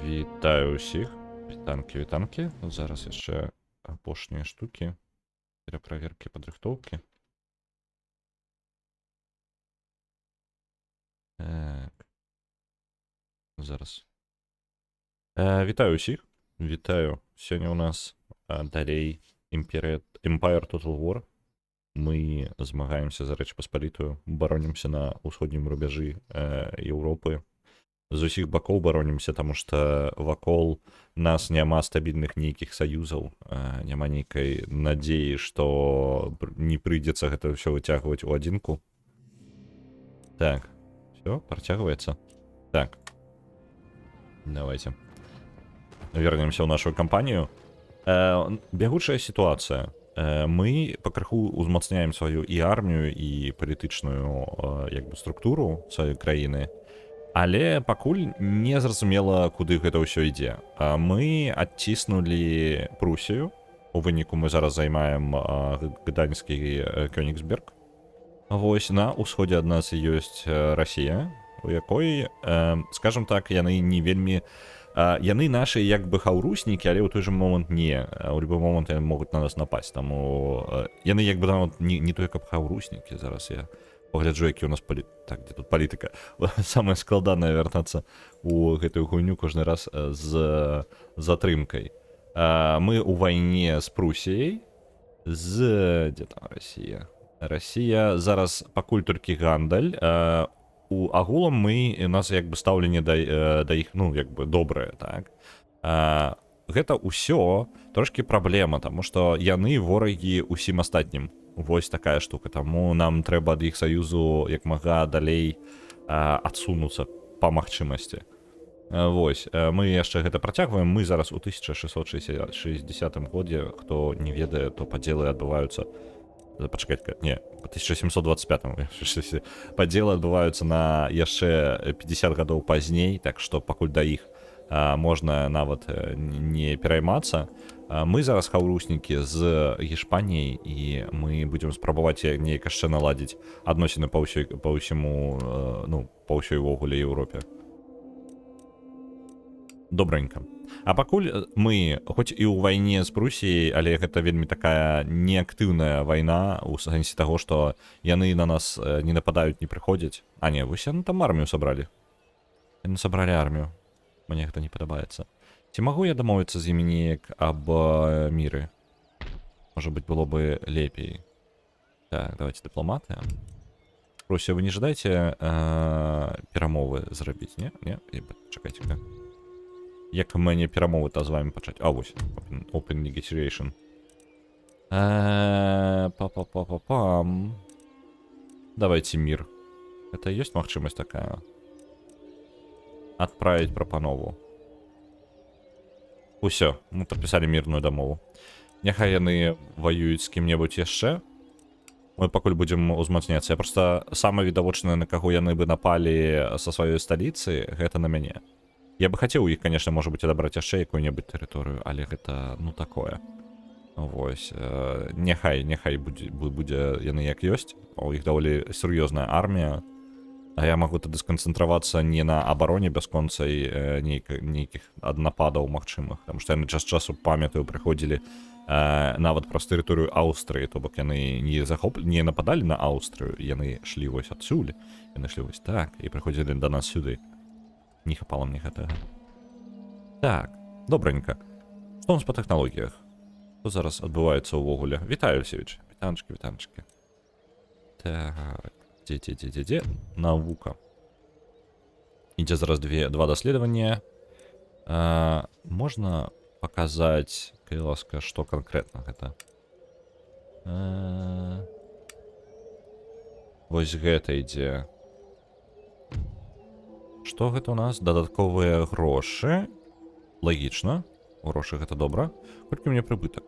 Вітаю усіх. Вітанки. Зараз яшчэ апошнія штукі. Пераправеркі, падрыхтоўкі. Так. Зараз. Вітаю усіх. Вітаю. Сёння у нас далей Empire Total War. Мы змагаемся за Рэч Паспалітую, баронимся на ўсходнім рубяжы Еўропы. З усіх бакоў баронимся, таму што вакол нас няма стабільных нейкіх саюзаў, няма нейкай надзеі, што не прыйдзецца гэта ўсё выцягваць у адзінку. Так, все, працягваецца. Так. Давайте. Вернемся ў нашу кампанію. Бягучая сітуацыя. Мы пакрыху узмацняем сваю і армію, і палітычную як бы структуру сваёй краіны. Але пакуль не зразумела, куды гэта ўсё ідзе. Мы адціснулі Прусію. У выніку мы зараз займаем гданьскі Кёнігсберг. Вось на ўсходзе ад нас ёсць Расія, у якой, скажем так, яны не вельмі... Яны нашы як бы хаўруснікі, але ў той жа момант не. У любы момант яны могуць на нас напасть. Таму яны як бы не той, каб хаўруснікі. Зараз я погляджу, які у нас так, дзе тут палітыка. Самае складанае вяртацца у гэтую гульню кожны раз з затрымкай. Мы ў вайне з Прусіяй. Дзе там Расія? Расія зараз пакуль толькі гандаль. У агулам мы, у нас як бы стаўленне да іх, ну, як бы добрае, так. Гэта ўсё трошкі праблема, таму што яны ворагі ўсім астатнім. Вось такая штука, таму нам трэба ад іх саюзу як мага далей адсунуцца па магчымасці. Вось, мы яшчэ гэта працягваем, мы зараз у 1660 годзе, хто не ведае, то падзелы адбываюцца. Пачакайка, не, па 1725 падзелы адбываюцца на яшчэ 50 гадоў пазней, так што пакуль да іх можна нават не пераймацца. Мы зараз хаўруснікі з Гішпаніяй, і мы будзем спрабаваць неяк яшчэ наладзіць адносіны па ўсяму, ну, па ўсёй увогуле Еўропе. Добранька. А пакуль мы, хоць і ў вайне з Прусіяй, але гэта вельмі такая неактыўная вайна, у сэнсе таго, што яны на нас не нападаюць, не прыходзяць. А не, вось яны там армію сабралі. Яны сабралі армію. Мне гэта не падабаецца. Ці магу я дамовіцца з імі неяк аб міры? Можа быць, было бы лепей. Так, давайте дыпламаты. Прусія, вы не жадаеце перамовы зрабіць, не? Не? Чакайце-ка. Як мне перамовы-то з вами пачаць? А, вось, open negotiation. Па-па-па-па-пам. Давайте мир. Это ёсць магчымасць такая? Адправіць прапанову. Усё, мы падпісалі мірную дамову. Няхай яны ваююць з кім-небудзь яшчэ. Мы пакуль будзем узмацняцца. Я проста самае відавочнае, на каго яны бы напалі са сваёй сталіцы, гэта на мяне. Я бы хацеў у іх, конечно, можа быць, адабраць яшчэ якую-небудзь тэрыторыю, але гэта, ну, такое. Вось, няхай будзе яны як ёсць. У іх даволі сур'ёзная армія. А я магу тады сканцэнтравацца не на абароне бясконцай нейкіх нападаў магчымых, таму што яны час-часу, памятаю, прыходзілі нават праз тэрыторыю Аўстрыі, то бок яны не нападалі на Аўстрыю, яны шлі вось адсюль, яны шлі вось так, і прыходзілі да нас сюды. Не хапала мне гэтага. Так, добранька. Што у нас па тэхналогіях? Што зараз адбываецца ўвогуле? Вітаю, Алексеевич. Вітанчыкі. Так, дзе? Навука. Ідзе зараз два даследавання. Можна паказаць, калі ласка, што канкрэтна гэта? Вось гэта ідзе. Што гэта у нас? Дадатковыя грошы. Лагічна. Грошы гэта добра. Колькі мне прыбытак?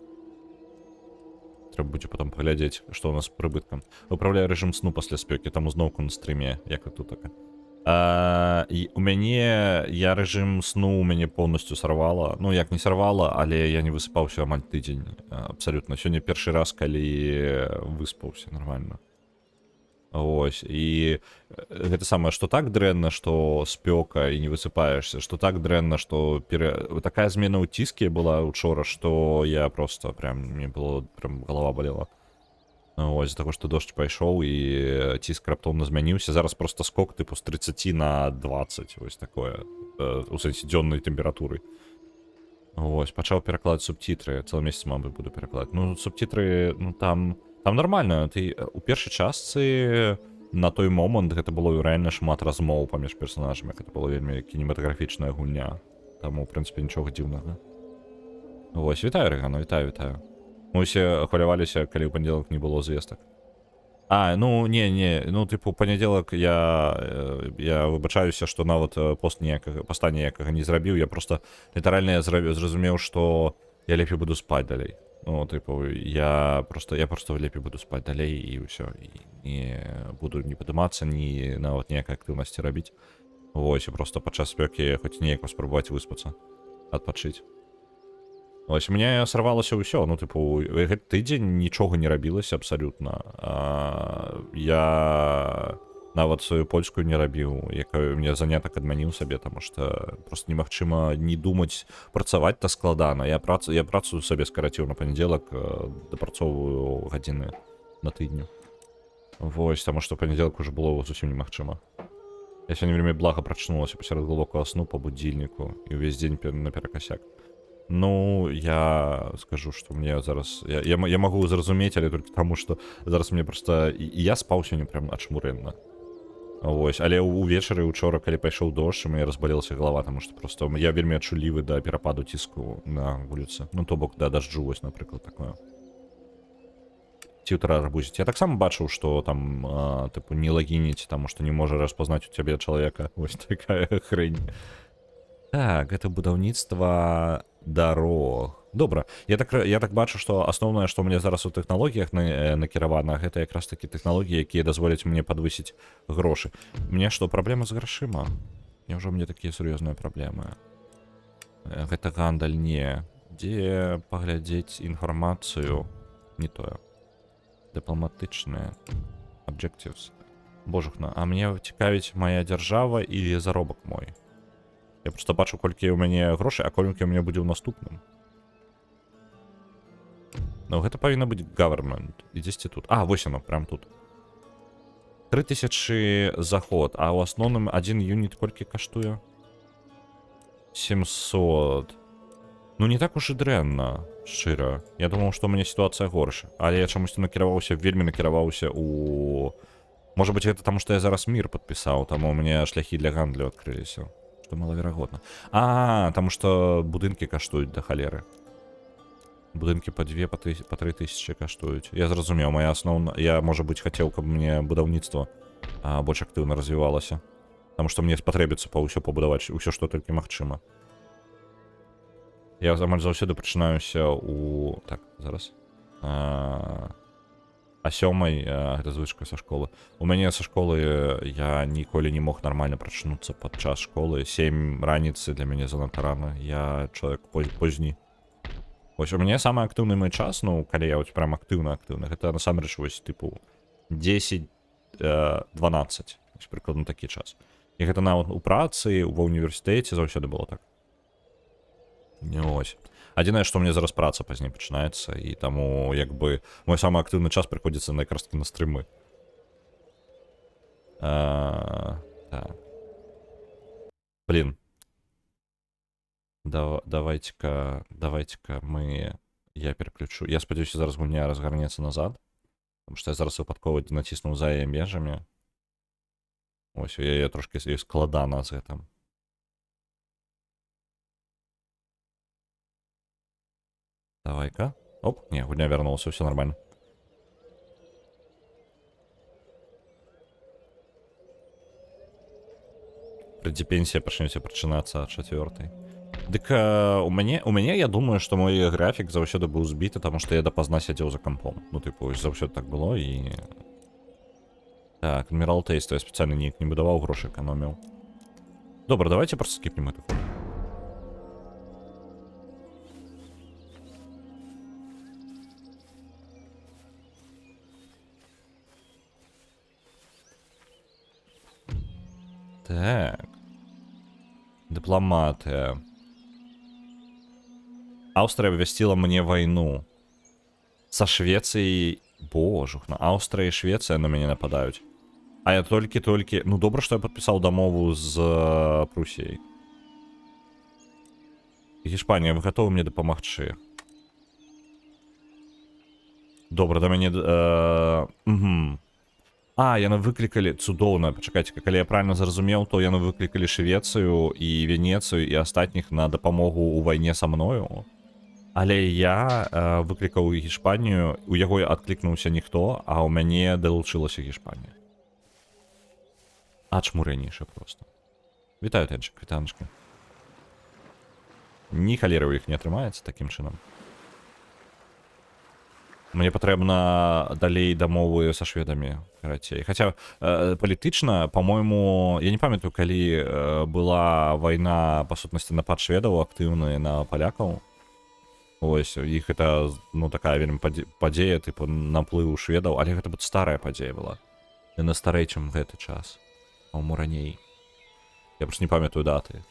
Трэба будзе потом паглядзець, што у нас з прыбыткам. Выпраўляю рэжым сну пасля спёкі, там зноўку на стрыме, як і тут така. У мяне, я рэжым сну у мяне поўнасцю сарвала. Ну, як не сарвала, але я не высыпаўся амаль тыдзень. Абсалютна. Сёння першы раз, калі выспаўся нормально. Вось, і гэта самае, што так дрэнна, што спёка і не высыпаешся, што так дрэнна, што такая змена ў ціске была учора, што я просто прям, мне было, прям голова болела. Ось, з таго, што дождж пайшоў і ціск раптоўна змяніўся. Зараз просто скок тыпу з 30 на 20, вось такое, у сэнсе дзённай тэмпературы. Ось, пачаў перакладаць субцітры, цэлы месяц, мабыць, буду перакладаць. Ну, субцітры, ну, там нормально. Ты у першай частцы на той момант гэта было рэальна шмат размоў паміж персонажамі. Гэта было вельмі кінематаграфічная гульня. Таму, ў прынцыпе, нічога дзіўнага. Вось, вітаю, Рэгана, вітаю. Мы ўсе хваляваліся, калі ў панядзелак не было звестак. Ну, не, ну, тыпу, панядзелак я выбачаюся, што нават поста ніякага не зрабіў. Я просто літаральна зразумеў, што я лепей буду спаць далей. Ну, тыпу, я просто лепей буду спаць далей і ўсё. І не буду ні падымацца, ні нават ніякай актыўнасці рабіць. Вось, і просто падчас спёкі хоць неяк паспрабаваць выспацца, адпачыць. Ось, мне сорвалася ўсё, ну, тыпу, гэты тыдзень нічога не рабілася абсалютна. Я нават сваю польскую не рабіў, якую мне занятак адмяніў сабе, таму што просто немагчыма не думаць, працаваць-то складана. Я працу сабе скараціў на панядзелак, дапрацоўваю гадзіны на тыдню. Вось, таму што панядзелак уже было зусім немагчыма. Я сёння вельмі блага прачнулася пасярод глыбокага сну па будзільніку і ўвесь дзень наперакасяк. Ну, я скажу, што мне зараз... Я магу зразумець, але толькі таму, што зараз мне проста... Я спаў сёння прям ачмурэнна. Вось, але увечары учора, калі пайшоў дождж, мне разбалелася галава, таму што проста я вельмі адчулівы да перападу ціску на вуліцы. Ну, то бок, да дажджу, вось, напрыклад, такое. Ці ўтара рабузіць. Я таксама бачыў, што там, тыпу, не лагініць, таму што не можа распазнаць у цябе чалавека. Вось такая хрень. Так, гэта будаўніцтва дарог. Добра, я так бачу, што асноўнае, што мне зараз у тэхналогіях накіравана, гэта якраз такі тэхналогіі, якія дазволяць мне падвысіць грошы. Мне што, праблема з грашыма? Няўжо мне такія сур'ёзныя праблемы? Гэта гандаль, не. Дзе паглядзець інфармацыю? Не тое. Дыпламатычныя. Objectives. Божухна, а мне цікавіць мая дзяржава і заробак мой. Я просто бачу, колькі ў мяне грошай, а колькі ў мяне будзе ў наступным. Ну, гэта павінна быць government. І дзесьці тут. Вось яно, прям тут. 3000 заход, а ў асноўным один юніт колькі каштуе? 700. Ну, не так уж і дрэнна, шчыра. Я думаў, што ў мяне сітуацыя горша. Але я чамусьці вельмі накіраваўся у... Можа быць, гэта таму, што я зараз мір падпісаў, таму ў мяне шляхі для гандлю адкрыліся. Што малаверагодна. Таму што будынкі каштуюць да халеры. Будынкі па 2, па 3 тысячы каштуюць. Я зразумеў, моя асноўна... Я, можа быць, хацеў, каб мне будаўніцтва больш актыўна развівалася. Таму што мне спатрэбіцца ўсё пабудаваць, усё, што толькі магчыма. Я амаль заўсёды пачынаюся у... Так, зараз. А 7-й, гэта звычка са школы. У мяне са школы я ніколі не мог нармальна прачнуцца падчас школы. 7 раніцы для мяне занадта рана. Я чалавек позні. Вось у мяне самы актыўны мой час, ну, калі я прям актыўна, гэта насамрэч вось, тыпу, 10-12. Прыкладна такі час. І гэта нават у працы, ва ўніверсітэце заўсёды было так. Не ось. Адзінае, што мне зараз праца пазней пачынаецца, і таму, як бы, мой самы актыўны час прыходзіцца якраз такі на стрымы. Так. Блин. Давайте-ка я переключу. Я спадзяюся, зараз гульня разгарнецца назад, потому што я зараз выпадкова націснуў за яе межамі. Ось, я трошки складана з гэтым. Давай-ка. Оп, не, гульня вярнулася, все нормально. Прыйдзе пенсія пачнеце прачынацца ад 4-й. Дык у мяне, я думаю, што мой графік заўсёды быў збіты, таму што я дапазна сядзеў за кампом. Ну, тыпу, заўсёды так было і... Так, Admiral Taste, я спецыяльна неяк не будаваў, грошы эканоміў. Добра, давайте просто скіпнем эту ход. Так. Дипломатия. Австрия обвестила мне войну. Со Швецией... Боже, Австрия и Швеция на меня нападают. А я толькі... Ну, добре, що я підписав домову з Прусією. Гішпанія, ви готові мені допомогти? Добре, до мяне... Угу. А, яны выклікалі... Цудоўна, пачакайце, калі я правильно зразумеў, то яны выклікалі Швецыю і Венецыю і астатніх на дапамогу ў вайне са мною. Але я выклікаў Гішпанію, у яго адклікнуўся ніхто, а ў мяне далучылася Гішпанія. А чму ранейше просто. Вітаю, Тенчик, вітаночки. Ні халеры ў іх не атрымаецца такім чынам. Мне патрэбна далей дамовы са шведамі, карацей. Хаця палітычна, по-мойму, я не памятаю, калі была вайна, па сутнасці, напад шведаў актыўны на палякаў. Ось, іх это, ну, такая вельмі падзея, типу, наплыў шведаў, але гэта старая падзея была. Яна старэй, чым гэты час. По-моему, раней. Я просто не памятаю даты.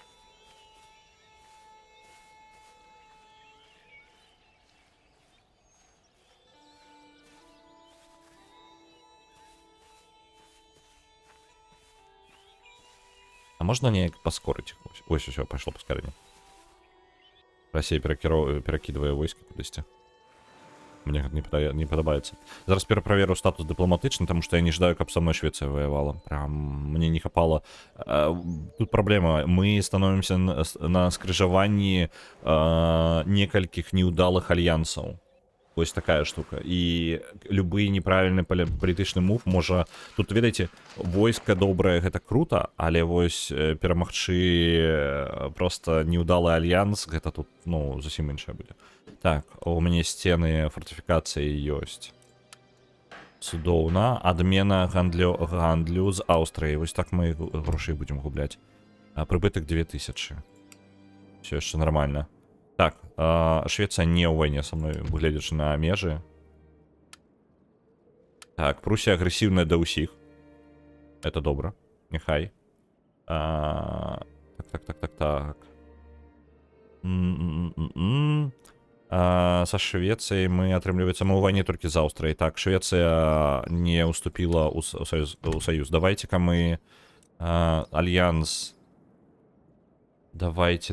А можна неяк паскорыць? Ось, усё, пайшло паскарэнне. Россия перакідвае войскі кудысьці. Мне гэта не падабаецца. Зараз пераправеру статус дыпламатычны, таму што я не жадаю, каб са мной Швецыя ваявала. Прям мне не хапала. Тут праблема. Мы становімся на скрыжаванні некалькіх неўдалых альянсаў. Вось такая штука. І любы неправільны палітычны мув можа... Тут, ведаеце, войска добрае, гэта круто, але вось перамагчы просто неўдалы альянс, гэта тут, ну, зусім іншае будзе. Так, у мяне сцены фортыфікацыі ёсць. Цудоўна. Адмена гандлю з Аўстрыяй. Вось так мы грошай будзем губляць. Прыбытак 2000. Все яшчэ нормально. Так, Швеция не ў вайне са мной, гледзячы на межы. Так, Прусія агрэсіўная да ўсіх. Это добра. Няхай. Так. Са Швецыяй мы, атрымліваецца, мы ў вайне толькі з Аўстрыяй. Так, Швецыя не ўступіла ў саюз. Давайте-ка мы альянс... Давайте.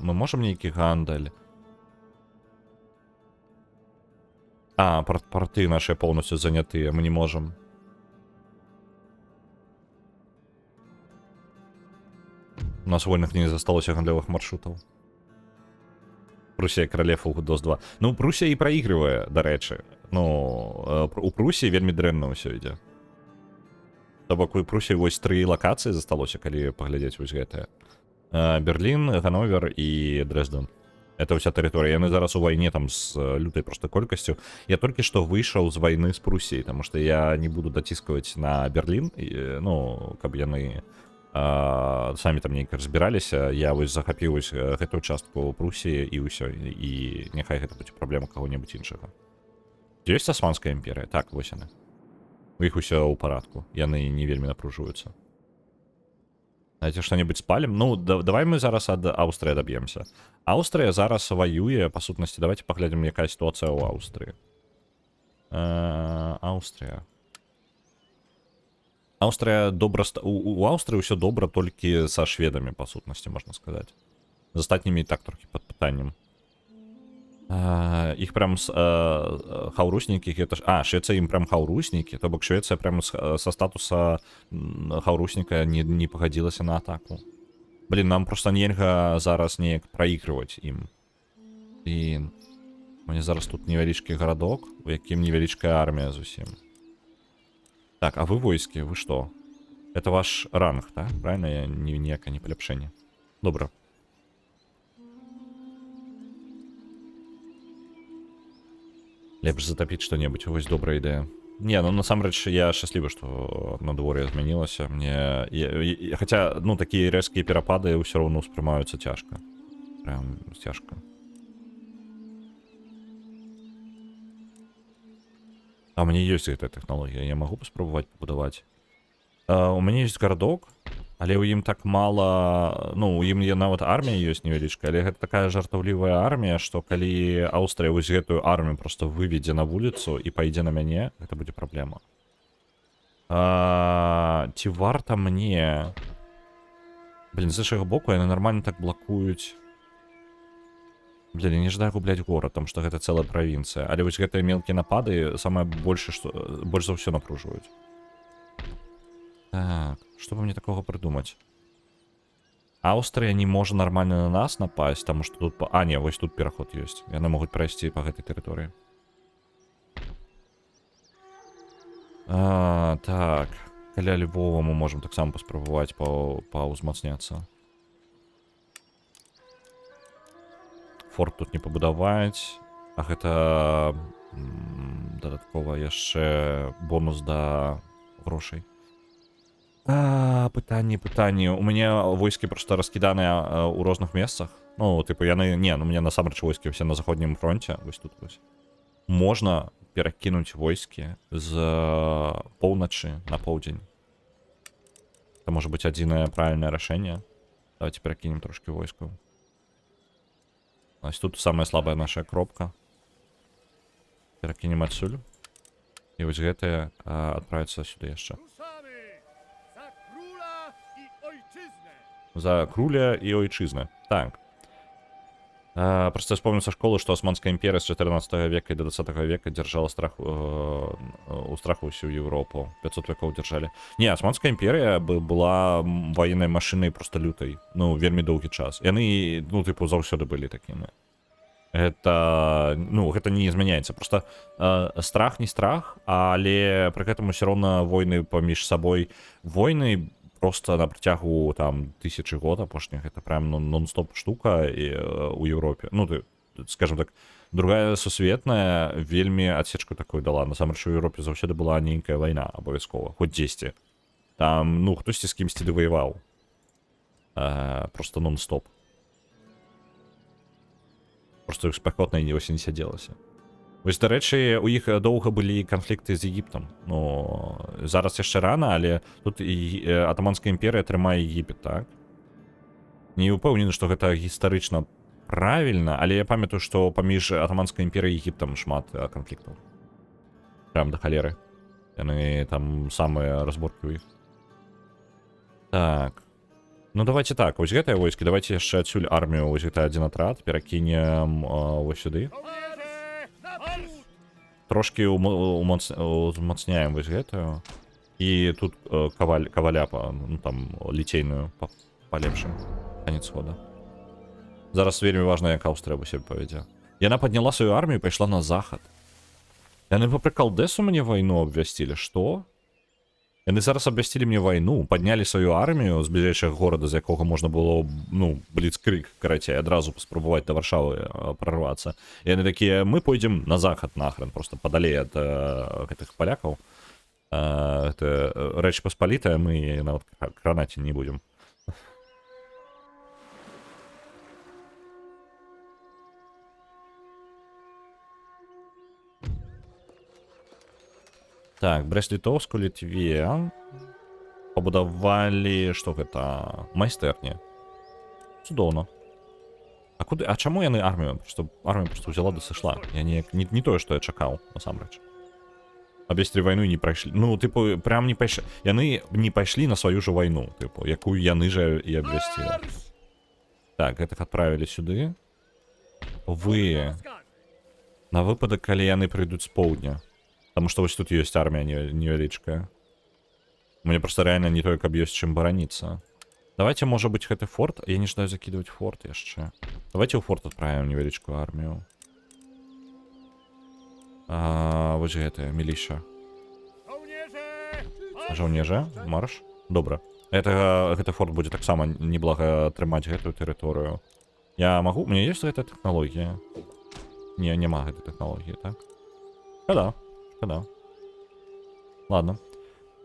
Мы можем нейкі гандаль? А, порты наши полностью занятые, мы не можем. У нас вольных не засталося гандлёвых маршрутаў. Прусія королев Дос 2. Ну, Прусія і праігрывае, дарэчы. Ну, у Прусіі вельмі дрэнна ўсё ідзе. То бок у Прусіі вось 3 лакацыі засталося, калі паглядзець вось гэтае. Берлін, Ганновер і Дрэзден. Это ўся тэрыторыя. Яны зараз у вайне там з лютай проста колькасцю. Я толькі што выйшаў з вайны з Прусіяй, таму што я не буду даціскаваць на Берлін, ну, каб яны самі там нейка разбіраліся. Я вось захапіў вось гэтую частку Прусіі і ўсё. І няхай гэта будзе праблема каго-небудзь іншага. Ёсць Асманская імперія? Так, вось яны. У іх усё ў парадку. Яны не вельмі напружваюцца. Знаете, што-небудзь спалім? Ну, давай мы зараз ад Аўстрыі даб'емся. Аўстрыя зараз ваюе, па сутнасці. Давайте паглядзім, якая сітуацыя ў Аўстрыі. Аўстрыя добра... У Аўстрыі ўсё добра толькі са шведамі, па сутнасці, можна сказаць. З астатнімі і так трохі пад пытаннем. Іх прям хауруснікі, гэта ж... А, Швецыя ім прям хауруснікі, то бок Швецыя прям са статуса хаурусніка не пагадзілася на атаку. Блин, нам просто нельга зараз неяк праігрываць ім. Блин, у мяне зараз тут невялічкі гарадок, у якім невялічкая армія зусім. Так, а вы войскі, вы што? Это ваш ранг, так? Правильно? Я ніякае не паляпшэнне. Добра. Лепш затапіць што-небудзь, вось добрая ідэя. Не, ну насамрэч я шчаслівы, што надвор'е змянілася. Мне... Хаця, ну, такія рэзкія перапады ўсё роўно ўспрымаюцца цяжка. Прям цяжка. А у меня есть эта технология, я могу паспрабаваць пабудаваць. У мяне есть гарадок, але ў ім так мала, ну, у ім нават армія ёсць невялічкая, але гэта такая жартаўлівая армія, што калі Аўстрыя вось гэтую армію просто выведзе на вуліцу і пайдзе на мяне, гэта будзе праблема. Ці варта мне... Блин, з іншага боку яны нармальна так блакуюць. Блин, я не жадаю губляць горад, там што гэта цэлая правінцыя. Але вось гэтыя мелкія напады самае больш за ўсё напружваюць. Так, што бы мне такога прыдумаць? Аўстрыя не можа нармальна на нас напасть, таму што тут... А, не, вось тут пераход ёсць. Яны могуць прайсці па гэтай тэрыторыі. Так. Каля Львова мы можам таксама паспрабаваць паўзмацняцца. Форт тут не пабудаваць. А гэта... Дадаткова яшчэ бонус да грошай. Пытанне. У мяне войскі проста раскіданыя ў розных месцах. Ну, типу, яны... Не, ну, у мяне насамрэч войскі ўсе на заходнім фронте. Вось тут вось. Можна перакінуць войскі з поўначы на поўдзень. Это может быть адзінае правильное рашэнне. Давайте перакінем трошки войскаў. Значит, тут самая слабая наша кропка. Перакінем адсюль. І вось гэтыя адправяцца сюды яшчэ. За круля і ойчызны. Так. Просто я вспомнил со школы, что Османская империя с 14 века и до 20 века держала страх, у страху всю Европу. 500 веков держали. Не, Османская империя была военной машиной просто лютой. Ну, вельмі доўгі час. И они, ну, типу, заўсёды были такими. Это, ну, гэта не изменяется. Просто страх не страх, але при гэтым все равно войны паміж собой. Войны просто на працягу там 1000 год апошніх, это прям нон-стоп штука у Европе. Ну, скажем так, другая сусветная вельмі адсечку такую дала. Насамрэч у Европе заўсёды была нейкая вайна абавязкова, хоць 10. Там, ну, хтосьці з кімсьці даваяваў. Просто нон-стоп. Просто іх спякотна і не сядзелася. Вось, дарэчы, у іх доўга былі канфлікты з Егіптам. Ну, зараз яшчэ рана, але тут і Атаманская імперія трымае Егіпет, так? Не ўпэўнены, што гэта гістарычна правільна, але я памятаю, што паміж Атаманскай імперіяй і Егіптам шмат канфліктаў. Прям да халеры. Яны там самыя разборкі ў іх. Так. Ну, давайте так, вось гэтыя войскі, давайте яшчэ адсюль армію, вось гэта адзін атрад, перакінем вось сюды. Трошки умацняем вось гэтую. І тут каваля, ну там, ліцейную палепшым. Конец хода. Зараз вельмі важна, як Аўстрыя сябе павядзе. Яна падняла сваю армію і пайшла на захад. Яны па прыкалдэсу мне вайну абвясцілі, што? Яны зараз абвясцілі мне вайну, паднялі сваю армію з бліжэйшага горада, з якога можна было, ну, бліцкрыг, карацей, адразу паспрабаваць да Варшавы прарвацца. І яны такія, мы пойдзем на захад нахрен, просто падалей ад гэтых палякаў. Гэта рэч паспалітая, мы нават кранаці не будзем. Так, Брэст-Літоўску, Літве пабудавалі, што гэта, майстэрні. Цудоўна. А чаму яны армію? Армія просто ўзяла да сышла. Я не тое, што я чакаў, насамрэч. Абвесцілі вайну і не прайшлі. Ну, тыпу, прям не пайшлі. Яны не пайшлі на сваю ж вайну, тыпу, якую яны жа і абвясцілі. Так, гэтых адправілі сюды. Вы. На выпадак, калі яны прыйдуць з поўдня. Потому что вот тут есть армия невеличкая. Мне просто реально не только есть чем бараниться. Давайте, может быть, это форт. Я не ждаю закидывать форт еще. Давайте у форта отправим невеличкую армию. Вот же это, милиша. Жаўнежы, марш. Добра. Это форт будет так само неблаго атрымаць гэтую тэрыторыю. Я могу? У меня есть эта технология? Не, нема этой технологии, так? Да. Да. Ладно.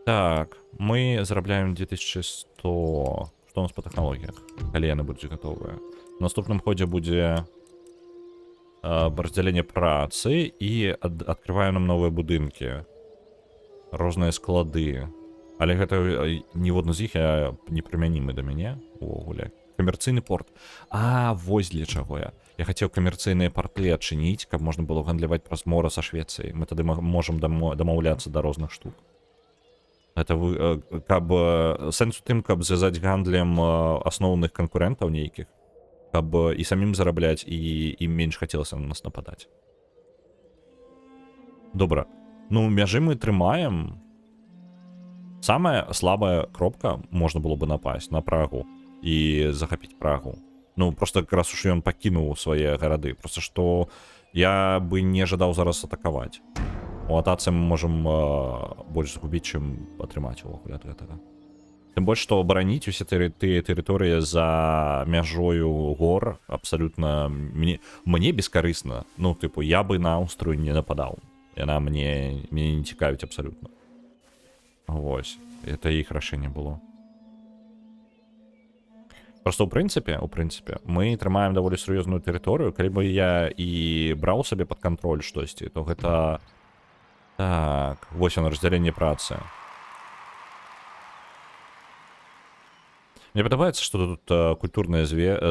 Так, мы зарабляем 2100. Что у нас по технологиях? Калі яны будуць готовыя. В наступным ходзе будзе Разделение працы і адкрывае нам новыя будынкі. Розныя склады. Але гэта ніводны з іх не прымянімы да мяне увогуле. Камерцыйны порт. Вось для чаго я. Я хацеў камерцыйныя порты адчыніць, каб можна было гандляваць праз мора са Швецыяй. Мы тады можам дамаўляцца да розных штук. Это каб сэнс у тым, каб звязаць гандлем асноўных канкурэнтаў нейкіх, каб і самім зарабляць, і ім менш хацелася на нас нападаць. Добра. Ну, мяжы мы трымаем. Самая слабая кропка, можна было бы напасть на Прагу і захапіць Прагу. Ну, просто раз уж ён пакінуў свае гарады. Просто што я бы не жадаў зараз атакаваць. У атацы мы можам больш згубіць, чым атрымаць увогуле ад гэтага. Тым больш, што абараніць усе тыя тэрыторыі за мяжою гор абсалютна мне бескарысна. Ну, тыпу, я бы на Аўстрыю не нападаў. Яна мне не цікавіць абсалютна. Вось. Это іх рашэнне было. Просто ў прынцыпе, мы трымаем даволі сур'ёзную тэрыторыю. Калі бы я і браў сабе пад кантроль штосьці, то гэта... Так, вось оно, разделение працы. Мне падабаецца, што тут культурныя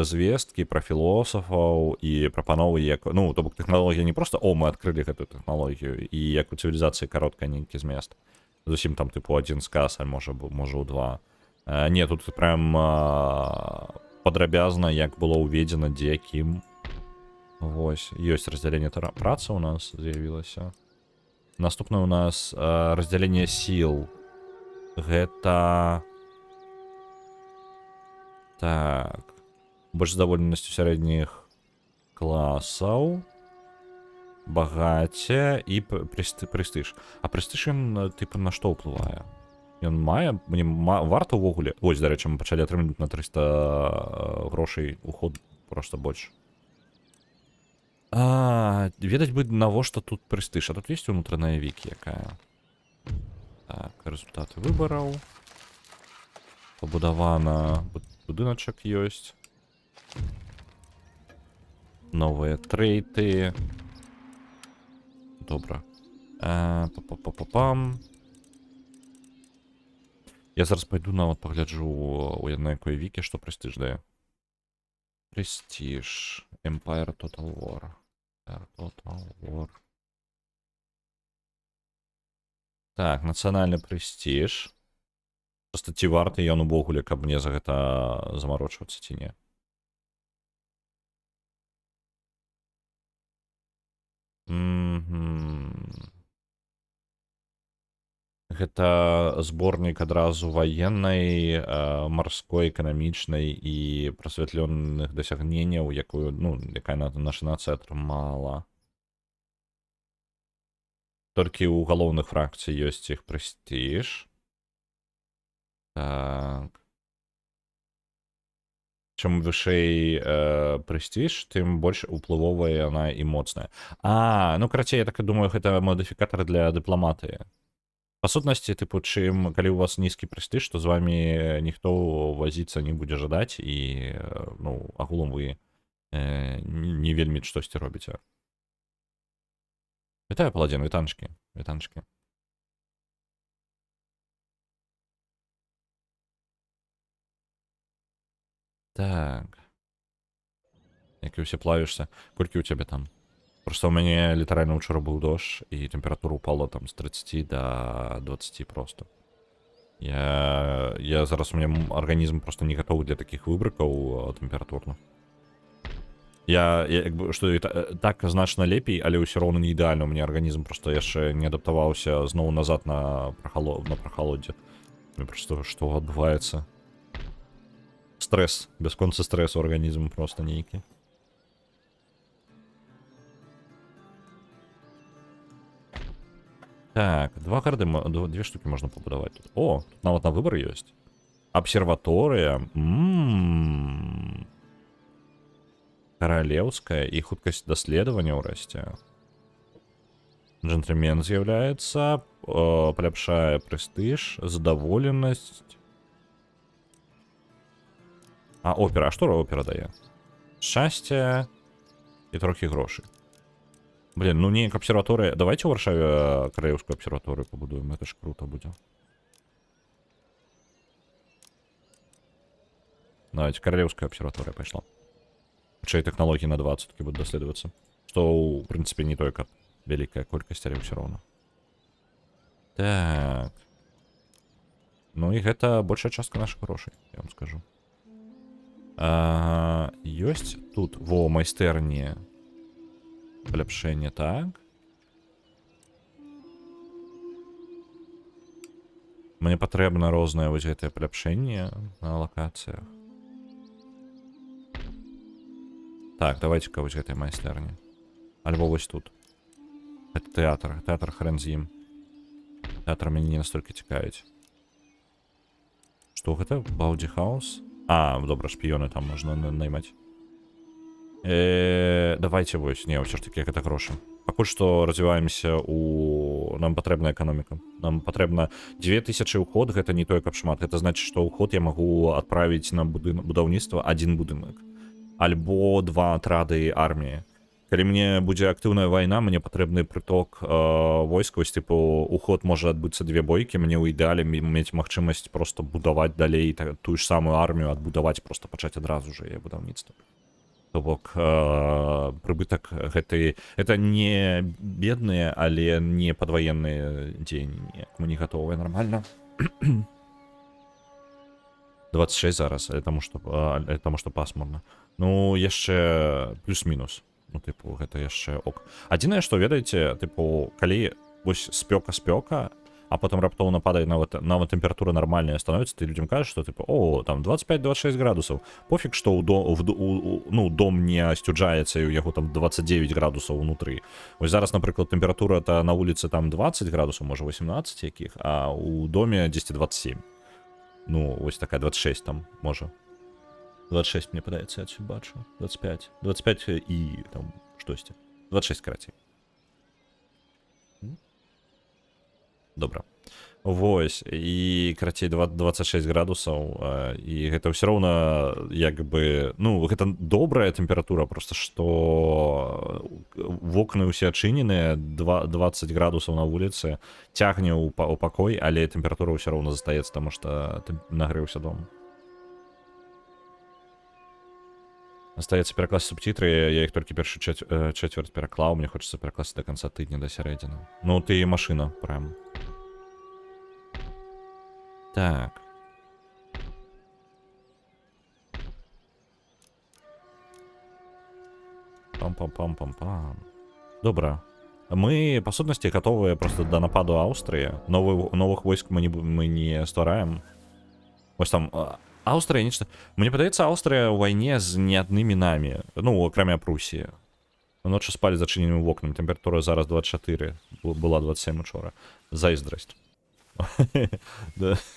звесткі пра філосафаў і прапановы, як... Ну, то бок тэхналогія не проста, мы адкрылі гэтую тэхналогію, і як у цывілізацыі каротка нейкі змест. Зусім там, тыпу, адзін сказ, а можа ў два. Не, тут прям падрабязна, як было ўведзена, дзе, кім. Вось, ёсць разделение працы у нас з'явілася. Наступное у нас разделение сил. Гэта... Так. Больш задаволенасцю сярэдніх класаў. Багацце і прэстыж. А прэстыж ён, типа, на што ўплывае? Ён мае... Мне варта ўвогуле... Вось, дарэчы, мы пачалі атрымліваць на 300 грошай уход просто больш. Ведаць бы, навошта тут прэстыж. А тут ёсць унутраная вікі якая. Так, результаты выбараў. Пабудавана... Будыначак ёсць. Новыя трейты. Добра. Па-па-па-па-пам. Я зараз пайду нават пагляджу у адной якой вікі, што прэстыж дае. Престиж. Empire Total War. Total War. Так, нацыянальны прэстиж. Просто ці варта ён увогуле, каб мне за гэта замарочвацца ці не. Гэта зборнік адразу ваеннай, марской, эканамічнай і прасвятлённых дасягненняў, якую, ну, якая наша нацыя атрымала. Толькі ў галоўных фракцый ёсць іх прэстиж. Так. Чым вышэй прэстиж, тым больш уплывовая яна і моцная. Ну, карацей, я так і думаю, гэта модыфікатар для дыпламатыі. Па сутнасці, тыпу, чым, калі у вас нізкі прэстиж, то з вамі ніхто вазіцца не будзе жадаць, і, ну, агулам вы не вельмі штосьці робіце. Вітаю, паладзін, вітанчкі, вітанчкі. Так. Як і ўсе плавішся. Колькі ў цябе там? Просто у мяне літаральна ўчора быў дождж, і тэмпература упала там з 30 до 20 просто. Я зараз, у мяне арганізм просто не гатовы для такіх выбрыкаў тэмпературных. Я як бы, што так значна лепей, але ўсё роўна не ідэальна. У мяне арганізм просто яшчэ не адаптаваўся зноў назад на прахалоддзе. Просто што адбываецца? Стресс, бясконцы стресс у арганізму просто нейкі. Так, две штукі можна пабудаваць тут. Тут нават на выбар ёсць. Абсерваторыя. Каралеўская і хуткасць даследаванняў расце. Джентльмен з'яўляецца, паляпшае прэстыж, задаволенасць. Опера. А што опера дае? Шчасце і трохі грошай. Блін, ну не обсерваторія. Давайте у Варшаві королівську обсерваторію побудуємо, це ж круто буде. Давайте, королевская обсерватория пошла. Чей технологии на 20 таки будут доследоваться. Что, в принципе, не только великая колькость, але все равно. Так. Ну и это большая частка наших грошей, я вам скажу. Есть тут во майстерні поляпшення, так. Мне потребно розное вот это поляпшение на локациях. Так, давайте-ка вот этой майстерні. Альбо ось тут. Это театр. Театр хрен з їм. Театр мені не настільки цікавить. Что это? Бауді хаус? А, добре, шпіони там можна наймати. Давайте ось. Не, все ж таки, это гроші. Поки що розвиваємося у... Нам потрібна економіка. Нам потрібно 2000 уход, это не той капшмат. Это значит, что уход я могу отправить на будівництво один будинок. Альбо 2 отряди армії. Коли мені буде активна війна, мені потрібний приток войск. Ось, типу, уход може відбутися 2 бойки. Мені у ідеалі мати можливість просто будувати далі ту ж саму армію, відбудувати, просто почати одразу же її будівництво. Тобто, прибыток гэтай... Это не бедные, але не подвоенные деньги. Мы не готовы нормально. 26 зараз, тому що пасмурно. Ну, яшчэ плюс-мінус. Ну, типу, гэта яшчэ ок. Адзінае, што ведаеце, типу, калі вось спёка, а потом раптоўна падае нават тэмпература нармальная становіцца, ты людям кажаш, што типу, о, там 25-26 градусаў. Пофіг, што дом не асцюджаецца, і у яго там 29 градусаў унутры. Вось зараз, напрыклад, тэмпература-то на вуліцы там 20 градусаў, можа 18 якіх, а у доме 10-27. Ну, ось такая 26 там, можа. 26, мне падаецца, я адсюль бачу. 25. 25 і там штосьці. 26, карацей. Добра. Вось. І, карацей, 26 градусаў. І гэта ўсё роўна, як бы... Ну, гэта добрая тэмпература, просто што вокны ўсе адчыненыя, 20 градусаў на вуліцы, цягне ў пакой, але тэмпература ўсё роўна застаецца, таму што нагрэўся дом. Остается перекласть субтитры, я их только першую четверть переклал, мне хочется перекласть до конца тыдня, до середины. Ну, ты и машина, прям. Так. Пам-пам-пам-пам-пам. Добро. Мы, по сутности, готовы просто до нападу Австрии. Новых войск мы не створаем. Ось там... Австрия, нечто... Мне падаецца, Австрия ў вайне з не аднымі намі. Ну, акрамя Прусіі. Ночы спалі зачыненымі вокнамі. Тэмпература зараз 24. Была 27 учора. Зайздрасць.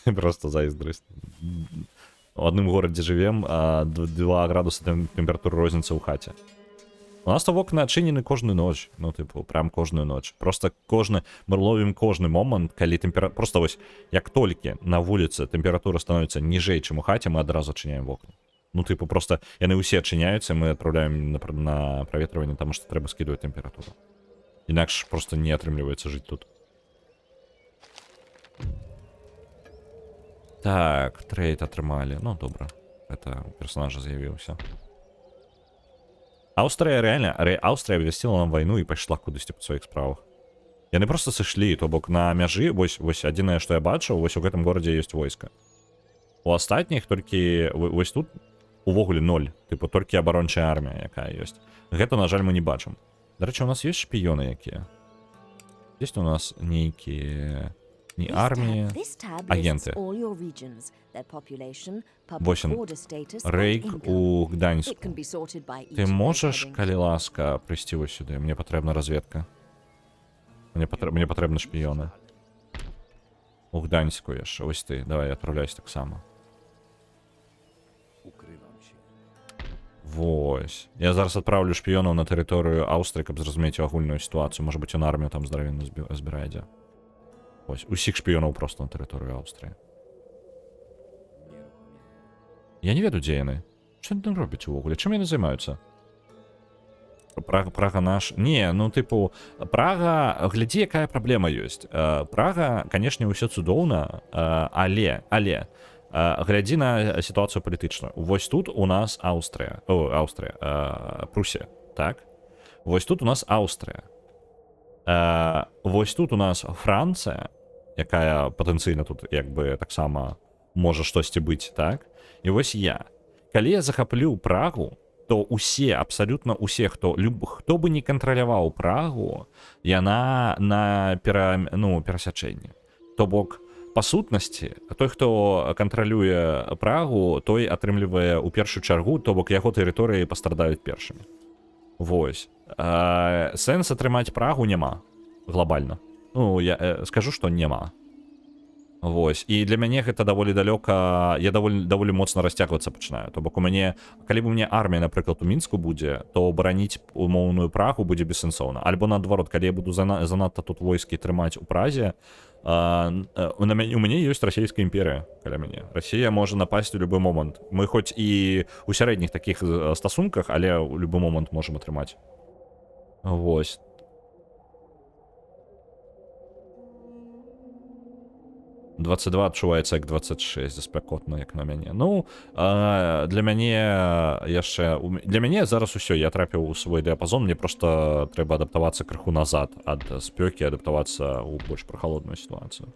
Просто зайздрасць. У адным горадзе жывем, а 2 градусы тэмпературы розніца ў хаце. У нас-то вокны адчынены кожную ноч. Ну, типу, прям кожную ноч. Просто мы ловім кожны момант, калі тэмпература... Просто вось, як толькі на вуліцы тэмпература становіцца ніжэй, чым у хаце, мы адразу адчыняем вокны. Ну, типу, просто яны ўсе адчыняюцца, мы адпраўляем на праветрыванне, таму што трэба скідваць тэмпературу. Інакш просто не атрымліваецца жыць тут. Так, трейд атрымалі. Ну, добра. Это персонажа з'явіўся. Австрия реально, Австрия обвестила нам войну и пошла кудысьці по своих справах. Яны просто сышлі, то бок на мяжы, вось адзінае, што я бачыў, вось у гэтым горадзе ёсць войска. У астатніх толькі, вось тут увогуле 0, типу, толькі абарончая армія, якая ёсць. Гэта, на жаль, мы не бачым. Дарэчы, у нас ёсць шпіёны якія? Ёсць у нас нейкія... Не армії, агенти. Вось он, рейк у Гданьску. Ти можеш, калі ласка, прийти ось сюди? Мені потрібна розвідка. Мені потрібні шпіони. У Гданьску є ще. Ось ти, давай, відправляйся так само. Вось. Я зараз відправлю шпіонів на територію Австрії, каб зрозуміти агульну ситуацію. Може бути, він армію там здоровенну збирає, де. Ось, усіх шпіонів просто на територію Австрії. Я не веду, де яны. Що вони там роблять увогуле? Чим вони займаються? Прага наш... Не, ну, типу, Прага... Глядзі, якая праблема ёсць. Прага, канешне, ўсё цудоўна, але... Глядзі на сітуацыю палітычную. Вось тут у нас Аўстрыя. Прусія, так? Вось тут у нас Аўстрыя. Вось тут у нас Францыя, якая патэнцыйна тут, як бы, таксама можа штосьці быць, так? І вось я. Калі я захаплю Прагу, то усе, абсалютна усе, хто бы не кантраляваў Прагу, яна на перасячэнні. То бок, па сутнасці, той, хто кантралюе Прагу, той атрымлівае ў першую чаргу, то бок яго тэрыторыі пастрадаюць першымі. Вось. Сэнс атрымаць Прагу няма. Глобальна. Ну, я скажу, што няма. Вось. І для мяне гэта даволі далёка, я даволі моцна расцягвацца пачынаю. То бок у мяне, калі б у мяне армія, напрыклад, у Мінску будзе, то бараніць умоўную Прагу будзе бессэнсоўна. Альбо наадварот, калі я буду занадта тут войскі трымаць у Празе, у мяне ёсць расійская імперія каля мяне. Расія можа напасці ў любы момант. Мы хоць і ў сярэдніх такіх стасунках, але ў любы момант можам атрымаць. Вось. — 22 адчуваецца як 26, спякотна, як на мяне. Ну, для мяне яшчэ... Для мяне зараз усё, я трапіў у свой дыяпазон, мне проста трэба адаптавацца крыху назад ад спёкі, адаптавацца ў больш прахалодную сітуацыю.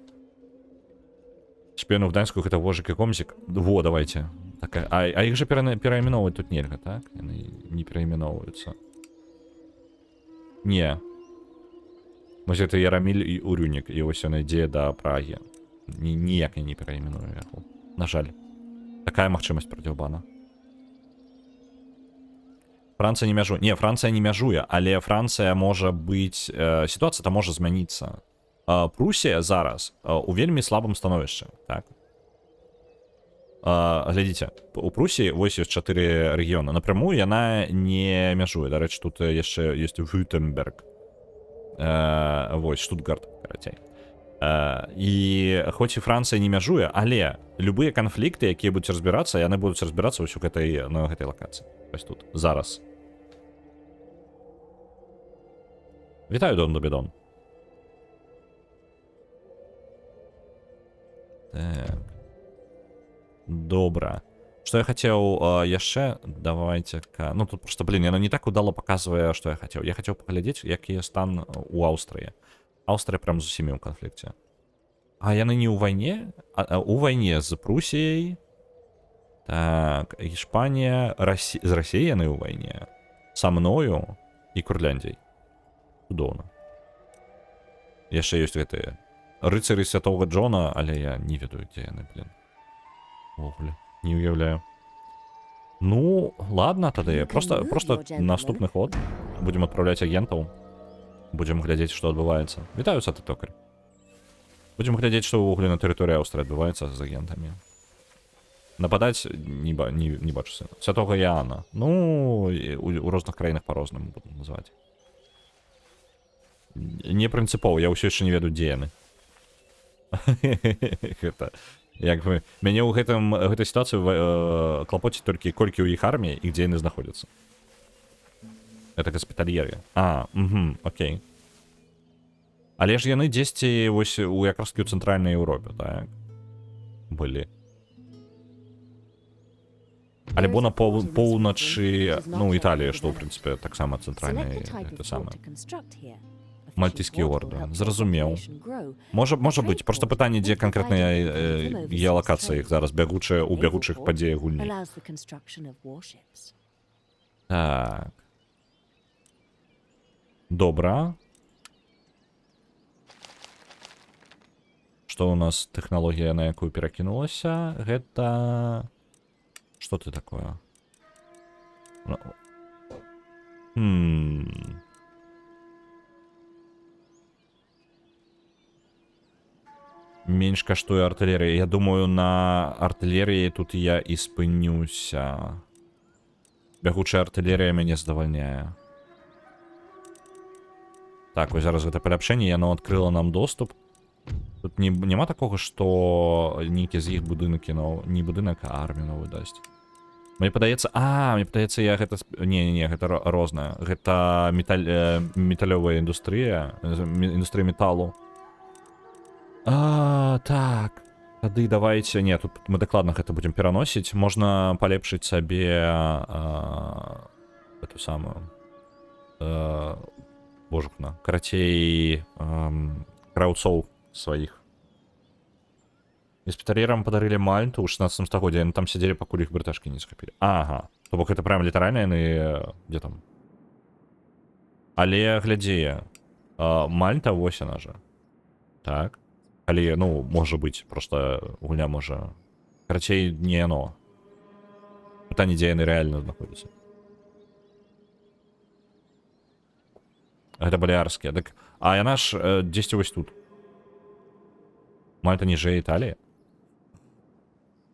Шпіёны ў Гданьску — гэта вожык і комзік. Во, давайте. А іх жа перайменоўваць тут нельга, так? Яны не перайменоўваюцца. Не. Вось гэта Яраміль і Урюнік, і вось ён ідзе да Прагі. Ніяк я не перайменую яго. На жаль. Такая магчымасць прадзеўбана. Францыя не мяжуе. Не, Францыя не мяжуе, але Францыя можа быць... Сітуацыя там можа змяніцца. Прусія зараз у вельмі слабым становішчы. Так. Глядзіце, у Прусіі вось ёсць 4 рэгіёны. Напрямую яна не мяжуе. Дарэчы, тут яшчэ ёсць Вюртэмберг. Вось, Штутгарт, карацей. І хоць і Францыя не мяжуе, але любыя канфлікты, якія будуць разбірацца, яны будуць разбірацца ўсё на гэтай лакацыі. Вось тут, зараз. Вітаю, Дон Добідон. Так. Добра. Што я хацеў яшчэ? Давайте-ка... Ну, тут просто, блин, яно не так удала паказвае, што я хацеў. Я хацеў паглядзець, які стан у Аўстрыі. Аўстрыя прям з усімі ў канфлікце. А яны не ў вайне? У вайне з Прусіяй. Так, Іспанія, з Расіяй яны ў вайне. Са мною і Курляндзяй. Цудоўна. Яшчэ ёсць гэтыя рыцары святого Джона, але я не ведаю, дзе яны, блин. Охле, не уяўляю. Ну, ладно, тады. Просто наступны ход. Будем адпраўляць агентаў. Будем глядзець, што адбываецца. Вітаю, Саты Токарь. Будем глядзець, што ўвогуле на тэрыторыі Аўстрыі адбываецца з агентамі. Нападаць не бачу сына. Святога Іоанна. Ну, у розных краінах па-рознаму буду называць. Не прынцыпова, я ўсё яшчэ не ведаю, дзе яны. Гэта... Як бы, мяне ў гэтай сітуацыі клапоціць толькі колькі ў іх арміі і дзе яны знаходзяцца. Это госпитальеры. Окей. Але ж яны дзесьці вось у якраз такі ў цэнтральнай Еўропе, так? Былі. Альбо на поўначы, ну, Італіі, што, ў прынцыпе, таксама цэнтральнай, гэта самае. Мальтійскі ордэн. Зразумеў. Можа быць. Проста пытанне, дзе канкрэтная геалакацыя іх зараз, у бягучых падзеях гульні. Так. Добра. Што ў нас тэхналогія, на якую перакінулася? Гэта... Што ты такое? Менш каштуе артылерія. Я думаю, на артылерыі тут я і спынюся. Бягучая артылерія мяне задавальняе. Так, вось зараз гэта паляпшэнне, яно адкрыла нам доступ. Тут няма такога, што нейкі з іх будынак кінуў, не будынак, а армію новую дасць. Мне падаецца, я гэта... Не, гэта рознае. Гэта металёвая індустрыя, індустрыя металу. Так. Тады давайте... Не, тут мы дакладна гэта будзем пераносіць. Можна палепшыць сабе эту самую... Божухна. Карацей, краўцоў сваіх. Еспітар'ерам падарылі Мальту ў 16 стагоддзі, яны там сядзелі, пакуль іх брыташкі не схапілі. Ага. То бок гэта прям літаральна яны... Дзе там? Але глядзі, Мальта, вось яна жа. Так. Калі, ну, можа быць, просто гульня можа... Карацей, не яно. Пытанне, дзе яны рэальна знаходзяцца. Гэта баліарскія. Так, а яна ж дзесьці вось тут. Мальта ніжэй Італіі?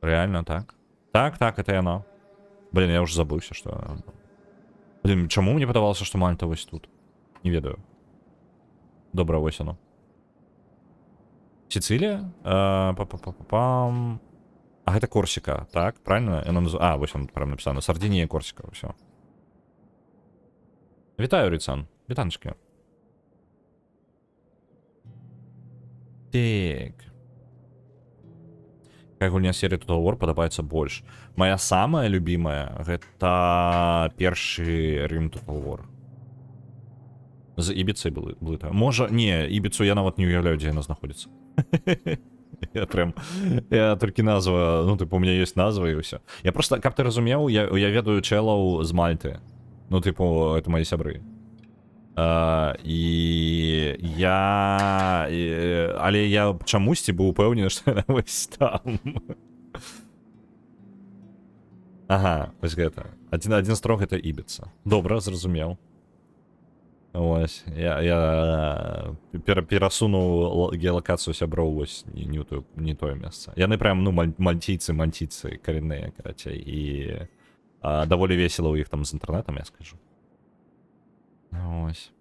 Реально так? Так, это яно. Блин, я уже забыўся, что... Блин, чаму мне падавалася, што Мальта вось тут? Не ведаю. Добра, вось оно. Сицилия? Па-па-па-па-пам. А гэта Корсика, так? Правильно? Вось он прям написано. Сардинія, Корсика, все. Вітаю, Рицан. Вітанчики. Так. Какая гульня серии Total War падабаецца больш? Моя самая любимая гэта першы Рим Total War. З Ібіцай былы там. Можа, не, Ібіцу я нават не уяўляю, дзе яна знаходзіцца. Я толькі назва, ну, типу, у меня есть назва і ўсё. Я просто, каб ты разумеў, я ведаю чэлаў з Мальты. Ну, типу, это мои сябры. І але я чамусьці быў упэўнены, што яна вось там. Ага, вось гэта. Адзін строг гэта Ібіца. Добра, зразумеў. Вось, я перасунуў геалакацыю сяброў вось не тое месца. Яны прям, ну, мальтійцы, карэнныя, карацей, і даволі весела ў іх там з інтэрнэтам, я скажу. Вось.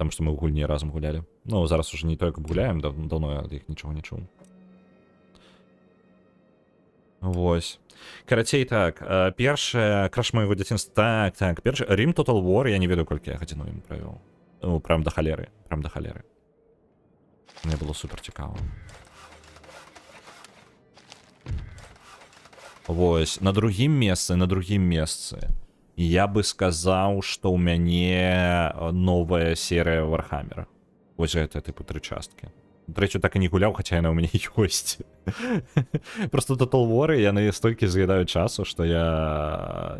Таму што мы ў гульні разам гулялі. Ну, зараз уже не тое, каб гуляем, даўно я ад іх нічога не чуў. Вось. Карацей, так, першае, краш майго дзяцінства, так, першы, Рим Total War, я не ведаю, колькі я гадзіну ім правёў. Ну, прям да халеры. Мне было супер цікава. Вось, на другім месцы я бы сказаў, што ў мяне новая серыя Вархаммера. Вось гэта, типу, 3 часткі. Трэцю так і не гуляў, хаця яна ў мяне ёсць. Просто Total War, яны столькі з'ядаюць часу, што я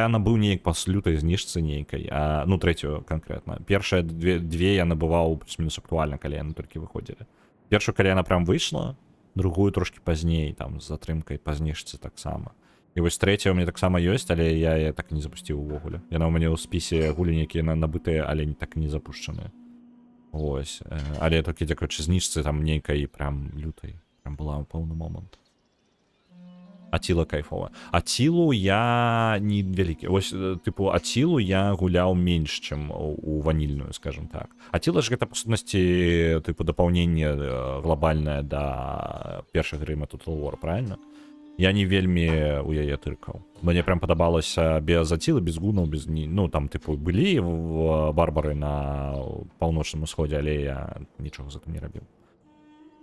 набыў неяк па лютай зніжцы нейкай, ну, трэцюю канкрэтна. Першыя две я набываў плюс-мінус актуальна, калі яны толькі выходзілі. Першую, калі яна прям выйшла, другую трошкі пазней, там, з затрымкай па зніжцы таксама. І вось трэця ў мяне таксама ёсць, але я так і не запусціў увогуле. Яна ў мяне ў спісе гулень, якія набытыя, але так і не запушчаныя. Ось, але толькі дзякуючы зніжцы там нейкай прям лютай. Прям была ў пэўны момант. Ацила кайфова. Ацилу я не вялікі. Ось, типу, Ацилу я гуляў менш, чым у ванільную, скажем так. Ацила ж гэта, па сутнасці, типу, дапаўненне глобальнае да першага Рыма Total War, правильно? Я не вельмі у яе тыркаў. Мне прям падабалася без Ацілы, без гунаў, без... Ну, там, типу, былі барбары на паўночным усходзе, але я нічога з гэтым не рабіў.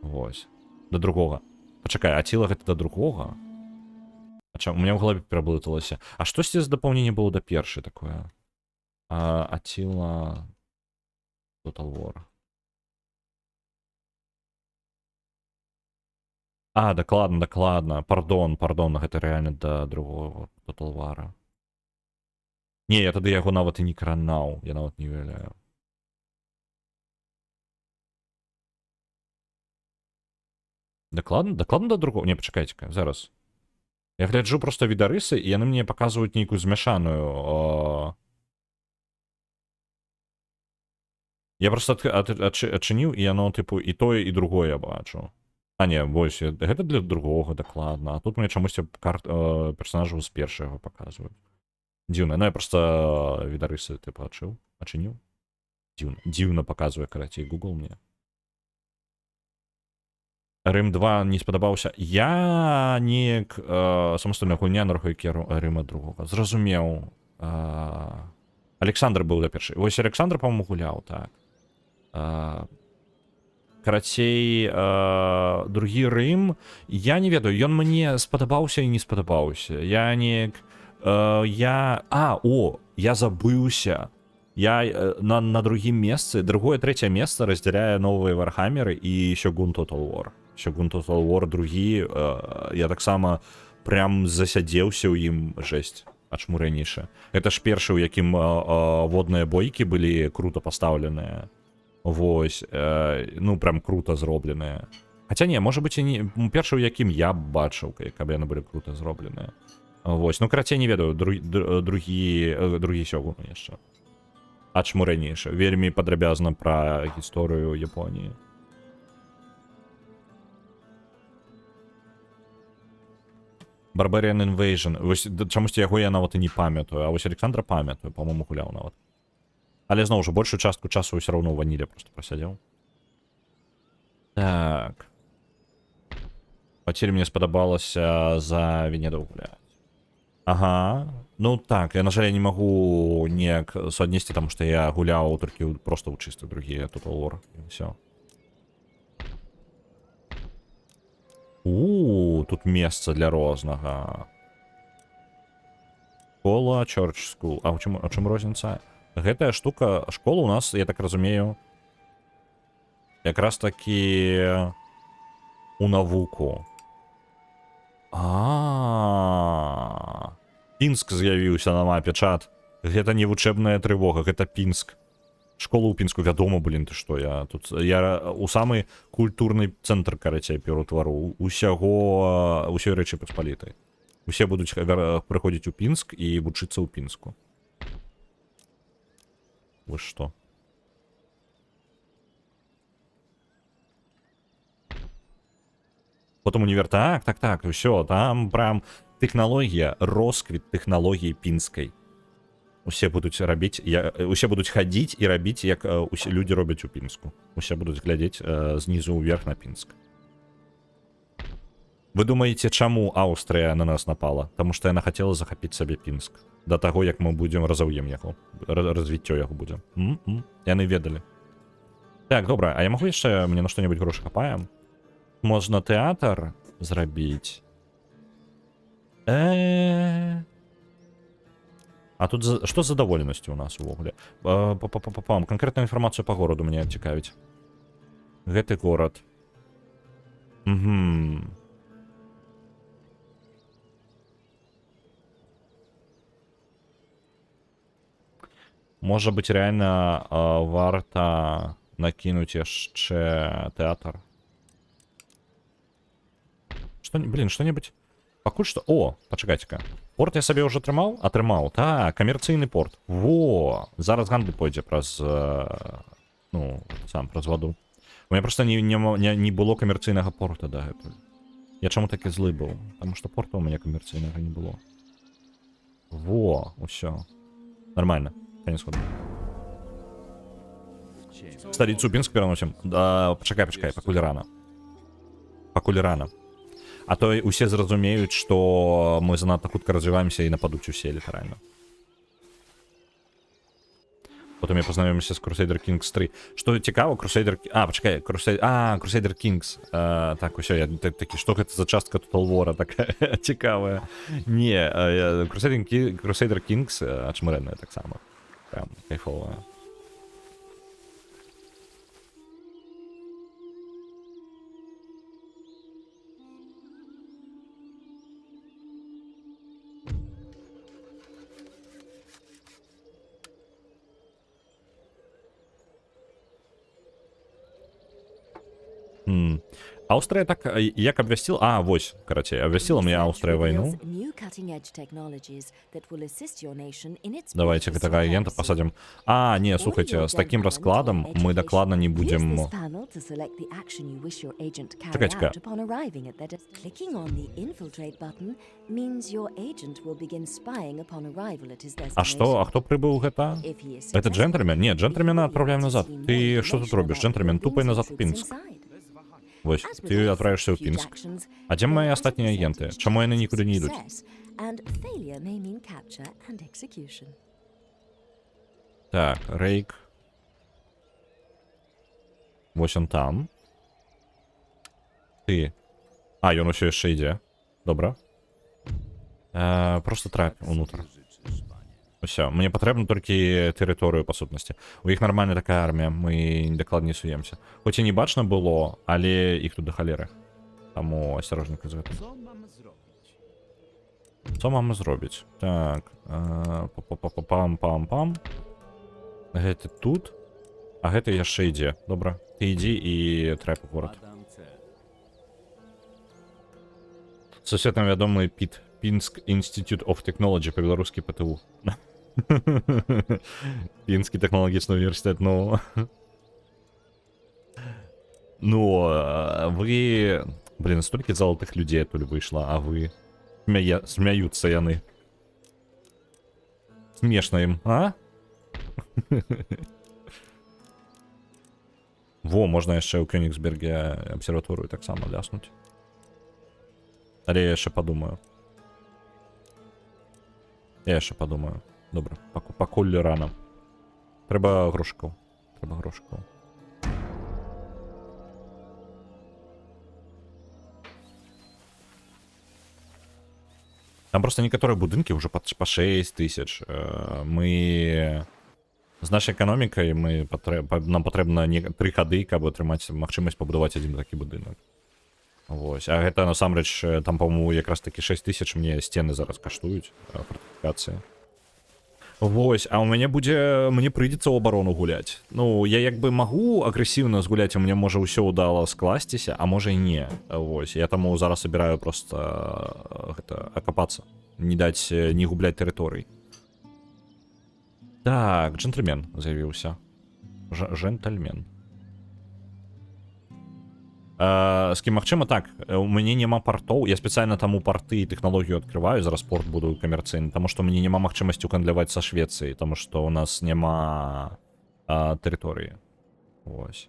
Вось. Да другога. Пачакай, Ацила гэта да другога? У меня в голове пераблыталася. А штосьці з дапаўнення было да першай такое? Ацила... Total War. Дакладна. Пардон, гэта реально да другого Total War. Не, я тады яго нават і не кранаў, я нават не уяўляю. Дакладна да другого? Не, пачакайце-ка, зараз. Я гляджу просто відарысы, і яны мне паказваюць нейкую змяшаную... Я просто адчыніў, і яно, типу, і тое, і другое я бачу. А, не, вось, гэта для другога дакладна. А тут мне чамусьці персонажаў з першага паказваюць. Дзіўна. Ну, я просто відарысы, типу, адчыніў. Дзіўна паказвае, карацей, Google мне. Рим 2 не спадабаўся. Я неяк самастойная гульня на рухайкі Рыма другога. Зразумеў. Александр быў да першы. Вось Александр, по-моему, гуляў, так. Карацей, другі Рым, я не ведаю, ён мне спадабаўся і не спадабаўся. Я неяк... я забыўся. Я на другім месцы, другое, трэцяе месца раздзяляе новыя Вархаммеры і Shogun Total War. Shogun Total War другі, я таксама прям засядзеўся ў ім, жесть, ачмурэнейша. Гэта ж першы, у якім водныя бойкі былі круто пастаўленыя. Вось, ну прям круто зробленыя. Хаця не, можа быць, і не першы, у якім я бачыў, каб яны былі круто зробленыя. Вось, ну карацей, не ведаю, другі Сёгун яшчэ. Ачмурэнейша, вельмі падрабязна пра гісторыю Японіі. Barbarian Invasion. Вось чамусьці яго я нават і не памятаю, а вось Александра памятаю, по-моему, гуляў нават. Але зноў жа, большую частку часу ўсё роўно ў ваніле просто прасядзеў. Так. Пацель мне спадабалася за Венедаў гуляць. Ага. Ну так, я, на жаль, не магу неяк суаднесці, таму што я гуляў толькі проста ў чысты другі Total War. І ўсё. Тут месца для рознага. Школа, Church School. А ў чым розніца? Гэтая штука, школа у нас, я так разумею, якраз такі у навуку. Пінск з'явіўся на мапе, чат. Гэта не вучэбная трывога, гэта Пінск. Школа ў Пінску, вядома, блін, ты што, я у самы культурны цэнтр, карацей, пераўтвару усёй рэчы Паспалітай. Усе будуць прыходзіць у Пінск і вучыцца ў Пінску. Вось што. Потом універ, так, усё, там прям тэхналогія, росквіт тэхналогіі пінскай. Усе будуць рабіць, усе будуць хадзіць і рабіць, як усе людзі робяць у Пінску. Усе будуць глядзець знізу ўверх на Пінск. Вы думаеце, чаму Аўстрыя на нас напала? Таму што яна хацела захапіць сабе Пінск. Да таго, як мы будзем разаўем яго. Развіццё яго будзе. Яны ведалі. Так, добра, а я магу яшчэ, мне на што-небудзь грошы хапае? Можна тэатр зрабіць. А тут што з задаволенасцю у нас увогуле? Канкрэтную інфармацыю па гораду мне цікавіць. Гэты горад. Можа быць, реально варта накінуць яшчэ тэатр. Блин, что-нибудь... Пакуль што... О, пачакайце-ка. Порт я сабе ўжо атрымаў? Атрымаў. Так, камерцыйны порт. Во! Зараз гандль пойдзе праз... Ну, сам праз ваду. У меня просто не было камерцыйнага порта дагэтуль. Я чаму такі злы быў? Таму што порта у мяне камерцыйнага не было. Во, усё. Нормально. Конец ходу. Столицу Пінск пераносім. Пачакай, пакуль рана. Пакуль рана. А то усе зразумеюць, што мы занадта хутка развіваемся і нападуць усе літаральна. Потым я пазнаёмся з Crusader Kings 3. Што цікава, Crusader... пачакай, Crusader Kings. Так, усё, я такі, што гэта за частка Total War такая цікавая. Не, Crusader Kings ачмырэнная таксама. Прям кайфовая. Аўстрыя так, як абвясціла... вось, карацей, абвясціла мне Аўстрыя вайну. Давайте гэтага агента пасадзім. Не, слухайце, з такім раскладам мы дакладна не будзем... Чакайце-ка. А што? А хто прыбыў гэта? Гэта джентльмен? Не, джентльмена адпраўляем назад. Ты што тут робіш? Джентльмен, тупай назад у Пінск. Вось, ты адправішся ў Пінск. А дзе мае астатнія агенты? Чаму яны нікуды не ідуць? Так, Рейк. Вось он там. Ты. А, ён усё яшчэ ідзе. Добра. Просто трап унутр. Усё, мне патрэбна толькі тэрыторыю, па сутнасці. У іх нармальная такая армія, мы дакладней суемся. Хоць і не бачна было, але іх тут да халеры. Таму асцярожненька з гэтым. Што мама зробіць? Так, пам-пам-пам. Гэты тут. А гэты яшчэ ідзе. Добра, ты ідзі і трэп у горад. Сусветна вядомы ПІТ. Пінск Institute of Technology, па-беларускі ПТУ. Пінскі тэхналагічны універсітэт, ну... Ну, вы... Блин, столькі залатых людзей адтуль выйшла, а вы... Смяюцца яны. Смешна ім, а? Во, можна яшчэ ў Кёнігсберге абсерваторыю таксама ляснуць. Але я яшчэ падумаю. Я яшчэ падумаю. Добра, пакуль рана. Трэба грошыкаў. Трэба грошыкаў. Там просто некаторыя будынкі ўжо па 6 тысяч. Мы... З нашай эканомікай нам патрэбна 3 хады, каб атрымаць магчымасць пабудаваць адзін такі будынак. Вось. А гэта насамрэч, там, па-моему, якраз такі 6 тысяч мне сцены зараз каштуюць, фортыфікацыі. Вось, а у мяне будзе... Мне прыйдзецца ў абарону гуляць. Ну, я як бы магу агрэсіўна згуляць, у мяне можа ўсё ўдала скласціся, а можа і не. Вось, я таму зараз абіраю просто гэта акапацца. Не даць не губляць тэрыторый. Так, джентльмен з'явіўся. Джентльмен. З кім магчыма так, у мяне няма партоў, я спецыяльна таму парты і тэхналогію адкрываю, зараз порт буду камерцыйны, таму што мне няма магчымасці гандляваць са Швецыяй, таму што у нас няма тэрыторыі. Вось.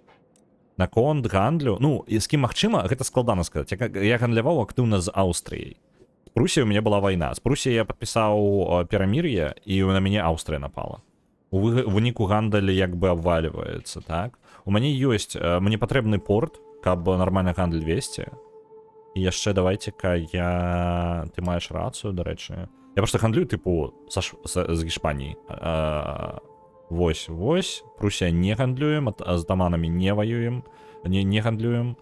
Наконт гандлю, ну, і з кім магчыма, гэта складана сказаць. Я гандляваў актыўна з Аўстрыяй. З Прусіяй у мяне была вайна. З Прусіяй я падпісаў перамір'е, і на мяне Аўстрыя напала. У выніку гандаль як бы абвальваецца, так? У мяне ёсць, мне патрэбны порт, каб нармальна гандаль весці. І яшчэ давайце-ка ты маеш рацыю, дарэчы. Я проста гандлюю, тыпу, з Гішпаніі. Вось. Прусія не гандлюем, з даманамі не ваюем, не гандлюем.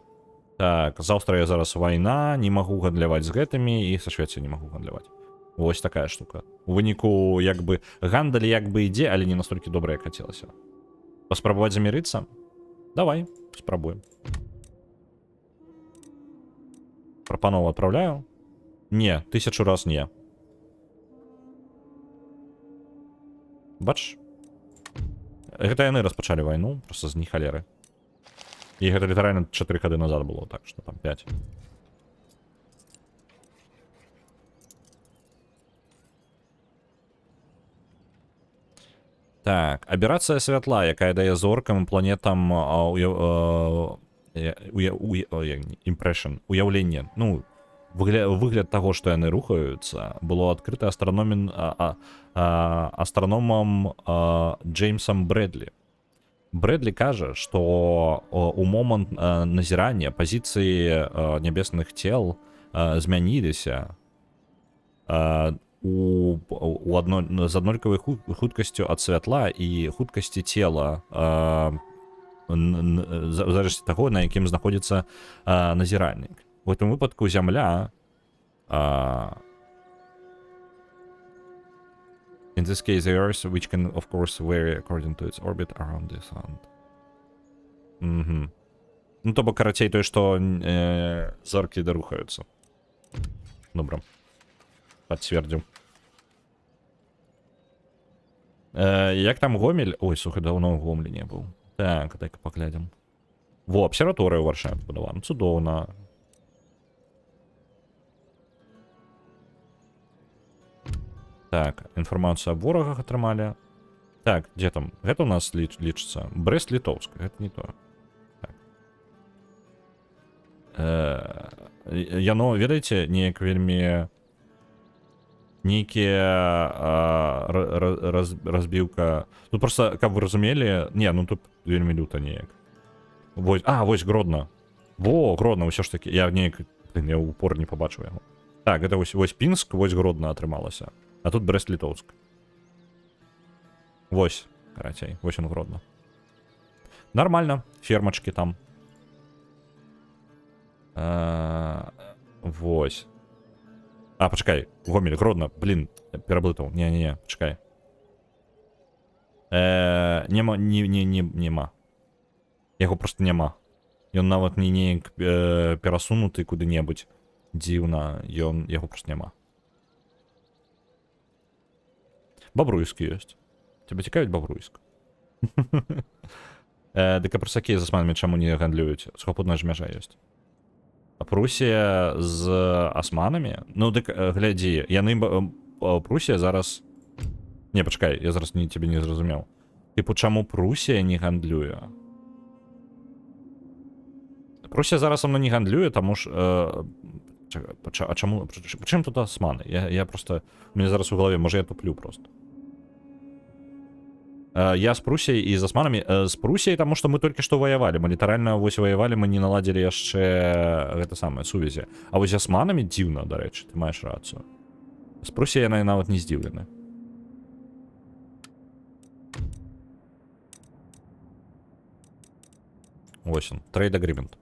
Так, з Аўстрыяй зараз вайна, не магу гандляваць з гэтымі, і са Швецыяй не магу гандляваць. Вось такая штука. У выніку, як бы, гандаль як бы ідзе, але не настолькі добра, як хацелася. Паспрабаваць замірыцца? Давай, спрабуем. Прапанову адпраўляю? Не, 1000 раз не. Бач? Гэта яны распачалі вайну, просто з ні халеры. І гэта літаральна 4 хады назад было, так што там 5. Так, аберацыя святла, якая дае зоркам і планетам уяўленне, ну, выгляд таго, што яны рухаюцца, было адкрыта астраномам Джеймсам Брэдлі. Брэдлі кажа, што у момант назірання пазіцыі нябесных цел змяніліся з аднолькавай хуткасцю ад святла і хуткасці цела, залежыць таго, на якім знаходзіцца назіральнік. У гэтым выпадку Зямля in this case the Earth, which can of course vary according to its orbit around the Sun. Ну, то бок, карацей, тое, што зоркі дарухаюцца. Добра. Пацвердзіў. Як там Гомель? Ой, слухай, даўно ў Гомлі не быў. Так, дай-ка паглядзім. Во, абсерваторыя ў Варшаве пабудавана. Цудоўна. Так, інфармацыю аб ворагах атрымалі. Так, дзе там? Гэта ў нас лічыцца. Брэст-Літоўск, гэта не то. Так. яно, ведаеце, неяк вельмі нейкія разбіўка. Тут просто, каб вы разумелі, не, ну тут вельмі люта неяк. Вось, вось Гродно. Во, Гродно, ўсё ж таки. Я неяк, я упор не побачыў яго. Так, это вось Пінск, вось Гродно атрымалася. А тут Брест-Літоўск. Вось, карацей, вось он Гродно. Нормально, фермачки там. Вось. Пачакай, Гомель, Гродно, блин, пераблытаў. Не, пачакай. Нема. Яго просто няма. Ён нават не неяк перасунуты куды-небудзь. Дзіўна, яго просто няма. Бабруйск ёсць. Тебе цікавіць Бабруйск? Дык а прасакі з асманамі чаму не гандлююць? Сухапутная ж мяжа ёсць. А Прусія з асманамі? Ну дык глядзі, яны Прусія зараз... Не, пачакай, я зараз тебе не зразумеў. Типу, чаму Прусія не гандлюе? Прусія зараз со мной не гандлюе, таму ж... А чаму... Прычым тут асманы? Я просто... У мяне зараз у галаве, можа я туплю просто. Я з Прусіяй і з асманамі. З Прусіяй, таму што мы толькі што ваявалі. Мы літаральна вось ваявалі, мы не наладзілі яшчэ гэта самае, сувязі. А вось з асманамі дзіўна, дарэчы, ты маеш рацыю. З Прусіяй яны нават не здзіўлены. Вось он, трейд агрімент.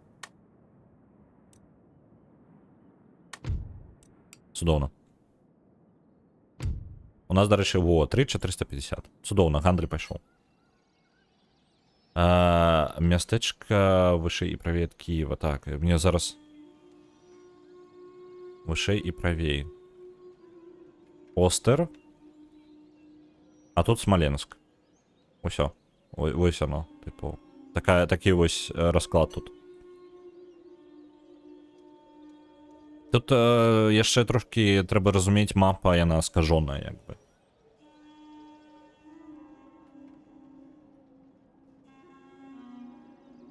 Цудоўна. У нас, дарэчы, 3450. Цудоўна, гандль пайшоў. Мястэчка вышэй і правей ад Кіева. Так, мне зараз... Вышэй і правей. Остер. А тут Смоленск. Усё. Вось оно. Типу. Такі вось расклад тут. Тут яшчэ трошки трэба разумець, мапа, яна скажоная, як бы.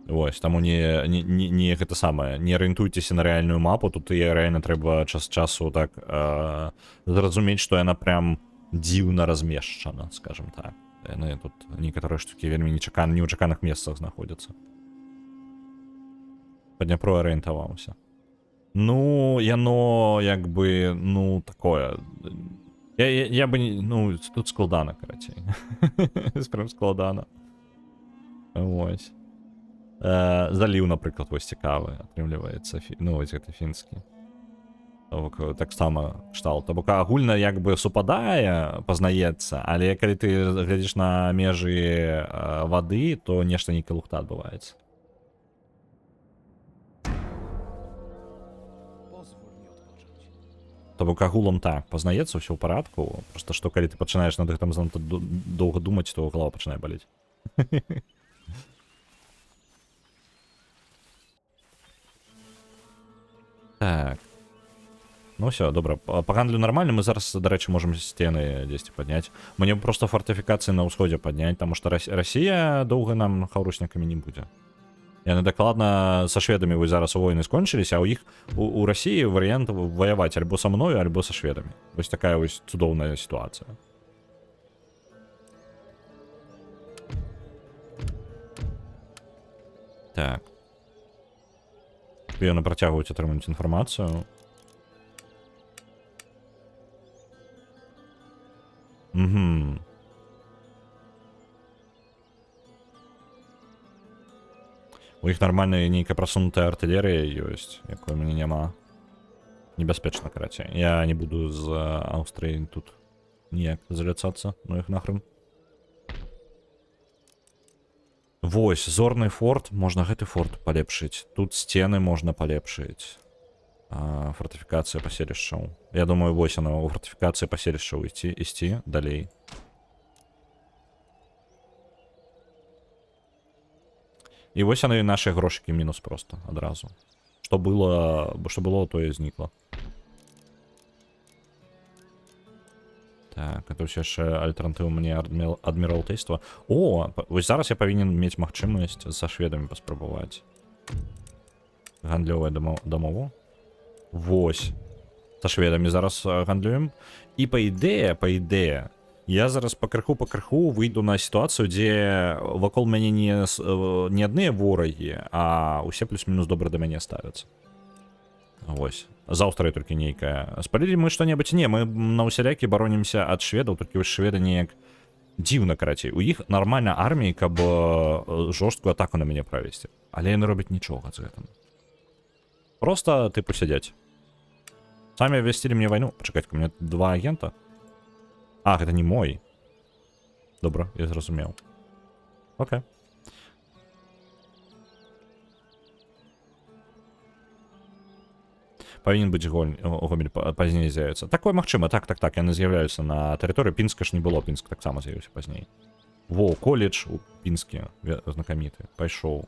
Вось, таму не гэта самае, не арыентуйцеся на рэальную мапу, тут і рэальна трэба час часу так зразумець, што яна прям дзіўна размешчана, скажем так. Яны тут некаторыя штукі вельмі неўчаканых месцах знаходзяцца. Па Дняпру арыентаваўся. Ну, яно, як бы, ну, такое. Я бы не... Ну, тут складана, карацей. Прям складана. Вось. Заліў, напрыклад, вось цікавы, атрымліваецца. Ну, вось гэта фінскі. Так сама кшталт. Бо агульна, як бы, супадае, пазнаецца, але калі ты глядзіш на межы вады, то нешта нейкая лухта адбываецца. То бок агулам так, пазнаецца ўсё ў парадку, просто што калі ты пачынаеш над гэтым занадта доўга думаць, то галава пачынае балець. Так. Ну ўсё, добра, па гандлю нармальна, мы зараз, дарэчы, можам сцены дзесьці падняць. Мне проста фартыфікацыі на ўсходзе падняць, таму што Расія доўга нам хаўруснікамі не будзе. Яны дакладна са шведамі вось зараз войны скончыліся, а ў іх у Расіі варыянт ваяваць альбо са мною, альбо са шведамі. Вось такая вось цудоўная сітуацыя. Так. Яны працягваюць атрымаць інфармацыю. Угу. У іх нармальная нейкая прасунутая артылерыя ёсць, якой у мяне няма. Небяспечна, карацей. Я не буду з Аўстрыі тут ніяк заляцацца, ну іх нахрен. Вось, зорны форт, можна гэты форт палепшыць. Тут сцены можна палепшыць. Фортыфікацыя паселішчаў. Я думаю, вось яно, у фортыфікацыі паселішчаў ісці далей. І вось яны нашы грошыкі мінус просто адразу. Што было, тое знікла. Так, это ўсё яшчэ альтэрнатыва мне адміралтыйства. О, вось зараз я павінен мець магчымасць са шведамі паспрабаваць. Гандлёвая дамову. Вось. Со шведами зараз гандлюем. І по ідея, я зараз пакрыху выйду на сітуацыю, дзе вакол мяне не адныя ворагі, а усе плюс-мінус добра да мяне ставяцца. Вось. Заўтра толькі нейкая. Спалілі мы што-небудзь? Не, мы на усялякі баронімся ад шведаў, толькі вось шведы неяк дзіўна, карацей. У іх нармальна арміі, каб жорсткую атаку на мяне правесці. Але яны робяць нічога з гэтым. Просто тыпу сядзяць. Самі абвясцілі мне вайну. Пачакайце, у меня 2 агента. А, гэта не мой. Добра, я зразумеў. Окей. Павінен быць Гомель пазней з'явіцца. Такое магчыма, так, яны з'яўляюцца на тэрыторыі. Пінска ж не было, Пінск таксама з'явіўся пазней. Во, колледж у Пінскі, знакаміты, пайшоў.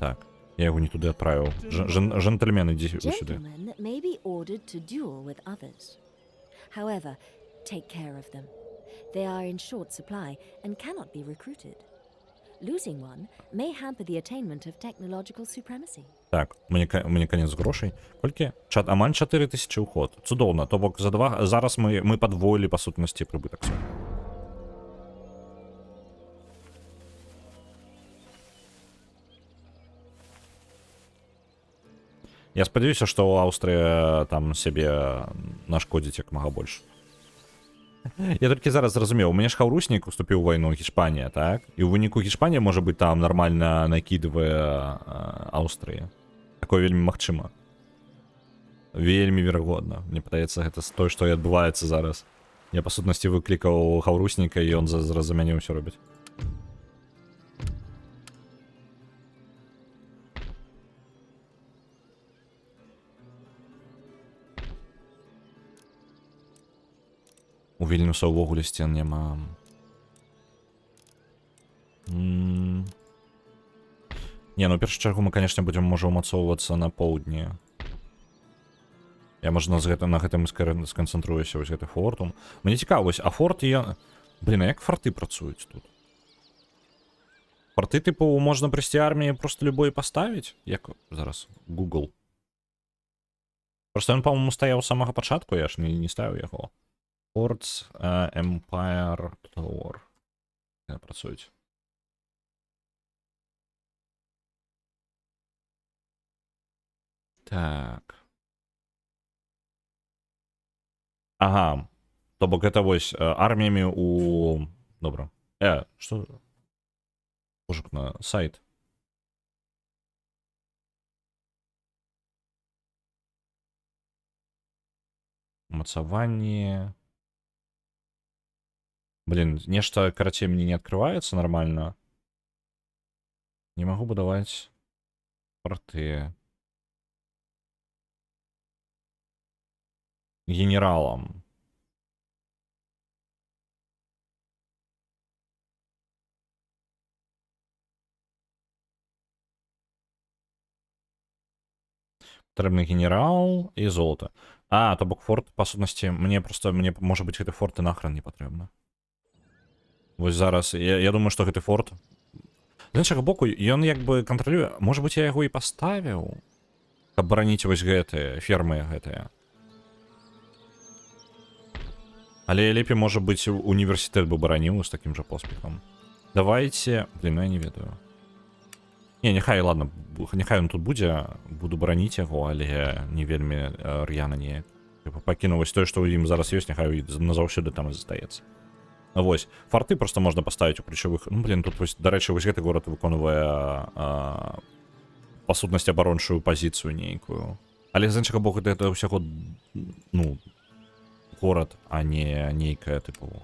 Так, я яго не туды адправіў. Джентльмен, ідзі сюды. However, take care of them. They are in short supply and cannot be recruited. Losing one may hamper the attainment of technological supremacy. Так, мне конец грошей. Колькі? Амаль 4000 уход. Цудоўна. То бок зараз мы падвоілі па сутнасці прыбытак. Я спадзяюся, што Аўстрыя там сябе нашкодзіць як мага больш. Я толькі зараз зразумеў, у мяне ж хаўруснік уступіў у вайну Гішпанія, так? І ў выніку Гішпанія, можа быць, там нармальна накідвае Аўстрыі. Такое вельмі магчыма. Вельмі верагодна. Мне падаецца, гэта тое, што і адбываецца зараз. Я, па сутнасці, выклікаў хаўрусніка, і ён зараз за мяне ўсё робіць. У Вільнюса ўвогуле сцен няма. Не, ну, першую чаргу мы, конечно, будзем, можа, умацоўвацца на поўдні. Я, можа, на гэтым сканцэнтруюся, вось гэты фортум. Мне цікава, вось, а форт я... Блін, а як форты працуюць тут? Форты, типу, можна прыйсці арміі просто любой паставіць? Як зараз? Google. Просто ён, па-моему, стаяў з самага пачатку, я ж не ставіў яго. Forts Empire Tower. Як працуюць? Так. Ага. То бок гэта вось арміямі у... Добра. Што? Пошук на сайт. Умацаванне... Блин, нешта, карацей, мне не открывается нормально. Не могу будовать порты. Генералом. Потрібний генерал і золото. А, то бок форт, по сутності, мне може бути, гэты форт і нахрен не потрібно. Вось зараз, я думаю, што гэты форт... З іншага боку, ён як бы кантралюе... Можа быць, я яго і паставіў, каб бараніць вось гэтыя, фермы гэтыя. Але лепей, можа быць, універсітэт бы бараніў з такім жа поспехам. Давайте... Блин, ну я не ведаю. Не, няхай, ладно, няхай ён тут будзе, буду бараніць яго, але не вельмі р'яна неяк. Пакіну вось тое, што ў ім зараз ёсць, няхай назаўсёды там і застаецца. Вось, форты просто можна паставіць у ключавых... Ну, блин, тут, вось, дарэчы, вось гэты горад выконвае па сутнасці абарончую пазіцыю нейкую. Але з іншага боку, гэта ўсяго, ну, горад, а не нейкая, тыпу...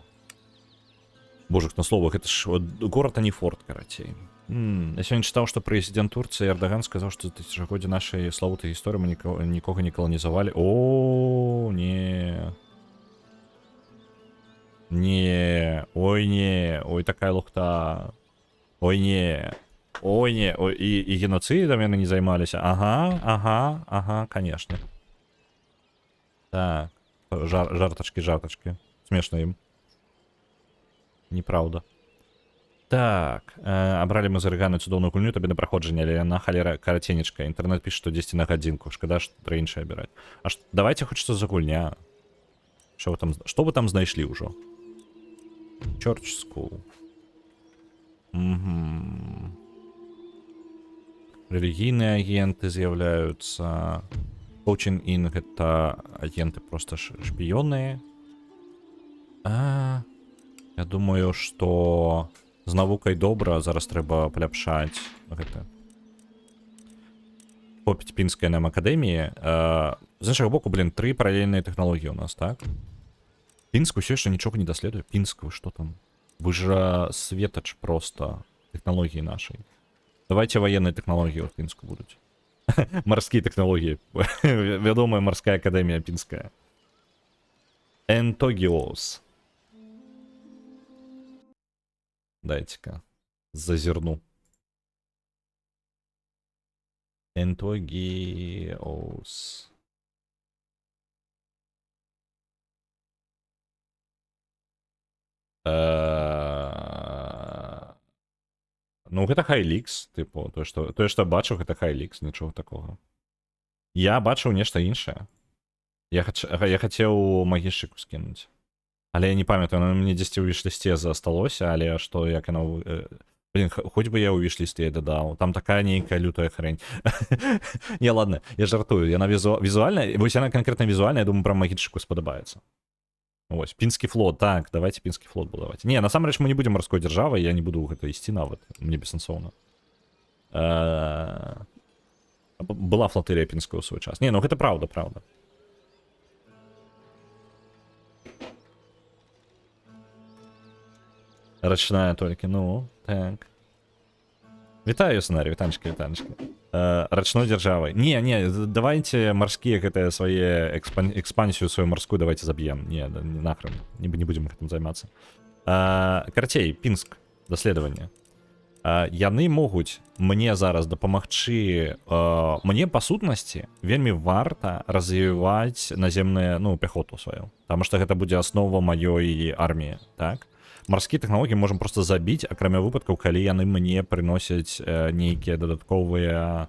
Божых на словах, гэта ж горад, а не форт, карацей. Я сёння чытаў, што прэзідэнт Турцыі Эрдаган сказаў, што тысячагоддзе нашай славутай гісторыі мы нікога не каланізавалі. О, не... Не, ой, такая лухта. Ой, не, ой, і геноцидом яны не займаліся. Ага, конечно. Так, жартачки. Смешно ім. Неправда. Так, абралі мы з арыганы цудоўную гульню табе на праходжанне, але яна халера караценечка. Інтэрнэт піша, што 10 на гадзінку. Шкада, што трэба іншае абіраць. Давайте хоць што за гульня. Што вы там знайшлі ўжо? Church School. Рэлігійныя агенты з'яўляюцца. Coaching in гэта агенты просто шпіёны. Я думаю, што з навукай добра, зараз трэба паляпшаць гэта. Хопіць пінская нам акадэміі. З іншага боку, 3 паралельныя тэхналогіі у нас, так? Пінск усё яшчэ нічога не даследуе. Пінск, вы што там? Вы ж светач просто тэхналогіі нашай. Давайте военные тэхналогіі ў Пінску будуць. Марскія тэхналогіі. Вядомая марская акадэмія пінская. Энтогіос. Дайте-ка зазерну. Энтогиос. Ну, гэта Хайлікс, типу, тое, што бачыў, гэта Хайлікс, нічога такога. Я бачыў нешта іншае. Я хацеў магішчыку скінуць. Але я не памятаю, оно мне дзесьці ў віш-лісце засталося, але што, як яно... Блин, хоць бы я ў віш-лісце дадаў. Там такая нейкая лютая хрень. Не, ладно, я жартую. Яна візуальная, вось яна конкретно візуальная, я думаю, прям магіччыку спадабаецца. Вось, пінскі флот, так, давайте пінскі флот будаваць. Не, насамрэч мы не будем марской дзяржавай, я не буду гэта ісці нават, мне бессэнсоўна. Была флотылія пінская ў свой час. Не, ну гэта праўда, праўда. Рачная толькі, ну, так. Вітаю, сцэнарый, вітанчыкі. Рачной дзяржавай. Не, давайте марскія гэтыя свае экспансію сваю марскую давайте заб'ем. Не, нахрен, не будем гэтым займацца. Карацей, Пінск, даследаванне. Яны могуць мне зараз дапамагчы. Мне, па сутнасці, вельмі варта развіваць наземную, ну, пяхоту сваю. Таму што гэта будзе аснова маёй арміі, так? Марскія тэхналогіі можам просто забіць, акрамя выпадкаў, калі яны мне прыносяць нейкія дадатковыя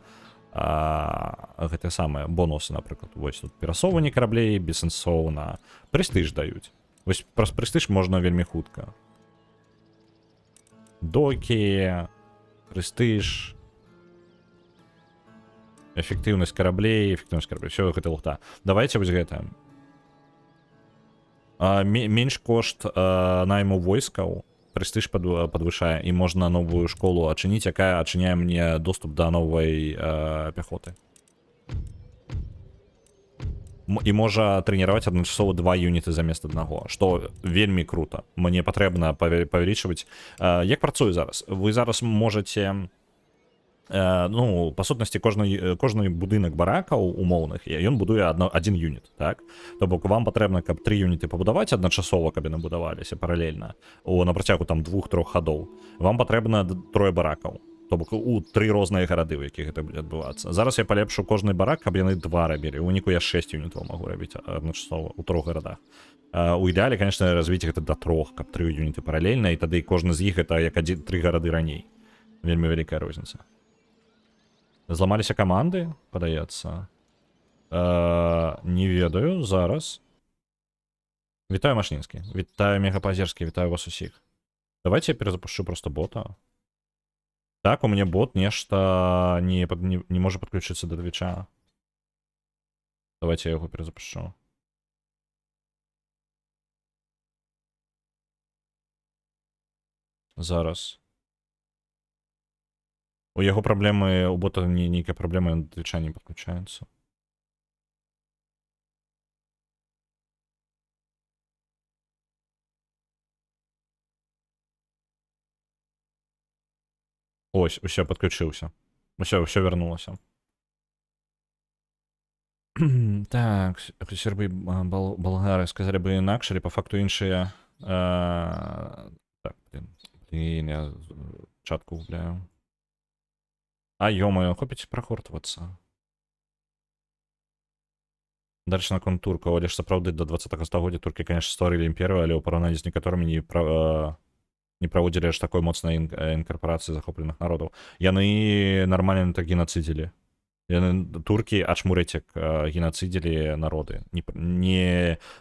гэтыя самыя бонусы, напрыклад. Вось тут перасоўванне караблей бессэнсоўна. Прэстыж даюць. Вось праз прэстыж можна вельмі хутка. Докі, прэстыж, эфектыўнасць караблей, ўсё гэта лухта. Давайте вось гэта. Менш кошт найму войскаў, прэстыж падвышае, і можна новую школу адчыніць, якая адчыняе мне доступ да новай пяхоты. І можа трэніраваць адначасова 2 юніты замест аднаго, што вельмі круто. Мне патрэбна павялічваць. Як працуе зараз? Вы зараз можаце... Ну, па сутнасці, кожны будынак баракаў умоўных, ён будуе адзін юніт, так? То бок вам патрэбна, каб 3 юніты пабудаваць адначасова, каб яны будаваліся паралельна, на працягу там 2-3 гадоў. Вам патрэбна 3 баракаў, то бок у 3 розныя гарады, у якіх гэта будзе адбывацца. Зараз я палепшу кожны барак, каб яны 2 рабілі. У выніку я 6 юнітаў магу рабіць адначасова ў 3 гарадах. У ідэале, конечно, развіць гэта да 3, каб 3 юніты паралельна, і тады кожны з іх гэта як 3 гарады раней. Вельмі вялікая розніца. Зламаліся каманды, падаецца. Не ведаю, зараз. Вітаю, Машнінскі. Вітаю, Мегапазерскі, вітаю вас усіх. Давайте я перезапущу просто бота. Так, у мяне бот нешта не можа падключыцца да твіча. Давайте я яго перезапущу. Зараз. У яго праблемы, у бота нейкая праблема, на твіча не падключаецца. Ось, усё, падключыўся. Усё вярнулася. Так, сербы болгары сказалі бы інакш, але па факту іншыя... Так, блин, я чатку губляю. А, ё-моё, хопіць прахортвацца. Дальше на контурку, але ж сапраўды до 20-го стагоддзя туркі, конечно, створылі імперію, але ў параўнанні з некаторымі не праводзілі аж такой моцнай інкарпорацыі захопленых народаў. Яны нармальна так генацыдзілі. Туркі ачмурыць як генацыдзілі народы.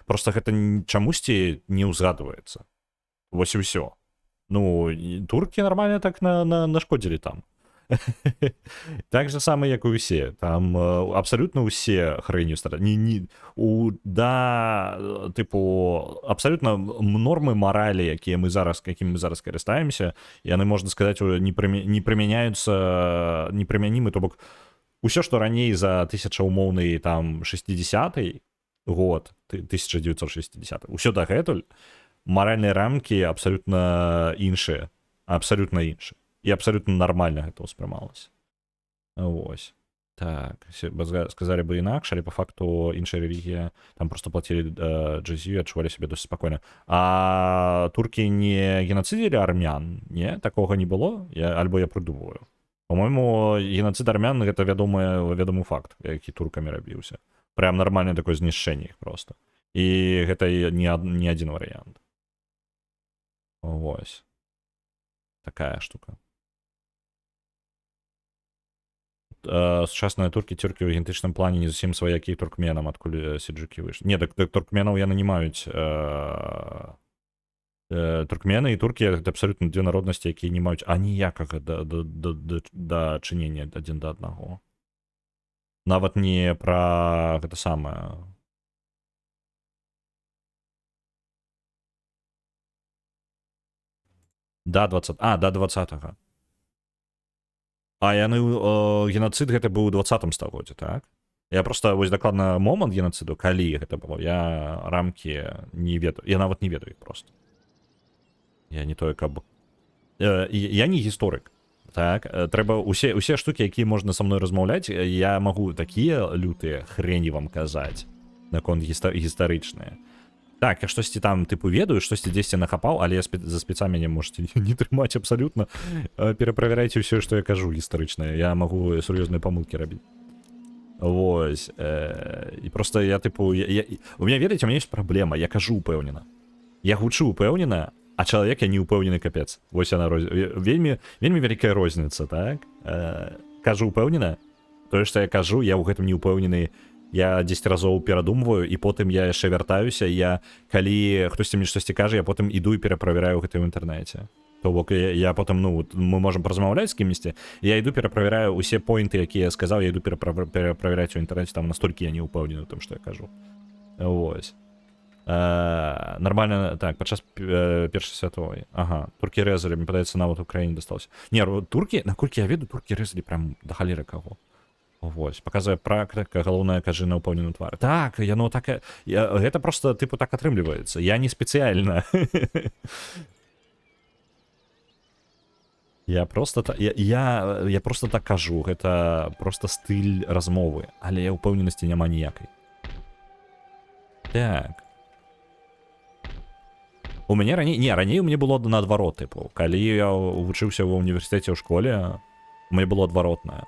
Просто гэта чамусьці не ўзгадваецца. Вось і ўсё. Ну, туркі нармальна так нашкодзілі там. Так же самое, як і усе. Там абсалютна ўсе хрэнню страдалі. Да, тыпу, абсалютна нормы маралі, якімі мы зараз карыстаемся, яны, можна сказаць, не прымяняюцца, непрымянімы, то бок, усё, што раней за тысячаўмоўны там 60-й год, 1960, усё дагэтуль, маральныя рамкі абсалютна іншыя, абсалютна іншыя. І абсалютна нармальна гэта ўспрымалася. Вось. Так, сказалі бы інакш, але па факту іншая рэлігія, там просто плацілі джизію, адчувалі сябе досыць спакойна. А туркі не генацыдзілі армян? Не, такога не было? Альбо я прыдумваю. По-мойму, генацыд армян гэта вядомы факт, які туркамі рабіўся. Прям нармальнае такое знішчэнне іх просто. І гэта не адзін варыянт. Вось. Такая штука. Сучасныя туркі ў генетычным плане не зусім сваякі туркменам, адкуль седжукі выйшлі. Не, так туркменаў яны не маюць. Туркмены і туркі гэта абсалютна дзве народнасці, якія не маюць аніякага дачынення адзін да аднаго. Нават не пра гэта самае. Да 20-го. А яны генацыд гэта быў у 20-м стагоддзі, так? Я просто вось дакладна момант генацыду, калі гэта было, я рамкі не ведаю, я нават не ведаю іх просто. Я не тое, каб... Я не гісторык, так? Трэба усе штукі, якія можна са мной размаўляць, я магу такія лютыя хрені вам казаць, наконт гістарычныя. Так, я штосьці там, тыпу, ведаю, штосьці дзесьці нахапаў, але за спецамі не можете не трымаць абсалютна. Пераправярайце ўсё, што я кажу гістарычнае. Я магу сур'ёзныя памылкі рабіць. Вось. І просто я, тыпу... У меня, ведаеце, у меня ёсць праблема. Я кажу упэўнена. Я гучу упэўнена, а чалавек я не упэўнены капец. Вось яна вельмі вялікая розніца, так? Кажу упэўнена. Тое, што я кажу, я ў гэтым не упэўнены. Я 10 разоў перадумваю, і потым я яшчэ вяртаюся, калі хтосьці мне штосьці кажа, я потым іду і пераправяраю гэта ў інтэрнэце. То бок я потым, ну, мы можам паразмаўляць з кімсьці, я іду пераправяраю усе поінты, якія я сказаў, я іду пераправяраць у інтэрнэце, там настолькі я не ўпэўнены ў тым, што я кажу. Вось. Нармальна, так, падчас Першай святовай. Ага, туркі рэзалі, мне падаецца, нават у краіне дасталася. Не, туркі, наколькі я ведаю, туркі рэзалі прям да халеры каго. Вось, паказвае практыка, галоўная кажына ўпэўнены твар. Так, яно так... Гэта просто, тыпу, так атрымліваецца. Я не спецыяльна. Я просто так кажу. Гэта просто стыль размовы. Але ўпэўненасці няма ніякай. Так. У мяне раней... Не, раней у мяне было наадварот, тыпу. Калі я вучыўся ва ўніверсітэце ў школе, у мяне было адваротнае.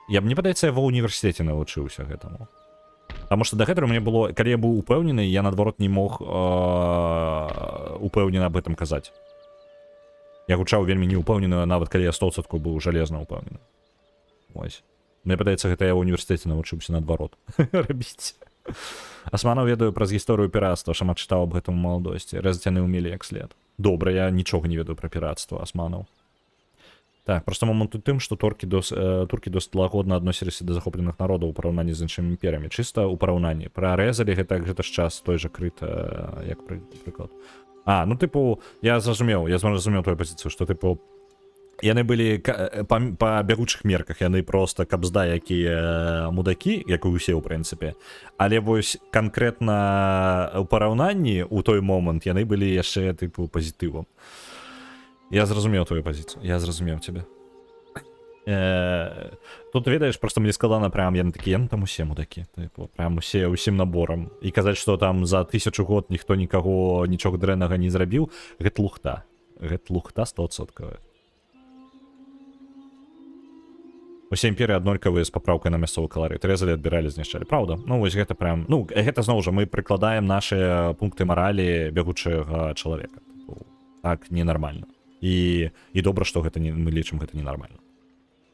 Мне падаецца, я ва ўніверсітэце навучыўся гэтаму. Таму што дагэтуль у мяне было... Калі я быў упэўнены, я, наадварот, не мог упэўнена аб гэтым казаць. Я гучаў вельмі неупэўнена, нават калі я 100% быў жалезна упэўнены. Вось. Мне падаецца, гэта я ва ўніверсітэце навучыўся наадварот рабіць. Асманаў ведаю праз гісторыю пірацтва, шмат чытаў аб гэтым у маладосці. Рэзаць яны ўмелі як след. Добра, я нічога не ведаю пра пірацтва асманаў. Так, просто момент у тым, што туркі досыць лагодна адносіліся да захопленых народаў у параўнанні з іншымі імперіямі. Чыста ў параўнанні. Прарэзалі гэта ж час той жа крыт, як прыклад. Ну, тыпу, я зразумеў твою пазіцыю, што, тыпу, яны былі па бягучых мерках, яны проста кабзда, якія мудакі, як і ўсе, у прынцыпе. Але вось канкрэтна ў параўнанні ў той момант яны былі яшчэ, тыпу, пазітывам. Я зразумеў твою пазіцыю, я зразумеў цябе. Тут, ведаеш, просто мне складана прям, яны там усе мудакі, прям усім наборам. І казаць, што там за 1000 год ніхто нікаго нічога дрэннага не зрабіў, гэта лухта. Гэта лухта 100%. Усе імперыі аднолькавыя з папраўкай на мясцовы каларыт. Рэзалі, адбіралі, знішчалі. Праўда? Ну, вось гэта прям... Ну, гэта, зноў жа, мы прыкладаем нашы пункты маралі бегучага чалавека. так ненармальна. І добра, што гэта не, мы лічым гэта ненармальна.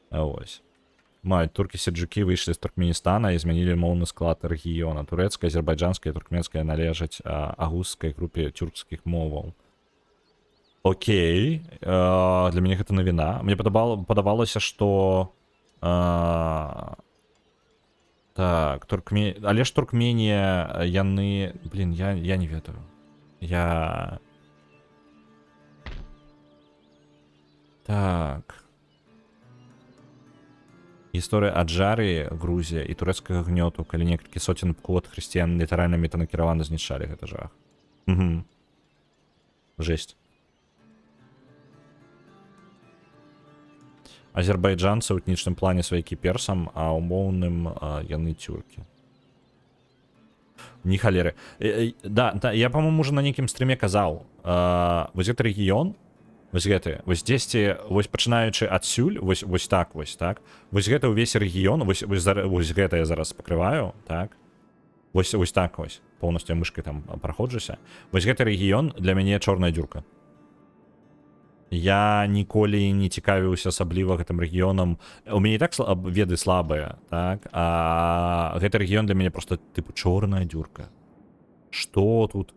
Ось. Туркі селджукі выйшлі з Туркменістана і змянілі моўны склад рэгіёна. Турэцкая, азербайджанская і туркменская належаць агузскай групе тюркскіх моваў. Окей. Для мяне гэта навіна. Мне падавалася, што... Так, але ж Туркменія, яны... Блін, я не ведаю. Так... Гісторыя Аджарыі, Грузія і турэцкага гнёту, калі некалькі соцен квот хрысціян літаральна метанакіравана знішчалі, гэта жах. Угу. Жесть. Азербайджанцы ў этнічным плане сваякі персам, а ў моўным яны тюркі. Ні халеры. Да, я, па-моему, уже на нейкім стріме казаў. Вось гэты рэгіён, вось гэты, вось дзесьці, вось пачынаючы адсюль, вось так, вось гэты ўвесь рэгіён, вось гэта я зараз пакрываю, так, вось так вось, поўнасцю мышкай там праходжуся, вось гэты рэгіён для мяне чорная дзюрка. Я ніколі не цікавіўся асабліва гэтым рэгіёнам, у мяне і так веды слабыя, так, а гэты рэгіён для мяне проста тыпу чорная дзюрка. Што тут?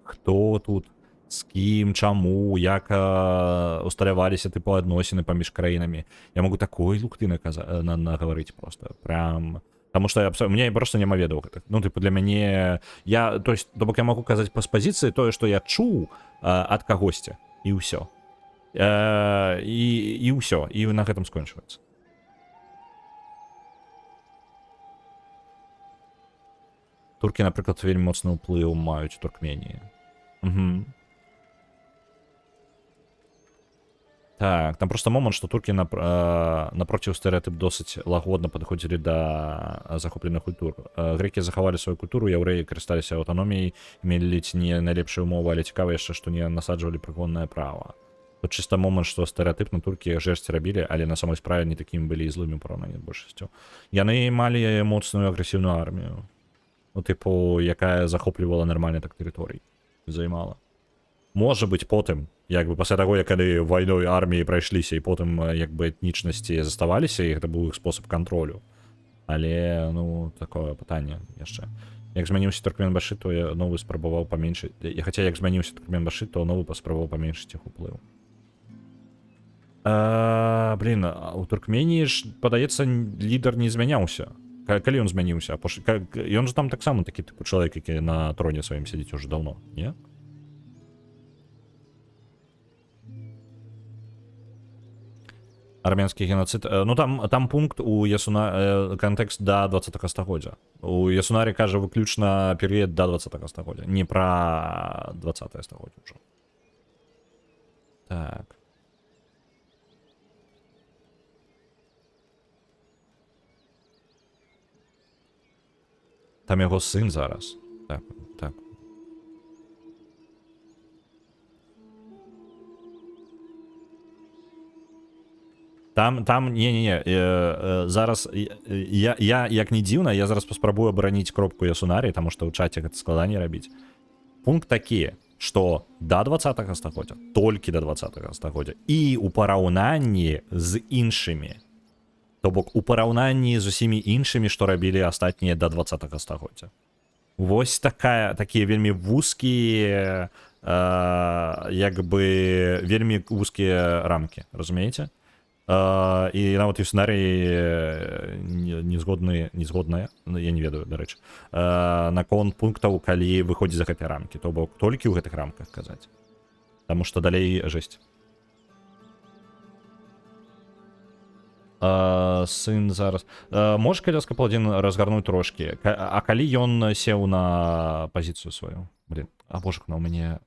Хто тут? З кім, чаму, як усталяваліся тыпу адносіны паміж краінамі. Я могу такой лухты нагаварыць просто. Прям... Таму што мне проста няма ведаў гэтых. Ну, тыпу, для мяне... То бок я могу казаць па пазіцыі тое, што я чуў ад кагосьці. І ўсё. І ўсё. І на гэтым скончваецца. Туркі, напрыклад, вельмі моцны ўплыў маюць у Туркменіі. Угу. Так, там просто момент, што туркі напроціў стэрэатып досыць лагодна падыходзілі да захопленых культур. Грэкі захавалі сваю культуру, яўрэі карысталіся аўтаноміяй, мелі ледзь не найлепшыя умовы, але цікава яшчэ, што не насаджвалі прыгоннае права. Тут чыста момент, што стэрэатыпна туркі жерсці рабілі, але на самой справе не такімі былі і злымі ў параўнанні з большасцю. Яны малі моцную агрэсіўную армію. Ну, тыпу, якая захоплівала нармальна так тэрыторый. Займала. Можа быць, потым, як бы пасля таго, як калі вайной арміі прайшліся і потым як бы этнічнасці заставаліся, і гэта быў іх спосаб кантролю. Але, ну, такое пытанне яшчэ. Як змяніўся Туркменбашид, то я новы спрабаваў паменшыць... Хаця як змяніўся Туркменбашид, то новы паспрабаваў паменшыць іх уплыў. Блін, у Туркменіі ж, падаецца, лідар не змяняўся. Калі ён змяніўся? Ён же там таксама такі тыпу чалавек, які на троне сваім сядзіць уже даўно, не? Армянскі геноцид. Ну, там пункт у Ясуна... Кантэкст да 20-го стагоддзя. У Ясунарі кажа выключна перыяд да 20-го стагоддзя. Не пра 20-е стагоддзя ўжо. Так. Там яго сын зараз. Так, так. Там, не, зараз, я, як не дзіўна, я зараз паспрабую абараніць кропку Ясунарі, таму што ў чаце гэта складаней рабіць. Пункт такі, што да 20-го стагоддзя, толькі да 20-го стагоддзя, і ў параўнанні з іншымі, то бок у параўнанні з усімі іншымі, што рабілі астатнія да 20-го стагоддзя. Вось такія вельмі вузкія, як бы, вельмі вузкія рамкі, разумееце? І нават Ясунарі не згодная, я не ведаю, дарэчы, наконт пунктаў, калі выходзіць за гэтыя рамкі, то бок толькі ў гэтых рамках казаць. Таму што далей жэсць. Сын зараз... Можаш, калі ласка, паладзін разгарнуць трошкі? А калі ён сеў на пазіцыю сваю? Блін, а божухна, у мяне...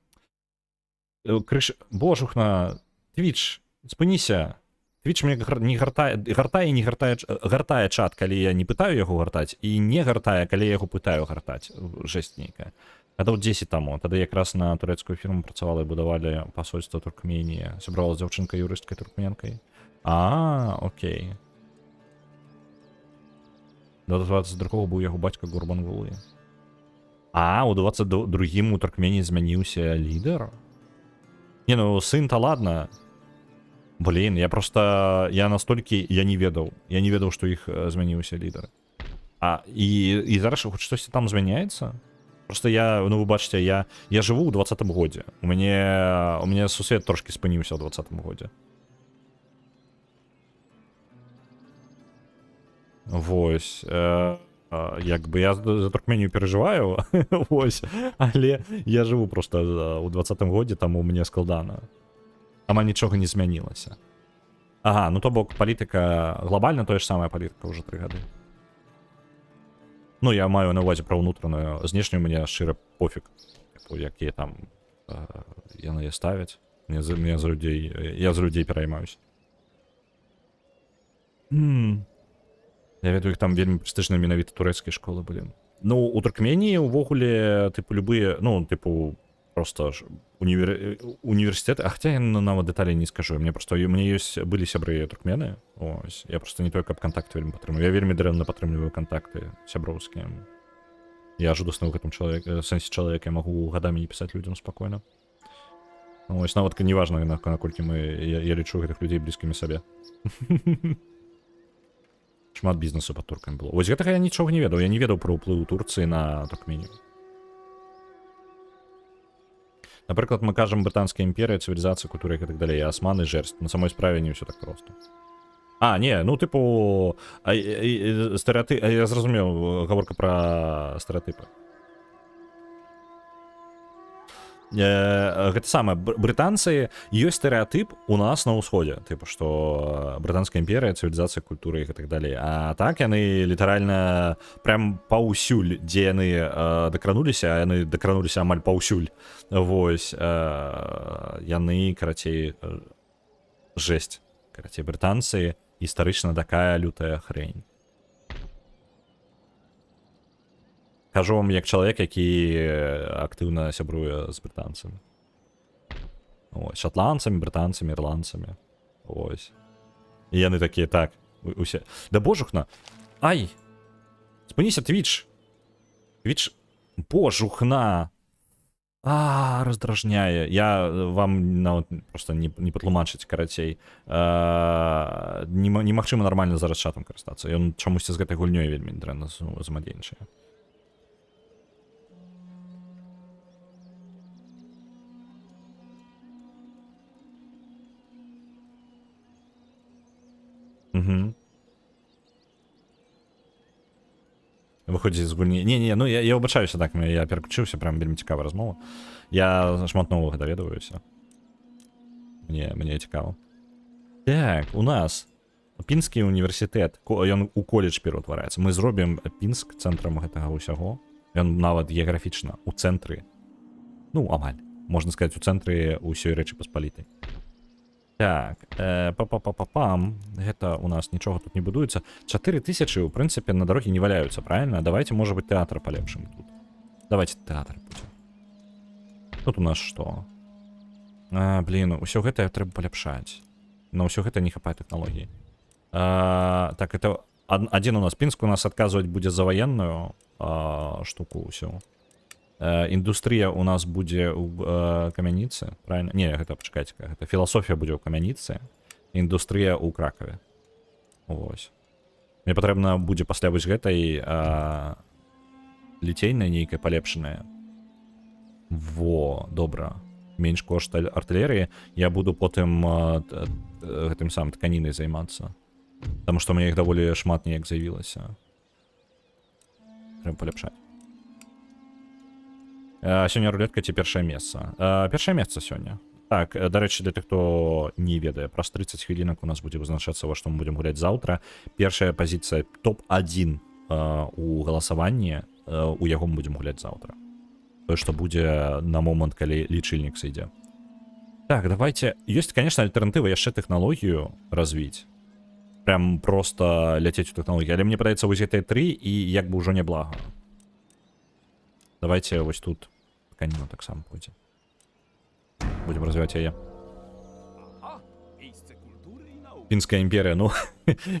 Божухна, Твіч, спыніся. Твіч мне не гартае, не гартае чат, калі я не пытаю яго гартаць, і не гартае, калі я яго пытаю гартаць. Жэсць нейкая. Гадоў 10 таму. Тады якраз на турэцкую фірму працавала і будавалі пасольства Туркменіі. Сябравала з дзяўчынкай юрысткай туркменкай. Окей. До 22-го быў яго бацька Гурбангулы. У 22-м у Туркменіі змяніўся лідар? Не, ну сын-то ладно. Блін, я настолькі я не ведаў, што іх змяніўся лідар. І зараз хоць штосьці там змяняецца? Просто ну вы бачыце, я жыву ў 20-м годзе. У мяне сусвет трошки спыніўся ў 20-м годзе. Вось. Як бы я за Туркменію перажываю, вось, але я жыву просто ў 20-м годзе, таму мне складана. Амаль нічога не змянілася. Ага, ну то бок палітыка, глобальна тое ж самая палітыка ўжо 3 гады. Ну, я маю на увазе пра ўнутраную. Знешнюю мне шчыра пофіг. Якія там яны ставяць. Я з людзей пераймаюся. Я ведаю, іх там вельмі прэстыжныя менавіта турэцкія школы былі. Ну, у Туркменіі ўвогуле, тыпу, любыя, ну, тыпу, просто універсітэты, хаця я нават дэталей не скажу. Мне былі сябры туркмены. Ось, я просто не толькі аб кантакты вельмі падтрымліваю. Я вельмі дрэнна падтрымліваю кантакты сяброўскія. Я жудасны ў гэтым сэнсе чалавек, я магу гадамі не пісаць людзям спакойна. Ось, нават неважна, наколькі я лічу гэтых людзей блізкімі сабе. Шмат бізнесу пад туркамі было. Вось гэтага я нічога не ведаў. Я не ведаў пра ўплыў Турцыі на Туркменію. Напрыклад, мы кажам брытанская імперія, цывілізацыя, культура і так далей, а асманы жэрсць. На самой справе не ўсё так проста. Не, ну тыпу стэрэатып, я зразумеў, гаворка пра стэрэатыпы. Гэта самае, брытанцы, ёсць стэрэатып у нас на ўсходзе, тыпу, што брытанская імперія, цывілізацыя, культура і так далей. А так яны літаральна прям паўсюль, дзе яны дакрануліся, а яны дакрануліся амаль паўсюль. Вось, яны, карацей, жэсць. Карацей, брытанцы гістарычна такая лютая хрень. Кажу вам як чалавек, які актыўна сябруе з брытанцамі. Ось, шатландцамі, брытанцамі, ірландцамі. Ось. І яны такія, так, усе. Да божухна. Ай! Спыніся, Твіч! Твіч, божухна! Раздражняе. Я вам нават просто не патлумачыць, карацей. Немагчыма нармальна зараз чатам карыстацца. Ён чамусьці з гэтай гульнёй вельмі дрэнна взаемадзейнічае. Выходзіць з гульні. Не, ну я ўбачаюся так, я пераключыўся, прям вельмі цікавая размова. Я шмат новага даведваюся. Мне цікава. Так, у нас Пінскі універсітэт, ён у коледж пераўтвараецца. Мы зробім Пінск цэнтрам гэтага ўсяго. Ён нават геаграфічна у цэнтры. Ну, амаль. Можна сказаць, у цэнтры ўсёй Рэчы Паспалітай. Так, па-па-па-па-пам. Гэта у нас нічога тут не будуецца. 4000, у прынцыпе, на дарогі не валяюцца, правильно? Давайте, можа быць, тэатр палепшым тут. Давайте тэатр будзе. Тут у нас што? Блін, усё гэта трэба паляпшаць. На ўсё гэта не хапае тэхналогіі. Так, это адзін у нас. Пінск у нас адказваць будзе за ваенную штуку ўсё. Індустрыя у нас будзе ў камяніцы, правильно? Не, гэта, пачакайце, гэта філасофія будзе ў камяніцы, індустрыя ў Кракаве. Вось. Мне патрэбна будзе пасля вось гэтай ліцейная нейкая палепшаная. Во, добра. Менш кошт артылерыі. Я буду потым гэтым самым тканінай займацца. Таму што мне іх даволі шмат неяк з'явілася. Трэба паляпшаць. Сёння рулетка ці першае месца? Першае месца сёння. Так, дарэчы, для тых, хто не ведае, праз 30 хвілінак у нас будзе вызначацца, во што мы будзем гуляць заўтра. Першая пазіцыя топ-1 у галасаванні, у яго мы будзем гуляць заўтра. Тое, што будзе на момант, калі лічыльнік сыдзе. Так, давайте. Ёсць, конечно, альтэрнатыва яшчэ тэхналогію развіць. Прям просто ляцець у тэхналогію. Але мне падаецца, вось гэтыя 3 і як бы ўжо няблага. Давайте вось тут тканіну таксама пойдзе. Будем развивать яе. Пінская імперія, ну,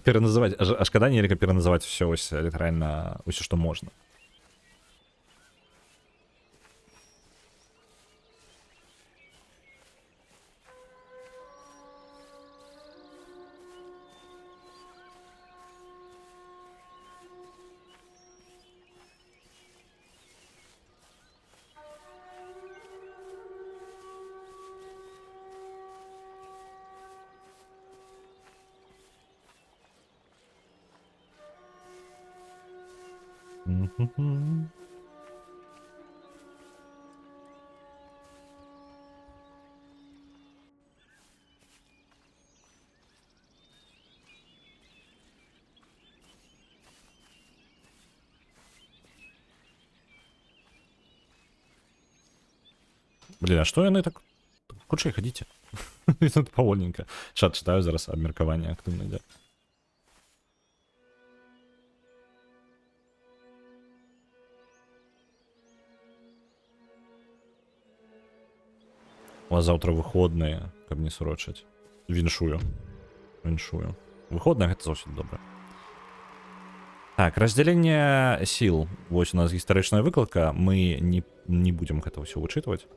пераназываць, а шкада нельга пераназываць усё ось літаральна, усё, што можна. Мгм. Блін, а што яны так хутчэй хадзіце? Тут павольненька. Чат читаю, зараз абмеркаванне актыўна ідзе. У вас заўтра выходныя, каб не сурочаць. Віншую. Віншую. Выходныя гэта заўсёды добра. Так, раздзяленне сіл. Вось у нас гістарычная выкладка. Мы не будзем гэта ўсё вычытваць.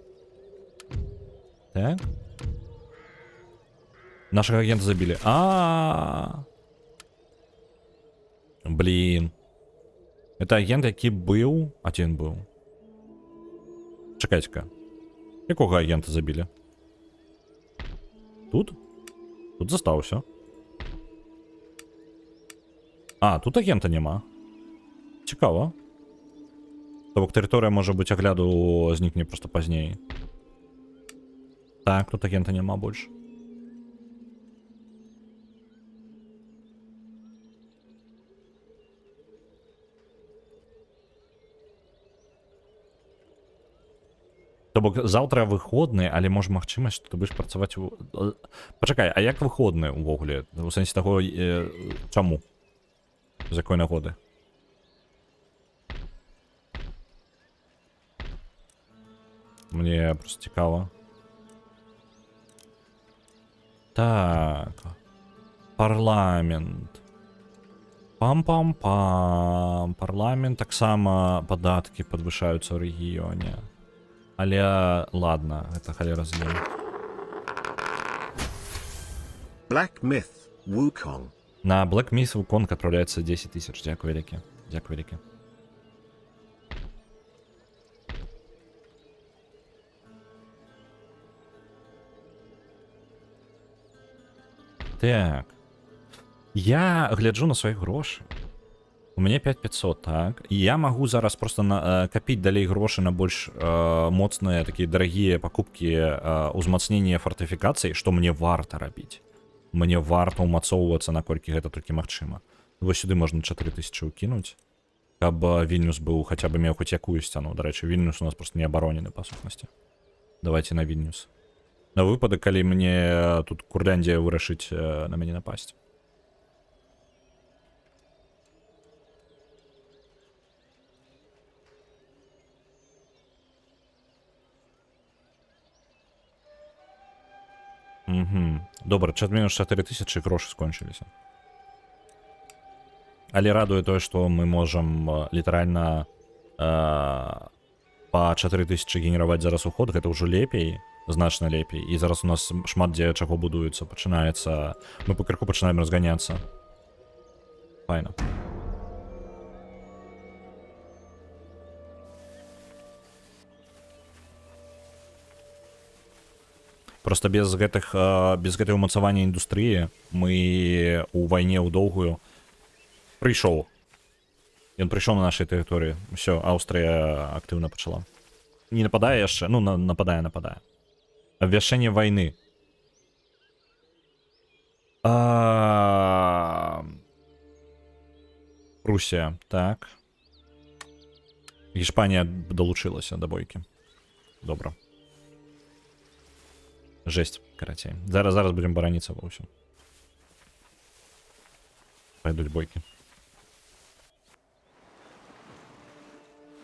Так. Нашага агента забілі. Блін. Это агент, які быў... А ці ён быў? Чакайце-ка. Якога агента забілі? Тут? Тут застаўся. Тут агента няма. Цікава. То бок тэрыторыя можа быць агляду знікне проста пазней. Так, тут агента няма больш. То бок заўтра выходны, але можа магчымасць, што ты будзеш працаваць у... Пачакай, а як выходны ўвогуле? У сэнсе таго, чаму? З якой нагоды? Мне просто цікава. Так. Парламент. Пам-пам-пам. Парламент таксама падаткі падвышаюцца ў рэгіёне. Але ладно, гэта халера з ім. Black Myth, Wukong. На Black Myth Wukong отправляется 10 тысяч. Дякую вялікі. Дякую вялікі. Так. Я гляджу на свае грошы. У мяне 5500, так. І я магу зараз просто капіць далей грошы на больш моцныя такія дарагія пакупкі узмацнення фартыфікацый, што мне варта рабіць. Мне варта ўмацоўвацца, наколькі гэта толькі магчыма. Вось сюды можна 4000 ўкінуць, каб Вільнюс быў хаця бы меў хоць якую сцяну. Дарэчы, Вільнюс у нас просто не абаронены па сутнасці. Давайте на Вільнюс. На выпадак, калі мне тут Курляндія вырашыць на мяне напасць. Угу. Добра, мінус 4000 грошы скончыліся. Але радуе тое, што мы можам літаральна па 4000 генераваць зараз уход, гэта ўжо лепей, значна лепей. І зараз у нас шмат дзе чаго будуецца, пачынаецца... Мы пакрыху пачынаем разганяцца. Файна. Просто без гэтай умацавання індустрыі мы у вайне ў доўгую прыйшоў. Ён прыйшоў на нашай тэрыторыі. Усё, Аўстрыя актыўна пачала. Не нападае яшчэ? Ну, нападае. Абвяшчэнне вайны. Прусія, так. Гішпанія далучылася да бойкі. Добра. Жесть, карацей. Зараз будем бараніцца ва ўсё. Пойдуць бойкі.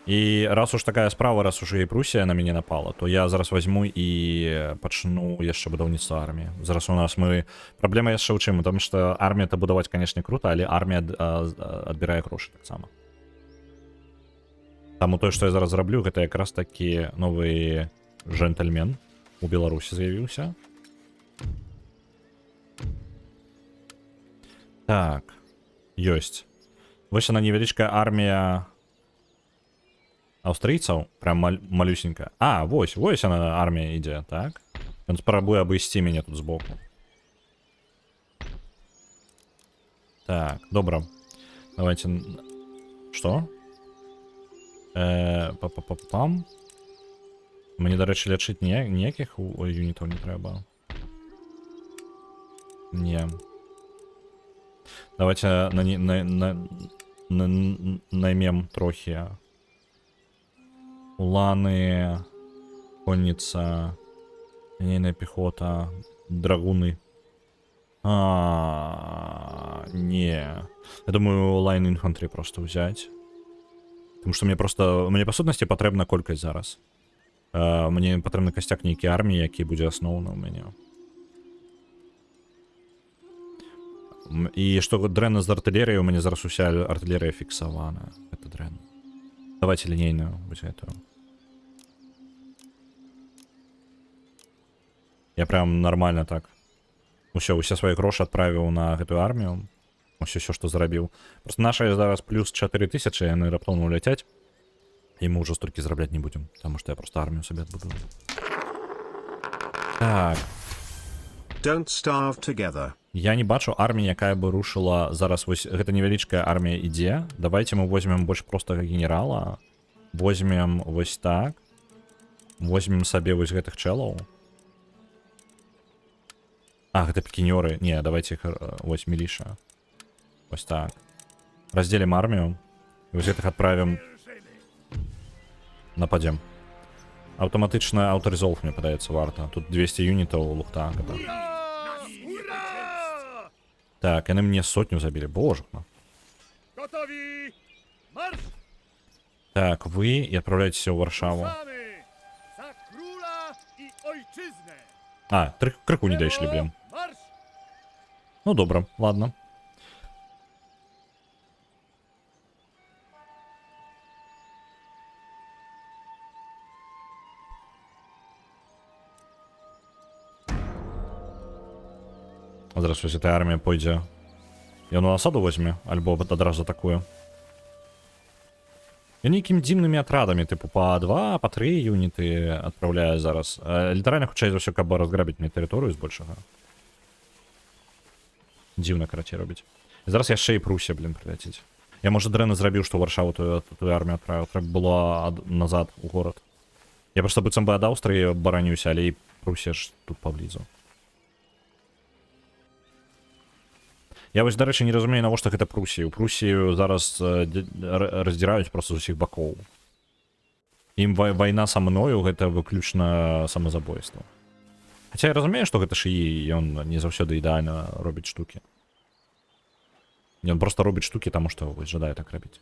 І раз уж такая справа, раз уж і Прусія на мяне напала, то я зараз возьму і пачну яшчэ будаўніцтва арміі. Зараз у нас праблема яшчэ ў чым, потому что армія-то будаваць, канешне, круто, але армія адбірае грошы таксама. Таму тое, што я зараз зраблю, гэта якраз такі новы джентльмен у Беларусі з'явіўся. Так, ёсць. Вось яна невялічкая армія аўстрыйцаў, прям малюсенькая. Вось яна армія ідзе, так? Ён спрабуе абысці мяне тут збоку. Так, добра. Давайте... Што? Па-па-па-пам. Мені, до речі, лічить ніяких юнітів не треба. Ні. Давайте наймем трохи. Улани, конниця, лінійна піхота, драгуни. Не. Я думаю, лайн інфантрі просто взять. Тому що мені по сутності потрібна колькість зараз. Мені потрібен костяк нейкій армії, який буде основний у мене. І що дренно з артилерією, у мене зараз уся артилерія фіксована. Це дренно. Давайте лінійну, будь готові. Я прям нормально так. Усе свої гроші відправив на эту армію. Все, що зробив. Просто наша зараз плюс 4000, і вони раптом улетять. І ми вже стільки заробляти не будемо, тому що я просто армію собі відбудую. Так. Don't starve together. Я не бачу армії, яка би рушила зараз. Ось гэта невеличкая армія іде. Давайте мы возьмем больше просто генерала. Возьмем ось так. Возьмем собі ось гэтых челов. Гэта пикинеры. Не, давайте их ось милиша. Ось так. Разделим армию. И ось этих отправим. Нападем. Автоматичная ауторезолв мне подается варта. Тут 200 юнитов лухта. Так, они мне сотню забили. Боже мой. Так, вы и отправляйтесь в Варшаву. Крыку не дошли, блин. Ну, добро, ладно. Здравствуйте, эта армия пойдет. Я на осаду возьму, альбо одразу атакую. Я некими дивными отрадами, типу по 2, по 3 юниты отправляю зараз. Літерально хоча за все кабо розграбити мені територію збільшого. Дивно, короче, робить. І зараз я ще і Прусія, блін, прилетіть. Я, може, дренно зробив, що Варшаву ту армію відправив. Треба було назад у город. Я просто буцем би від Австрії боронюся, але і Прусія ж тут поблизу. Я ось, до речі, не розумію, навіщо це Прусію. Прусію зараз роздирають просто з усіх боків. Їм війна со мною – це виключно самозабойство. Хоча я розумію, що це шиї, і він не завжди ідеально робить штуки. Він просто робить штуки, тому що жадає так робити.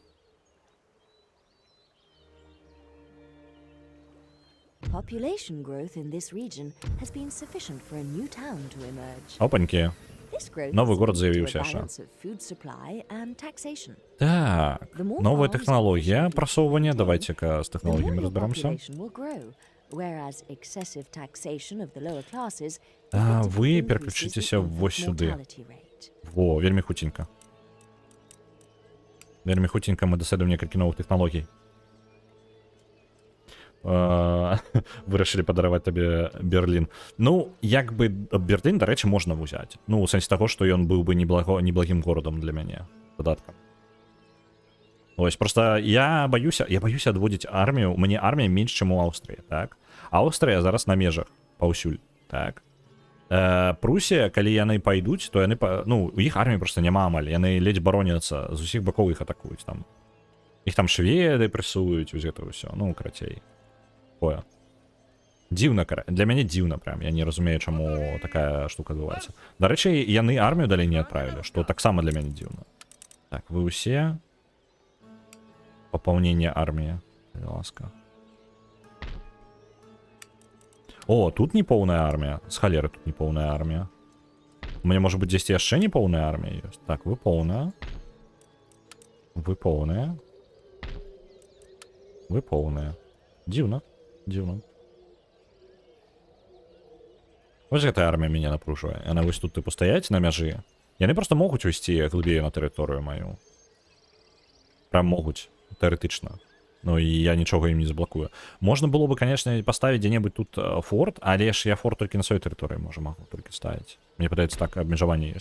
Population growth in this region has been sufficient for a new town to emerge. Опаньки. Новый город заявился, Ша. Так, новая технология просовывания. Давайте-ка с технологиями разберемся. Вы переключитесь вот сюда. Во, вельми хутенько. Вельми хутенько мы доследуем несколько новых технологий. Вирішили подарувати тобі Берлін. Ну, якби Берлін, до речі, можна взяти. Ну, у сенсі того, що він був би неблагим городом для мене. Додатком. Ось, просто я боюся відводити армію. У мене армія менше, ніж у Австрії, так? Австрія зараз на межах, паусюль, так? Прусія, коли вони пойдуть, то вони, ну, у їх армії просто нема амаль. Вони ледь бороняться, з усіх боків їх атакують там. Їх там шведи пресують, ось це все. Ну, кратей. Дивно, для мене дивно прям. Я не розумію, чому така штука відбувається. До речі, яни армію далі не відправили, що так само для мене дивно. Так, ви усі. Поповнення армії. Будь ласка. О, тут не повна армія. З холери тут не повна армія. У мене, може бути, здесь ще не повна армія є. Так, ви повна. Ви повна. Ви повна. Дивно. Дивно. Ось эта армія мене напружує. Вона ось тут, типу, стоять на межі. Вони просто можуть вести глибіє на територію мою. Прям можуть. Теоретично. Ну і я нічого їм не заблокую. Можна було б, звісно, поставити де-небудь тут форт, але ж я форт тільки на своїй території можу тільки ставити. Мені подається, так, обмежування є.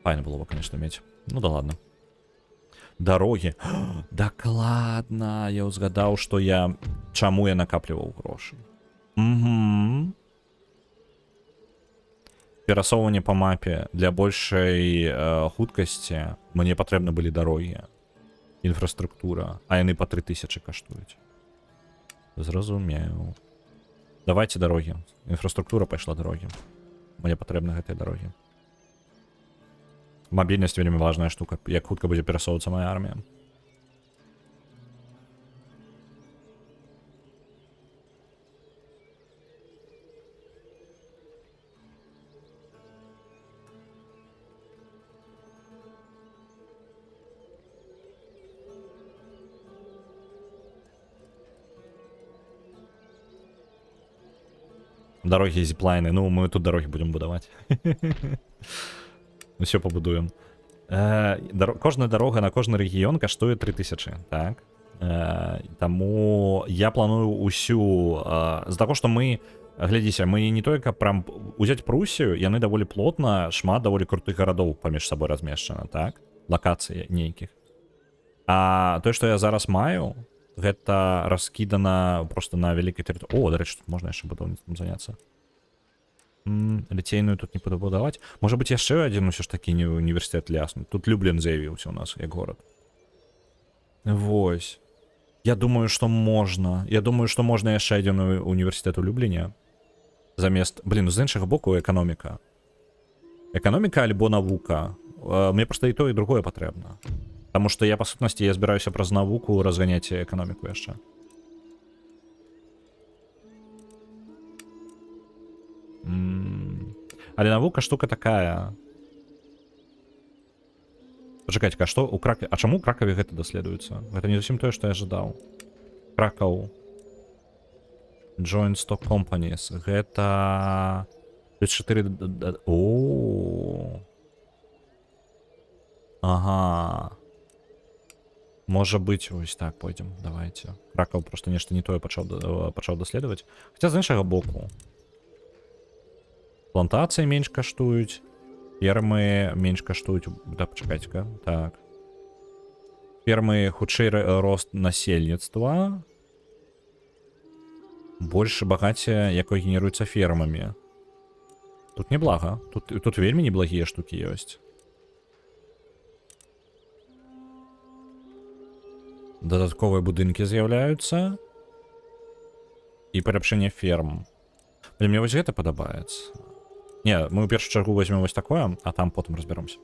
Файно було б, звісно, мати. Ну да ладно. Дарогі. Дакладна, я ўзгадаў, што чаму я накапліваў грошы. Угу. Перасоўванне па мапе для большай хуткасці мне патрэбны былі дарогі. Інфраструктура, а яны па 3000 каштуюць. Зразумеў. Давайте дарогі. Інфраструктура пайшла дарогі. Мне патрэбны гэтыя дарогі. Мабільнасць вельмі важная штука, як хутка будзе перасоўвацца моя армія. Дороги, зиплайны. Ну, мы тут дороги будем будовать. Все побудуем. Кожна дорога на кожны регіён каштуе 3000, так? Таму я планую усю... З-за таго, што мы... Глядзіся, мы не толькі прям узяць Прусію, яны даволі плотна, шмат даволі крутых гарадоў паміж сабой размешчана, так? Лакацыі нейкіх. А тое, што я зараз маю, гэта раскідана просто на вялікай тэрыторыі. О, дарэчы, тут можна яшчэ будаўніцтвам заняцца. Ліцейную тут не буду будаваць. Можа быць яшчэ адзін усё ж такі універсітэт лясны. Тут Люблін з'явіўся у нас як горад. Вось. Я думаю, што можна. Я думаю, што можна яшчэ адзін універсітэт у Любліне. Замест, з іншага боку эканоміка. Эканоміка альбо навука. Мне проста і то, і другое патрэбна. Таму што я, па сутнасці, я збіраюся праз навуку разганяць эканоміку яшчэ. Але навука штука такая. Пачакайце, а што у Кракаве? А чаму ў Кракаве гэта даследуецца? Гэта не зусім тое, што я ожидаў. Кракаў. Joint Stock Companies. Гэта... 34... О. Ага. Можа быць, ось так, пойдзем. Давайте. Кракаў просто нешта не тое пачаў даследаваць. Хаця з іншага боку. Плантацыі менш каштуюць. Фермы менш каштуюць. Да, пачакайце-ка. Так. Фермы хутчэй рост насельніцтва. Больш багацце, якое генеруецца фермамі. Тут неблага. Тут вельмі неблагія штукі ёсць. Дадатковыя будынкі з'яўляюцца. І паляпшэнне ферм. Мне вось гэта падабаецца. Не, мы ў першую чаргу возьмем вось такое, а там потым разберомся.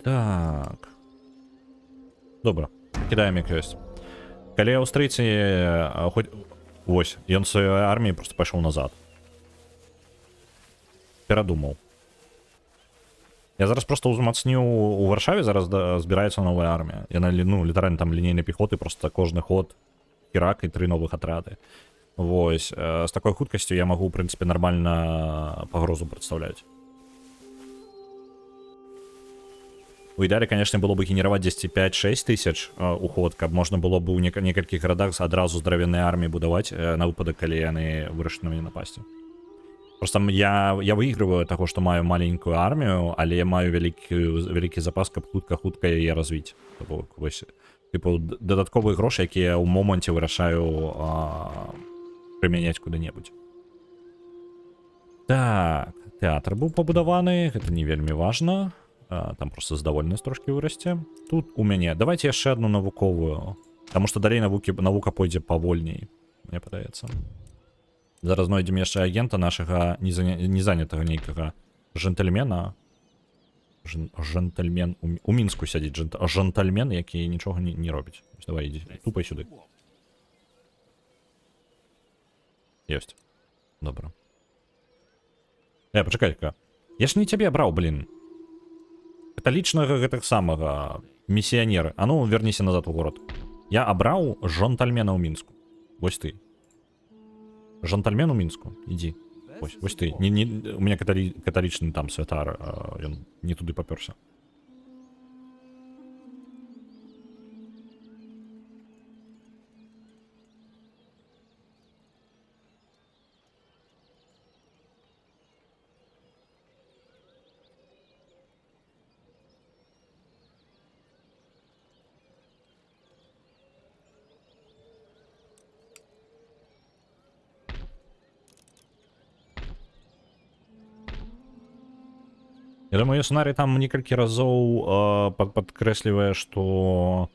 Так. Добра. Кідаем як ёсць. Калі аўстрыйцы хоць... Вось, ён сваёй арміі просто пайшоў назад. Перадумаў. Я зараз просто узмацню у Варшаве, зараз збіраецца новая армія. Яна, літаральна там лінейнай пехоты, просто кожны ход херак і 3 новых атрады. Вось, з такой хуткасцю я магу, у прынцыпе, нармальна пагрозу прадстаўляць. У ідэале, конечно, было бы генераваць 10-5-6 тысяч уход, каб можна было бы ў некалькіх гарадах адразу здаравенныя арміі будаваць на выпадак, калі яны вырашылі на мяне напасці. Просто я выигрываю таго, што маю маленькую армію, але я маю вялікі запас, каб хутка яе развіць. Типу, дадатковыя грошы, якія ў моманце вырашаю прымяняць куды-небудзь. Так, тэатр быў пабудаваны, гэта не вельмі важна. Там просто здавольнасць трошки вырасце. Тут у мяне. Давайте яшчэ одну навуковую. Таму што далей навука пойдзе павольней, мне падаецца. Зараз знойдзем яшчэ агента нашага незанятага нейкага жэнтальмена. Жэнтальмен у Мінску сядзіць жэнтальмен, які нічога не робіць. Давай, ідзі, тупай сюды. Ёсць. Добра. Пачакай-ка. Я ж не цябе браў, блин. Каталічнага гэтага самага місіянера. А ну, верніся назад у горад. Я абраў жонтальмена ў Мінску. Вось ты. Жонтальмен у Мінску. Ідзі. Вось ты. У меня каталічны там святар. Ён не туды папёрся. Я думаю, Ясунарий там некалькі разоў падкрэслівае, што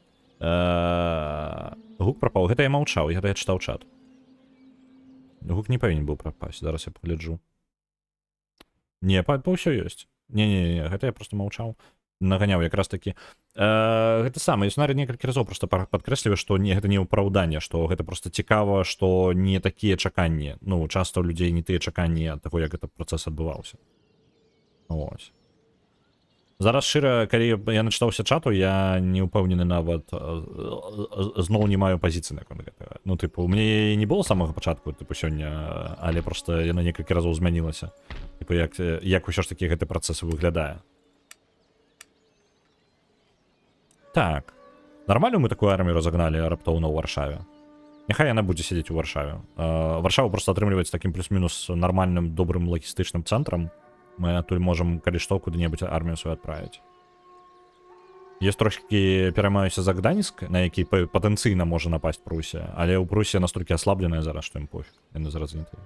гук прапаў. Гэта я маўчаў, гэта я чытаў чат. Гук не павінен быў прапасць, зараз я пагляджу. Не, па ўсё ёсць. Не, гэта я просто маўчаў. Наганяў якраз такі. Гэта самае, Ясунарый некалькі разоў просто падкрэслівае, што гэта не ўпраўданне, што гэта просто цікава, што не такія чаканні. Ну, часта ў людзей не тыя чаканні ад таго, як гэты працэс адбываўся. Вось. Зараз шчыра, калі я начытаўся чату, я не ўпэўнены нават зноў не маю пазіцыі наконт гэтага. Ну, тыпу, мне не было з самага пачатку, тыпу, сёння, але просто яна некалькі разоў змянілася. Тыпу, як усё ж такі гэты працэс выглядае. Так. Нармальную мы такую армію разагналі раптоўна ў Варшаве. Няхай яна будзе сядзець у Варшаве. Варшава просто атрымліваецца такім плюс-мінус нармальным, добрым лагістычным цэнтрам. Мы адтуль можам, калі што, куды-небудзь армію сваю адправіць. Ёсць трошкі пераймаюся за Гданьск, на які патэнцыйна можа напасць Прусія, але ў Прусія настолькі аслабленая зараз, што ім пофіг. Яны зараз не тыя.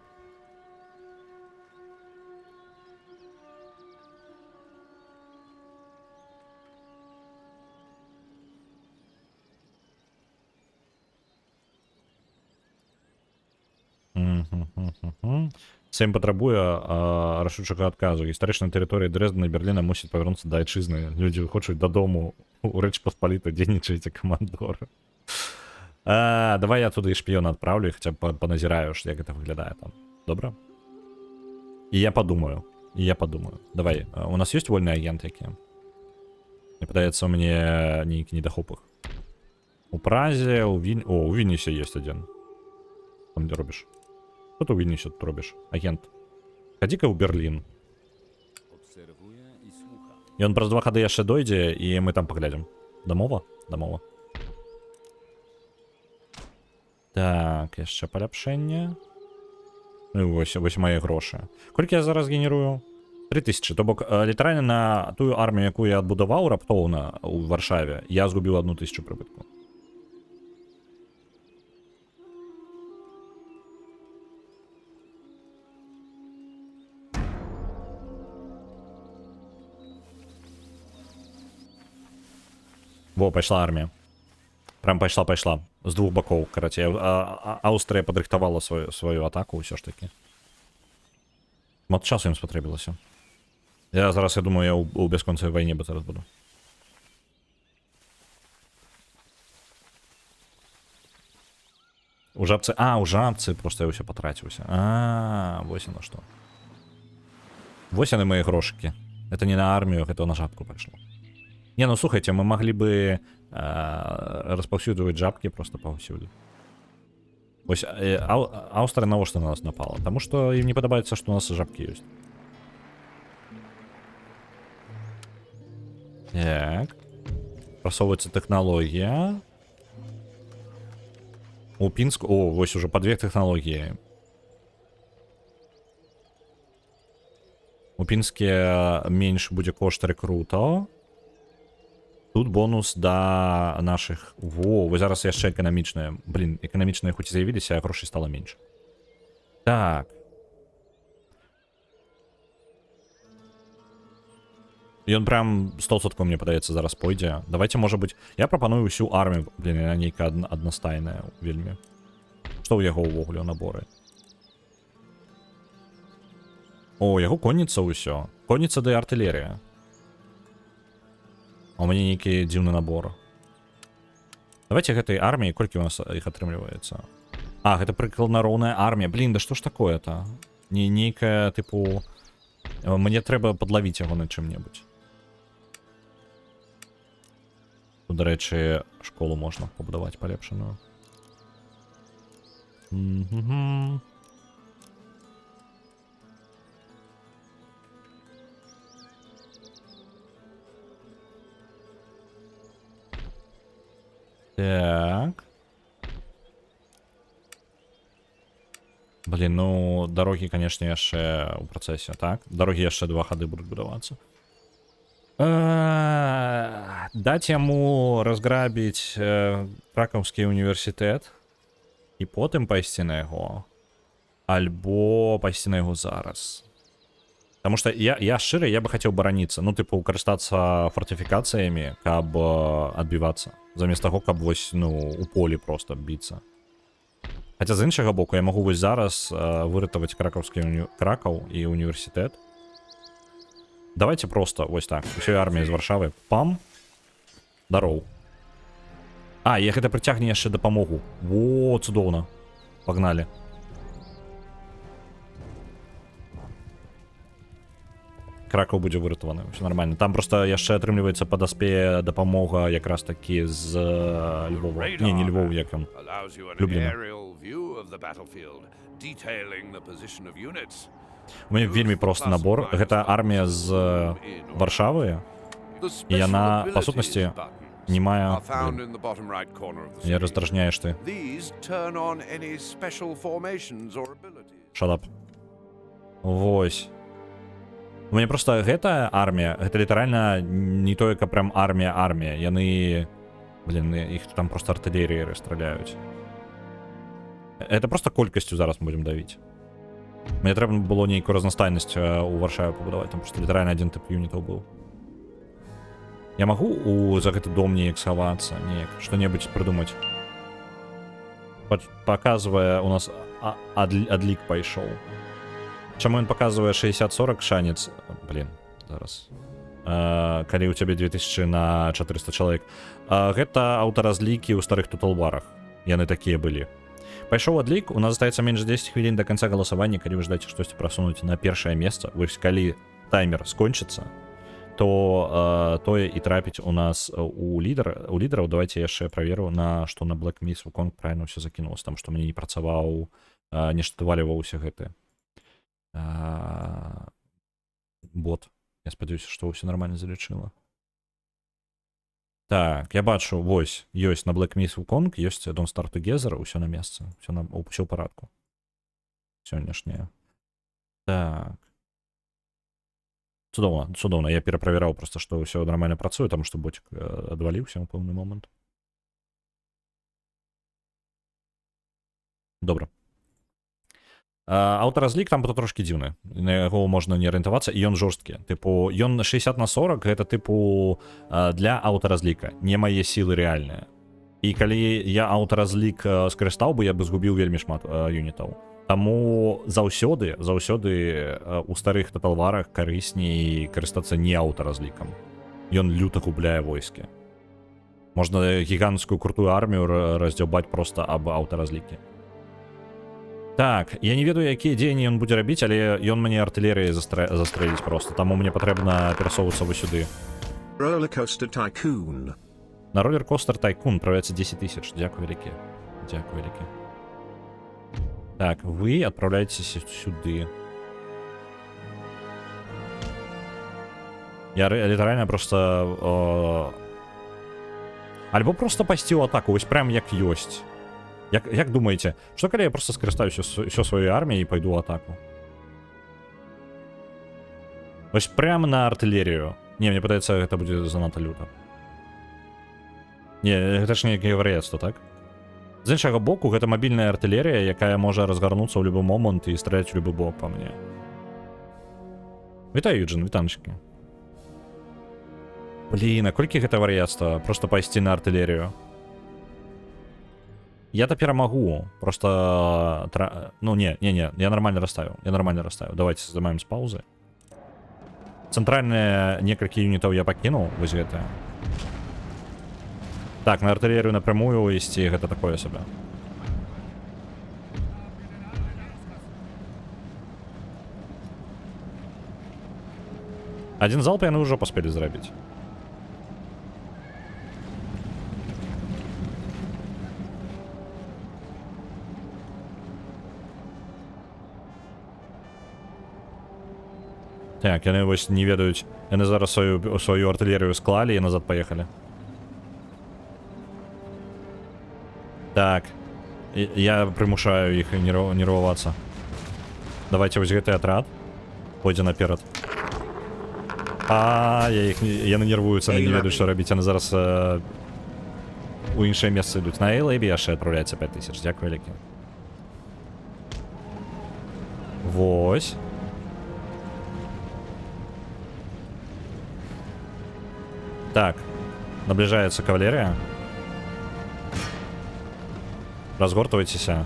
Сейм патрабуе рашучага адказу. Гістарычная тэрыторыя Дрэздена і Берліна мусіць павярнуцца да айчызны. Людзі хочуць дадому у Рэч Паспалітай, дзейнічаеце камандоры. Давай я туды шпіёна адпраўлю, хаця б паназіраю, як гэта выглядае там. Добра? І я падумаю. Давай, у нас ёсць вольны агент які? Мне падаецца, у мяне нейкі недахоп іх. У Празе, у Вільнюсе ёсць адзін. Там дзе робіш? Что ты у Вильнюсе тут робишь, агент? Ходи-ка в Берлин. И он праз 2 хады яшчэ дойдзе, і мы там паглядзім. Дамова? Дамова. Так, яшчэ паляпшэнне. Ну і вось мае грошы. Колькі я зараз генерую? 3000. То бок, літаральна на тую армію, якую я адбудаваў раптоўна у Варшаве, я згубіў 1000 прыбытку. Во, пайшла армія. Прям пайшла. З двух бакоў, карацей. Аўстрыя падрыхтавала сваю атаку, ўсё ж такі. Мат часу ім спатрэбілася. Я думаю, я у бясконцай вайне зараз буду. У жабцы просто я ўсё патраціўся. Вось яно што. Вось яны мае грошыкі. Это не на армію, гэта на жабку пайшло. Не, ну слухайте, мы могли бы распаўсюджваць жабкі просто паўсюду. Вось Аўстрыя навошта на нас напала? Таму што ім не падабаецца, што у нас жабкі ёсць. Так. Прасоўваецца тэхналогія. У Пінску... вось уже па 2 тэхналогіі. У Пінске менш будзе кошт рэкрутаў. Тут бонус да наших... Вось зараз яшчэ эканамічныя. Эканамічныя хоць і з'явіліся, а грошай стала менш. Так. Ён прям 100%, мне падаецца, зараз пойдзе. Давайте, можа быць... Я прапаную ўсю армію. Яна нейкая аднастайная вельмі. Што ў яго ўвогуле наборы? Яго конніца ўсё. Конніца ды артылерія. А у мяне нейкі дзіўны набор. Давайте гэтай арміі, колькі у нас іх атрымліваецца? Гэта прыкладна роўная армія. Да што ж такое-то? Нейкая, тыпу... Мне трэба падлавіць яго на чым-небудзь. Тут, дарэчы, школу можна пабудаваць палепшаную. Так. Ну, дорогі, конечно, яшчэ ў працэсе, так? Дорогі яшчэ 2 хады будуць будавацца. Даць яму разграбіць Кракаўскі універсітэт і потым пайсці на яго. Альбо пайсці на яго зараз. Потому что я шчыры, я бы хотел бараніцца. Ну, типу, карыстацца фортифікацыямі, каб адбівацца. Замест таго, каб вось, ну, у полі просто біцца. Хаця з іншага боку, я магу вось зараз выратаваць Кракаў і універсітэт. Давайте просто вось так. Усёй арміі з Варшавы. Пам. Дароў. А, і гэта прыцягне яшчэ дапамогу. Во, цудоўна. Пагналі. Кракаў будзе выратаваны, все нормально. Там просто яшчэ атрымліваецца падаспее дапамога якраз такі з Львова. Не Львов, як ён. Любліна. У мяне вельмі просты набор. Гэта армія з Варшавы, і яна, па сутнасці, не мае... Я раздражняеш ты. Shut up. Вось. У мяне просто гэтая армія, гэта літаральна не тое, каб прям армія. Яны... Блин, іх там просто артылеріі расстраляюць. Это просто колькасцю зараз мы будем давіць. Мне трэба было нейкую разнастайнасць у Варшаве пабудаваць, там просто літаральна один тип юнітаў быў. Я магу за гэты дом неяк схавацца, неяк, што-небудзь прыдумаць. Показвае у нас адлік пайшоў. Чаму ён паказвае 60-40 шанец? Блин, зараз. Калі ў цябе 2000 на 400 чалавек. Гэта аўтаразлікі ў старых туталварах. Яны такія былі. Пайшоў адлік, у нас застаецца менш 10 хвілін до конца галасавання, калі вы ждаце штосьці прасунуць на першае месца. Вось калі таймер скончыцца, то тое і трапіць у нас у лідараў. Давайте яшчэ праверу, на што на Black Myth Wukong правильно ўсё закінулася, там што мне не працаваў, нешта валіваўся гэты бот. Я спадзяюся, што ўсё нормально залічыла. Так, я бачу, вось, ёсць на Black Myth Wukong, ёсць Don't Starve Together, ўсё на месцы, ўсё ў парадку. Сённяшняе. Так. Цудоўна, я пераправяраў просто, што ўсё нормально працуе, таму што ботик адваліўся ў пэўны момант. Добра. Аўтаразлік там было трошки дзіўны, на яго можна не арыентавацца, і ён жорсткі. Тыпу, ён 60/40, гэта тыпу для аўтаразліка, не мае сілы рэальныя. І калі я аўтаразлік скарыстаў бы, я бы згубіў вельмі шмат юнітаў. Таму заўсёды у старых тоталварах карысней карыстацца не аўтаразлікам. Ён люта губляе войскі. Можна гіганцкую крутую армію раздзяўбаць просто аб аўтаразлікі. Так, я не ведаю, якія дзеянні ён будзе рабіць, але ён мне артылерыяй застрэліць просто, таму мне патрэбна перасоўвацца вось сюды. Rollercoaster Tycoon. На Rollercoaster Tycoon правляецца 10 000. Дзякуй вялікі. Дзякуй вялікі. Так, вы отправляетесь сюды. Я літаральна просто... Альбо просто пайсці ў атаку, вось прям як ёсць. Як думаеце, што калі я просто скарыстаюся ўсё сваёй арміяй і пайду ў атаку? Вось прям на артылерію. Не, мне падаецца, гэта будзе занадта люта. Не, гэта ж неяк вар'яцтва, так? З іншага боку, гэта мабільная артылерія, якая можа разгарнуцца ў любы момант і страляць у любы бок па мне. Вітаю, Юджин, вітанчыкі. Блін, а колькі гэта вар'яцтва? Просто пайсці на артылерію. Я-то перамагу, просто... Ну, не, я нормально расставил. Давайте здымаем з паузы. Цэнтральныя некалькі юнітаў я пакінуў, вось гэта. Так, на артылерію напрямую ісці, гэта такое сабе. Один залп яны ўжо паспелі зрабіць. Так, яны вось не ведаюць. Яны зараз сваю артылерію склалі і назад паехалі. Так. Я прымушаю іх нервавацца. Давайте вось гэты атрад пойдзе наперад. Яны нервуюцца, яны не ведаюць, што рабіць. Яны зараз у іншае месца ідуць. На Эйлэбі яшчэ адпраўляецца 5000. Дзякуй вялікі. Вось. Так, наближаецца кавалерія. Разгортвайцеся.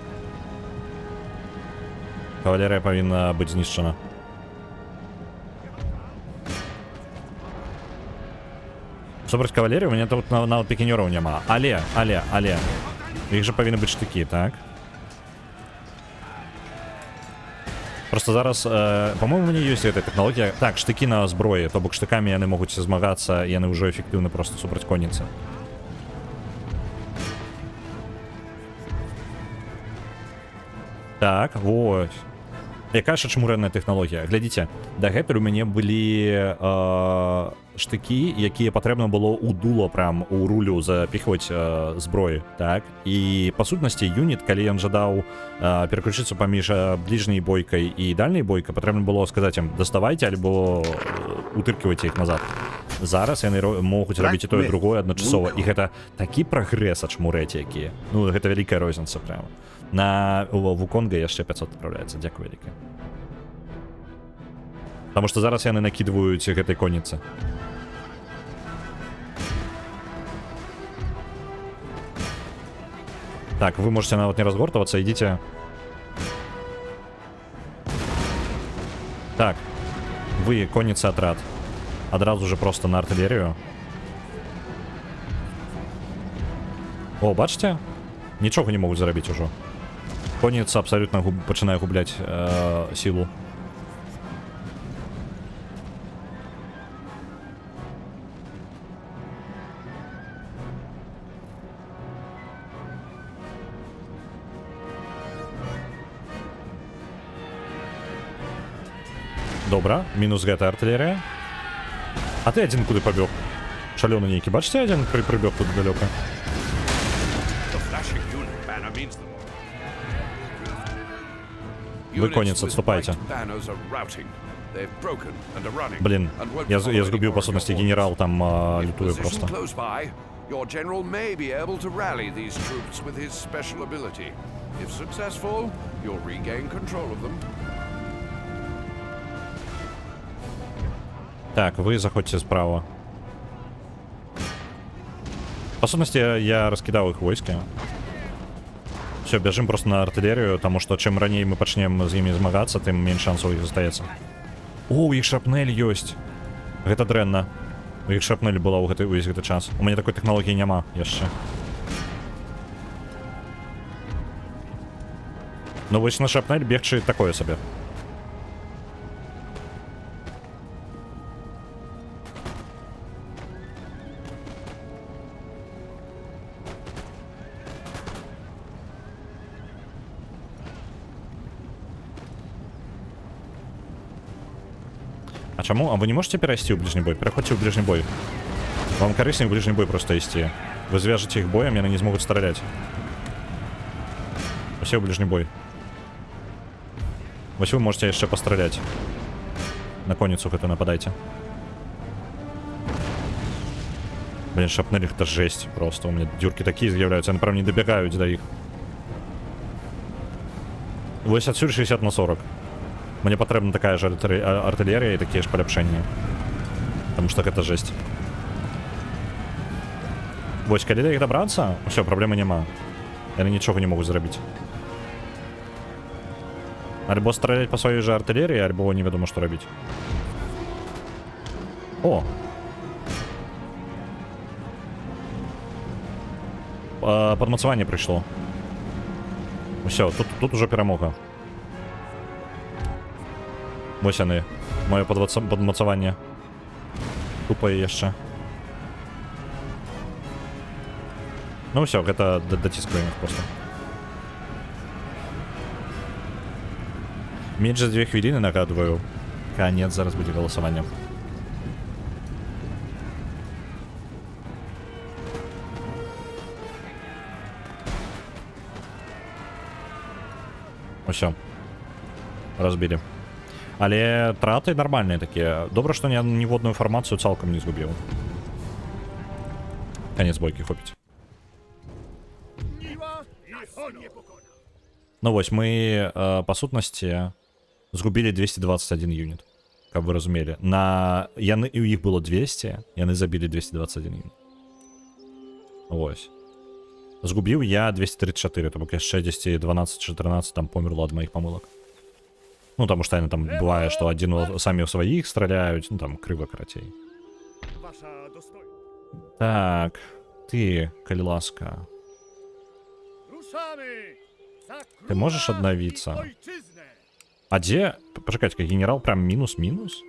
Кавалерія павінна быць знішчана. Супраць кавалеріі у мяне тут нават пікінёраў няма. Але. У іх жа павінны быць штыкі, так? Просто зараз, по-моему, у мяне ёсць гэтая тэхналогія. Так, штыкі на зброі, то бок штыкамі яны могуць змагацца, яны ўжо эфектыўны просто супраць конніцы. Так, вось. Якая ж чмурэнная тэхналогія. Глядзіце, дагэтуль у мяне былі штыкі, якія патрэбна было ў дула прям у рулю запіхваць зброі, так? І па сутнасці юніт, калі ён жадаў пераключыцца паміж бліжняй бойкай і дальняй бойкай, патрэбна было сказаць ім даставайце альбо утырківайце іх назад. Зараз яны могуць рабіць і тое другое адначасова, і гэта такі прагрэс ад чмурэці якія. Ну гэта вялікая розніца прямо. На Вуконга яшчэ 500 адпраўляецца. Дзякую вялікае. Таму што зараз яны накідваюць гэтай конніцы. Так, вы можете нават не разгортвацца, ідзіце. Так, вы конніца атрад. Адразу же просто на артылерію. О, бачыце? Нічога не могуць зрабіць ужо. Конніца абсолютно пачынае губляць сілу. Добра, мінус гэта артылерія. А ты адзін куды пабег? Шалёны нейкі, бачыце, адзін прыбег тут далёка. Вы конец, отступайте. Блин, я сгубил, по сути, генерал там лютует просто. Your general may be able to rally these troops with his special ability. If successful, you'll regain control of them. Так, вы заходите справа. По сути, я раскидал их войски. Все, бежим просто на артиллерию, потому что чем ранее мы начнем с ними змагаться, тем меньше шансов их остается. О, у их шрапнель есть. Это дрэнна. У их шрапнель была увесь этот час. У меня такой технологии нема яшчэ. Ну, вось на шрапнель бегчы такое себе. А чему? А вы не можете перейти в ближний бой? Переходите в ближний бой. Вам корыстнее в ближний бой просто идти. Вы свяжете их боем, и они не смогут стрелять. Все в ближний бой. Вось вы можете еще пострелять. На конницу эту нападайте. Блин, шапнель их-то жесть просто. У меня дюрки такие з'являются, они прям не добегают до их. Вось отсюда 60 на 40. Мне потребна такая же артиллерия и такие же поляпшения. Потому что это жесть. Вось, калі до их добраться, все, проблемы нема. Они ничего не могут зрабіць. Альбо стрелять по своей же артиллерии, альбо неведомо что робить. О! Подмацаванне пришло. Все, тут уже перемога. Вось яны. Моё подмацаванне. Тупае яшчэ. Ну все, гэта доціскаем их просто. Меньше за 2 хвилины, нагадываю. Конец, зараз будет голосование. Все. Разбили. Але траты нормальные такие. Добре, что я ніводную информацию цалком не згубил. Конец бойки хопить. Ну вось, мы, по сутнасці, згубили 221 юнит. каб вы разумелі. Яны, у іх было 200, яны забілі 221. Вось. Згубіў я 234, то бок яшчэ 10, 12-14 там померло ад маіх памылак. Ну, таму што яны там бывае, што самі ў сваіх страляюць, ну там крыва карацей. Так, ты, калі ласка. Ты можаш аднавіцца? А дзе? Пачакайце, генерал прям мінус-мінус?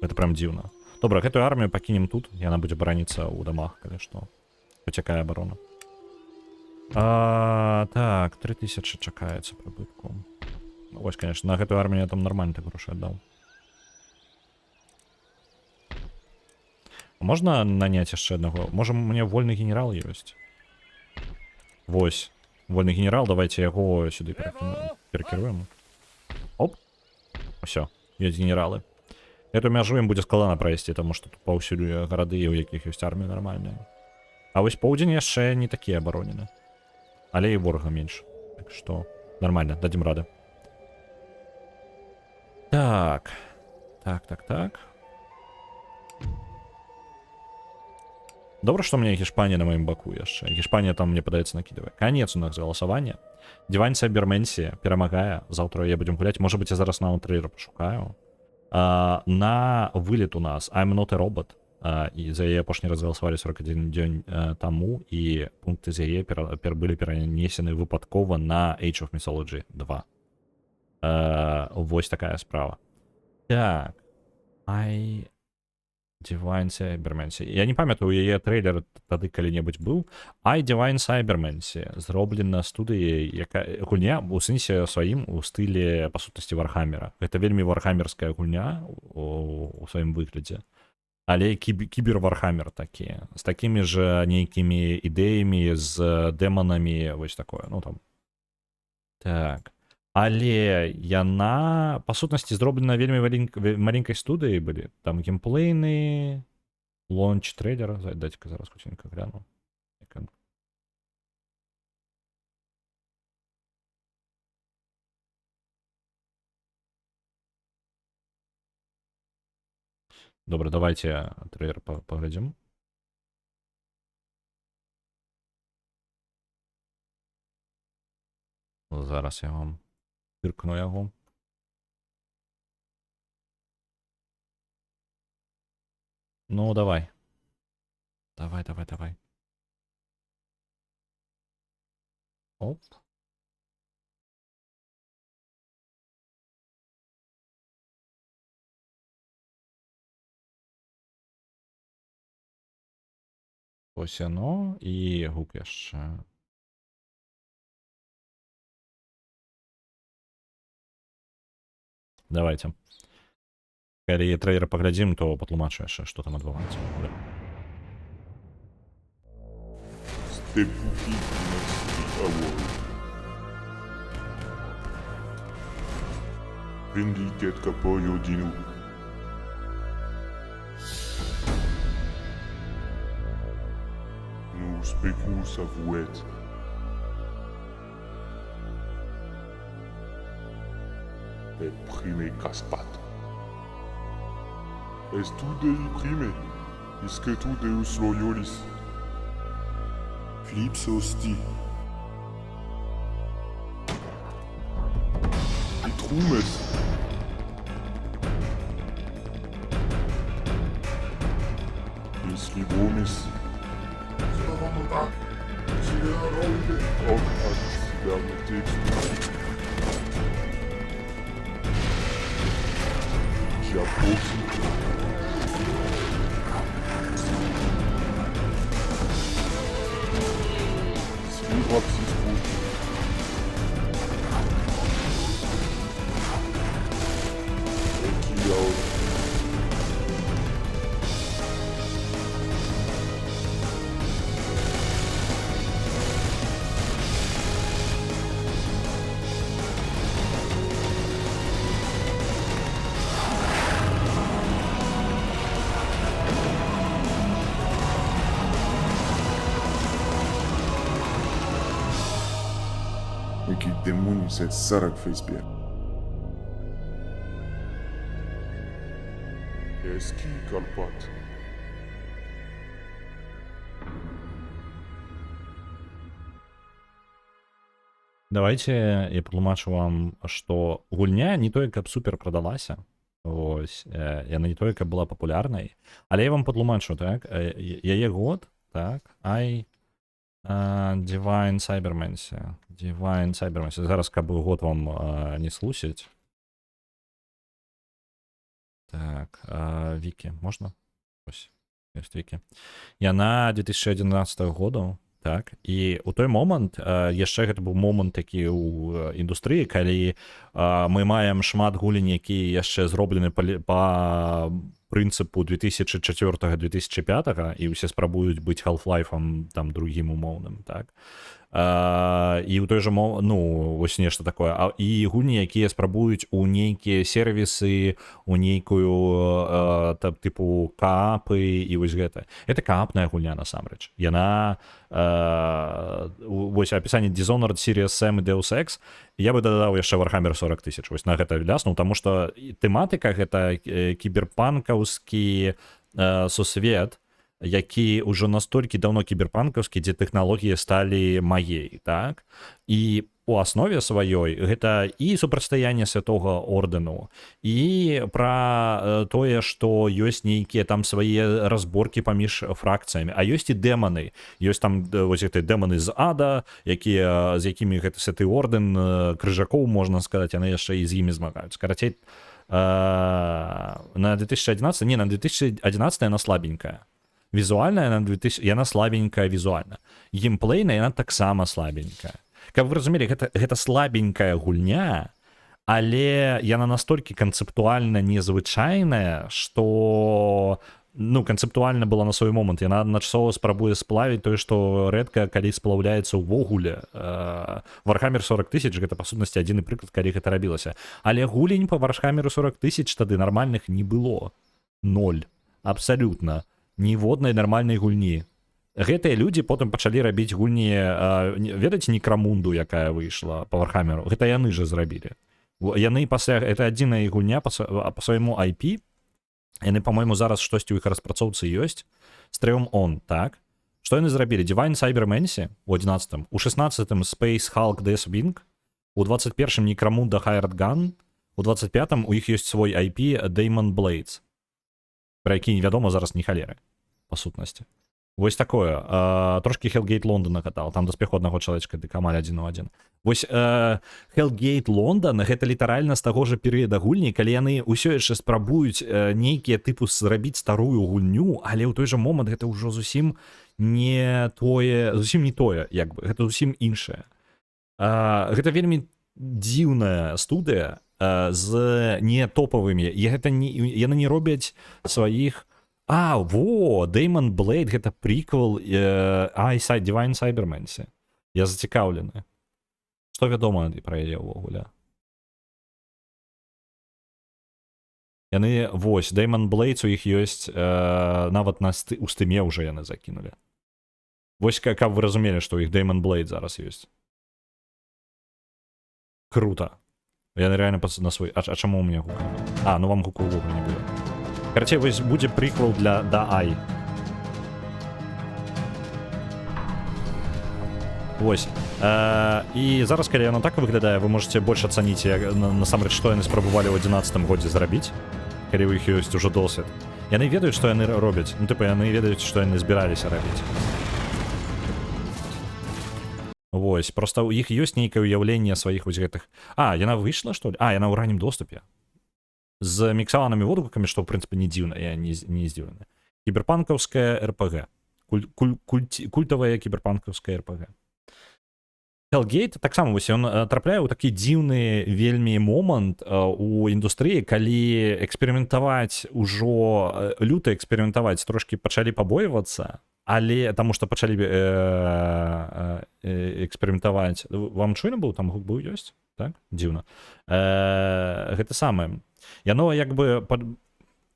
Гэта прям дзіўна. Добра, гэтую армію пакінем тут, яна будзе бараніцца ў дамах, калі што. Пацякае абарона. Так, 3000 чакаецца прыбытку. Ну, вось, конечно, на гэтую армію я там нармальна так грошы аддаў. Можна наняць яшчэ аднаго? Можа, мне вольны генерал ёсць? Вось. Вольны генерал, давайте яго сюды перакіруем. Оп. Усё, ёсць генералы. Эту мяжу ім будзе складана прайсці, таму што тут паўсюль гарады, у якіх ёсць армія нармальная. А вось поўдзень яшчэ не такі абаронены. Але і ворага менш. Так што, нармальна, дадзім рады. Так. Так. Добра, што у меня Гешпанія на маім баку яшчэ. Гешпанія там, мне падаецца, накідывае. Канец у нас галасавання. Дивайн Сайберменсія перамагае. Заўтра я будзем гуляць. Можа быць, я зараз нават трейлер пашукаю. На вылет у нас I'm not a robot. І за яе апошні раз галасавалі 41 дзень таму, і пункты з яе былі перанесены выпадкова на Age of Mythology 2. Вось такая справа. Так. Divine Cybermancy. Я не памятаю, у яе трейлер тады калі-небудзь быў. Divine Cybermancy зроблена студыяй, якая гульня у сэнсе сваім у стылі, па сутнасці, Вархаммера. Гэта вельмі вархаммерская гульня у сваім выглядзе. Але кібер-вархаммер такі. З такімі ж нейкімі ідэямі, з дэманамі, вось такое. Ну там. Так. Але яна, па сутнасці, зроблена вельмі маленькай студыяй былі. Там геймплейны, лонч трейлер. Дайце-ка зараз хуценька гляну. Добра, давайте трейлер паглядзім. Зараз я вам тыркну яго. Ну, давай. Давай. Оп. Ось яно і гук яшчэ. Давайте. Калі трейлер паглядзім, то патлумачу яшчэ, што там адбываецца. Vindicat Capoio Dino. Nous specus avouet. Et prime caspat. Est tu dei prime? Isque tu deus loyolis? Flips hosti. Trumes. Isli bromis. Og at være tekst. Japosi. Slibrapsis brut. Ekiaut. Який демонів це сарак фейсбір. Эски, Карпат. Давайте я патлумачу вам, што гульня не тое, каб супер прадалася. Ось, яна не тое, каб была папулярнай. Але я вам патлумачу, так? Яе год, так? Divine Cybermancy. Divine Cybermancy. Зараз, каб год вам не слусіць. Так, Вікі, можна? Ось, ёсць Вікі. Яна 2011 году. Так, і у той момант яшчэ гэта быў момант такі ў індустрыі, калі мы маем шмат гулень, якія яшчэ зроблены па прынцыпу 2004-2005 і ўсе спрабуюць быць Half-Life там другім умоўным, так. І ў той жа вось нешта такое, і гульні, якія спрабуюць у нейкія сервісы, у нейкую тыпу каапы і вось гэта. Это каапная гульня насамрэч. Яна вось апісанне Dishonored, Serious Sam і Deus Ex, я бы дадаў яшчэ Warhammer 40 000, вось на гэта ляснуў, таму што тэматыка гэта кіберпанкаўскі сусвет, які ўжо настолькі даўно кіберпанкаўскі, дзе тэхналогіі сталі маей, так? І у аснове сваёй гэта і супрацьстаянне святога ордэну, і пра тое, што ёсць нейкія там свае разборкі паміж фракцыямі, а ёсць і дэманы. Ёсць там вось гэтыя дэманы з ада, з якімі гэты святы ордэн крыжакоў, можна сказаць, яны яшчэ і з імі змагаюць. Карацей, на 2011, на 2011 яна слабенькая. Візуальная яна слабенькая візуальна. Геймплейна яна таксама слабенькая. Каб вы разумелі, гэта слабенькая гульня, але яна настолькі канцэптуальна незвычайная, што канцэптуальна была на свой момант. Яна адначасова спрабуе сплавіць тое, што рэдка калі сплаўляецца ўвогуле. Warhammer 40 000 гэта па сутнасці адзіны прыклад, калі гэта рабілася. Але гулень па Warhammer 40 000 тады нармальных не было. 0. Абсалютна. Ніводнай нармальнай гульні. Гэтыя людзі потым пачалі рабіць гульні, ведаеце, Некрамунду, якая выйшла па Вархамеру. Гэта яны же зрабілі. Яны пасля, гэта адзіная гульня па свайму IP. Яны, па-мойму, зараз штосьці ў іх распрацоўцы ёсць. Stream On, так? Што яны зрабілі? Divine Cybermancy у 11-м, у 16-м Space Hulk Deathwing, у 21-м Necromunda Hired Gun, у 25-м у іх ёсць свой IP Demon Blades, пра які невядома зараз ні халеры, па сутнасці. Вось такое. Трошкі Hellgate London накатал, там даспеху аднаго чалавечка ды камаль 1-1. Вось Hellgate London гэта літаральна з таго ж перыяда гульні, калі яны ўсё яшчэ спрабуюць нейкія тыпу зрабіць старую гульню, але ў той жа момант гэта ўжо зусім не тое, як бы, гэта зусім іншае. Гэта вельмі дзіўная студыя з не топавымі. Яны не робяць сваіх. Demon Blade, гэта приквел Divine Cybermancy. Я зацікаўлены. Што вядома пра яе ўвогуле? Яны, вось, Demon Blades у іх ёсць, нават у стыме ўжо яны закінулі. Вось, каб вы разумелі, што у іх Demon Blade зараз ёсць. Круто. Яны реально на свой... А чаму у меня гука? Ну вам гуку ўвогуле не буде. Карацей, вось будзе приквел для AI. Вось. І зараз, калі яно так выглядае, вы можете больш ацаніць насамрэч, што яны спрабавалі ў 11-м годзе зрабіць, калі ў іх ёсць ужо досвед. Яны ведаюць, што яны робяць. Яны ведаюць, што яны збіраліся рабіць. Вось, проста ў іх ёсць нейкае ўяўленне сваіх вось гэтых... яна выйшла, што ли? Яна ў раннім доступе. З міксаванымі водгукамі, што, в прынцыпе, не дзіўна, я не здзіўлены. Кіберпанкаўская РПГ. Культавая кіберпанкаўская РПГ. Hellgate, таксама, вось, ён трапляе ў такі дзіўны вельмі момант у індустрыі, калі эксперыментаваць ужо, люта эксперыментаваць, трошкі пачалі пабойвацца, але, таму што пачалі эксперыментаваць. Вам чуйна быў? Там гук быў ёсць? Так? Дзіўна. Гэта самае. Яно як бы у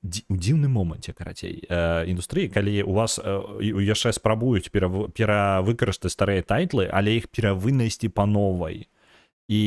дзіўным моманце, карацей, індустрыі, калі у вас яшчэ спрабуюць перавыкарыстаць старыя тайтлы, але іх перавынайсці па новай. і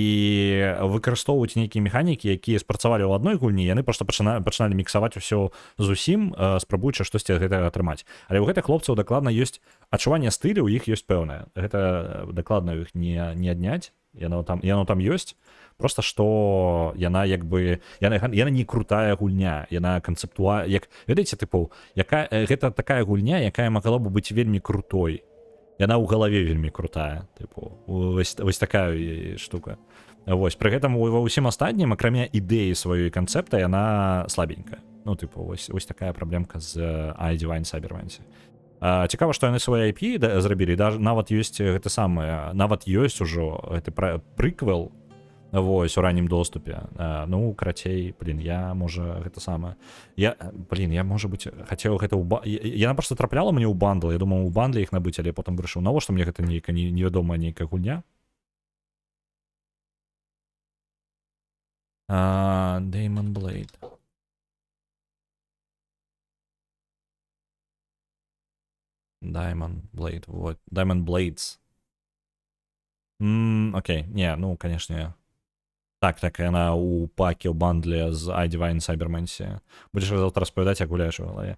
выкарыстоўваюць нейкія механікі, якія спрацавалі ў адной гульні, яны просто пачыналі міксаваць усё з усім, спрабуючы штосьці гэтага атрымаць. Але ў гэтых хлопцаў дакладна ёсць адчуванне стылю, у іх ёсць пэўнае. Гэта дакладна ў іх не адняць, яно там ёсць. Просто што яна як бы яна не крутая гульня, яна як ведаеце, тыпу, гэта такая гульня, якая магла бы быць вельмі крутой. Яна ў галаве вельмі крутая, тыпу, вось такая штука. Вось, пры гэтым ва ўсім астатнім, акрамя ідэі сваёй канцэпта, яна слабенькая. Ну, тыпу, вось такая праблемка з iDivine Cybermancy. Цікава, што яны свой IP зрабілі, нават ёсць гэта самае, нават ёсць ужо гэты прыквел, вось, у раннім доступе. Ну, карацей, я, можа, гэта самае. Я, можа быць, хацеў гэта яна просто трапляла мне ў бандл, я думаў, у бандле іх набыць, але потым вырашыў, навошта мне гэта нейкая невядомая нейкая гульня. Diamond Blade. Diamond Blade, вот. Diamond Blades. Окей, не, ну, конечно. Так, яна у паке, у бандле з iDivine Cybermancy. Будзеш заўтра распавядаць, як гуляеш у галаве.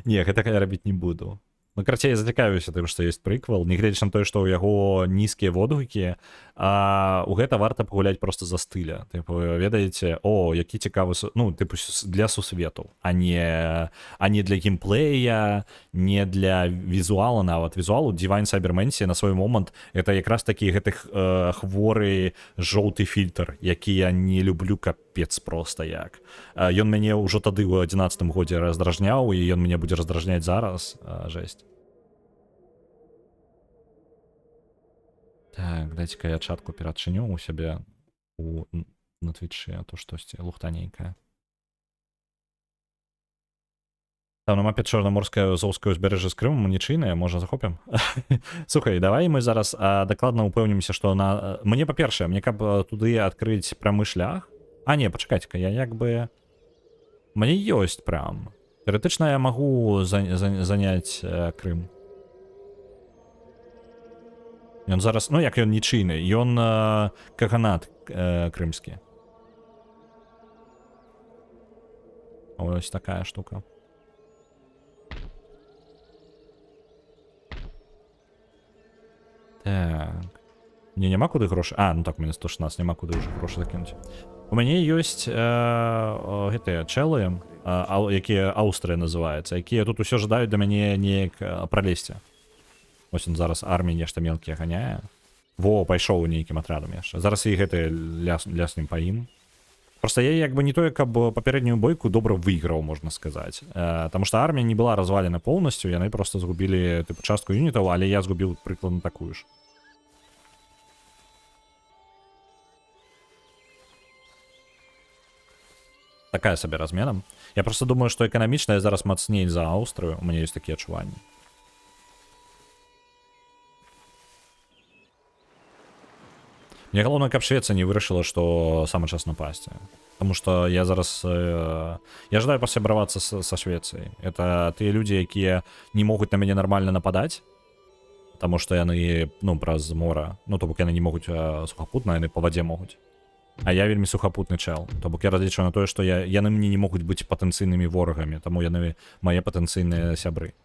Не, гэта я рабіць не буду. Ну, карацей, я зацікавіўся тым, што ёсць прыквел, нягледзячы на тое, што ў яго нізкія водгукі, а у гэта варта пагуляць просто за стыля. Тыпу, ведаеце, які цікавы, ну, тыпу, для сусвету, а не для геймплея, не для візуала нават. Візуал у Divine Cybermancy на свой момант это якраз такі гэтых хворы жоўты фільтр, які я не люблю капец проста як. Ён мяне ўжо тады ў 11 годзе раздражняў, і ён мяне будзе раздражняць зараз. Жесть. Так, дайце-ка я чатку перадчыню у сябе на твічы, а то штосьці лухтанейкае. Там на мапе Чорноморскае Азовскае ўзбярэжжа з Крымам нічыйнае, можа захопім? Слухай, давай мы зараз дакладна упэўнімся, што мне, па-першае, мне каб туды адкрыць прамы шлях. Не, пачакайце-ка, я як бы... Мне ёсць прям. Тэоретычна я магу заняць Крым. Ён зараз, ну як ён нічыйны, ён каганат крымскі. Ось такая штука. Так. Мне няма куды грошы? Ну так, у мяне 116, няма куды ўжо грошы закінуць. У мяне ёсць гэтыя чэлы, якія Аўстрыя называецца, якія тут усё жадаюць да мяне неяк пралезці. Вось он зараз арміі нешта мелкія ганяе. Пайшоў нейкім атрадам яшчэ. Зараз і гэты ляснем па ім. Просто я як бы не тое, каб папярэднюю бойку добра выйграў, можна сказаць. Таму што армія не была развалена поўнасцю, яны просто згубілі тыпу частку юнітаў, але я згубіў прыкладна такую ж. Такая сабе размена. Я просто думаю, што эканамічна я зараз мацней за Аўстрыю, у мяне ёсць такія адчуванні. Мне галоўна, каб Швецыя не вырашыла, што самы час напасці. Таму што я зараз... Я жадаю пасябравацца са Швецыяй. Это тыя людзі, якія не могуць на мяне нармальна нападаць, таму што яны, ну, праз мора, ну, то бок яны не могуць сухапутна, яны па вадзе могуць. А я вельмі сухапутны чэл. То бок я разлічваю на тое, што яны мне не могуць быць патэнцыйнымі ворагамі, таму яны мае патэнцыйныя сябры.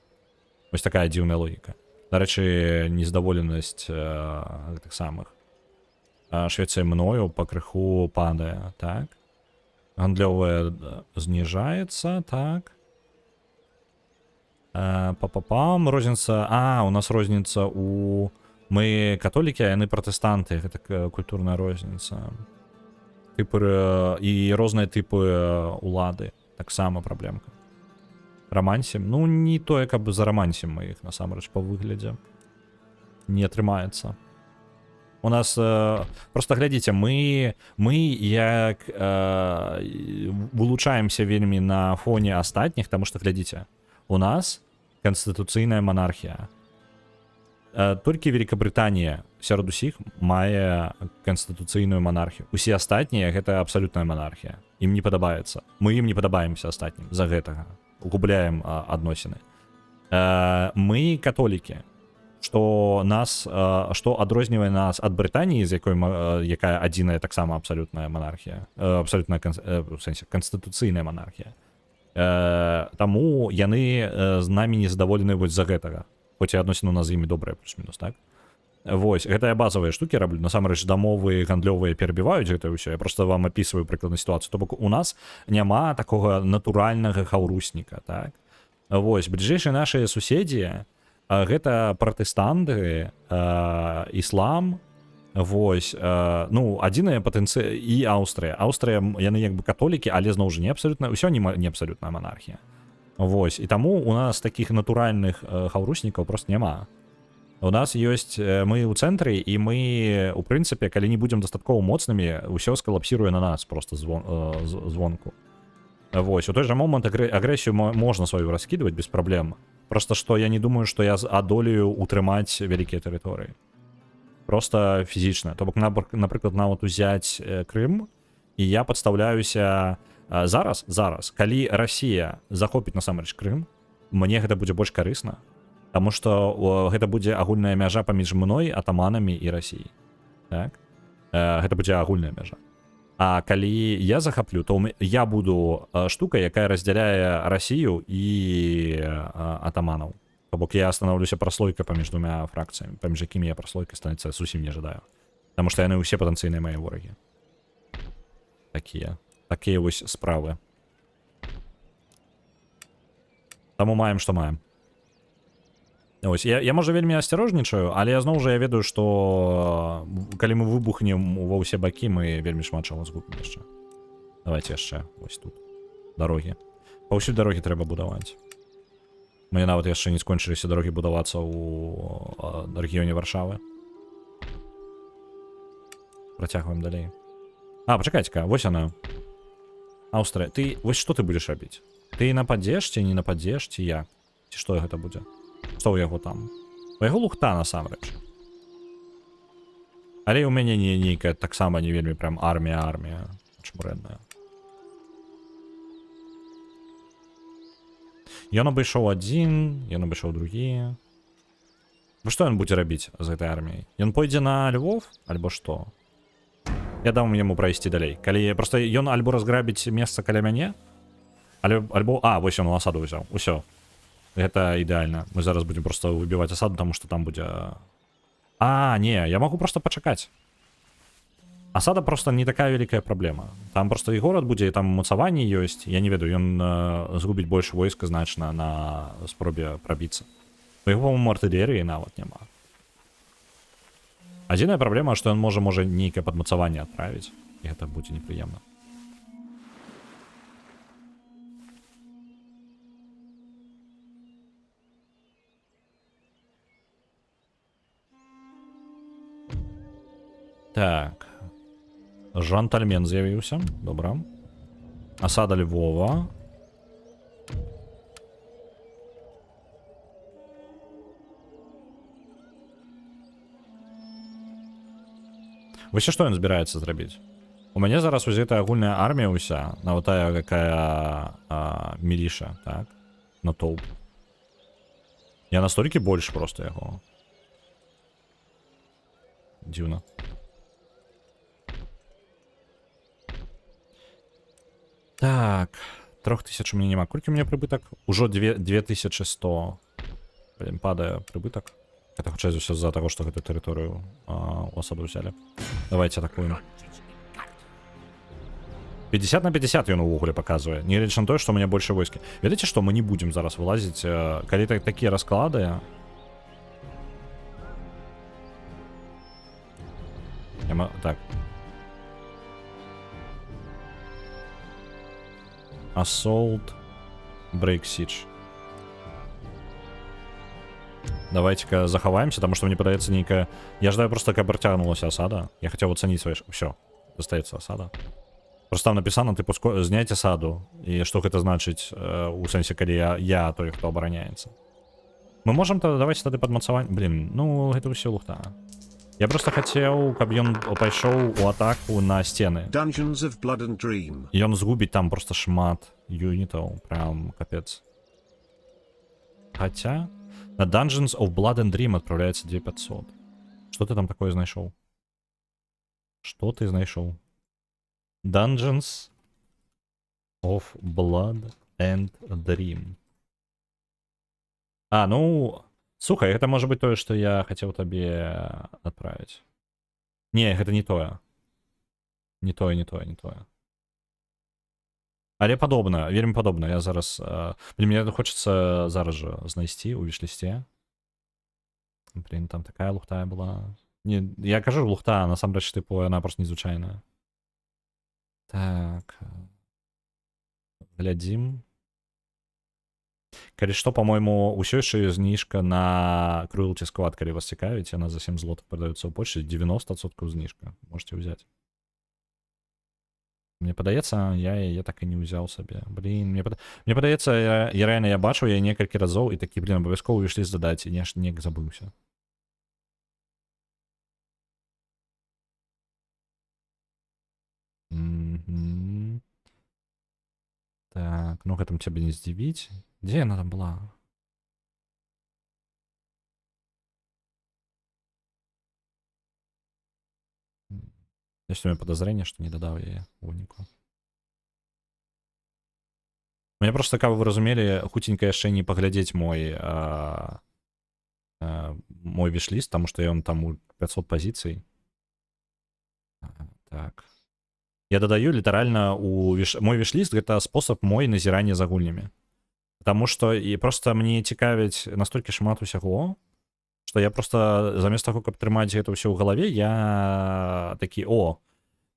Вось такая дзіўная логіка. Дарэчы, нездаволенасць гэтых самых. Швецыя мною пакрыху падае, так? Гандлёвая зніжаецца, так? Па-па-пам, розніца... у нас розніца у... Мы католікі, а яны пратэстанты, гэта культурная розніца. І розныя тыпы улады, таксама праблемка. Рамансім? Ну, не тое, каб зарамансім мы іх, насамрэч, па выглядзе. Не атрымаецца. У нас, просто глядзіце, мы як вылучаемся вельмі на фоне астатніх, таму што, глядзіце, у нас канстытуцыйная манархія. Толькі Великабрытанія сярод усіх мае канстытуцыйную манархію. Усе астатнія гэта абсалютная манархія. Ім не падабаецца. Мы ім не падабаемся астатнім з-за гэтага. Губляем адносіны. Мы католікі. што нас што адрознівае нас ад Брытаніі, з якой якая адзіная таксама абсалютная манархія, абсалютная у сэнсе канстытуцыйная манархія. Таму яны з намі не задаволены вось з-за гэтага, хоць і адносіны у нас з імі добрыя плюс-мінус, так? Вось, гэта я базавыя штукі раблю, насамрэч дамовы гандлёвыя перабіваюць гэта ўсё, я просто вам апісваю прыкладную сітуацыю, то бок у нас няма такога натуральнага хаўрусніка, так? Вось, бліжэйшыя нашыя суседзі, гэта пратэстанты, іслам, вось, ну, адзіная патэнцыя, і Аўстрыя. Аўстрыя, яны як бы католікі, але зноў жа не абсалютна, ўсё не абсалютная манархія. Вось, і таму у нас такіх натуральных хаўруснікаў проста няма. У нас ёсць, мы ў цэнтры, і мы, у прынцыпе, калі не будзем дастаткова моцнымі, ўсё скалапсіруе на нас проста звонку. Вось, у той жа момант агрэсію можна сваю раскідваць без праблем. Просто што я не думаю, што я адолею утрымаць вялікія тэрыторыі. Просто фізічна. То бок, напрыклад, нават узяць Крым, і я падстаўляюся зараз, калі Расія захопіць насамрэч Крым, мне гэта будзе больш карысна, таму што гэта будзе агульная мяжа паміж мной, атаманамі і Расіяй. Так? Гэта будзе агульная мяжа. А калі я захаплю, то я буду штука, якая раздзяляе Расію і атаманаў. То бок я становлюся праслойкай паміж двумя фракцыямі, паміж якімі я праслойкай станецца зусім не жадаю. Таму што яны ўсе патэнцыйныя мае ворагі. Такія вось справы. Таму маем, што маем. Ось, я можа вельмі асцярожнічаю, але я зноў жа я ведаю, што калі мы выбухнем ва ўсе бакі, мы вельмі шмат чаго згубім яшчэ. Давайте яшчэ вось тут дарогі. Паўсюль дарогі трэба будаваць. Мне нават яшчэ не скончыліся дарогі будавацца ў рэгіёне Варшавы. Працягваем далей. Пачакайце-ка, вось яна. Аўстрыя, ты вось што ты будзеш рабіць? Ты нападзеш ці не нападзеш, ці як? Ці што гэта будзе? Што ў яго там? У яго лухта насамрэч. Але ў мяне нейкая таксама не вельмі прям армія чмурэнная. Ён абышоў адзін, ён абышоў другі. Што ён будзе рабіць з гэтай арміяй? Ён пойдзе на Львов, альбо што? Я дам яму прайсці далей. Калі проста ён альбо разграбіць месца каля мяне, альбо... вось ён у асаду ўзяў. Усё. Гэта ідэальна. Мы зараз будзем просто выбіваць асаду, таму што там будзе... не, я магу просто пачакаць. Асада просто не такая вялікая праблема. Там просто і горад будзе, і там мацаванні ёсць. Я не ведаю, ён згубіць больш войска значна на спробе прабіцца. У яго, по-моему, артылерыі нават няма. Адзіная праблема, што ён можа нейкае падмацаванне адправіць. І гэта будзе непрыемна. Так. Жантальмен з'явіўся. Добра. Асада Львова. Вось што ён збіраецца зрабіць? У мяне зараз узята агульная армія ўся, нават тая, якая міліша, так? Натоўп. Я настолькі больш проста яго. Дзіўна. Так, 3000 у меня нема. Колькі у меня прыбытак? Ужо 2100. Блин, падае прыбытак. Это хутчэй за ўсё з-за таго, што гэту тэрыторыю у асаду ўзялі. Давайте атакуем. 50 на 50 ён увогуле паказвае. Не гледзячы на тое, што у меня больше войскі. Ведаеце што, мы не будзем зараз вылазіць, калі такія расклады. Так. Assault, Break Siege. Давайте-ка захаваемся, потому что мне падаецца нейкая... Я ждаю просто, каб працягнулася асада. Я хотел оценить свои... Все, застаецца асада. Просто там написано, типу, зняць асаду. І што гэта значыць у сэнсе, калі я той, хто абараняецца. Мы можем тогда, давайте тады падмацаваць... Блин, ну, гэта ўсё лухта. Я просто хотел, каб ён пайшоў у атаку на сцены. Dungeons of Blood and Dream. Ён згубіць там просто шмат юнітаў, прям капец. Хотя... На Dungeons of Blood and Dream отправляется 2500. Что ты там такое знайшов? Что ты знайшов? Dungeons of Blood and Dream. А, ну... Слухай, это может быть то, что я хотел тебе отправить. Не, это не тое. Не тое, не тое, не тое. Але падобна, вельмі падобна. Я зараз... Блин, мне хочется зараз же знайсці у вішлісце. Блин, там такая лухта была. Не, я кажу лухта, насамрэч, типу, она просто незвычайная. Так. Глядзім. Калі што, по-моему, ўсё яшчэ ёсць зніжка на Cruelty Squad, калі вас цікавіць, яна за 7 злотых прадаецца ў Польшчы, 90% зніжка. Можете взять. Мне падаецца, я яе так і не ўзяў сабе. Блин, мне падаецца, я реально я бачыў яе некалькі разоў і такі, блин, абавязкова вішліст дадаць, і нешта неяк забыўся. Так, ну гэтым цябе не здзівіць. Дзе яна там была? Есть у меня подозрение, что не додал я выніку. Мне просто цікаво, вы разумелі, хутенька яшчэ не паглядзець мой мой вішліст, потому что ён там у 500 позиций. Так. Я додаю лiterально мой вішліст, гэта спосаб мой назірання за гульнямі. Потому что і просто мне цікавіць настолькі шмат усяго, что я просто замест таго, каб трымаць гэта ўсё ў галаве, я такі,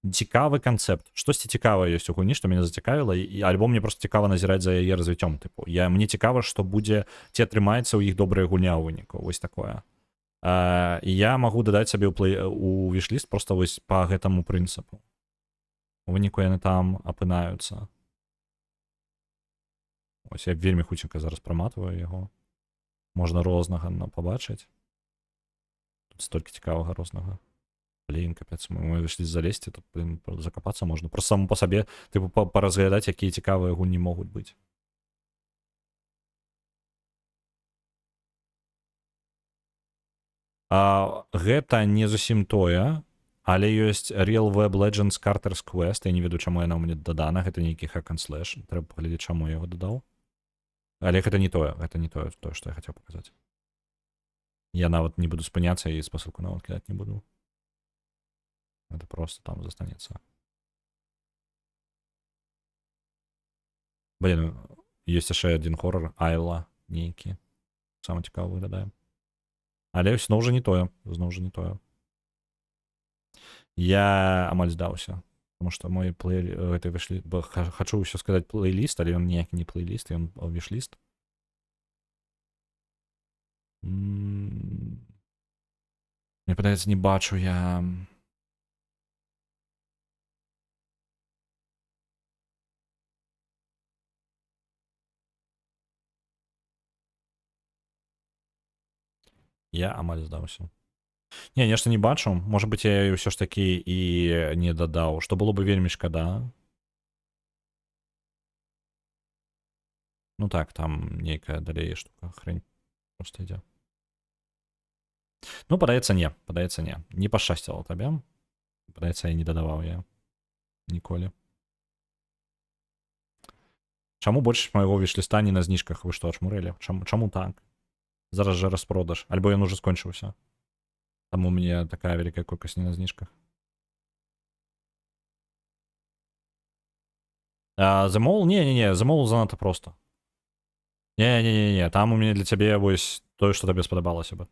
цікавы канцэпт. Штосьці цікавае ёсць у гульні, што мяне зацікавіла, і альбо мне просто цікава назіраць за яе развіццём. Тыпу, мне цікава, што будзе, ці атрымаецца ў іх добрая гульня ў выніку. Вось такое. І я магу дадаць сабе у вішліст просто вось па гэтаму прынцыпу. У выніку яны там апынаюцца. Ось я вельмі хутенька зараз праматваю яго. Можна рознага пабачыць. Тут столькі цікавага рознага. Блин, капец, мы вышли залезть, тут, блин, закопаться можно. Просто само по себе, типу, поразглядать, какие цікавые гульні могут быть. Гэта не зусім тое, але ёсць Real Web Legends Carter's Quest. Я не веду, чаму яна ў мяне дадана. Гэта нейкі hack and slash. Трэба паглядзець, чаму я яго дадаў. Але гэта не тое, што я хацеў паказаць. Я нават не буду спыняцца і спасылку нават кідаць не буду. Это просто там застанется. Блин, есть еще один хоррор. Айла, нейкі. Самый цікавы выглядае. Але зноў жа не тое. Зноў жа не тое. Я амаль здаўся. Потому что мой это вишліст... Хочу ўсё сказаць плейліст, але ён ніякі не плейліст, ён вішліст. Мне падаецца, не бачу я... Я амаль здаўся. Не, нешта не бачу. Можа быць, я ўсё ж такі і не дадаў, што было бы вельмі шкада. Ну так, там нейкая далей штука, хрень просто ідзе. Ну, падаецца, не. Падаецца, не. Не пашчасціла табе. Падаецца, я не дадаваў я. Ніколі. Чаму большасць майго вішліста не на зніжках? Вы што, ачмурэлі? Чаму так? Зараз же распродаж. Альбо ён уже скончыўся. Таму мне такая вялікая колькасць не на зніжках. The Mall? Не. The Mall занадта проста. Не. Там у мяне для цябе вось тое, што табе спадабалася бы.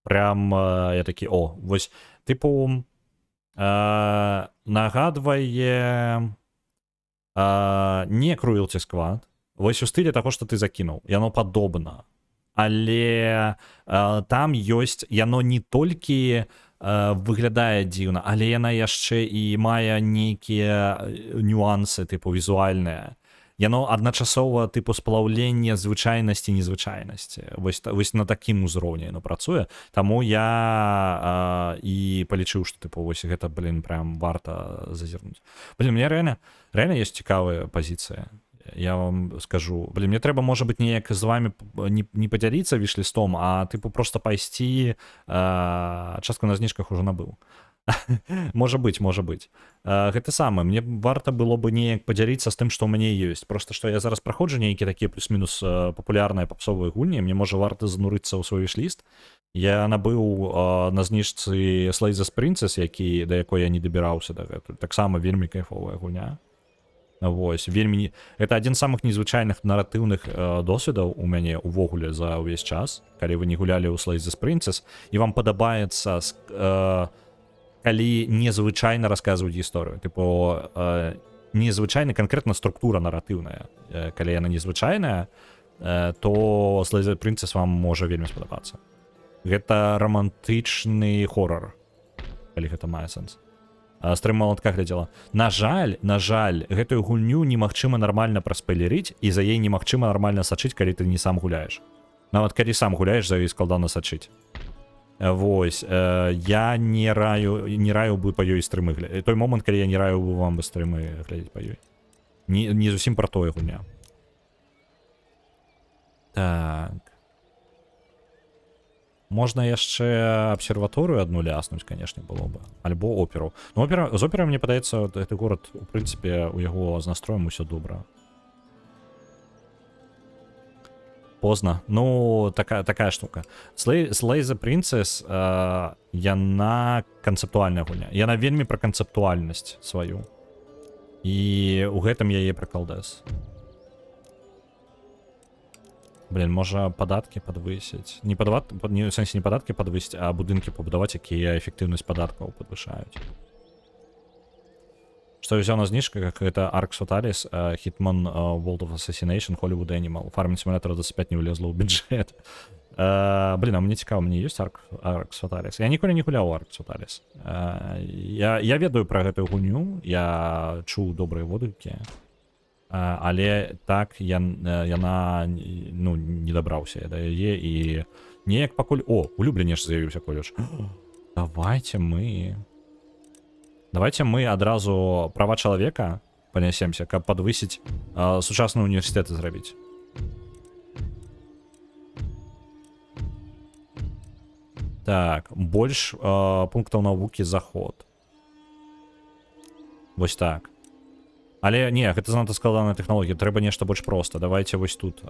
Прям я такі, вось, тыпу, нагадвае не Cruelty Squad. Вось у стылі таго, што ты закінуў. Яно падобна. Але там ёсць, яно не толькі выглядае дзіўна, але яна яшчэ і мае нейкія нюансы, тыпу, візуальныя. Яно адначасова, тыпу, сплаўленне звычайнасці і незвычайнасці. Вось на такім узроўні яно працуе. Таму я і палічыў, што, тыпу, вось гэта, блин, прям варта зазірнуць. Блин, мне реально ёсць цікавыя пазіцыі. я вам скажу. Блін, мне трэба, можа быць, неяк з вами не падзяліцца віш-лістом, а тыпу просто пайсці, частку на знижках ужо набыў. Можа быць. Гэта самае, мне варта было бы неяк падзяліцца з тым, што ў мяне ёсць. Просто што я зараз праходжу нейкія такія плюс-мінус папулярныя папсовыя гульні, мне можа варта занурыцца ў свой віш-ліст. Я набыў на зніжцы Slay the Princess, да якой я не дабіраўся дагэтуль. Таксама вельмі кайфовая гульня. Вось, вельмі... Гэта адзін з самых незвычайных наратыўных досведаў у мяне увогуле за ўвесь час, калі вы не гулялі ў Slay the Princess, і вам падабаецца, калі незвычайна расказваюць гісторыю. Тыпу, незвычайна канкрэтна структура наратыўная. Калі яна незвычайная, то Slay the Princess вам можа вельмі спадабацца. Гэта романтычны хорар, калі гэта мае сэнс. Стрым малатка глядзела. На жаль, гэтую гульню немагчыма нармальна праспойлерыць, і за яе немагчыма нармальна сачыць, калі ты не сам гуляеш. Нават калі сам гуляеш, за яе складана сачыць. Вось, я не раю бы па ёй стрымы глядзець. Той момант, калі я не раю бы вам бы стрымы глядзець па ёй. Не зусім пра тое гульня. Так. Можна яшчэ абсерваторыю адну ляснуць, канешне, было бы. Альбо оперу. Ну, з операй, мне падаецца, гэты горад, у прынцыпе, у яго з настроем усё добра. Позна. Ну, такая штука. Slay the Princess, яна канцэптуальная гульня. Яна вельмі пра канцэптуальнасць сваю. І у гэтым яе прыкалдэс. Блин, можа падаткі падвысіць. Не ў сэнсе не падаткі падвысіць, а будынкі пабудаваць, якія эфектыўнасць падаткаў падвышаюць. Што я ўзяў на знижках, гэта Arx Fatalis, Hitman World of Assassination, Hollywood Animal. Farming Simulator 25 не влезла ў бюджэт. Блин, а мне цікава, мне ёсць Arx Fatalis. Я ніколі не гуляў у Arx Fatalis. Я ведаю пра гэтую гульню, я чуў добрыя водгукі. Але так яна ну, не дабраўся да яе і неяк пакуль... О, улюбленне ж з'явіўся коледж. Давайте мы адразу права чалавека панясемся, каб падвысіць сучасныя універсітэты зрабіць. Так, больш пунктаў навукі заход. Вось так. Але не, гэта занадта складаная тэхналогія, трэба нешта больш проста. Давайте вось тут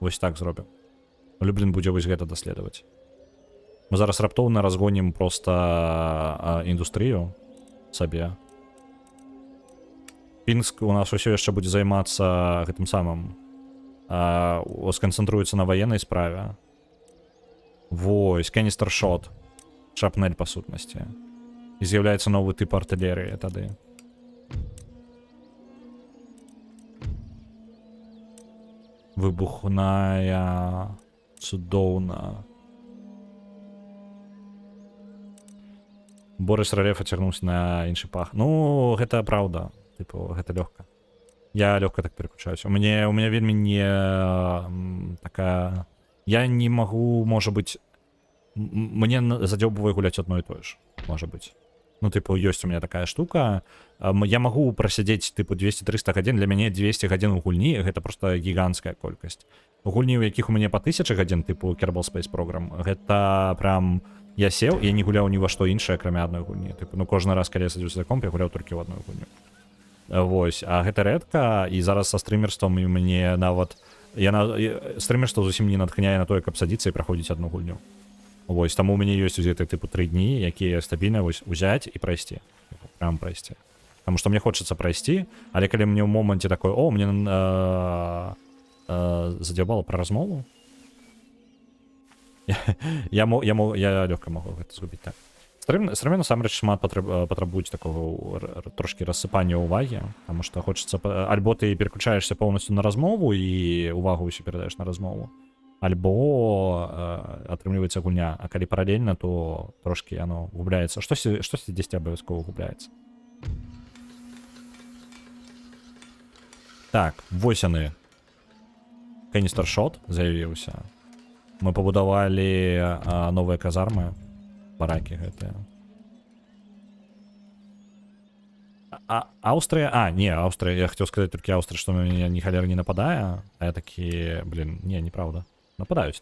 вось так зробім. Люблін будзе вось гэта даследаваць. Мы зараз раптоўна разгонім проста індустрыю сабе. Пінск у нас усё яшчэ будзе займацца гэтым самым. Сканцэнтруецца на ваеннай справе. Вось, каністер шот. Шапнель па сутнасці. І з'яўляецца новы тып артылерыі тады. Выбухная... Цудоўна. Борис Рарефа цягнуўся на іншы пах. Ну, гэта праўда. Тыпу, гэта лёгка. Я лёгка так переключаюсь. У меня вельмі не такая... Я не магу, можа быць... Мне задзёбывае гуляць адно і тое ж. Можа быць. Ну, тыпу, ёсць у меня такая штука. Я магу прасядзець, тыпу, 200-300 гадзін. Для мяне 200 гадзін у гульні, гэта просто гіганцкая колькасць. У гульні, у якіх у мяне па 1000 гадзін, тыпу, Kerbal Space Program, гэта прям... Я сеў, я не гуляў ні ва што іншае, акрамя адной гульні. Тыпу, ну, кожны раз, калі я садзіўся за комп, я гуляў толькі ў адной гульню. Вось, а гэта рэдка, і зараз са стрымерствам і мне нават... Стрымерство зусім не натхняе на тое, каб садзіцца і праходзіць адну гульню. Вось, таму у мяне ёсць узеты тыпу 3 дні, якія стабільна вось узяць і прайсці. Прям прайсці. Таму што мне хочацца прайсці, але калі мне ў моманце такой, о, мне задзябала пра размову, я лёгка магу гэта зрабіць так. Стрымы насамрэч шмат патрабуюць такого трошкі рассыпання ўвагі, таму што хочацца... Альбо ты переключаешься поўнасцю на размову і увагу ўсё перадаеш на размову, альбо атрымліваецца гульня, а калі паралельна, то трошкі яно губляецца. Штосьці 10 абавязкова губляецца. Так, вось яны. Каністер шот з'явіўся. Мы пабудавалі новыя казармы, баракі гэтыя. Австрия... не, Австрия, я хотел сказать только Австрия, что на меня ни холера не нападает, а я такие, блин, не, неправда. Нападаюць.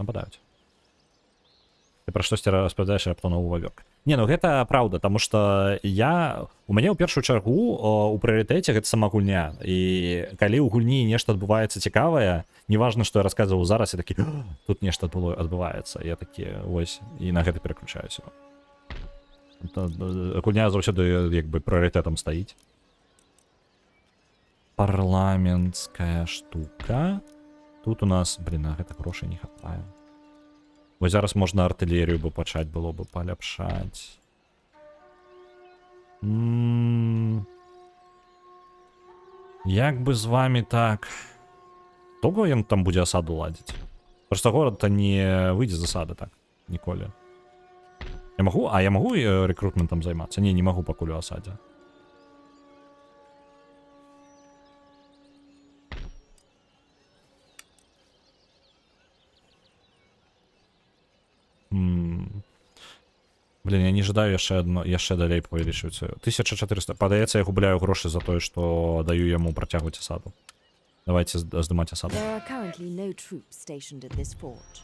Ты пра штосьці распавядаеш раптоўна ў вавёк. Не, ну гэта праўда, таму што у мяне ў першую чаргу у прыярытэце гэта сама гульня. І калі ў гульні нешта адбываецца цікавае, неважна, што я расказваў зараз, я такі, тут нешта адбываецца. Я такі, вось, і на гэта пераключаюся. Гульня заўсёды як бы прыярытэтам стаіць. Парламенцкая штука. Тут у нас, блин, на гэта грошай не хапае. Вось зараз можна артылерію бы пачаць было бы паляпшаць. Як бы з вами так. Доўга ён там будзе асаду ладзіць? Проста горад-то не выйдзе з асады так ніколі. Я магу рэкрутментам займацца? Не магу пакуль у асадзе. Блин, я не жадаю яшчэ далей павялічваць сваю. 1400. Падаецца, я губляю грошы за тое, што даю яму працягваць асаду. Давайте здымаць асаду. There are currently no troops stationed at this fort.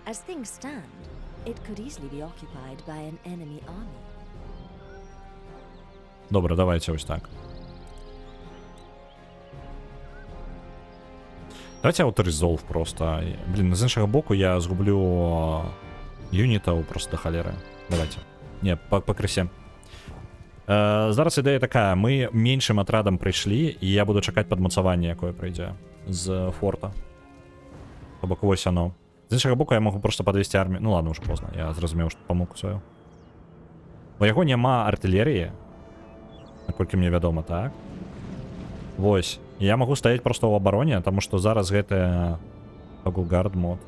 As things stand, it could easily be occupied by an enemy army. Добре, давайте ось так. Давайте auto-resolve просто. Блин, з іншого боку я згублю юнітаў просто до холери. Давайте. Не, по крысе. Зараз ідэя такая. Мы меншым атрадам прыйшлі, і я буду чакаць падмацаванне, якое прыйдзе з форта. То бок вось оно. З іншага боку я могу просто падвесці армію. Ну ладно, уже поздно. Я зразумеў, што памылку сваю. У яго няма артылерыі, наколькі мне вядома, так? Вось. Я могу стаять просто ў абароне, таму што зараз гэта Гугард мод.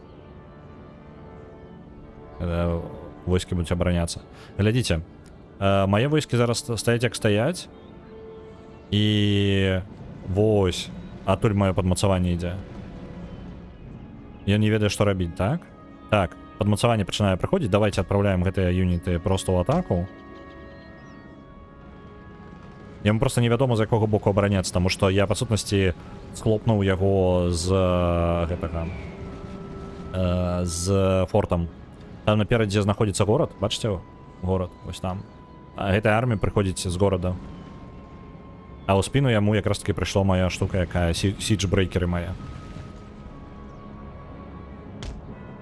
Войскі будуць абараняцца. Глядзіце, мае войскі зараз стаяць як стаяць. І вось, адтуль маё падмацаванне ідзе. Я не ведаю, што рабіць, так? Так, падмацаванне пачынае прыходзіць. Давайте адпраўляем гэтыя юніты просто ў атаку. Яму просто невядома, з якога боку абараняцца, таму што я, па сутнасці, схлопнуў яго з гэтага... з фортам. Там наперадзе знаходзіцца горад, бачыце? Горад, вось там. А гэтая армія прыходзіць з горада. А ў спіну яму якраз таки прыйшла моя штука, якая сидж-брейкеры мая.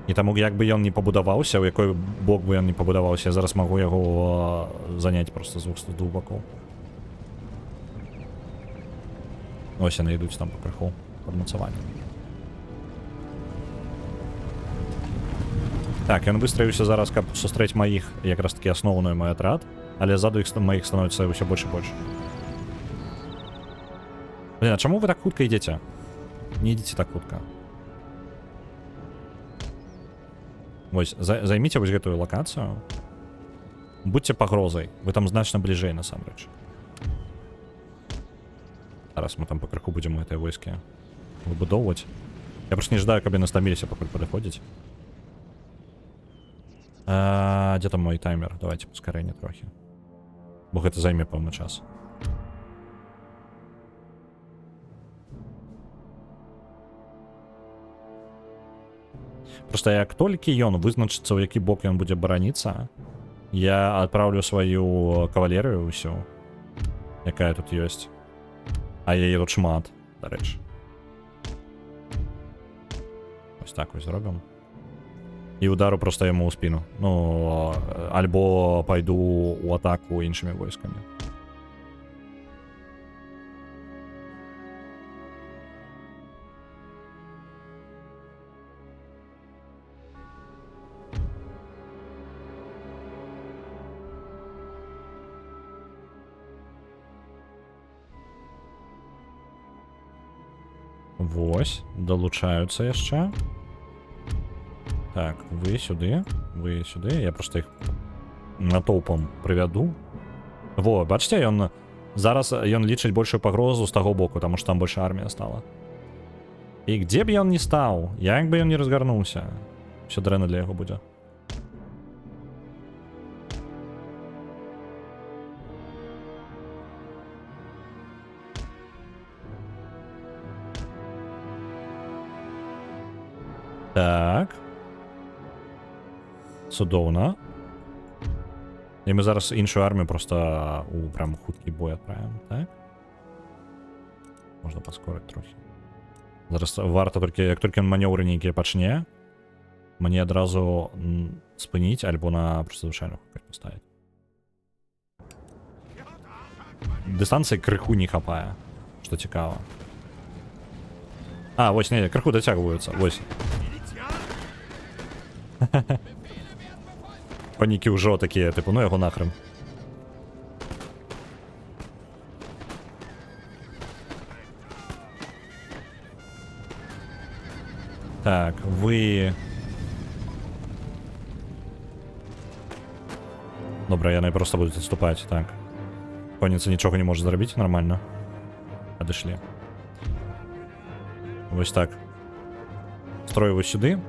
І таму як бы ён не пабудаваўся, у якой бок бы ён не пабудаваўся, я зараз магу яго заняць просто з двух бакоў. Ось яны ідуць там па крыху падмацаваннем. Так, ён выстраіўся зараз, каб сустрэць маіх, якраз таки асноўную мой атрад, але ззаду маіх становіцца ўсё больш і больш. Блин, а чаму вы так хутка ідзеце? Не ідзіце так хутка. Вось, займіце вось гэтую лакацыю. Будьце пагрозай, вы там значна бліжэй насамрэч. Зараз мы там па крыху будзем гэтыя войскі выбудоўваць. Я проста не жадаю, каб яны стаміліся, пакуль падыходзіць. Дзе там мой таймер? Давайте паскарэнне трохі. Бо гэта займе пэўны час. Просто як толькі ён вызначыцца, у які бок ён будзе бараніцца, я адпраўлю сваю кавалерыю ўсю, якая тут ёсць. А яе тут шмат, дарэчы. Ось так вось зробім. І удару просто яму ў спіну. Ну, альбо пайду ў атаку іншымі войскамі. Вось, далучаюцца яшчэ. Так, вы сюды, я просто іх натоўпам прывяду. Во, бачыце, ён зараз ён лічыць большую пагрозу з таго боку, таму што там больше армія стала. І где б ён не стаў, як бы ён не разгарнуўся, ўсё дрэнна для яго будзе. Так. Цудоўна. І ми зараз іншу армію просто у прям хуткий бой відправимо, так? Можна паскорити трохи. Зараз варто тільки, як тільки маневри ніякі почне, мені одразу спиніть, або на просто звичайну хукать поставити. Дистанції криху не хапає, що цікаво. А, ось, не, криху дотягуються, ось. Паніки вже такі, типу, ну його нахрен. Так, ви... Добре, я не просто буду відступати, так. Конниця нічого не може зробити, нормально. Отошли. Ось так. Строю ось сюди,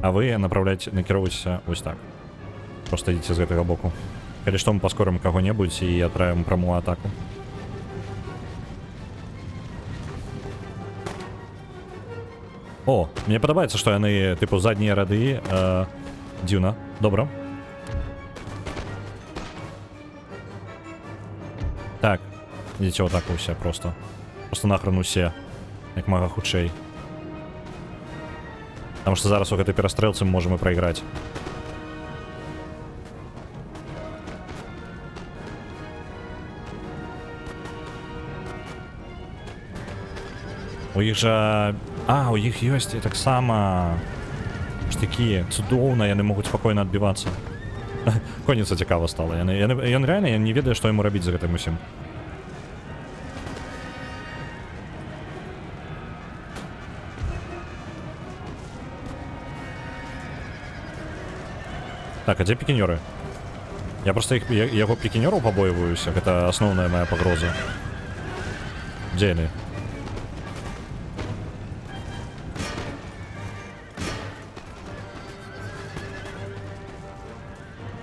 а ви направляйте, накеруйтеся ось так. Просто идите с этого боку. Или что, мы поскорим кого-нибудь и отправим прямую атаку. О, мені подобається, що вони, типу, задні ряди дюна. Добре. Так, ідіть отаку все просто. Просто нахрен усе. Як мага худшей. Потому що зараз у этой перестрелці ми можемо проіграти. У їх же... А, у їх є так само штики. Цудовно, вони можуть спокійно відбиватися. Конниця цікаво стала. Я реально не ведаю, що йому робити за цим усім. Так, а де пікіньори? Я просто його пікіньорів побоююся, це основна моя погроза. Де вони?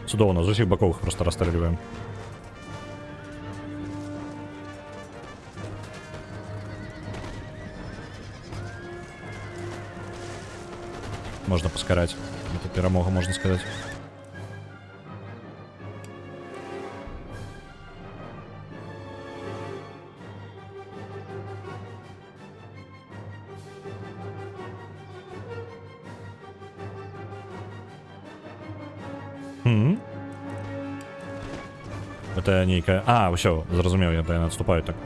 Судовно, з усіх боків їх просто розстрілюємо. Можна поскарати. Це перемога, можна сказати. Это некая... А, все, зрозумів, я отступаю так.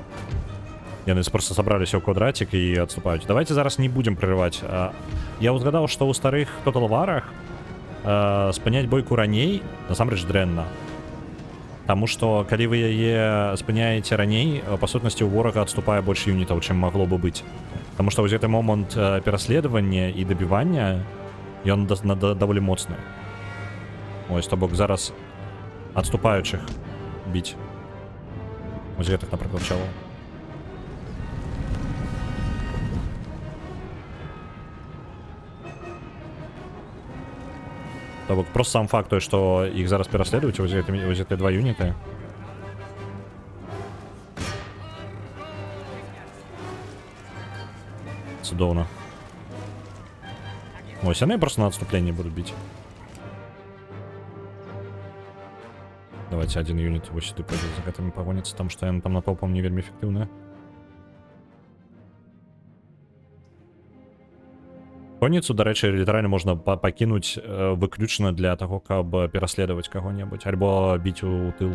Яны просто собрались в квадратик и отступают. Давайте зараз не будем прерывать. Я узгадал, что у старых Total War'ах спынять бойку раней насамрэч дрэнна. Таму што калі вы яе спыняеце раней, па сутнасці у ворага адступае больш юнітаў, чым магло бы быць. Таму што вось гэты момант пераследавання і дабівання ён даволі моцны. Ось, то бок зараз адступаючых біць. Ось гэтых, напрыклад, чалоў. То бок просто сам факт той, што іх зараз пераследуюць вось гэтыя два юніты. Цудоўна. Ось яны просто на адступленні будуць біць. Давайте один юнит вось сюды пойдзе за гэтымі пагоніцца, там што яны там натоўпам не вельмі эфектыўныя. Конніцу, дарэчы, літаральна можна пакінуць выключна для таго, каб пераследаваць каго-небудзь, альбо біць у тыл.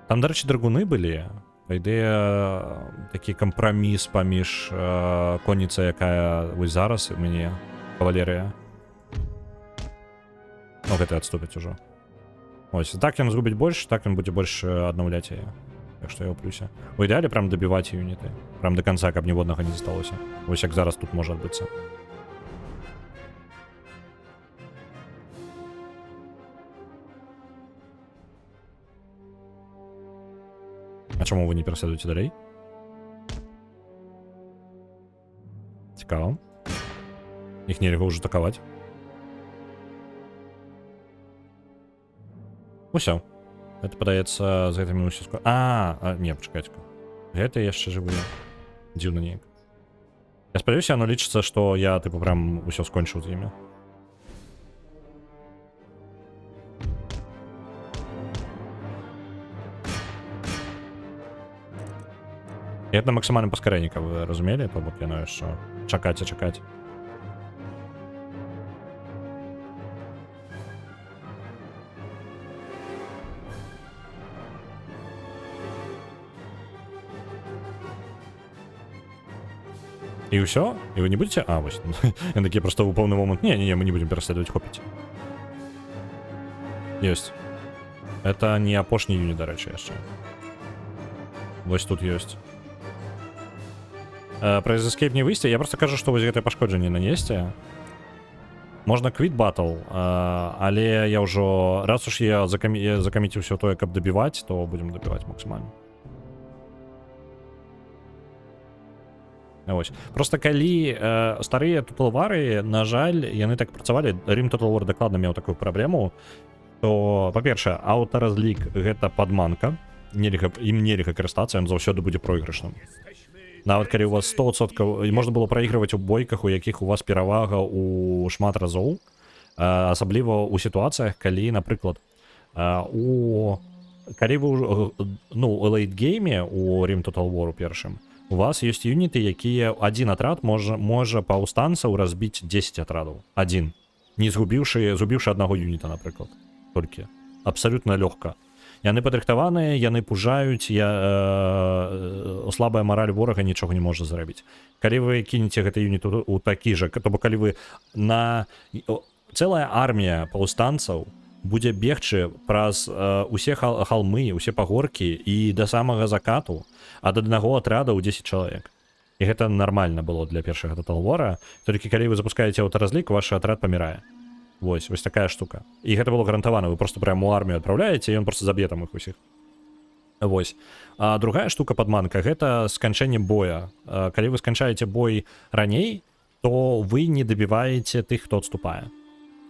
Там, дарэчы, драгуны былі. Па ідэе, такі кампраміс паміж конніцай, якая вось зараз у мяне, кавалерыя. Ну, гэта адступіць ужо. Ось, так ён згубіць больш, так ён будзе больш аднаўляць яе. Так што я ў плюсе. У ідэале прям дабіваць юніты. Прям до конца, каб ніводнага не засталося. Вось як зараз тут можа адбыцца. А чаму вы не пераследуеце далей? Цікава. Іх нельга ўжо атакаваць. Усё. Это падаецца за гэтымі усё. Не, пачакайце. Гэта яшчэ жывыя. Дзіўна неяк. Я спадзяюся, оно лічыцца, што я тыпу прям усё скончыў з імі. І гэта на максімальным паскарэнні, каб вы разумелі, то бок яно яшчэ чакаць і чакаць. И все? И вы не будете? А, вот. Я такие просто в полный момент. Не-не-не, мы не будем переследовать хопить. Есть. Это не апошний юнит, до речі, ще. Ось тут есть. Про эскейп не выйсці, я просто кажу, што вось гэтае пашкоджанне нанесці. Можна квіт батл, але я ўжо... Раз уж я закаміціў ўсё тое, каб дабіваць, то будем дабіваць максімальна. Ось. Просто калі старыя туталвары, на жаль, яны так працавалі, Rim Total War дакладна меў такую праблему, то, па-першае, аўтаразлік гэта падманка, ім нельга карыстацца, ён заўсёды будзе пройгрышным. Нават калі у вас 100%, можна было праігрываць у бойках, у якіх у вас перавага у шмат разоў, асабліва ў сітуацыях, калі, напрыклад, калі вы у лейтгейме у Rim Total War першым, у вас ёсць юніты, якія адзін атрад можа паўстанцаў разбіць 10 атрадаў. Адзін. Не згубіўшы аднаго юніта, напрыклад. Толькі. Абсалютна лёгка. Яны падрыхтаваныя, яны пужаюць, слабая мараль ворага нічога не можа зрабіць. Калі вы кінеце гэты юніт у такі жа, то бок калі вы цэлая армія паўстанцаў будзе бегчы праз усе халмы, усе пагоркі і да самага закату, ад аднаго атрада ў 10 чалавек. І гэта нармальна было для першага Total War, толькі калі вы запускаеце аўтаразлік, ваш атрад памірае. Вось такая штука. І гэта было гарантавана, вы просто прямо ў армію адпраўляеце, і ён просто заб'е там іх усіх. Вось. А другая штука падманка, гэта сканчэнне боя. Калі вы сканчаеце бой раней, то вы не дабіваеце тых, хто адступае.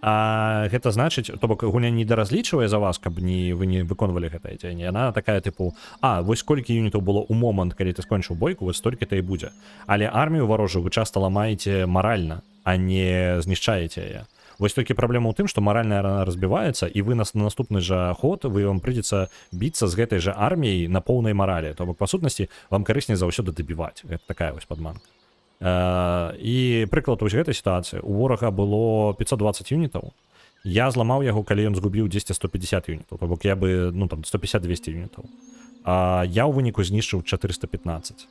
А гэта значыць, то бок гульня не даразлічвае за вас, каб вы не выконвалі гэтае дзеянне. Яна такая тыпу, вось колькі юнітаў было ў момант, калі ты скончыў бойку, вось столькі-то і будзе. Але армію варожую вы часта ламаеце маральна, а не знішчаеце яе. Вось толькі праблема ў тым, што маральная рана разбіваецца, і вы на наступны жа ход вам прыйдзецца біцца з гэтай жа арміяй на поўнай маралі. То бок, па сутнасці, вам карысней заўсёды дабіваць. Гэта такая вось падманка. І прыклад вось гэтай сітуацыі, у ворага было 520 юнітаў, я зламаў яго, калі ён згубіў 150 юнітаў, то бок я бы, 150-200 юнітаў, а я ў выніку знішчыў 415,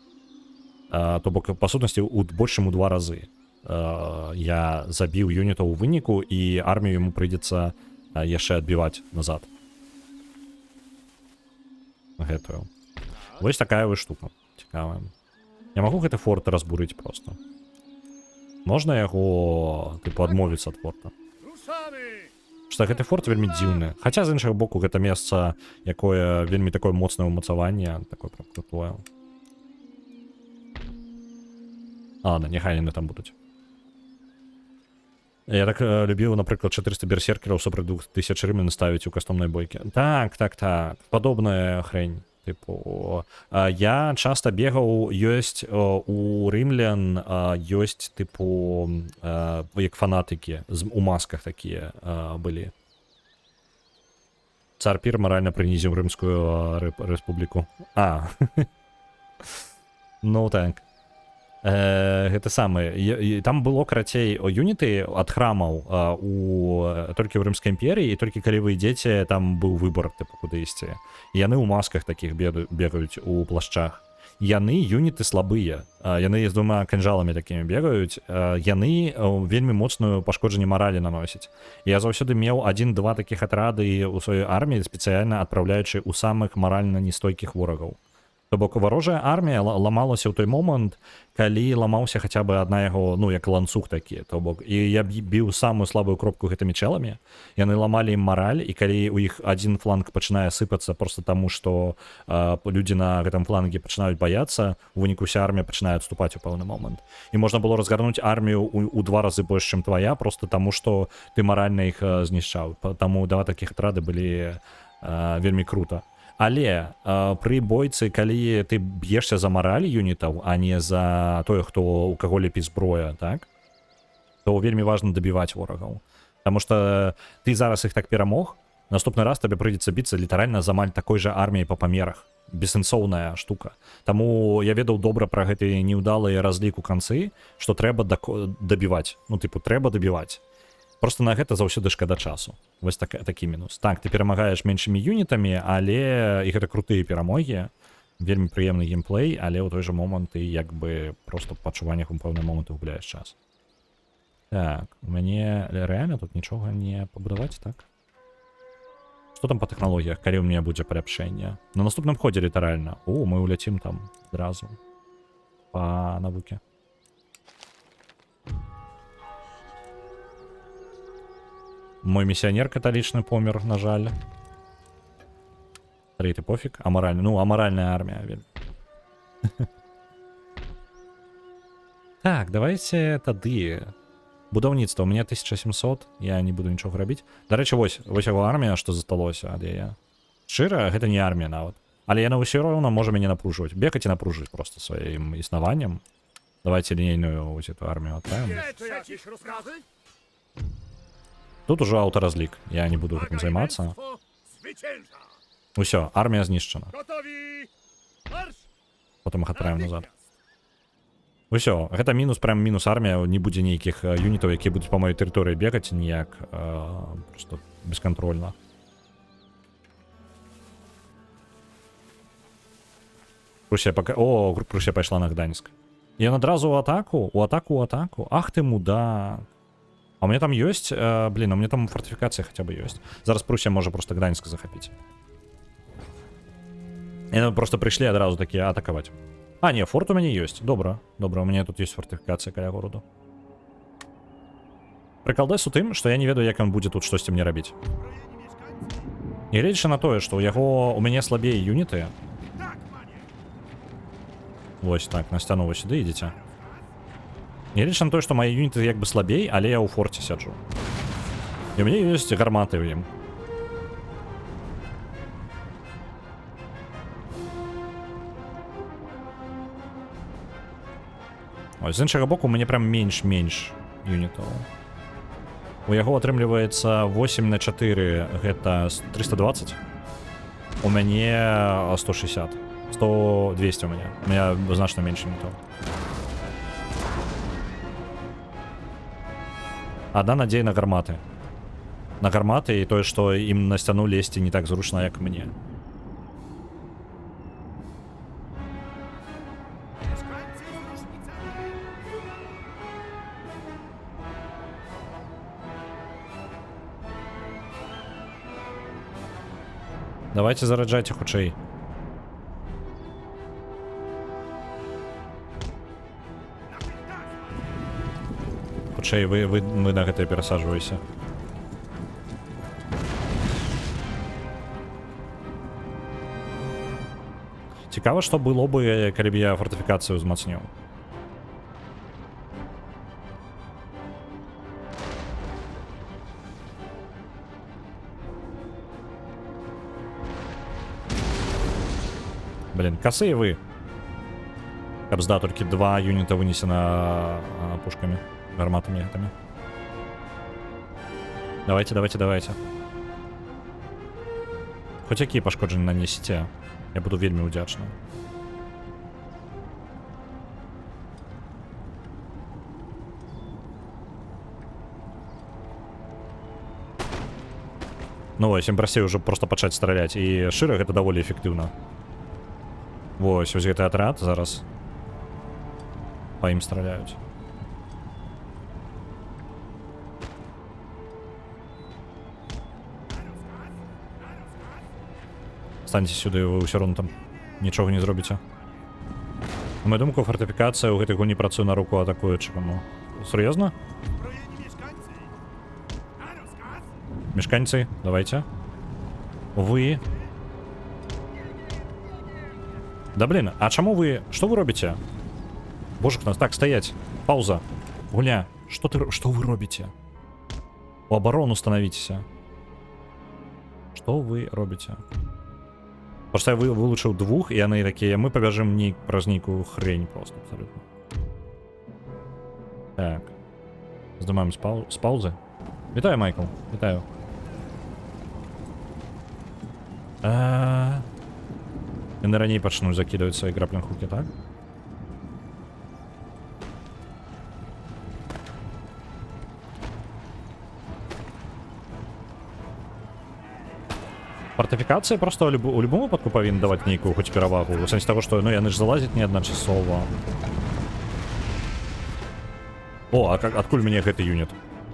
то бок па сутнасці больш чым у 2 разы я забіў юнітаў у выніку, і армію яму прыйдзецца яшчэ адбіваць назад гэтую. Вось такая вось штука цікавая. Я магу гэты форт разбурыць просто. Можна яго, адмовіцца ад форта? Што гэты форт вельмі дзіўны. Хаця, з іншага боку, гэта месца, якое вельмі такое моцнае ўмацаванне, такое прям крутое. Ладно, няхай яны там будуць. Я так любіў, напрыклад, 400 берсеркераў супраць 2000 рымлян ставіць у кастомнай бойкі. Так. Падобная хрень. Типу, я часто бегаў, ёсць у рымлян, ёсць, типу, як фанатыкі, у масках такія былі. Цар Пір маральна прынізіў Рымскую рэспубліку. Ну так. Гэта самае. Там было, карацей, юніты ад храмаў толькі ў Рымскай імперіі, і толькі калі вы ідзеце, там быў выбар, типу, куды ісці. Яны ў масках такіх бегаюць у плашчах. Яны юніты слабыя. Яны з 2 канжаламі такімі бегаюць. Яны вельмі моцную пашкоджанне маралі наносяць. Я заўсёды меў 1-2 такіх атрады ў сваёй арміі, спецыяльна адпраўляючы ў самых маральна нестойкіх ворагаў. То бок варожая армія ламалася ў той момант, калі ламаўся хаця бы адна яго, як ланцуг такі. То бок, і я біў самую слабую кропку гэтымі чэламі, яны ламалі ім мараль, і калі у іх адзін фланг пачынае сыпацца проста таму, што людзі на гэтым фланге пачынаюць баяцца, у выніку ўся армія пачынае адступаць у пэўны момант. І можна было разгарнуць армію ў 2 разы больш, чым твая, проста таму, што ты маральна іх знішчаў. Таму 2 такіх атрады былі вельмі крута. Але пры бойцы, калі ты б'ешся за мараль юнітаў, а не за тое, хто у каго лепей зброя, так? То вельмі важна дабіваць ворагаў. Таму што ты зараз іх так перамог, наступны раз табе прыйдзецца біцца літаральна з амаль такой жа арміяй па памерах. Бессэнсоўная штука. Таму я ведаў добра пра гэты неўдалыя разлік у канцы, што трэба дабіваць. Ну, тыпу, трэба дабіваць. Просто на гэта заўсёды шкада часу. Вось такі мінус. Так, ты перамагаеш меншымі юнітамі, але і гэта крутыя перамогі. Вельмі прыемны геймплей, але ў той жа момант ты як бы просто па адчуваннях у пэўны момант губляеш час. Так, у мяне рэальна тут нічога не пабудаваць, так? Что там по технологиях, калі у меня будзе паляпшэнне? На наступным ходзе літаральна. О, мы уляцім там адразу. Па навуке. Мой миссионер католичный помер, на жаль. Третий пофиг. Аморальный. Ну, аморальная армия. Так, давайте тады. Будаўніцтва. У меня 1700. Я не буду нічога рабіць. Дарэчы, вось яго армія, што засталося ад яе. Шчыра, гэта не армія нават. Але яна ўсё роўна можа мяне напружваць. Бегаць і напружыць просто сваім існаваннем. Давайте лінейную вось эту армію отправим. Тут уже аўтаразлік. Я не буду гэтым займацца. Усё, армія знішчана. Потым іх адправім назад. Усё, гэта мінус, прям мінус армія, не будзе нейкіх юнітаў, якія будуць па маёй тэрыторыі бегаць ніяк, просто бескантрольна. Прусія пайшла на Гданьск. Ён адразу ў атаку. Ах ты мудак. А у меня там ёсць, блин, у меня там фортифікацыя хаця бы ёсць. Зараз Прусія можа просто Гданьск захапіць. Яны просто прыйшлі адразу такія атакаваць. А, не, форт у мяне ёсць. Добра, у мяне тут ёсць фортыфікацыя каля гораду. Прыкалдес у тым, што я не ведаю, як ён будзе тут штосьці мне рабіць. Нягледзячы на тое, што у мяне слабее юніты. Вось так, на сцяну вось сюды ідзеце. Нягледзячы на тое, што мае юніты як бы слабей, але я ў форце сяджу. І у мяне ёсць гарматы ў ім. З іншага боку, у мяне прям менш юнітаў. У яго атрымліваецца 8 на 4, гэта 320. У мяне 160. 200 у мяне. У мяне значна менш юнітаў. Адна надзея на гарматы. На гарматы і тое, што ім на сцяну лезці не так зручна, як мне. Давайте зараджайце хутчэй. Хутчэй, вы на гэта перасаджвайся. Цікава, што было бы, калі б я фортыфікацыю ўзмацніў. Блин, косые вы. Капсда, только 2 юнита вынесено пушками, гарматами этими. Давайте. Хоть какие пошкоджения нанесите, я буду вельми удячным. Ну вось, ім прасцей уже просто пачаць страляць, і шыра гэта даволі эфектыўна. Вось гэты атрад зараз па ім страляюць. Станьце сюды, вы ўсё роўна там нічога не зробіце. На маю думку, фортыфікацыя ў гэтай гульні працуе на руку атакуючаму. Сур'ёзна? Мешканцы, давайте. Вы... Да блин, а чаму вы... Что вы робіце? Божик нас... Так, стоять. Пауза. Гуля, что вы робіце? У оборону становитесь. Что вы робіце? Просто я вылучшил двух, и они такие, мы побежим праз нейкую хрень просто абсолютно. Так. Здымаем з паузы. Вітаю, Майкл. Вітаю. Яны раней пачнуць закидывать свои граплинг-хуки, так? Фортифікацыя просто у любом выпадку павінна даваць нейкую хоць перавагу. У сэнсе того, што ну яны ж залазяць не адначасова. О, а адкуль мне гэты юніт?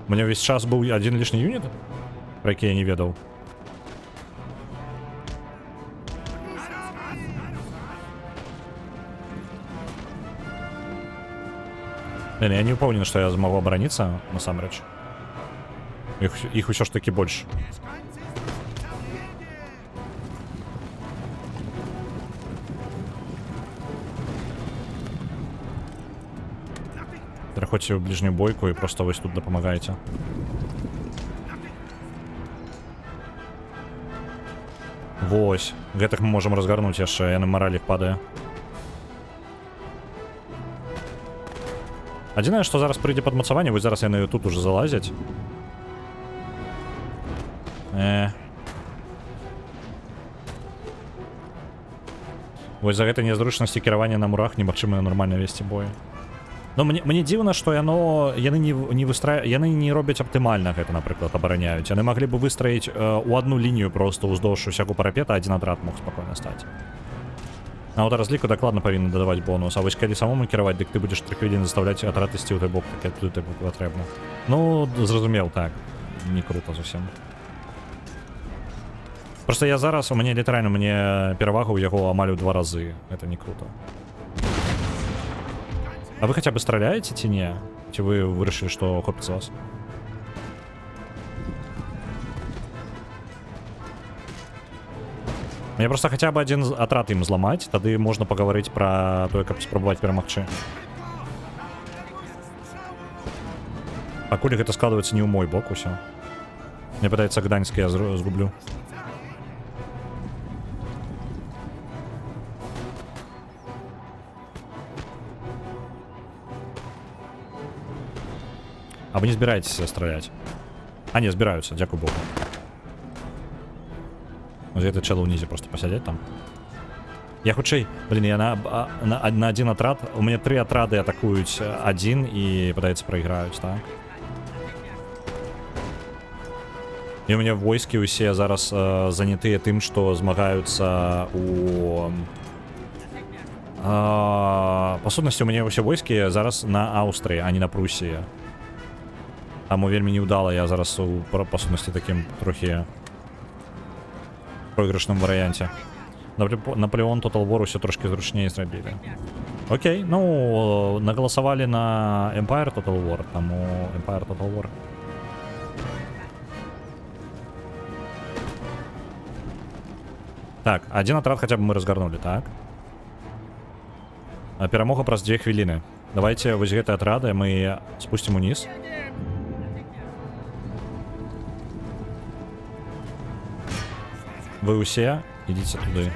У меня весь час быў один лишний юніт, про які я не ведаў. Я не упэўнены, што я змагу абараніцца насамрэч. Іх усё ж таки больш. Пераходзьце ў бліжнюю бойку і просто вось тут дапамагаеце. Вось, гэтых мы можам разгарнуць яшчэ, яны мараль іх падае. Адзінае, што зараз прыйдзе падмацаванне, вось зараз яны тут уже залазяць. Вось за гэтай нязручнасці кіравання на мурах немагчыма нармальна весці бой. Но мне дзіўна, што яны не робяць аптымальна гэта, напрыклад, абараняюць. Яны маглі бы выстраіць у одну лінію просто ўздоўж усяго парапета, адзін атрад мог спакойна стаць. А вот разліку дакладна павінны дадаваць бонус, а вось калі самому кіраваць, дык ты будзеш 3 хвіліны заставляць атрад ісці ў той бок, так як туды патрэбна. Ну, зразумеў, так. Не круто зусім. Просто я зараз, у мяне літаральна, мне перавага ў яго амаль у 2 разы. Это не круто. А вы хотя бы стреляете, ці не? Ці вы вырашылі, што хопіць з вас? Мне просто хотя бы один атрад ім зламаць, тады можна пагаварыць пра тое, каб спрабаваць перамагчы. Пакуль гэта складваецца не ў мой бок усё. Мне пытаецца гданьскі я згублю. А вы не збіраецеся страляць? А, не, збіраюцца, дзякуй богу. Вот этот чел унізе просто посядзець там. Я хутчэй, блин, я на один атрад, у меня 3 атрады атакуюць один і пытаецца прайграюць, так? І у меня войскі ўсе зараз занятыя тым, што змагаюцца у... Па сутнасці, у мяне ўсе войскі зараз на Аўстрыі, а не на Прусіі. Таму вельмі неўдала, я зараз у, па сутнасці, такім трохі проигрышным варыянце. Наполеон Total War ўсё трошки зручней зрабілі. Окей, ну, нагаласавалі на Empire Total War, таму Empire Total War. Так, один атрад хотя бы мы разгарнули, так? А перамога праз 2 хвіліны. Давайте вось гэты атрады мы спустим униз. Вы усе ідзіце туды.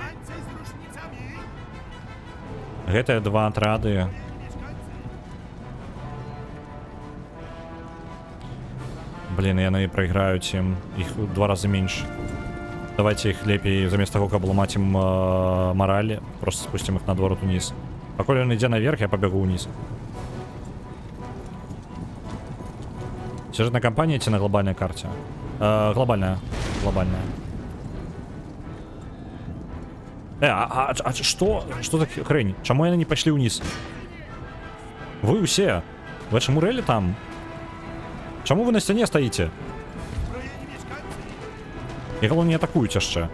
Гэтыя 2 атрады. Блин, яны прайграюць ім. Іх у 2 разы менш. Давайте их лепей, замест таго, каб ламаць ім мараль, просто спустим их наадварот униз. Пакуль ён ідзе наверх, я пабегу униз. Сюжетная кампанія ці на глобальнай карце? Глобальная. Глобальная. Что? Что так хрень? Чаму яны не пашлі ўніз? Вы усе? Вы чаму рэлі там? Чаму вы на сцяне стаіце? І галоўнае не атакуюць яшчэ.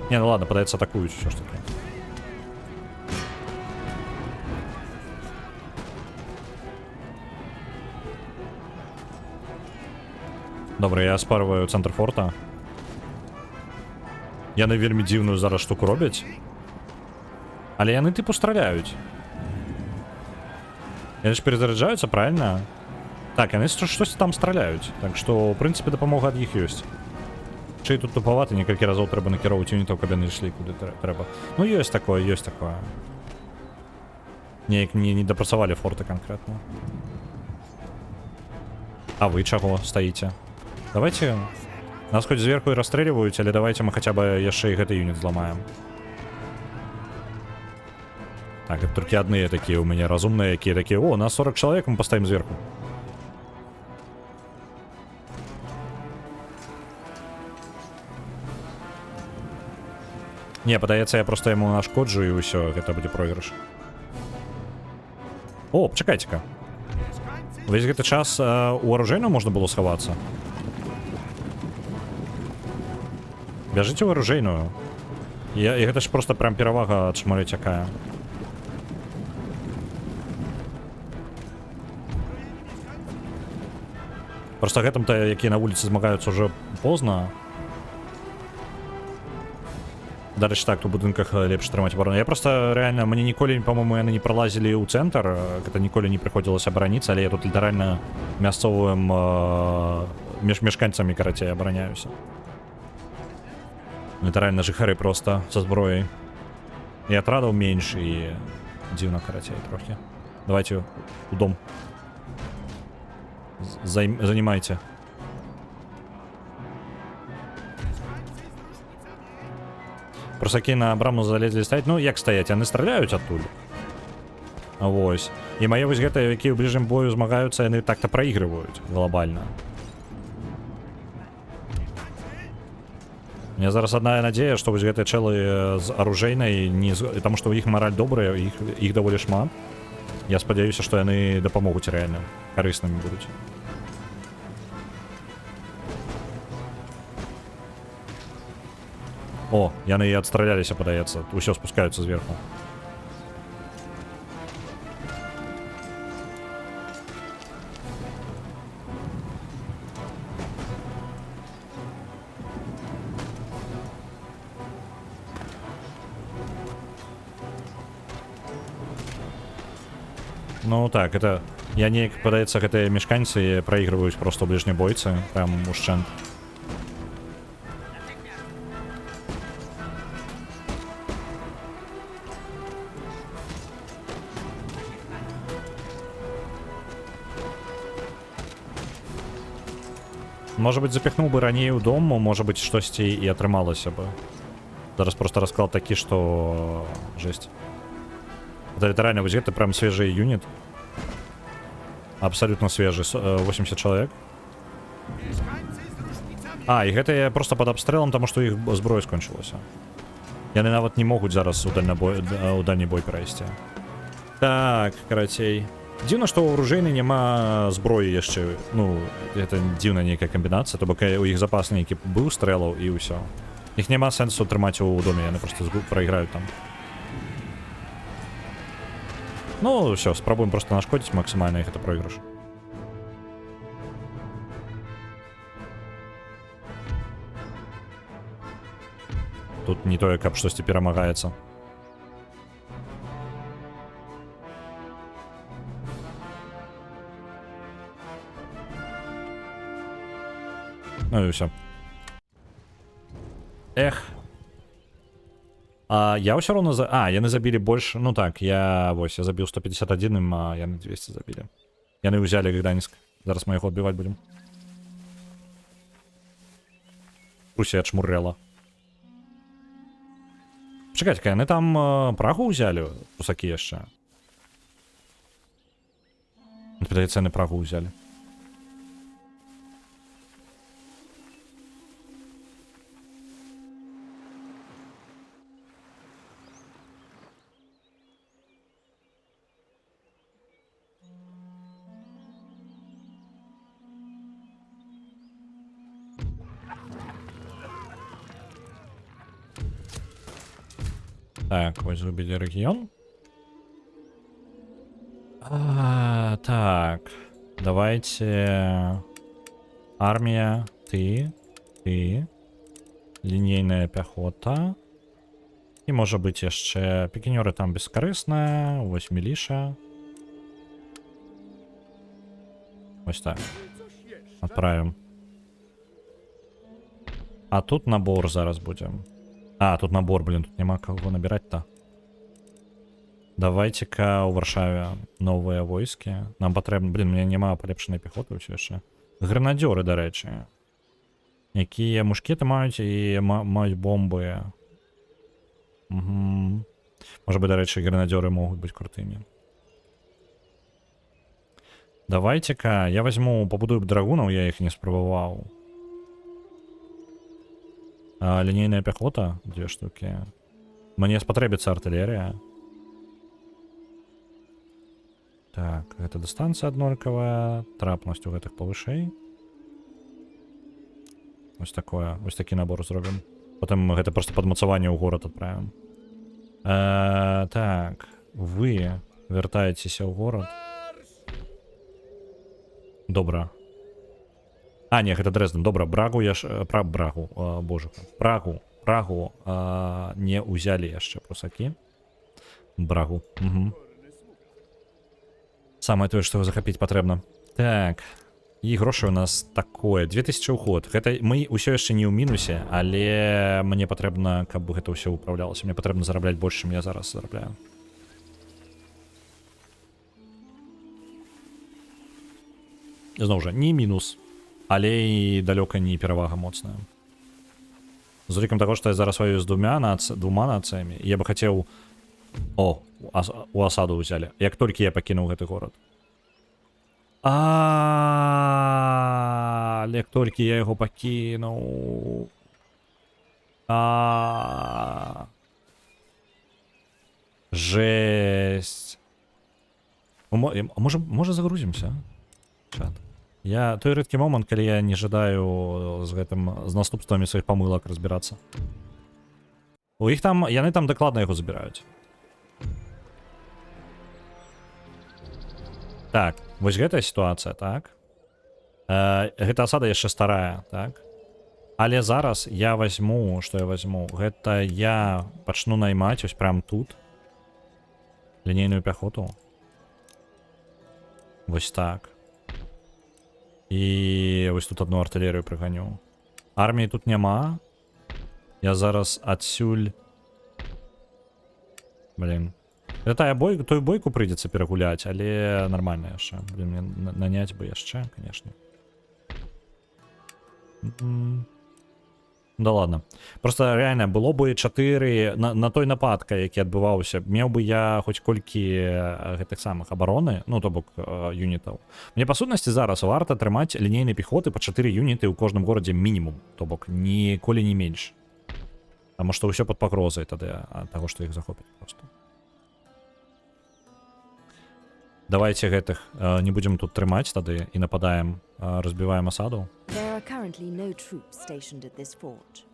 Не, ну ладно, падаецца атакуюць усё ж таки. Добра, я спарваю цэнтр форта. Яны вельмі дзіўную зараз штуку робяць. Але яны тыпу страляюць. Яны ж перезаряджаюцца, правильно? Так, яны штосьці там страляюць. Так што, ў прынцыпе, дапамога ад іх ёсць. Чи тут туповато, некілька разів треба накеровувати юнітів, куди не йшли, куди треба. Ну, есть такое, есть такое. Не допрацювали форти конкретно. А вы чего стоите? Давайте... Нас хоть зверху и расстреливают, или давайте мы хотя бы еще и этот юнит взломаем. Так, это только одни такие у меня разумные, какие такие. О, нас 40 человек, мы поставим сверху. Не, подається, я просто йому нашкоджу і все, це буде проіграш. О, почекайте-ка. Весь этот час у оружейного можна було сховатися. Бяжите в оружейную. І гэта ж просто прям перевага ад шмалецяка. Просто гэтым-то, якія на вуліцы змагаюцца ўжо позна. Дарэчы, так, у будынках лепш трымаць абарону. Я просто реально, мне ніколі, по-моему, яны не пролазілі ў цэнтр, гэта ніколі не прыходзілася абараніцца, але я тут літаральна мясцовым мешканцамі, карацей, абараняюся. Літаральна жыхары просто са зброяй. І атрадаў менш, і дзіўна, карацей, трохі. Давайте у дом. Занимайте. Просаки на браму залезли стаять. Ну, як стаять? Яны страляюць адтуль. Вось. І мае вось гэта, якія ў бліжнім бою змагаюцца, яны так-то праігрываюць глобальна. У меня зараз одна надея, што вось гэтыя чэлы з аружейнай, таму што ў іх мараль добрая, іх даволі шмат. Я спадзяюся, што яны дапамогуць рэальна, карыснымі будуць. О, яны і адстраляліся, падаецца. Усё спускаюцца зверху. Ну так, это... Я неяк, падаецца, гэтыя мешканцы праігрываюць просто ў бліжняй бойцы. Прям ушчэнт. Можа быць, запихнуў бы раней у дом, можа быць, штосьці і атрымалася бы. Зараз просто расклад такі, што... Жесть. Это літаральна, вось гэта прям свежий юнит. Абсолютно свежий, 80 человек. А, і гэта я просто под абстрэлам, таму што іх зброя скончылася. Яны нават не могуць зараз у дальні бой перайсці. Так, карацей. Дзіўна, што ў оружейнай няма зброі яшчэ. Ну, гэта дзіўная нейкая камбінацыя, то бок у іх запас нейкі быў стрэлаў і ўсё. Іх няма сэнсу трымаць у доме, яны просто прайграюць там. Ну, ўсё, спрабуем просто нашкодзіць максімальна, іх гэта пройгрыш. Тут не тое, каб штосьці перамагаецца. Ну і ўсё. Эх. А я ўсё роўно за... А, яны забілі больш... Ну так, я забіў 151, а яны 200 забілі. Яны ўзялі Гданьск. Зараз мы яго адбіваць будзем. Русія чмуррела. Чакайце-ка, яны там Прагу ўзялі? Прусакі яшчэ. Падаецца, яны Прагу ўзялі. Так, вось зрубілі рэгіён. Так. Давайте... Армія, ты. Лінейная пяхота. І можа быць яшчэ... Пікінёры там бескарысная. Вось міліша. Вось так. Адправім. А тут набор зараз будем. А, тут набор, блин, тут нема кого набирать-то. Давайте-ка у Варшаве новые войски. Нам потрібно, блин, у меня нема полепшеної піхоти все ще. Гренадьори, до речі. Які мушкети мають і мають бомби. Угу. Може би, до речі, гренадьори можуть бути крутими. Давайте-ка, я возьму, побудую драгунов, я їх не спробував. Линейная пехота, 2 штуки. Мне спотребится артиллерия. Так, это дистанция однольковая. Трапность у гэтых повышей. Ось такое. Ось такі набор зробимо. Потім гэта просто падмацаванне ў горад адправім. Так, вы вяртаецеся ў горад. Добра. А, не, гэта Дрезден. Добра, Брагу я ж... Брагу, боже. Прагу не ўзялі яшчэ прусакі. Брагу. Угу. Самае тое, што захапіць патрэбна. Так. І грошай у нас такое. 2000 уход. Гэта мы ўсё яшчэ не ў мінусе, але мне патрэбна, каб гэта ўсё ўпраўлялася. Мне патрэбна зарабляць больш, чым я зараз зарабляю. Зноў жа, не мінус, але і далёка не перавага моцная. З улікам таго, што я зараз ваюю з двума нацыямі, я бы хацеў... О, у асаду ўзялі. Як толькі я пакінуў гэты горад. Як толькі я яго пакінуў. Жесть. Можа загрузімся? Чат. Я той рэдкі момант, калі я не жадаю з наступствамі сваіх памылак разбірацца. У іх там, яны там дакладна яго забіраюць. Так, вось гэтая сітуацыя, так? Гэта асада яшчэ старая, так? Але зараз я возьму, што я возьму? Гэта я пачну наймаць ось прям тут лінейную пяхоту. Вось так. І вось тут одну артылерыю прыганю. Арміі тут няма. Я зараз адсюль... Блин. Той бойку прыйдзецца перагуляць, але нармальна яшчэ. Блин, мне наняць бы яшчэ, конечно. Да ладно. Просто реально было бы 4 на той нападка, які адбываўся. Меў бы я хоць колькі гэтых самых абароны, ну то бок юнітаў. Мне па сутнасці зараз варта трымаць лінейнай пехоты па 4 юніты ў кожным горадзе мінімум, то бок ніколі не менш. Таму што ўсё пад пагрозай тады ад таго, што іх захопяць просто. Давайте гэтых не будем тут трымаць тады і нападаем, разбіваем асаду. There are currently no troops stationed at this fort.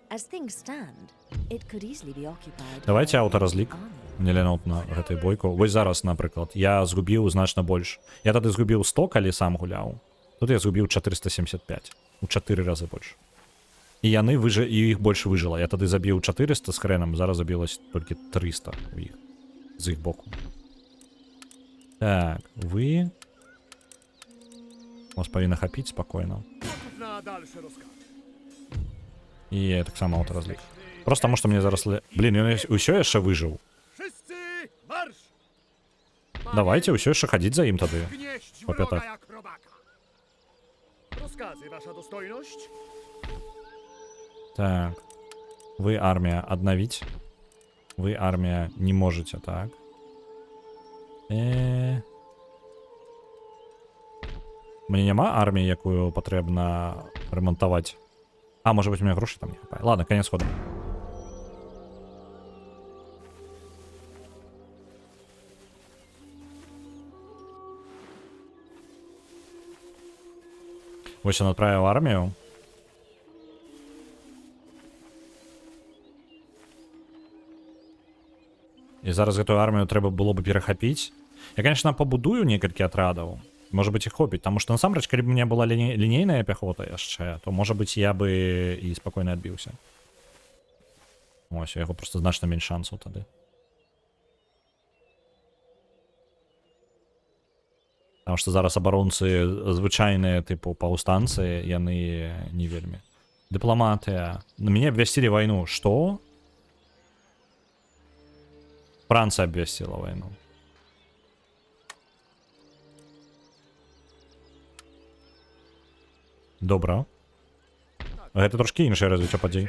As things stand, it could easily be occupied. Давайте by аўтаразлік. an army. Не глянуў на гэтай бойку. Вось зараз, напрыклад, я згубіў значна больш. Я тады згубіў 100, калі сам гуляў. Тут я згубіў 475. У 4 разы больш. І яны і іх больш выжыла. Я тады забіў 400 з хренам, зараз забілась толькі 300 у іх. З іх боку. Так, вы... Вас павінна хапіць спакойна. І так само аўтаразлік. Просто таму, што мне зараз... Блін, ён усё яшчэ выжыў. Давайте ўсё яшчэ хадзіць за ім тады. По пятах. Так. Вы армія аднавіць. Вы армія не можете, так. Мне няма арміі, якую патрэбна ремонтаваць. А, можа быць, у меня грошай там не хапае. Ладно, конец хода. Вось он отправил армію. І зараз гэтую армію трэба было бы перахапіць. Я, конечно, побудую некалькі атрадаў. Может быть, і хопіць, таму што насамрэч, калі б у меня была лінейная пяхота яшчэ, то, можа быць, я бы і спакойна адбіўся. Ось, у яго просто значна менш шансаў тады. Таму што зараз абаронцы звычайныя, тыпу, паўстанцы, яны не вельмі Дипломатия. Мне обвестили войну. Что? Франция обвестила войну. Добре. Гэта трошки інше розвиття подій.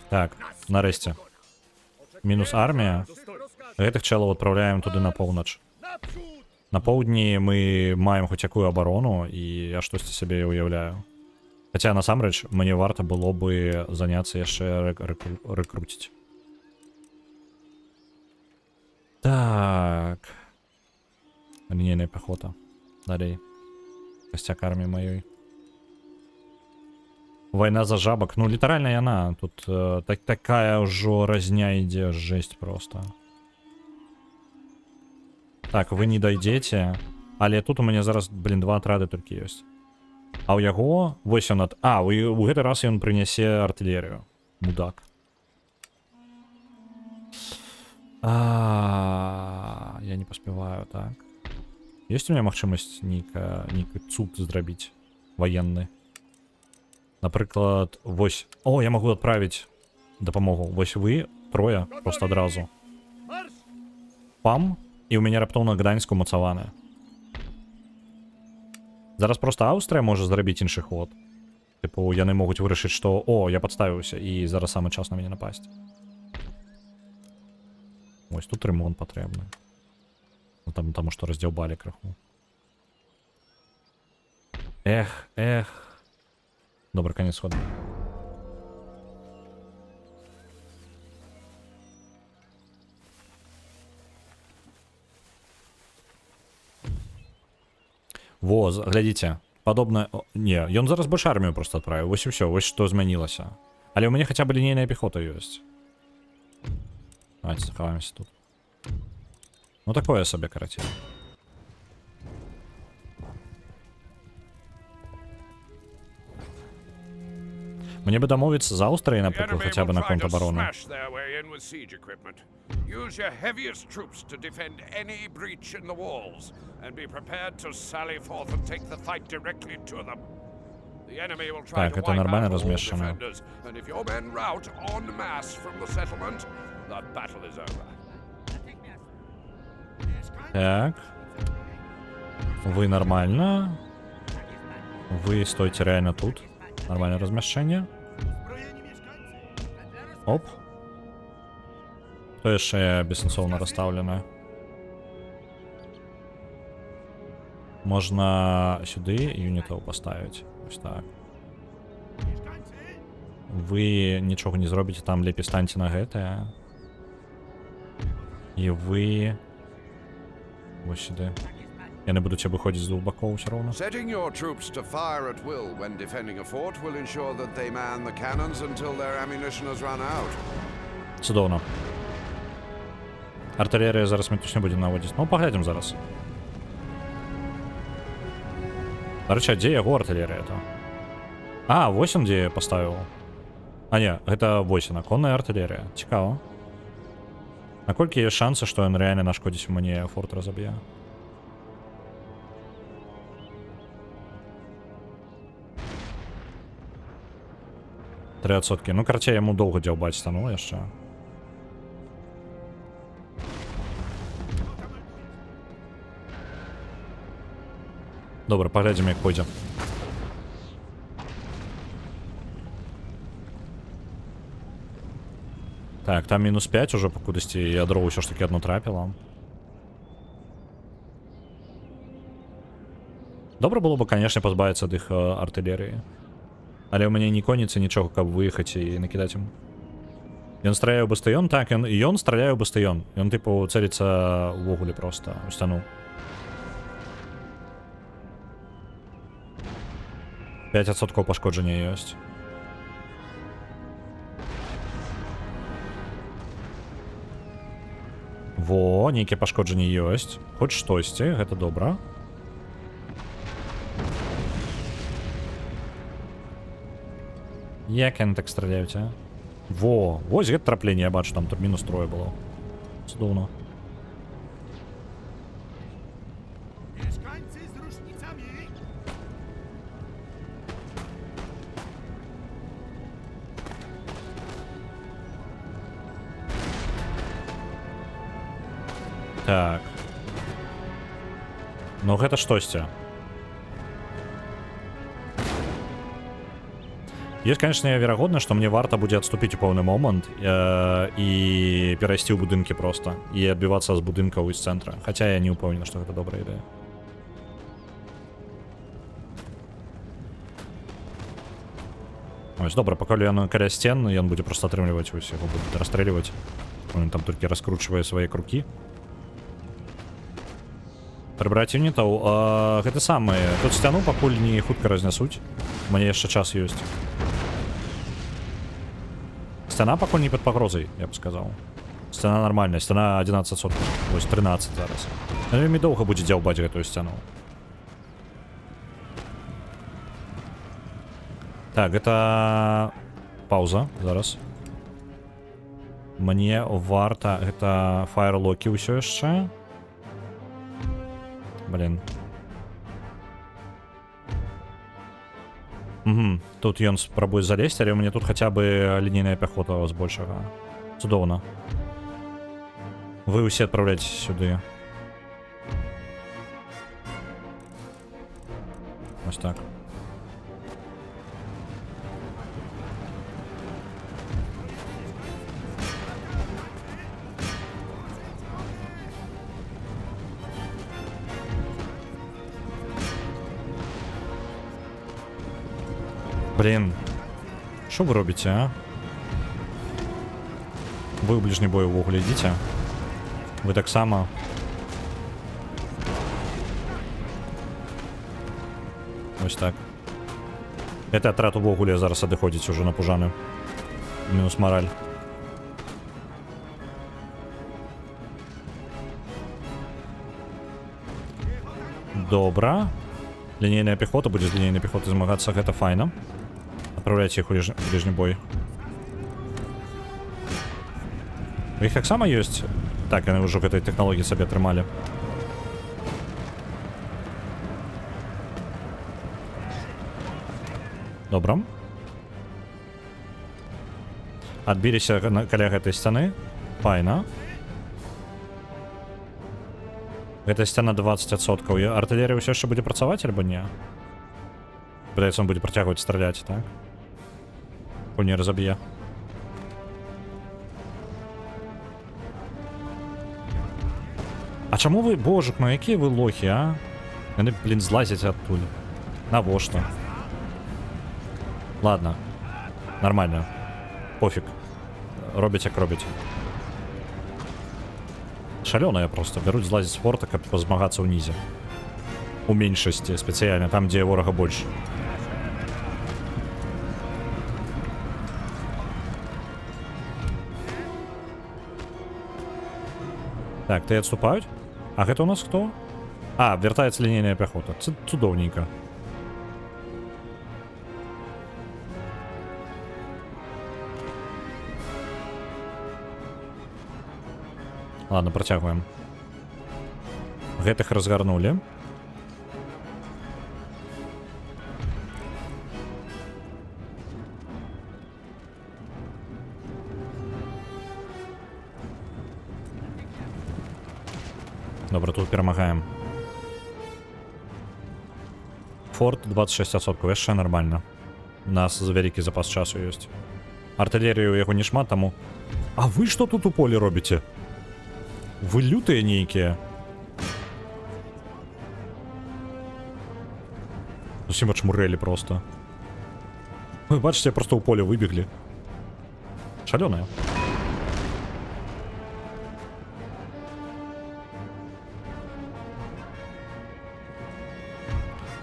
Так, нарешті. Мінус армія. Гэтых чалаў адпраўляем туды на поўнач. На поўдні мы маем хоць якую абарону, і я штосьці сабе уяўляю. Хаця, насамрэч, мне варта было бы заняцца яшчэ рэкруціць. Так. Лінейная пехота. Далей. Костяк армии моей. Война за жабок. Ну, литерально яна. Тут такая ўжо разня ідзе. Жесть просто. Так, вы не дойдете. Але тут у меня зараз, блин, 2 атрады толькі ёсць. А ў яго... Вось ён ад... А, у гэты раз ён прынясе артылерыю. Мудак. Я не паспяваю, так. Есть у меня магчымасць нейкі цуд зрабіць военны. Напрыклад, вось... О, я могу адправіць дапамогу. Вось вы, трое, просто адразу. Пам, і ў мяне раптоўна Гданьск умацаваны. Зараз просто Аўстрыя можа зрабіць іншы ход. Типу, яны могуць вырашыць, што о, я падставіўся, і зараз самы час на мяне напасць. Ось тут ремонт патрэбны. Ну, там, таму што раздзяўбалі крыху. Эх. Добрый конец хода. Во, глядзіце. Падобна... Не, ён зараз больш армію просто адправіў. Вось і ўсё, вось што змянілася. Але ў мяне хаця б лінейная пехота ёсць. Давайте захаваемся тут. Ну такое сабе, карацей. Мне бы домовиться за Аўстрыяй, например, хотя бы на контрабарону. Use your heaviest troops to defend any breach in the walls, and be prepared to sally forth and take the fight directly to them. The enemy will try to wipe out all defenders, and if your men rout en masse from the settlement, the battle is over. Так. Вы нормально. Вы стойте реально тут. Нормальное размещение. Оп. То яшчэ бессэнсоўна расстаўлена. Можна сюды юнітаў паставіць. Вось так. Вы нічога не зробіце, там лепей станьце на гэтае. І вы... Вось сюды. Яны будуць абыходзіць з двух бакоў усё роўна. Setting your troops to fire at will when defending a fort will ensure that they man the cannons until their ammunition has run out. Цудоўна. Артылерія зараз мы точно будем наводзіць. Ну, паглядзім зараз. Дарэчы, дзе яго артылерыя-то? А, вось он дзе паставіў. А не, гэта вось яна, конная артылерія. Цікава. Наколькі ёсць шансы, што ён рэальна нашкодзіць мне форт разаб'е? Тры адсоткі. Ну, карацей, яму доўга дзяўбаць стану яшчэ. Добра, паглядзім, як пойдзе. Так, там мінус 5 уже пакудысьці, ядро ўсё ж таки одно трапіла. Добра было бы, конечно, пазбавіцца ад іх артылерыі. Але ў мяне ні коніцы, нічога, каб выехаць і накідаць ім. Ён страляе ў бастыён? Так, ён страляе ў бастыён. Ён, тыпу, цэліцца ўвогуле проста ў сцяну. 5% пашкоджання ёсць. Во, нейкія пашкоджанні ёсць. Хоць штосьці, гэта добра. Як яны так страляюць, а? Во, вось гэта трапленне, я бачу, там тут мінус 3 было. Цудоўна. Так. Ну гэта штосьці. Есть, конечно, верагодна, што мне варта будзе адступіць у пэўны момант і перайсці ў будынкі проста і адбівацца з будынкаў з цэнтра. Хаця я не ўпэўнены, што гэта добрая ідэя. Ось, добра, пакуль ён каля сцен, ён будзе проста атрымліваць, вось яго будзе расстрэльваць. Ён там толькі раскручвае свае крукі. Прыбраць юнітаў, гэта самае. Тут сцяну пакуль не хутка разнясуць. У мяне яшчэ час ёсць. Сцяна пакуль не пад пагрозай, я б сказаў. Сцяна нармальная, сцяна 11 соткаў. Вось 13 зараз. Вельмі доўга будзе дзяўбаць гэтую сцяну. Так, гэта пауза зараз. Мне варта гэта фаерлокі ўсё яшчэ. Блин. Угу. Тут ён спрабуе залезть, але мне тут хаця бы лінейная пяхота збольшага. Цудоўна. Вы ўсе адпраўляйце сюды. Ось так. Блин, що ви робите, а? Ви у ближній бой увогуле йдіть. Ви так само. Ось так. Гэты атрад увогуле зараз адыходзіць уже напужаны. Мінус мораль. Добра. Лінейная пехота будзе з лінейнай пехотай змагацца, гэта файна. Отправляйте их в ближний бой. У них так само есть. Так, они уже к этой технологии себе отрымали. Добро. Отбились каля этой стены. Файна. Эта стена 20%. Артиллерия все еще будет працаваць, альбо не? Пытается он будет протягивать, стрелять, так? Не разоб'е. А чому ви, божик, ну які ви лохи, а? Вони, блін, злазять оттуда. Навошта? Ладно. Нормально. Пофіг. Робіть як робіть. Шалёная просто. Беруть, злазить з форта, каб позмагацца ўнізе. У меншасці, спецыяльна, там, дзе ворага больше. Так, ты отступают? А это у нас кто? А, вертается линейная пехота. Цудовненько. Ладно, протягиваем. Гэтых разгарнули. Добре, тут перемагаємо. Форт 26%, яшчэ нормально. У нас вялікі запас часу ёсць. Артылерію яго не шмат, таму... А вы што тут у полі робіце? Вы лютыя нейкія. Зусім ачмурэлі просто. Вы бачыце, просто ў поле выбеглі. Шалёная.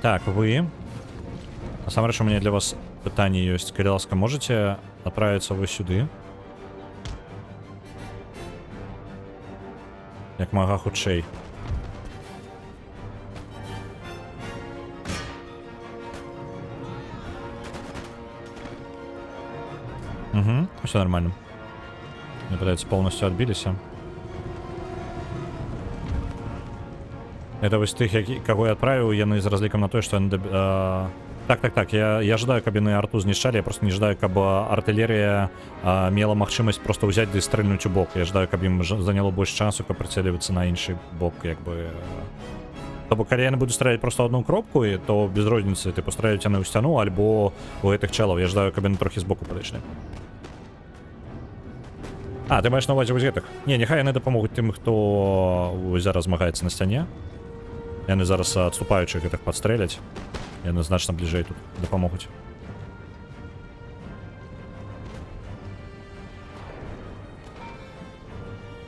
Так, вы... Насамрэч, у меня для вас пытанне ёсць. Калі ласка, можете отправиться вы сюды? Як мага хутчэй. Угу, все нормально. Мне пытаются полностью отбились. Это вось тых, кого я отправил, яны з разлікам на то, што яны Так, я жадаю, каб яны арту знішчалі, я просто не жадаю, каб артылерія мела магчымасць просто ўзяць ды стрэльнуць у бок. Я жадаю, каб ім заняло больш часу, каб прыцэлівацца на іншы бок, як бы. То бок, калі яны будуць страляць просто одну кропку, то без розніцы ты пастраляюць яны ў сцяну, альбо у гэтых чалаў. Я жадаю, каб яны трохі збоку падышлі. А, ты маеш на ўвазе вось гэтых? Не, няхай яны дапамогуць тым, хто зараз змагаецца на сцяне. Яны зараз адступаючых гэтых падстрэляць. Яны значна бліжэй тут дапамогуць.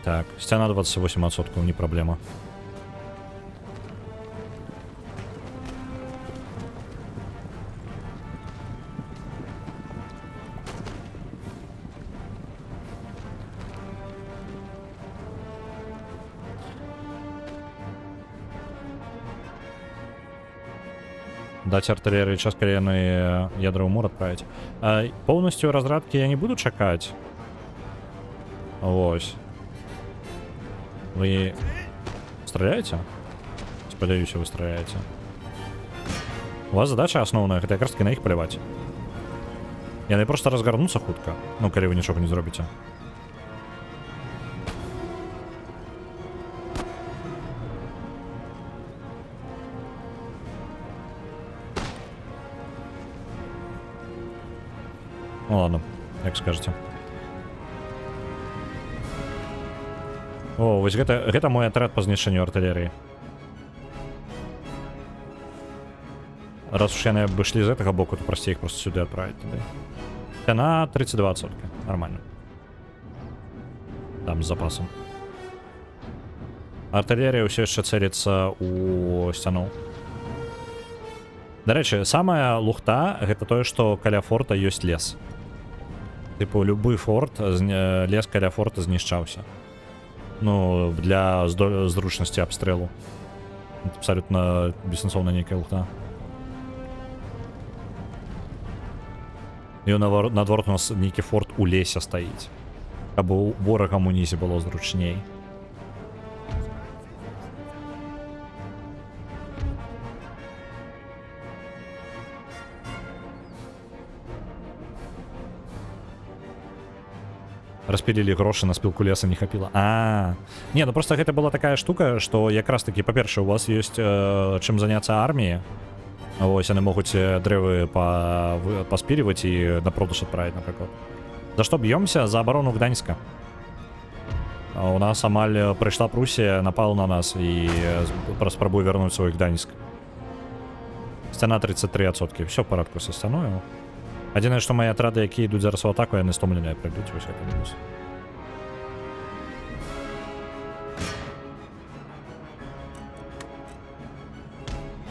Так, сцяна 28%, не праблема. Дать артиллерии час, калі яны ядра ў мор адправіць. Поўнасцю разрадкі я не буду чакаць. Вось. Вы стреляете? Спадзяюся, вы стреляете. У вас задача асноўная, гэта якраз таки на іх паляваць. Яны просто разгарнуцца хутка, ну калі вы нічога не зробіце. Ну ладно, як скажете. О, вось гэта мой атрад па знішчэнню артылерыі. Раз уж яны абышлі з гэтага боку, то прасцей іх просто сюды адправіць тады. Яна 32%. Нормально. Там з запасам. Артылерія ўсё яшчэ цэліцца ў сцяну. Дарэчы, самая лухта гэта тое, што каля форта ёсць лес. Типу, любы форт, лес каля форта знішчаўся. Ну, для зручнасці абстрэлу. Абсолютно бессэнсоўная нейкая лухта. І наадварот у нас нейкі форт у лесе стаіць. Каб ворагам унізе было зручней. Распілілі грошы, на спілку леса не хапіла. Не, ну просто гэта была такая штука, што якраз таки, па-першае, у вас ёсць чым заняцца арміі. Вось, яны могуць дрэвы паспіліваць і на продаж адправіць, напрыклад. За што б'ёмся? За абарону Гданьска. У нас амаль прыйшла Прусія, напала на нас і спрабуе вярнуць свой Гданьск. Сцяна 33%. Всё в парадку са сцяною. Адзінае, што мае атрады, якія ідуць зараз у атаку, яны стомленыя прыйдуць, вось гэта мінус.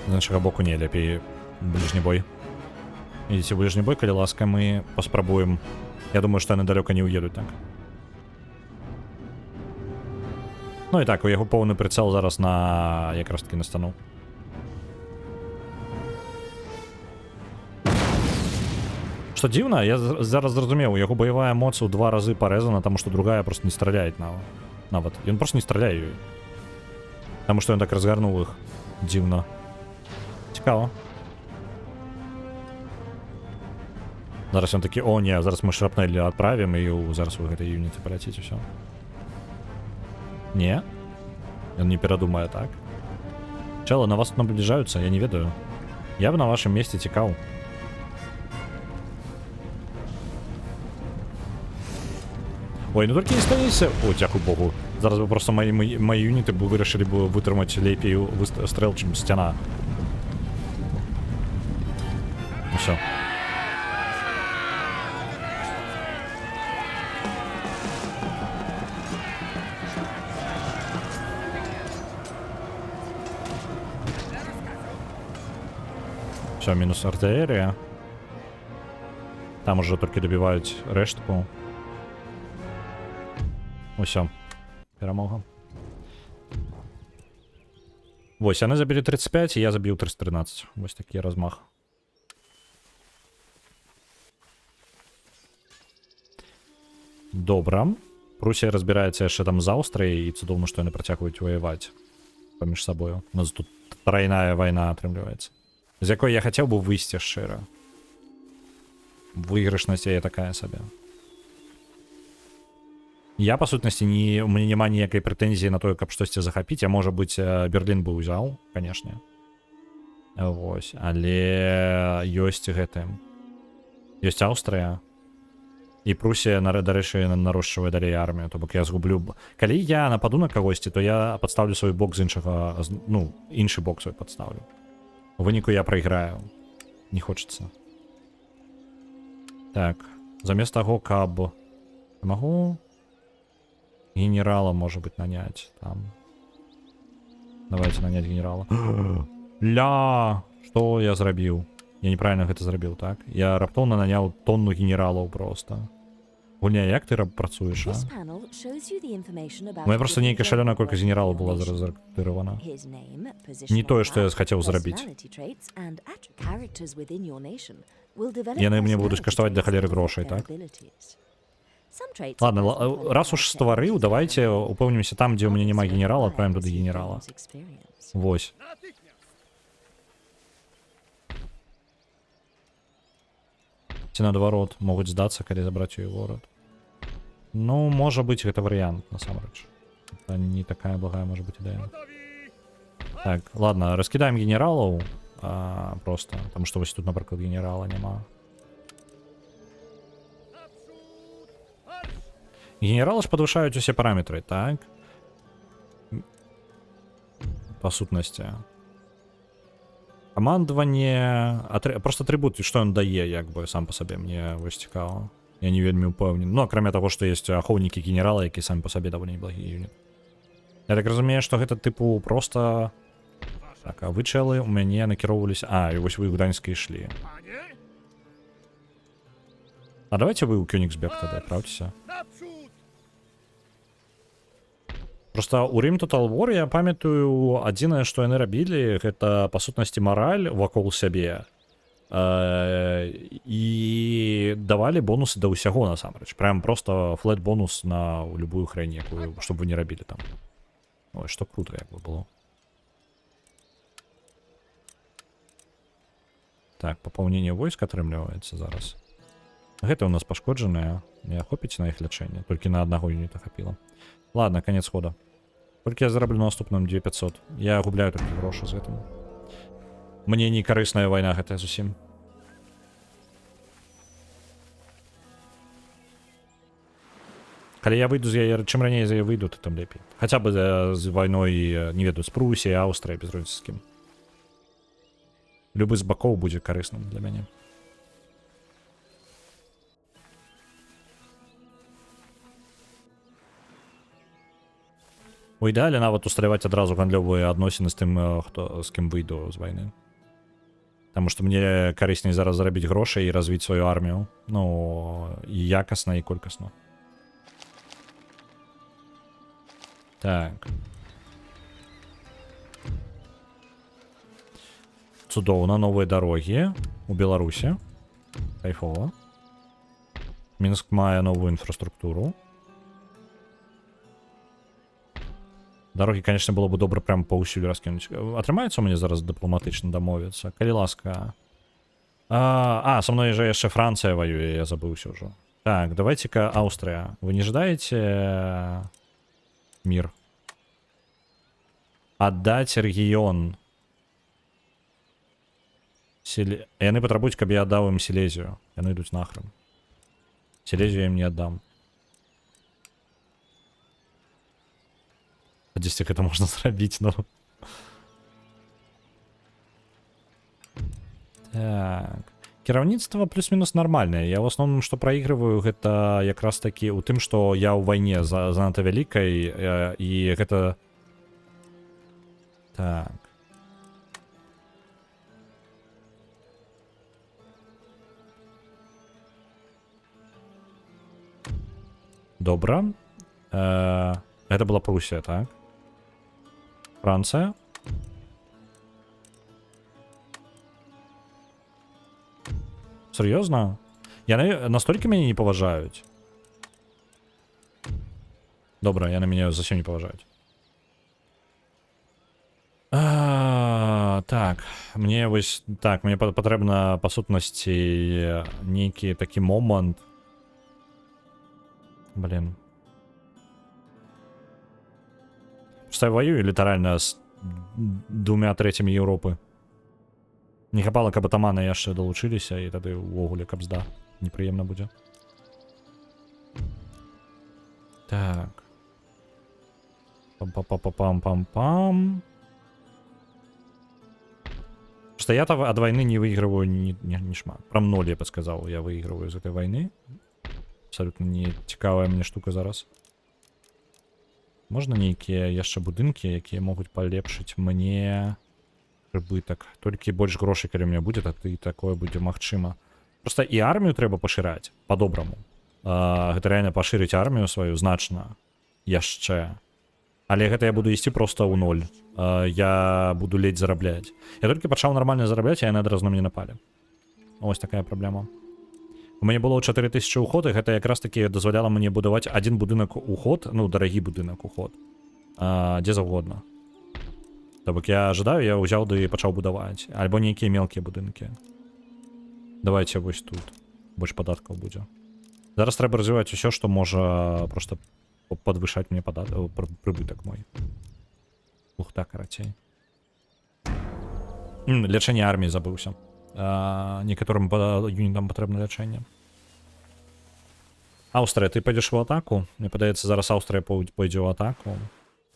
З нашага боку не, лепей бліжні бой. Ідзіце бліжні бой, калі ласка, мы паспрабуем. Я думаю, што яны далёка не ўедуць, так. Ну і так, у яго поўны прыцэл зараз на якраз таки на сцяну. Што дзіўна, я зараз зразумеў, у яго баявая моц у 2 разы парэзана, таму што другая просто не страляет нават. Ён просто не страляе ёй. Таму што ён так разгарнуў іх. Дзіўна. Цікава. Зараз ён такі, о не, зараз мы шрапнелі адправім і зараз вы гэтай юніты паляціць усё. Не? Ён не перадумае, так? Чэлы, на вас тут набліжаюцца, я не ведаю. Я б на вашым месцы цікаў. Ой, ну толькі не станіся. О, дзякуй богу. Зараз бы просто мои юніты бы вырашылі бы вытрымаць лепей стрэл, чым сцяна. Ну всё. Всё, мінус артилерія. Там уже толькі добіваюць рэштку. Усё. Перамога. Вось, яны забілі 35, і я забіў 313. Вось такі размах. Добра. Прусія разбіраецца яшчэ там з Аўстрыяй, і цудоўна, што яны працягваюць ваяваць паміж сабою. У нас тут трайная вайна атрымліваецца. з якої я хацеў бы выйсці шчыра. Выйгрышнасць яе такая сабе. Я, па сутнасці, у мяне няма ніякай прэтэнзіі на тое, каб штосьці захапіць. Я, можа быць, Берлін бы ўзяў, канешне. Вось, але ёсць гэты. Ёсць Аўстрыя. І Прусія, дарэчы, нарошчвае далей армію. То бок я згублю... Калі я нападу на кагосьці, то я падставлю свой бок з іншага... Ну, іншы бок свой падставлю. У выніку я прайграю. Не хочацца. Так, замест таго, каб... Магу... Генерала, может быть, нанять там. Давайте нанять генерала. Ля! Что я зрабіў? Я неправильно гэта зрабіў, так? Я раптоўна наняў тонну генералаў просто. Гульня, як ты працуеш, а? У меня просто нейкая шалёная колькасць генералаў была зарэкрутыравана. Не тое, што я хацеў зрабіць. Яны мне будуць каштаваць да халеры грошай, так? Ладно, раз уж стварыў, давайте упэўнімся там, дзе ў мяне няма генерала, отправим туды генерала. Вось. Ці наадварот, могуць здацца, калі забраць ёй горад. Ну, можа быць, гэта варыянт, насамрэч. Это не такая благая, можа быць, ідэя. Так, ладно, раскідаем генералаў просто, потому что вось тут, напрыклад, генерала няма. Генералы ж падвышаюць усе параметры, так? Па сутнасці. Камандаванне... Просто атрыбут, што ён дае, як бы, сам па сабе, мне вось цікава. Я не вельмі ўпэўнены. Ну, акрамя таго, што ёсць ахоўнікі генерала, які самі па сабе даволі неблагі юніт. Я так разумею, што гэта, тыпу, просто... Так, а вы, чэлы, у мяне накіроўваліся... А, і вось вы ў Гданьск ішлі. А давайте вы ў Кёнігсберг тады адпраўцеся. Просто у Рим Total War я памятаю, адзінае, што яны рабілі, гэта, па сутнасці, мараль вакол сябе. І давалі бонусы да ўсяго, насамрэч. Прям просто флэт-бонус на любую хрень, якую, што б вы не рабілі там. Ой, што круто, як бы было. Так, папаўненне войск атрымліваецца зараз. Гэта у нас пашкоджанае. Не хопіць на іх лячэнне. Толькі на аднаго юніта хапіла. Ладно, конец хода. Толькі я зараблю на наступным 2500. Я губляю толькі грошы з гэтым. Мне не карысная вайна гэтая зусім. Калі я выйду з яе, чым раней з яе выйду, то там лепей. Хаця бы з вайной, не ведаю, з Прусіяй, Аўстрыя, без розніцы з кім. Любы з бакоў будзе карысным для мяне. У ідэале нават усталяваць адразу гандлёвыя адносіны з тым, хто з кім выйду з вайны. Таму што мне карысней зараз зарабіць грошай і развіць сваю армію. Ну, і якасна, і колькасна. Так. Цудоўна, новыя дарогі у Беларусі. Кайфова. Мінск мае новую інфраструктуру. Дарогі, конечно, было бы добра прям паўсюль раскінуць. Атрымаецца мне зараз дыпламатычна дамовіцца? Калі ласка. Со мной же яшчэ Францыя воюе, я забыўся ўжо. Так, давайте-ка Аўстрыя. Вы не ждаете мир? Отдать регион. Яны патрабуюць, каб я аддаў ім Сілезію. Яны ідуць нахрен. Сілезію я ім не аддам. Дзесьці гэта можна зрабіць, ну. Так. Кіраўніцтва плюс-мінус нармальнае. Я ў асноўным, што праігрываю, гэта якраз такі ў тым, што я ў вайне занадта вялікай, і гэта... Так. Добра. Гэта была Прусія, так? Францыя. Серьезно? Яны настолько мяне не паважаюць. Добра, яны мяне зусім не паважаюць. Так, мне вось так, мне патрэбна па сутнасці нейкі такі момант. Блин. Просто я воюю літаральна з 2/3 Європи. Не хапала, каб атаманы яшчэ далучыліся, і тады ўвогуле кабзда. Непрыемна будзе. Так. Пам-пам-пам-пам-пам. Просто я от войны не выигрываю ни шмат. Прям 0, я бы сказал, я выигрываю из этой войны. Абсолютно не цікавая мне штука зараз. Можна нейкія яшчэ будынкі, якія могуць палепшыць мне прыбытак. Толькі больш грошай, калі у меня будзе, так і такое будзе магчыма. Просто і армію трэба пашыраць по-добраму. Гэта реально пашырыць армію сваю значна яшчэ. Але гэта я буду ісці просто ў 0. Я буду ледзь зарабляць. Я толькі пачаў нармальна зарабляць, а яны адразу на мне напалі. Ось такая праблема. У мяне было 4000 уход, і гэта якраз таки дазваляла мне будаваць один будынак уход, ну, дарагі будынак уход. Дзе заўгодна. То бок я ожидаю, я ўзяў ды пачаў будаваць. Альбо нейкія мелкія будынкі. Давайте вось тут. Больш падаткаў будзе. Зараз трэба развіваць усё, што можа просто подвышаць мне прыбытак мой. Ух так, карацей. Лячэнне арміі забыўся. Некаторым юнітам патрэбна лячэнне. Аўстрыя, ты пойдзеш у атаку? Мне падаецца, зараз Аўстрыя пойдзе ў атаку.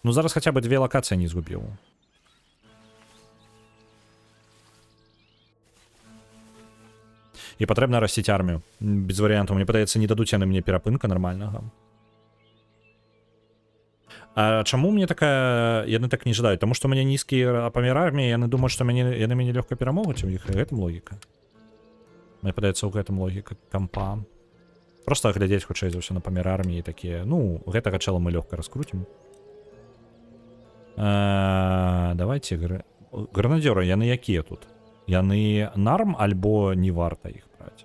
Ну, зараз хаця бы 2 лакацыі не згубіў. І патрэбна расціць армію. Без варыянтаў. Мне падаецца, не дадуць яны мне перапынка нармальнага. А чаму мне такая... Яны так не жадаюць? Таму што у мяне нізкі памер арміі, яны думаюць, што яны мяне лёгка перамогуць, у іх гэтым логіка. Мне падаецца, у гэтым логіка кампа. Просто глядзець хутчэй за ўсё на памер арміі такія. Ну, гэтага чала мы лёгка раскруцім. Давайте гранадзёры, яны якія тут? Яны нарм альбо не варта іх браць?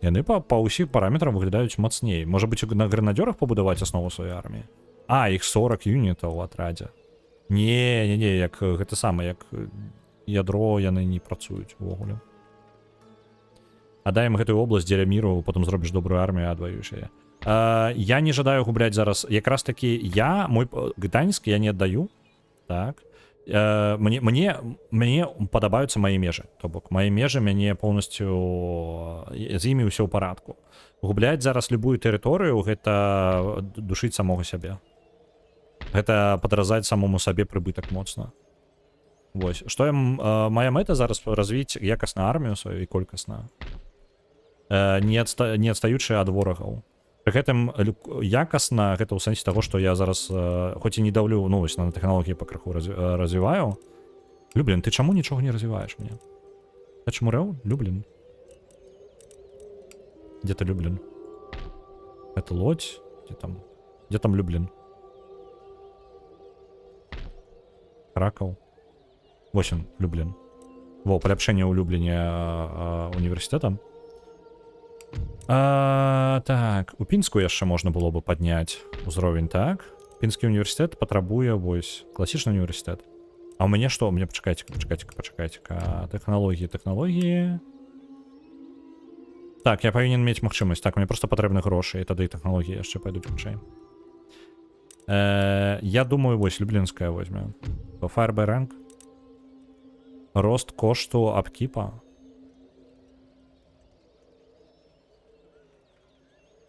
Яны па ўсіх параметрах выглядаюць мацней. Можа быць, на гранадзёрах пабудаваць аснову сваёй арміі? Іх 40 юнітаў у атрадзе. Не, як гэта самае, як ядро яны не працуюць увогуле. Аддаем гэтую область дзеля міру, потым зробіш добрую армію, адваюеш яе. Я не жадаю губляць зараз. Якраз такі мой Гданьск я не аддаю. Так. Мне падабаюцца мае межы. То бок, мае межы мяне полностью з імі ўсё ў парадку. Губляць зараз любую тэрыторыю, гэта душыць самога сябе. Гэта падразаць самому сабе прыбытак моцна. Вось. Што моя мэта зараз развіць якасна армію сваю і колькасна. Не адстаючы ад ворагаў. Пры гэтым якасна, гэта ў сэнсе таго, што я зараз, хоць і не даўлю, ну, вось на тэхналогіі пакрыху развіваю. Люблін, ты чаму нічога не развіваеш мне? Ты чаму рэў? Люблін. Дзе ты, Люблін? Это Лодзь? Дзе там Люблін? Кракаў. Вось он, Люблін. Во, паляпшэнне ў Любліне універсітэта. Так, у Пінску яшчэ можна было бы падняць узровень, так? Пінскі універсітэт патрабуе, вось, класічны універсітэт. А ў мяне што? У мяне, пачакайце. Тэхналогіі. Так, я павінен мець магчымасць. Так, мне проста патрэбны грошы, і тады тэхналогіі яшчэ пайдуць хутчэй. Я думаю, вось, Люблінская возьме. Fire by rank. Рост кошту апкіпа.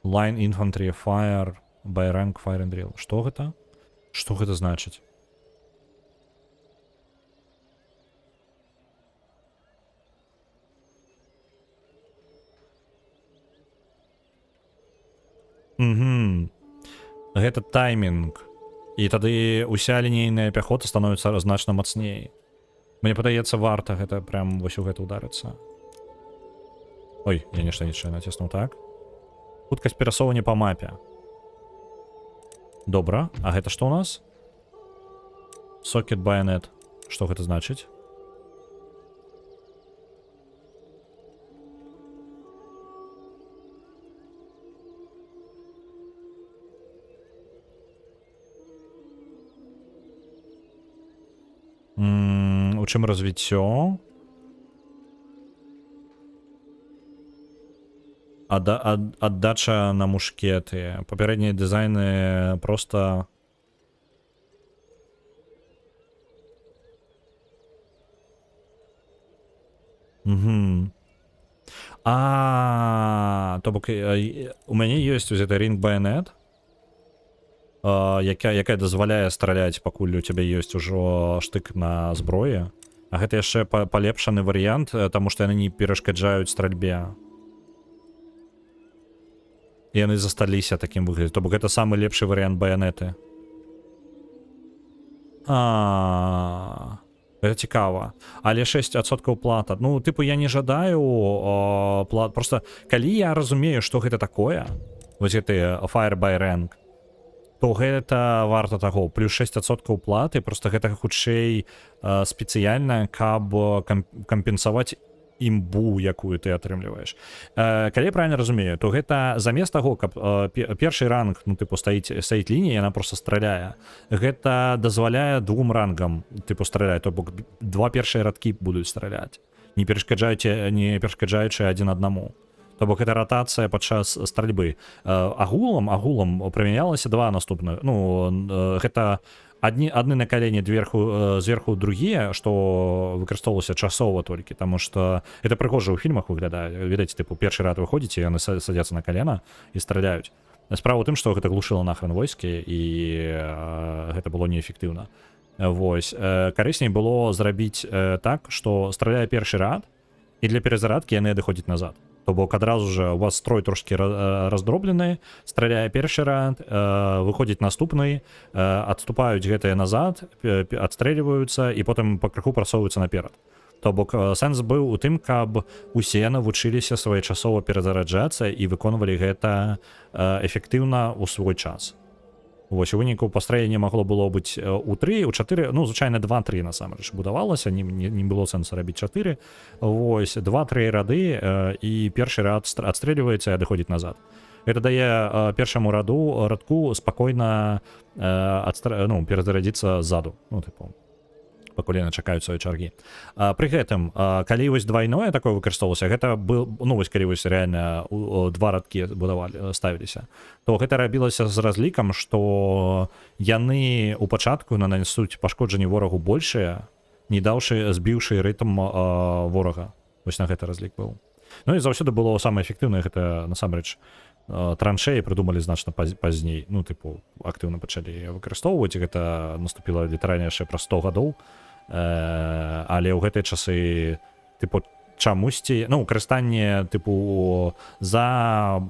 Line infantry fire by rank fire and drill. Што гэта? Што гэта значыць? Гэта таймінг. І тады уся лінейная пяхота становіцца значна мацней. Мне падаецца, варта гэта прям вось у гэта ударыцца. Ой, я нешта націснуў, так? Хуткасць перасоўвання па мапе. Добра. А гэта што ў нас? Socket bayonet. Што гэта значыць? чым развіццё. Аддача на мушкеты. Папярэднія дызайны просто... Угу. То бок у мяне ёсць гэты ринг байонет, якая дазваляе страляць, пакуль у цябе ёсць ужо штык на зброі. А гэта яшчэ палепшаны варыянт, таму што яны не перашкаджаюць стральбе. І яны засталіся такім выглядзе. То бок гэта самы лепшы варыянт байонеты. Гэта цікава. Але 6% плата. Ну, тыпу, я не жадаю плат. Просто, калі я разумею, што гэта такое, вось гэты Fire by Rank, то гэта варта таго. Плюс 6% платы, просто гэта хутчэй спецыяльна, каб кампенсаваць імбу, якую ты атрымліваеш. Калі я правильно разумею, то гэта замест таго, каб першы ранг, ну, тыпу, стаіць лінія, яна просто страляе. Гэта дазваляе двум рангам, тыпу, страляць, то бок два першыя радкі будуць страляць, не перашкаджаючы адзін аднаму. То бок гэта ратацыя падчас стральбы. Агулам прымянялася два наступных. Ну, гэта адны на калене зверху другія, што выкарыстоўвалася часова толькі, таму што это прыгожа ў фільмах выглядае. Відаць, тыпу, першы рад выходзіце, яны садзяцца на калена і страляюць. Справа ў тым, што гэта глушыла нахрен войскі, і гэта было неэфектыўна. Вось. Карысней было зрабіць так, што страляе першы рад, і для перазарадкі яны адыходзяць назад. То бок адразу же у вас строй трошки раздроблены, страляе першы рад, выходзіць наступны, адступаюць гэтыя назад, адстрэльваюцца і потым пакрыху прасоўваюцца наперад. То бок сэнс быў у тым, каб усе навучыліся своечасова перазараджацца і выконвалі гэта эфектыўна ў свой час. Вось, у выніку пастраенне магло было быць у 3, у 4, ну, звычайна 2-3 насамрэч будавалася, не было сэнсу рабіць 4. Вось, 2-3 рады, і першы рад адстрэльваецца і адыходзіць назад. Гэта дае першаму радку спакойна перазарадзіцца ззаду, ну, тыпу, пакуль яны чакаюць свае чаргі. Пры гэтым, калі вось двайное такое выкарыстоўвалася, гэта был, ну, вось калі вось реально два радкі ставіліся, то гэта рабілася з разлікам, што яны ў пачатку нанесуць пашкоджанні ворагу большыя, не даўшы, збіўшы рытм ворага. Вось на гэта разлік быў. Ну і заўсёды было самае эфектыўнае, гэта насамрэч траншеі прыдумалі значна пазней. Ну, тыпу, актыўна пачалі выкарыстоўваць, гэта наступіла літаральна яшчэ праз 100 гадоў. Але ў гэтыя часы, тыпу, чамусьці, ну, карыстанне, тыпу, за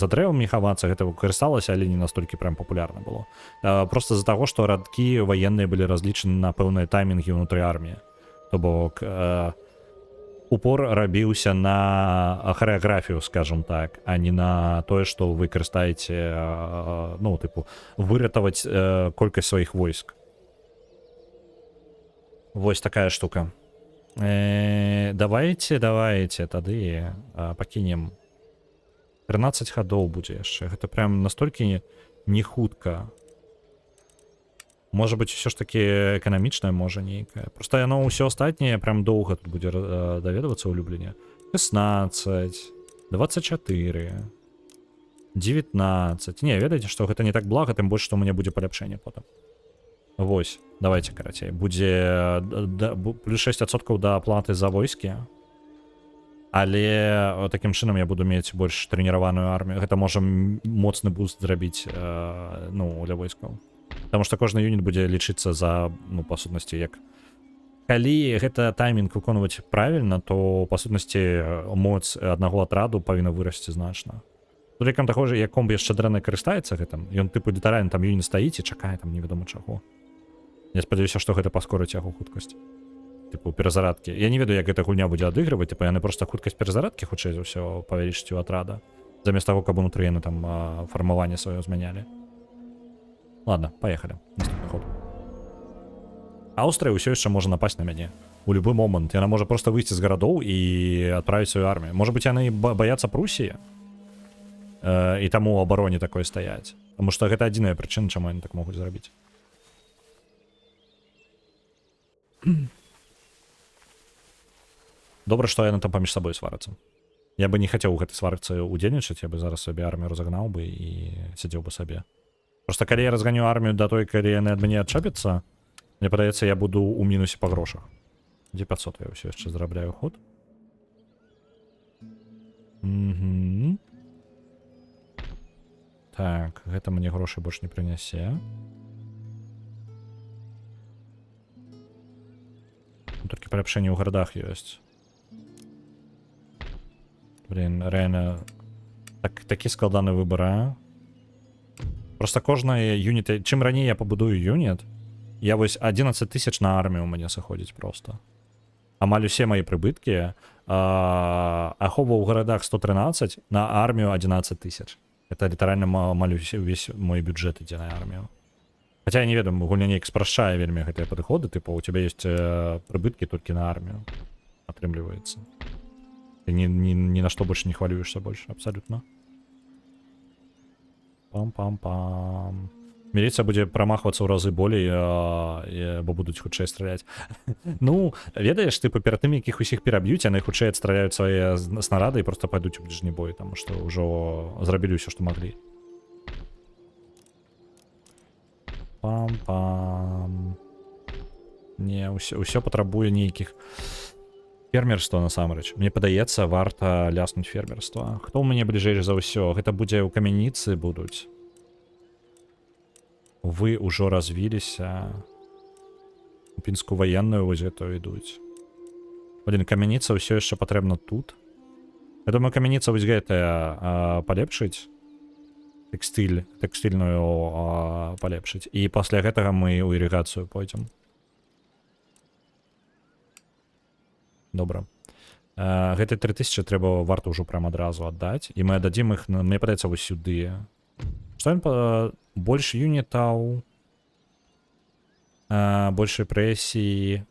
дрэвамі хавацца, гэта выкарысталася, але не настолькі прям папулярна было. Просто з-за таго, што радкі ваенныя былі разлічаны на пэўныя таймінгі ўнутры арміі. То бок упор рабіўся на харэаграфію, скажем так, а не на тое, што вы карыстаеце, ну, тыпу, выратаваць колькасць сваіх войск. Вось такая штука. Давайте тады пакінем. 13 гадоў будзе яшчэ. Гэта прям настолькі не хутка. Можа быць, усё ж такі эканамічнае, можа, нейкае. Просто яно ўсё астатняе прям доўга тут будзе даведвацца ў Любліне. 16, 24, 19. Не, ведаеце, што гэта не так блага, тым больш, што ў мяне будзе паляпшэнне потым. Вось, давайте, карацей. Будзе плюс 6% да аплаты за войскі. Але такім чынам я буду мець больш трэніраваную армію. Гэта можа моцны буст зрабіць, ну, для войскаў. Таму што кожны юніт будзе лічыцца за, ну, па сутнасці, як... Калі гэта таймінг выконваць правільна, то, па сутнасці, моц аднаго атраду павінна вырасці значна. Улікам таго ж, як комб яшчэ дрэнна карыстаецца гэтым, ён, тыпу, літаральна там юніт стаіць і чакае там невядома чаго. Я спадзяюся, што гэта паскорыць яго хуткасць. Тыпу, перазарадкі. Я не ведаю, як гэта гульня будзе адыгрываць, тыпу, яны проста хуткасць перазарадкі, хутчэй за ўсё, павялічыць у атрада. Замест таго, каб унутры яны там фармаванне сваё змянялі. Ладно, поехали. Наступны ход. Аўстрыя ўсё яшчэ можа напасть на мяне. У любы момант. Яна можа проста выйсці з гарадоў і адправіць сваю армію. Можа быць, яны баяцца Прусіі? І таму ў абароне такое стаяць. Таму што гэта адзіная прычына, чаму яны так могуць зрабіць. Добра, што яны там паміж сабой сварацца. Я бы не хацеў у гэтай сварцы удзельнічаць, я бы зараз сабе армію разагнаў бы і сядзеў бы сабе. Просто калі я разганю армію да той, калі яны ад мяне адчапяцца, мне падаецца, я буду ў мінусе па грошах. Дзе 500 я ўсё яшчэ зарабляю ход. Так, гэта мне грошай больш не прынясе. Толькі паляпшэнне ў гарадах ёсць. Блин, реально такі складаны выбор, а? Просто кожнае юніт, чым раней я пабудую юніт, я вось 11 тысяч на армію ў мяне сыходзіць просто. Амаль усе мои прыбыткі, ахова ў гарадах 113, на армію 11 тысяч. Это літаральна амаль увесь мой бюджет ідзе на армію. Хаця я не ведаю, гульня неяк спрашчае вельмі гэтыя падыходы, типа у тебя есть прыбыткі толькі на армію. Атрымліваецца. Ты ни на что больше не хвалюешься больше, абсолютно. Пам-пам-пам. Милиция будет промахиваться в разы болей, бо будуть хутчэй страляць. Ну, ведаеш, типа, перад тым, якіх усіх пераб'юць, яны хутчэй адстраляюць свае снарады і просто пойдуць у бліжні бой, таму што ўжо зрабілі ўсё, што маглі. Пам-пам. Не, ўсё патрабуе нейкіх фермерства насамрэч. Мне падаецца, варта ляснуць фермерства. Хто ў мяне бліжэй за ўсё? Гэта будзе ў камяніцы будуць. Вы ўжо развіліся. У пінскую ваенную вось гэтую ідуць. Блін, камяніца ўсё яшчэ патрэбна тут. Я думаю, камяніца вось гэтая палепшыць. Тэкстыльную палепшыць. І пасля гэтага мы ў ірыгацыю пойдзем. Добра. Гэты 3000 трэба варта ўжо прям адразу аддаць. І мы аддадзім іх, мне падаецца, вось сюды. Што ён больш юнітаў, больш рэпрэсій,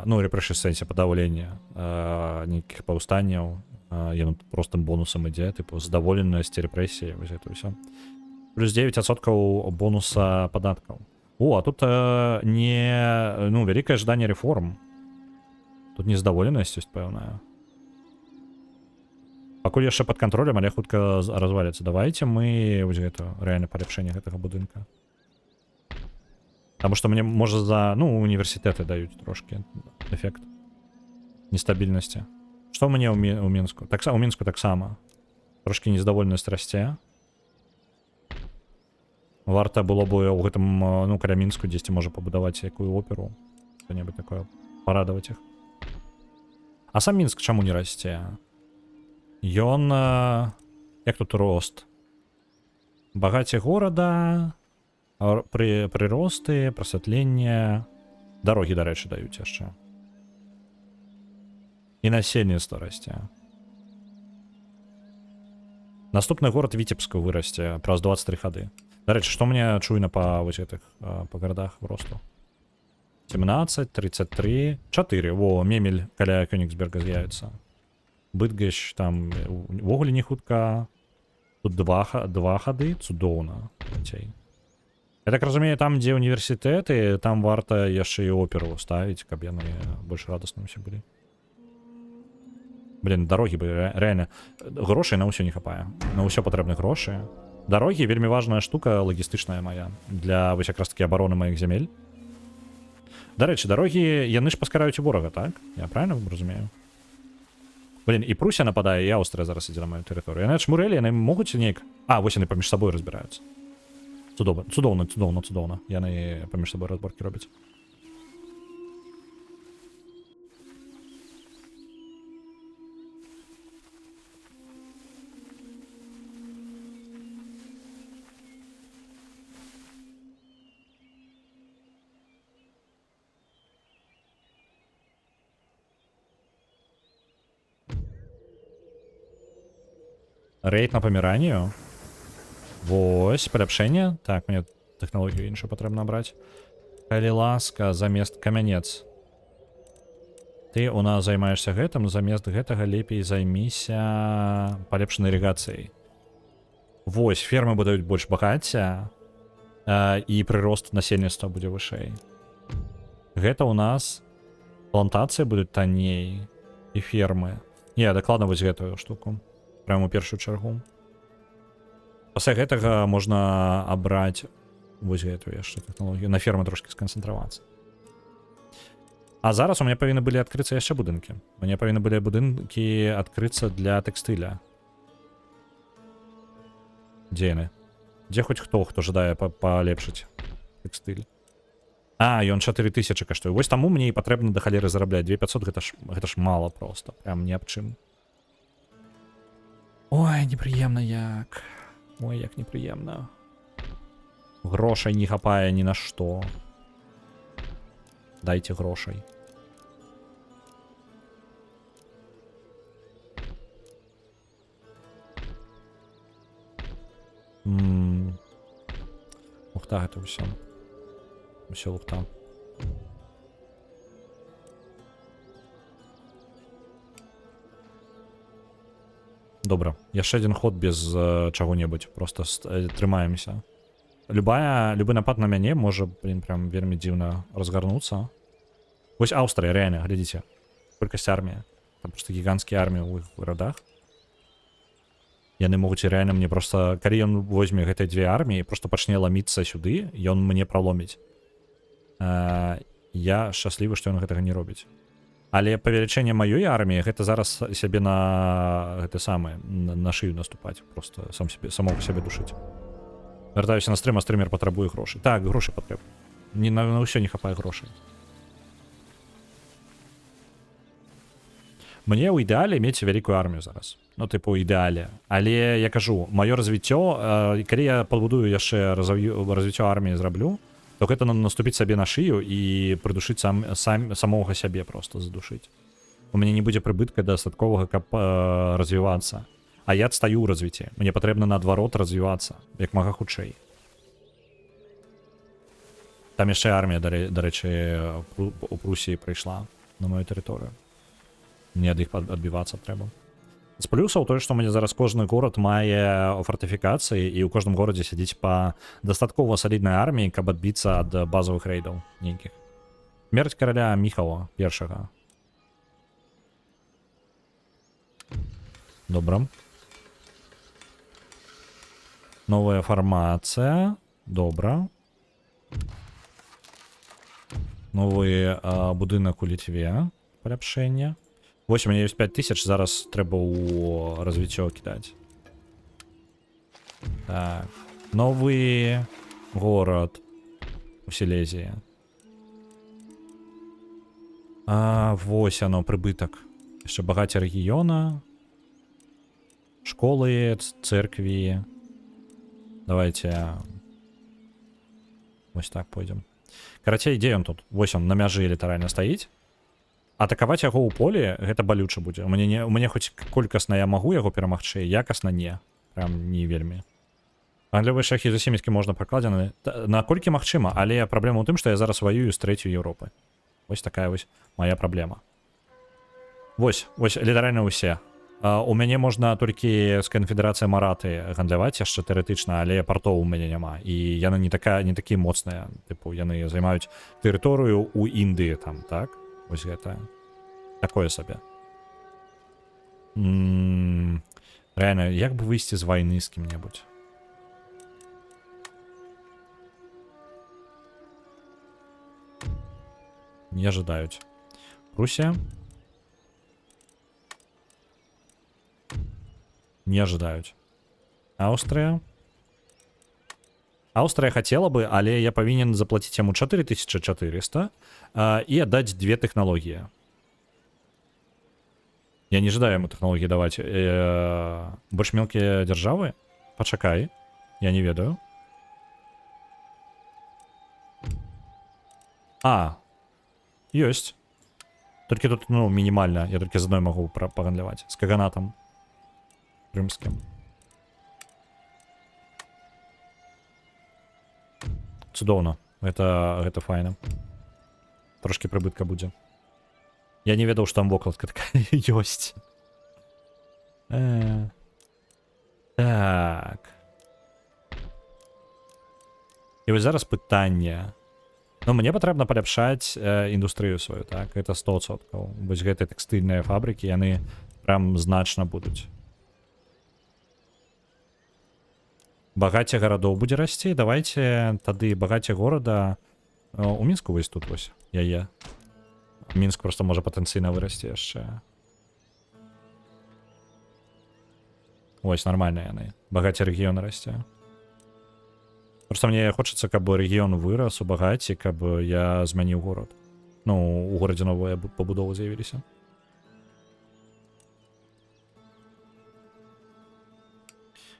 ну, рэпрэсій в сэнсе падаўлення нейкіх паўстанняў. Ён простым бонусам ідзе, типу, задаволенасць рэпрэсіі, вось гэта ўсё. Плюс 9% бонуса падаткаў. О, а тут вялікае жаданне рэформ. Тут незадаволенасць ёсць пэўная. Пакуль яшчэ пад кантролем, але хутка разваліцца. Давайте мы вось гэта рэальна паляпшэнне гэтага будынка. Таму што мне можа за, ну, універсітэты даюць трошки эфект нестабільнасці. Што ў мяне ў Мінску? У Мінску таксама. Трошки незадаволенасць расце. Варта было бы ў гэтым, ну, каля Мінску дзесьці можа пабудаваць якую оперу. Што-небудзь такое. Парадаваць іх. А сам Мінск чаму не расце? Ён... Як тут рост? Багацце горада, прыросты, прасвятленне, дарогі, дарэчы, даюць яшчэ. І насельніцтва расце. Наступны горад Віцебску вырасце праз 23 гады. Дарэчы, што мне чуйна па вось гэтых па гарадах росту? 17, 33, 4. Во, Мемель каля Кёнигсберга з'явіцца. Бытгащ там увогуле не хутка. Тут два хады, цудоўна. Я так разумею, там, дзе універсітэты, там варта яшчэ і оперу ставіць, каб яны больш радасныя ўсе былі. Блін, дарогі бы, рэальна. Грошай на ўсё не хапае. На ўсё патрэбны грошы. Дарогі вельмі важная штука, лагістычная мая, для вось якраз такі абароны маіх зямель. Дарэчы, дарогі, яны ж паскараюць у ворага, так? Я правильно разумею? Блін, і Прусія нападае, і Аўстрыя зараз ідзе на маю тэрыторыю. Яны чмурэлі, яны могуць неяк... А, вось яны паміж сабой разбіраюцца. Цудоўна. Яны паміж сабой разборкі робяць. Рейд на паміранію. Вось, паляпшэнне. Так, мне тэхналогію іншую патрэбна браць. Калі ласка, замест камянец. Ты у нас займаешься гэтым, замест гэтага лепей займіся палепшанай ірыгацыяй. Вось, фермы будуць больш багацця, і прырост насельніцтва будзе вышэй. Гэта у нас плантацыі будуць танней. і фермы. Не, дакладна вось гэтую штуку. Прямо у першую чаргу. Пасля гэтага можна абраць вось гэтую яшчэ тэхналогію. На фермы трошки сканцэнтравацца. А зараз у мяне павінны былі адкрыцца яшчэ будынкі. У мяне павінны былі будынкі адкрыцца для тэкстыля. Дзе яны? Дзе хоць хто жадае палепшыць тэкстыль? А, ён 4000 каштуе. Вось таму мне і патрэбна да халеры зарабляць. 2500 гэта ж мала просто. Прям ні аб чым. Ой, непрыемна як. Ой, як непрыемна. Грошай не хапае ні на што. Дайце грошай. Лухта гэта ўсё. Усё лухта. Добра. Яшчэ адзін ход без чаго-небудзь. Просто трымаемся. Любы напад на мяне можа, блин, прям вельмі дзіўна разгарнуцца. Вось Аўстрыя, реально, глядзіце. Колькасць армія. Там просто гігантскія арміі ў іх гарадах. Яны могуць реально мне просто... Калі ён возьме гэтыя дзве арміі, просто пачне ламіцца сюды, ён мне проломіць. Я шчаслівы, што ён гэтага не робіць. Але павелічэнне маёй арміі, гэта зараз сябе на... Гэта самае, на шыю наступаць. Просто самого сябе душыць. Вяртаюся на стрым, а стрымер патрабуе грошай. Так, грошай патрэбны. На ўсё не хапае грошай. Мне ў ідэале мець вялікую армію зараз. Ну, типу, у ідэале. Але я кажу, маё развіццё, калі я пабудую яшчэ развіццё арміі зраблю, то гэта наступіць сабе на шыю і прыдушыць самога сябе просто задушыць. У мяне не будзе прыбытка дастатковага, каб развівацца. А я адстаю ў развіцці. Мне патрэбна наадварот развівацца, як мага хутчэй. Там яшчэ армія, дарэчы, у Прусіі прыйшла на мою тэрыторыю. Мне ад іх адбівацца трэба. З плюсаў тое, што мне зараз кожны горад мае фартыфікацыі і ў кожным горадзе сядзіць па дастаткова саліднай арміі, каб адбіцца ад базавых рэйдаў нейкіх. Смерць караля Міхала першага. Добра. Новая фармацыя. Добра. Новы будынак у Літве. Паляпшэнне. Вось у мяне ёсць 5000, зараз трэба ў развіццё кідаць. Так. Новы горад у Сілезіі. Вось оно, прыбытак. Яшчэ багацце рэгіёна. Школы, церкві. Давайте вось так пойдзем. Карацей, дзе ён тут? Вось он на мяжы літаральна стаіць. Атакаваць яго ў полі гэта балюча будзе. У мяне хоць колькасна я магу яго перамагчы, якасна не. Прям не вельмі. Гандлёвыя шляхі за семецкі можна пракладзены. Наколькі магчыма, але праблема ў тым, што я зараз ваюю з трэцяй Еўропы. Вось такая вось моя праблема. Вось літаральна ўсе. У мяне можна толькі з канфедэрацыяй Мараты гандляваць яшчэ тэарэтычна, але партоў у мяне няма. І яны не такія моцныя. Тыпу, яны займаюць тэрыторыю ў Індыі там, так? Вось гэта. Такое сабе. Реально, як бы выйсці з вайны з кім-небудзь? Не ожидаюць. Прусія. Не ожидаюць. Аўстрыя. Аўстрыя хацела бы, але я павінен заплаціць яму 4400 і аддаць 2 тэхналогіі. Я не жадаю яму тэхналогіі даваць. Больш мелкія дзяржавы? Пачакай. Я не ведаю. Ёсць. Толькі тут, ну, мінімальна. Я толькі з адной магу пагандляваць. З каганатам. Рымскім. Цудоўна. Гэта файна. Трошки прыбытка будзе. Я не ведаў, што там вокладка такая ёсць. Так. І вось зараз пытанне. Ну, мне патрэбна паляпшаць індустрыю сваю, так, это 100%. Вось гэтыя тэкстыльныя фабрыкі, яны прям значна будуць. Багацце гарадоў будзе расці, давайте тады багацце горада у Мінску вось тут вось, яе. Мінск просто можа патэнцыйна вырасці яшчэ. Вось, нормально яны. Багацце рэгіёна расце. Просто мне хочацца, каб рэгіён вырас у багацці, каб я змяніў горад. Ну, у горадзе новыя пабудовы з'явіліся.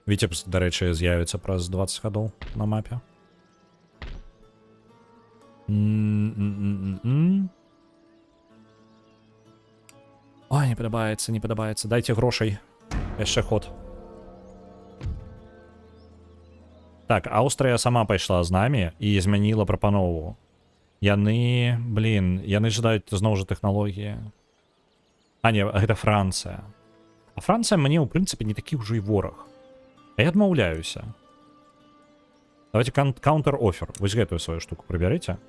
Віцебск, дарэчы, з'явіцца праз 20 гадоў на мапе. Ой, не падабаецца, не падабаецца. Дайце грошай. Яшчэ ход. Так, Аўстрыя сама пайшла з намі і змяніла прапанову. Яны, яны жадаюць зноў жа тэхналогіі. А, не, гэта Францыя. А Францыя мне, ў прынцыпе, не такі ўжо і вораг. А я адмаўляюся. Давайте counter-offer. Вось гэтую сваю штуку прыбярыце.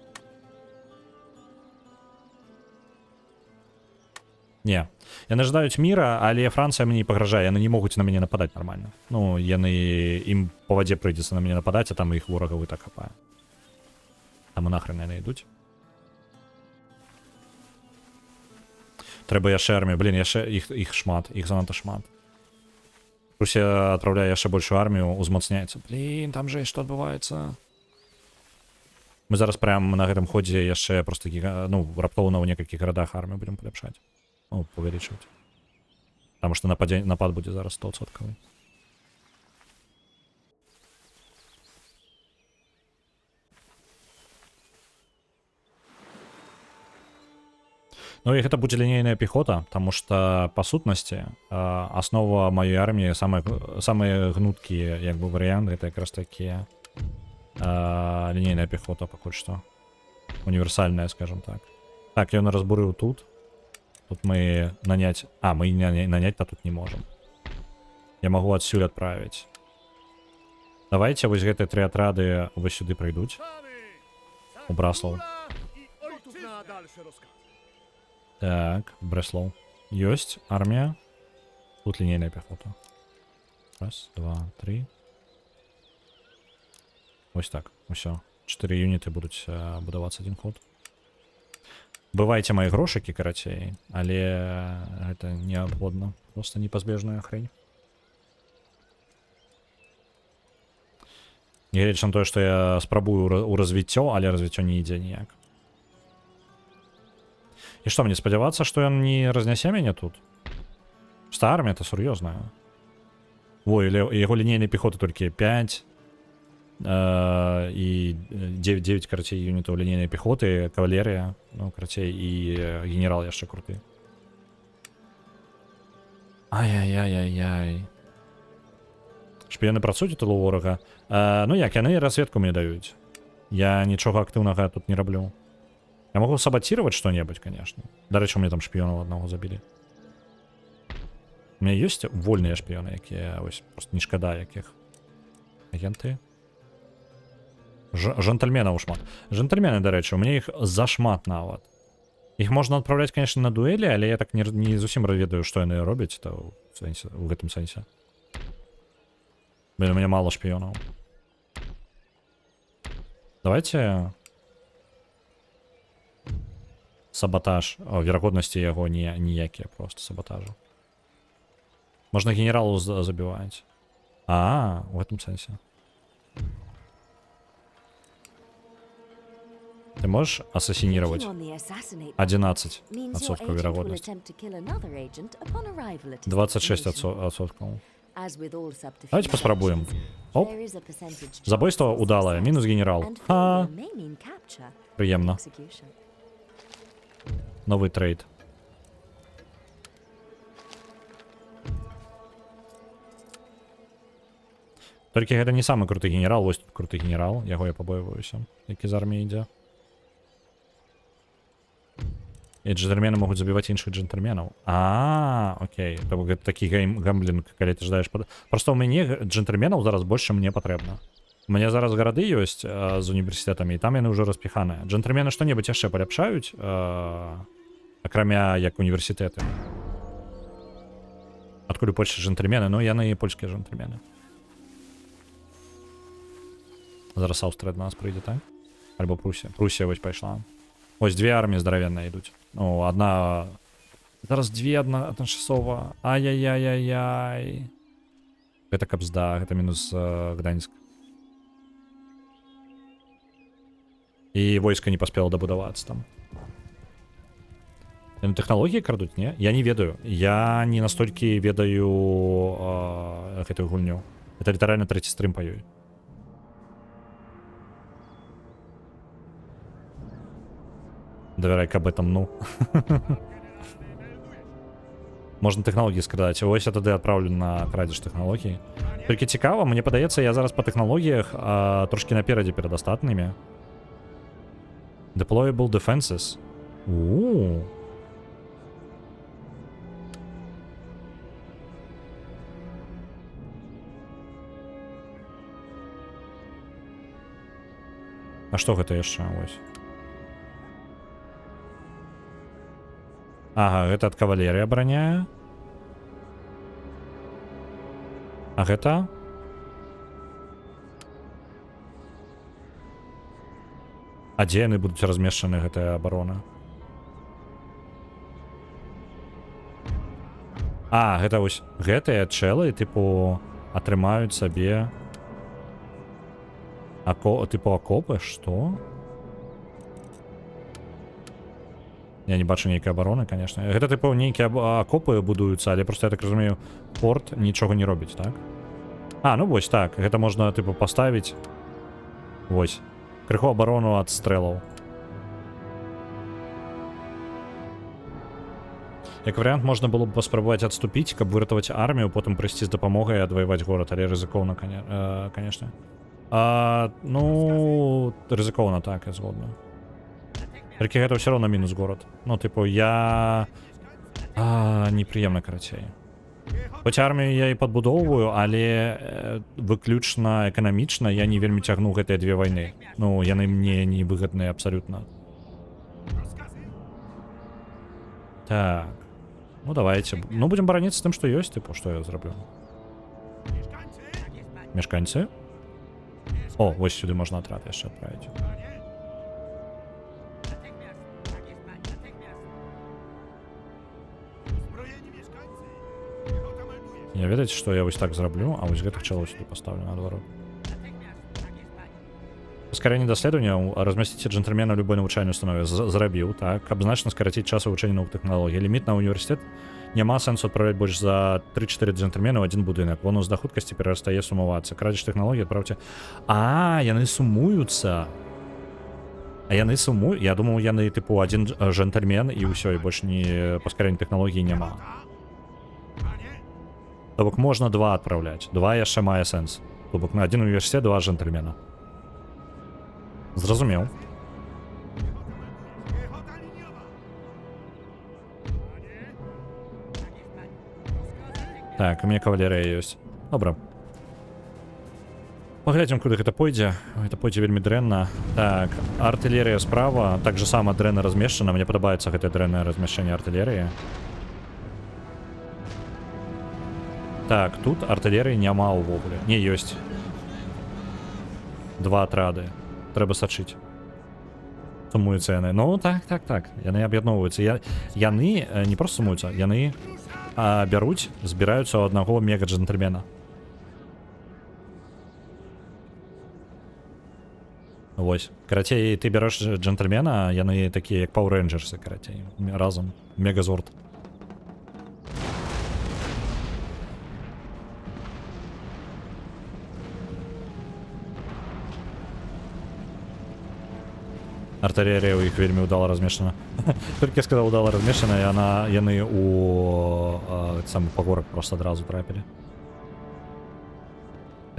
Не. Яны жадаюць міра, але Францыя мне не пагражае, яны не могуць на мяне нападаць нармальна. Ну, яны ім па вадзе прыйдзецца на мяне нападаць, а там іх ворагаў і так хапае. Там і нахрен яны ідуць. Трэба яшчэ армію, яшчэ іх шмат, іх занадта шмат. Русія адпраўляе яшчэ большую армію, узмацняецца. Там жа што адбываецца. Мы зараз прям на гэтым ходзе яшчэ просто раптоўна ў некалькіх гарадах армію будзем паляпшаць. Ну, павялічваць. Таму што напад будзе зараз 100%. Ну і гэта будзе лінейная пехота, таму што па сутнасці аснова маёй арміі самыя гнуткія як бы варыянты, гэта якраз такія лінейная пехота пакуль што. Універсальная, скажем так. Так, ён разбурыў тут. Тут мы нанять... А, мы нанять-то тут не можем. Я могу отсюда отправить. Давайте вось гэтыя 3 атрады вось сюды пройдуць. У Браслаў. Так, Бреслаў. Ёсць армія. Тут лінейная пехота. Раз, два, 3. Вось так, усё. 4 юніты будуць будавацца один ход. Бывайце мои грошыкі, карацей, але гэта неабходна. Просто непазбежная хрень. Нягледзячы на тое, што я спрабую ў развіццё, але развіццё не ідзе ніяк. І што, мне спадзявацца, што ён не разнясе мяне тут? Што армія-то сур'ёзная. Ой, яго лінейнай пехоты толькі 5. І 9, карацей, юнітаў лінейнай пехоты, кавалерія, ну, карацей, і генерал яшчэ круты. Ай-яй-яй-яй-яй. Шпіёны працуюць у тылу ворага. Ну як, яны разведку мне даюць. Я нічога актыўнага тут не раблю. Я могу сабатировать что-небудзь, конечно. Дарэчы, у меня там шпіёнаў аднаго забілі. У меня ёсць вольныя шпіёны, якія, вось, просто не шкада якіх. Агенты. Джентльменаў шмат. Джентльмены, дарэчы, у меня іх зашмат нават. Іх можна адпраўляць, конечно, на дуэлі, але я так не зусім ведаю, што яны робяць у гэтым сэнсе. Блин, у меня мало шпіёнаў. Давайте... Саботаж. О, верагоднасці яго ніякія, просто саботажу. Можна генералу забіваць. В этом сэнсе. Ты можешь ассасинировать 11% вероятность. 26%. Давайте попробуем. Оп. Забойство удалое. Минус генерал. Приемно. Новый трейд. Только это не самый крутый генерал. Вот тут крутый генерал. Яго я побоююся. Які з армії йде. І джентльмены могут забивать інших джентльменов. Окей. Это такий гамблінг, коли ти ждаєш. Просто у мене джентльменов зараз більше мені потрібно. У мяне зараз гарады ёсць з універсітэтамі, і там яны ўжо распіханыя. Джентльмены што-небудзь яшчэ паляпшаюць, акрамя як універсітэты. Адкуль у Польшчы джентльмены? Ну, яны і польскія джентльмены. Зараз Аўстрыя да нас прыйдзе, так? Альбо Прусія. Прусія вось пайшла. Ось две арміі здаравенныя ідуць. Ну, одна... Зараз две адначасова. Ай-яй-яй-яй-яй. Гэта кабзда, гэта мінус Гданьск. І войска не паспела дабудавацца там. Яны тэхналогіі крадуць, не? Я не ведаю. Я не настолькі ведаю гэтую гульню. Это літаральна трэці стрым па ёй. Давярай кабетам, ну. Можна тэхналогіі скрадаць. Ось я тады адпраўлю на крадзеж тэхналогіі. Толькі цікава, мне падаецца, я зараз па тэхналогіях трошкі наперадзе перад астатнымі. Deployable defenses. У-у-у. А што гэта яшчэ? Ось. Ага, гэта ад кавалерыі абараняе. А гэта? А дзе яны будуць размешчаны, гэтая абарона? А, гэта вось гэтыя чэлы, тыпу, атрымаюць сабе... Тыпу акопы? Што? Я не бачу нейкай абароны, конечно. Гэта, тыпу, нейкія акопы будуюцца, але просто, я так разумею, порт нічога не робіць, так? А, ну вось так. Гэта можна, тыпу, паставіць. Вось. Крыху абарону ад стрэлаў. Як варыянт, можна было б паспрабаваць адступіць, каб выратаваць армію, потым прыйсці з дапамогай і адваяваць горад, але рызыкоўна, конечно. Ну, рызыкоўна, так, я згодна. Толькі гэта ўсё роўна мінус горад. Ну, тыпу, я... непрыемна, карацей. Хоць армію я і падбудоўваю, але выключна эканамічна я не вельмі цягну гэтыя две вайны. Ну, яны мне не выгадныя абсалютна. Так. Ну, давайте. Ну, будзем бараніцца тым, што ёсць, тыпу, што я зраблю. Мешканцы? О, вось сюды можна атрад яшчэ адправіць. Я ведаеце, што я вось так зраблю, а вось гэтых чалоў сюды паставлю наадварот. Ускарэнне даследаванняў, размясціце джентльмена ў любой навучальнай установе. Зрабіў, так, каб значна скараціць час вывучэння новых тэхналогій. Ліміт на універсітэт. Няма сэнсу адправляць больш за 3-4 джентльмена ў адзін будынак. Бонус да хуткасці перарастае сумавацца. Крадзеж тэхналогій адправце. Яны сумуюцца. А яны сумуюць? Я думаў, яны, тыпу, адзін джентльмен і ўсё, і больш не паскарэння тэхналогій няма. То бок можна два адпраўляць. Два яшчэ мае сэнс. То бок на адзін універсітэт два джентльмена. Зразумеў. Так, у мяне кавалерыя ёсць. Добра. Паглядзім, куды гэта пойдзе. Гэта пойдзе вельмі дрэнна. Так, артылерыя справа. Так же сама дрэнна размешчана. Мне падабаецца гэтае дрэннае размяшчэнне артылерыі. Так, тут артылерыі няма ўвогуле. Не, ёсць. Два атрады. Трэба сачыць. Сумуюцца яны. Ну, так. Яны аб'ядноўваюцца. Яны не проста сумуюцца, яны бяруць, збіраюцца ў аднаго мега-джентльмена. Вось. Карацей, ты бярэш джентльмена, яны такія, як Power Rangers, карацей. Разам. Мегазорд. Артылерія ў іх вельмі ўдала размешчана. Толькі я сказаў, ўдала размешчана, і яны у самы пагорак проста адразу трапілі.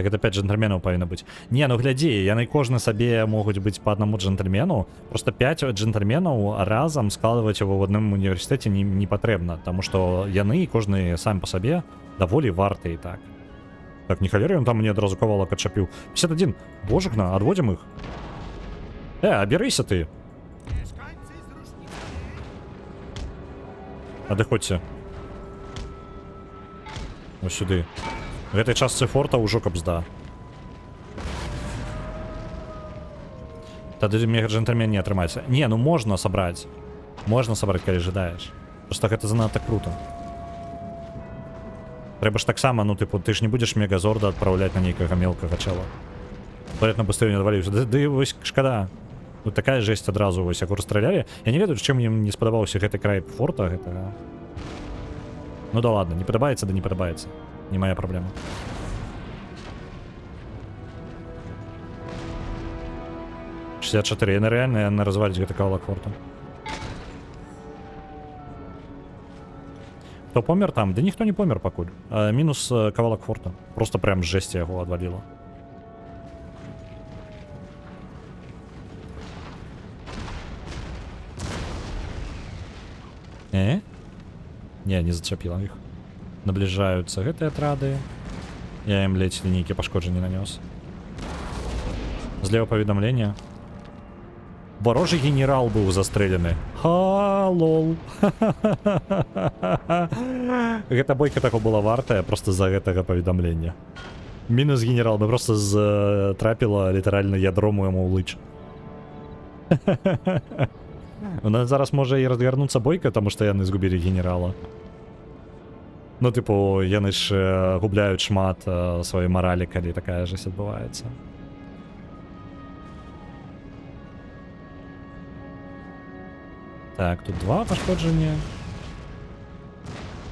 Так гэта 5 джентльменаў павінна быць. Не, ну глядзі, яны кожны сабе могуць быць па аднаму джентльмену. Просто 5 джентльменаў разам складваць у адным універсітэце не патрэбна, таму што яны кожны сам па сабе даволі варты і так. Так, не халеры, он там мне одразу кавалок отчапил. 51. Божигна, отводим их. Оберися ты. Адыходзьце. Ось сюды. В этой частцы форта ўжо кабзда. Тады мне джентльмен не атрымаецца. Не, ну можна сабраць. Можна сабраць, калі жадаеш. Просто гэта занадта круто. Трэба ж таксама, ну тыпу, ты ж не будзеш мегазорда адпраўляць на нейкага мелкага чела. Туалет на бастыёне адваліўся. Ды вось шкада. Тут такая жесть адразу, вось яго расстралялі. Я не ведаю, чым ім не спадабаўся гэты край форта, гэта... Ну да ладно, не падабаецца, да не падабаецца. Не моя праблема. «64». Яны рэальна разваліць гэты кавалак форта. Хто помер там? Да ніхто не помер пакуль. Мінус кавалак форта. Просто прям жесть яго адваліла. Не зачапіла іх. Набліжаюцца гэтыя атрады. Я ім ледзь нейкія пашкоджанні нанёс. Злева паведамлення. Варожы генерал быў застрэлены. Лол. Гэта бойка таго была вартая просто за гэтага паведамлення. Мінус генерал, мы просто трапіла літаральна ядром яму ў лыч. У нас зараз можа і разгарнуцца бойка, таму што яны згубілі генерала. Ну, тыпу, яны ж губляюць шмат сваёй маралі, калі такая жесть адбываецца. Так, тут 2 пашкоджання.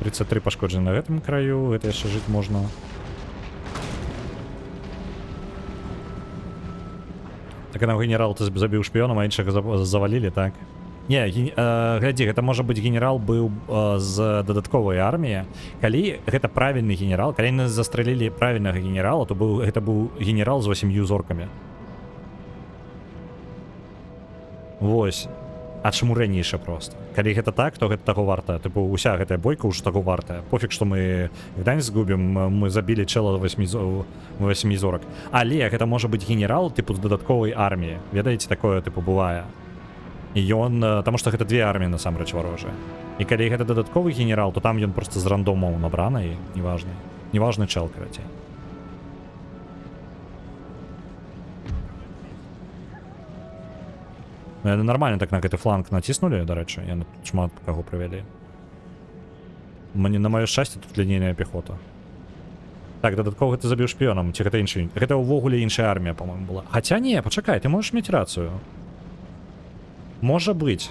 33 пашкоджання на гэтым краю, гэта яшчэ жыць можна. Так нам генерал ты забіў шпіёнам, а іншага завалілі, так? Не, глядзі, гэта можа быць генерал быў з дадатковай арміі. Калі гэта правільны генерал, калі яны застрэлілі правільнага генерала, то гэта быў генерал з 8 зоркамі. Вось. А чаму ранейша просто? Калі гэта так, то гэта таго вартая. Тыпу, уся гэтая бойка ўжо таго вартая. Пофіг, што мы Гданьск згубім, мы забілі чэла 8 зорак. Але гэта можа быць генерал, тыпу, з дадатковай арміі. Ведаеце, такое, тыпу, бывае. І ён... Таму што гэта 2 арміі, насамрэч, варожыя. І калі гэта дадатковы генерал, то там ён проста з рандомаў набраны, і неважны. Неважны чэл, карацей. Яны нормально так на гэты фланг націснулі, дарэчы, яны тут шмат каго прывялі. Мне, на маё шчасце, тут лінейная пехота. Так, дадаткова гэта забіў шпіёнам, ці гэта іншы... Гэта ўвогуле іншая армія, па-моему, была. Хаця не, пачакай, ты можаш мець рацыю. Можа быць.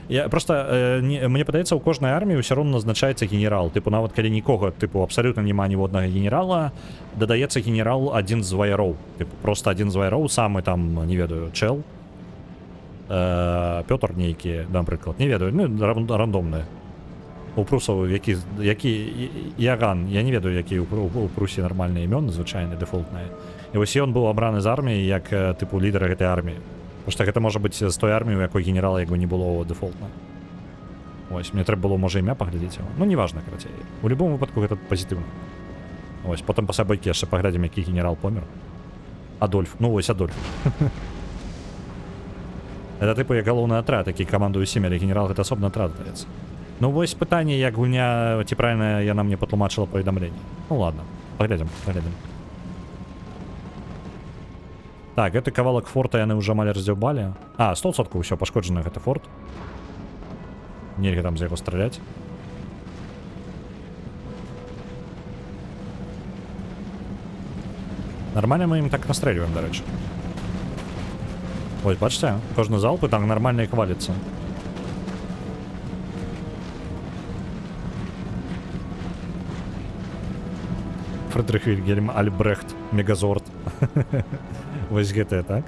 Я просто, мне падаецца, у кожнай арміі ўсё роўна назначаецца генерал. Тыпу, нават калі нікога, тыпу, абсалютна няма ніводнага генерала, дадаецца генерал адзін з ваяроў. Тыпу, просто адзін з ваяроў, самы там, не ведаю, чэл. Пётр нейкі, напрыклад, не ведаю, ну, рандомны. У прусаў, які Яган, я не ведаю, які у Прусі нармальныя імёны, звычайныя, дэфолтныя. І вось ён быў абраны з арміі як, тыпу, лідара гэтай арміі. Потому што гэта можа быць з той арміі, у якой генерала як бы не было дэфолтна. Ось, мне трэба было, можа, імя паглядзець яго. Ну, неважна, карацей. У любом выпадку гэта пазітыўна. Ось, потым пасля бойкі яшчэ паглядзім, які генерал помер. Адольф, ну вось Адольф. Это тыпу як галоўны атрад, які камандуе усімі, але генерал гэта асобны атрад даецца. Ну вось пытанне, як гульня, ці правільна яна мне патлумачыла паведамленне. Ну ладно, паглядзім. Так, гэты кавалак форта яны ўжо амаль раздзяўбалі. 100% ўсё, пашкоджаны гэты форт. Нельга там з яго страляць. Нормально мы ім так настрэльваем, дарэчы. Ось, бачце, кожны залп і там нармальна іх валіцца. Фредрих Вільгельм Альбрехт Мегазорд. Вось гэтае, так?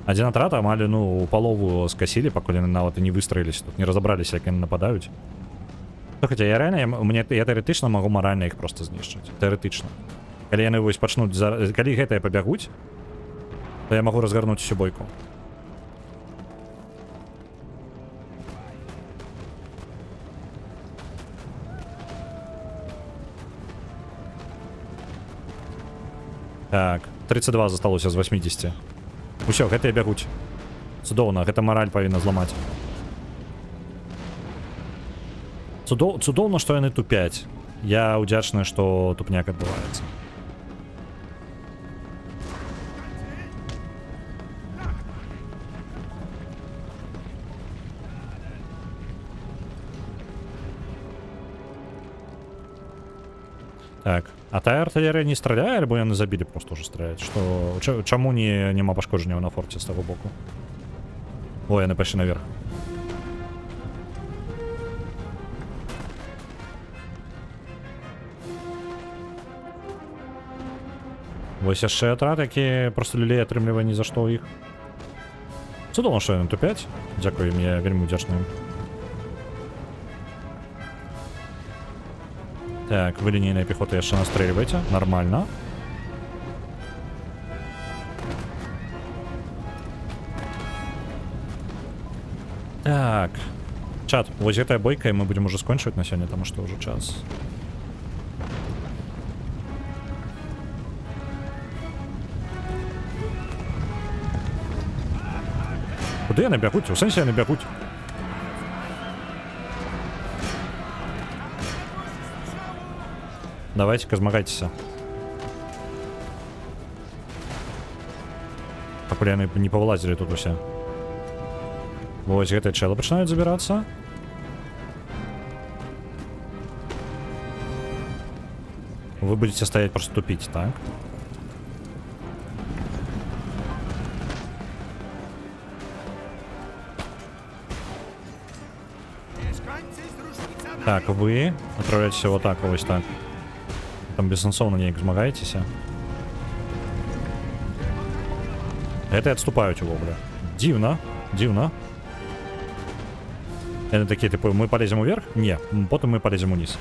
Адзін атрад амаль, ну, у палову скасілі, пакуль яны нават і не выстраіліся тут, не разабраліся, як яны нападаюць. Слухайте, я реально, я теоретично могу морально их просто знішчыць. Теоретично. Калі яны вось пачнуць, калі гэтыя пабягуць, то я могу разгарнуць всю бойку. Так, 32 засталося з 80. Усё, гэтыя бягуць. Цудоўна, гэта мараль павінна зламаць. Цудоўна, што яны тупяць. Я ўдзячны, што тупняк адбываецца. Так, а тая артылерыя не страляе, альбо яны забілі просто ўжо страляць? Што... Чаму няма пашкоджанняў на форце з таго боку? О, яны пайшлі наверх. Вось яшчэ атрад, які просто люлей атрымлівае ні за што ў іх. Цудоўна, што яны тупяць. Дзякую ім, я вельмі ўдзячны ім. Так, вы линейная пехота яшчэ настрэльваеце. Нормально. Так. Чат, вось гэтая бойка, і мы будзем уже скончваць на сёння, таму што ўжо час. Куды яны бягуць? У сэнсе яны бягуць. Давайте-ка змагайцеся. Пакуль яны не павылазілі тут усе. Вось гэтыя чэлы пачынаюць забірацца. Вы будете стоять просто тупить, так? Так, вы отправляетесь вот так, вот так. Там бессенсовно неяк змагаецеся. Это отступаюць увогуле. Дзіўна, дзіўна. Яны такія, типу, мы полезем уверх? Не, потым мы полезем униз.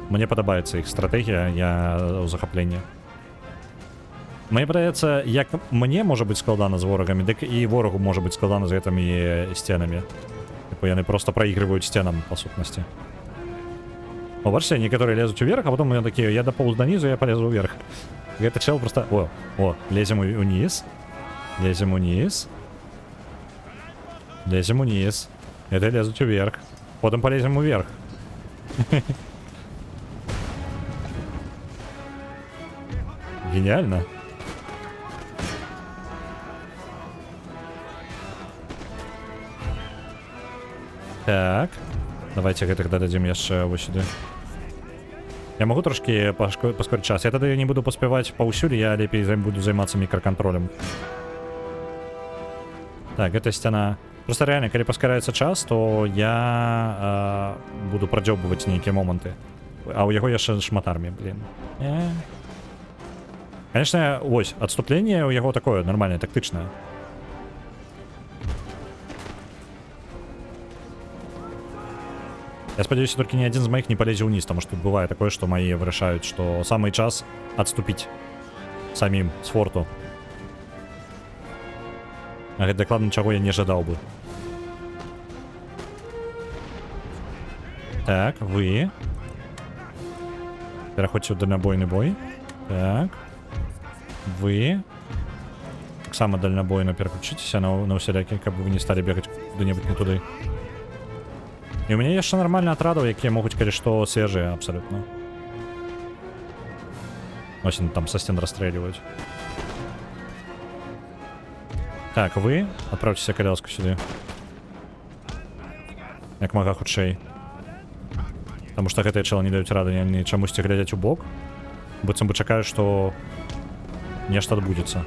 Мне падабаецца іх стратэгія, я ў захапленні. Мне падаецца, як мне можа быць складана з ворагамі, дык і ворагу можа быць складана з гэтымі сценамі. Типу, яны просто проигрываюць сценам, па сутнасці. О, бачите, некоторые лезут вверх, а потом я такие, я дополз до низу, я полезу вверх. И этот чел просто... О, лезем вниз. Лезем вниз. Лезем вниз. Это лезут вверх. Потом полезем вверх. Гениально. Так. Давайте гэтых дададзім яшчэ вось сюды. Я могу трошки паскорыць час. Я тады не буду паспяваць паўсюль, я лепей буду займацца мікракантролем. Так, гэта сцяна. Просто реально, калі паскараецца час, то я буду прадзёбваць нейкія моманты. А ў яго яшчэ шмат арміі, блин. Конечно, ось, адступленне ў яго такое нормальное, тактычнае. Я сподеюсь, только ни один из моих не полезет вниз, потому что бывает такое, что мои решают, что самый час отступить самим с форту. А это докладно, чего я не ожидал бы. Так, вы. Переходите в дальнобойный бой. Так. Вы. Так само дальнобойно переключитесь на усілякі, как бы вы не стали бегать куда-нибудь не туды. І у мяне яшчэ нармальна атрадаў, якія могуць, калі што, свежыя абсалютна. Ось они там со стен расстрелюють. Так, вы отправьтеся коляску сюда. Як мага хутчэй. Потому что гэтыя чэлы не даюць рады, яны чамусьці глядзяць у бок. Быццам бы чакаюць, што нешта адбудзецца.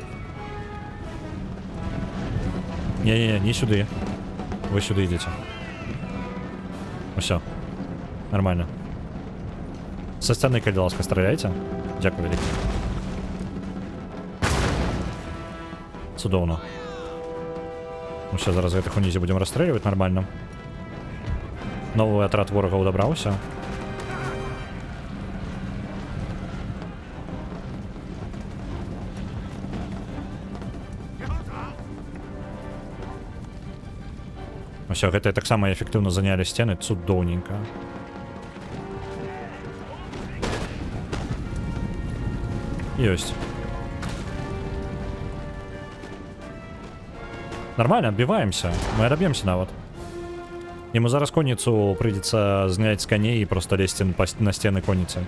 Не-не-не, не сюды. Вы сюда идите. Все. Нормально. Со стороны, калі ласка, стреляйте. Дякую вялікі. Цудоўна. Ну все, зараз гэтых унізе будем расстрелюваць нормально. Новы атрад ворагаў дабраўся. Усё, гэтыя таксама эфектыўна занялі сцены, цудоўненька. Ёсць. Нормально, отбиваемся. Мы отобьемся нават. Ему зараз конницу придется снять с коней и просто лезть на стены конницы.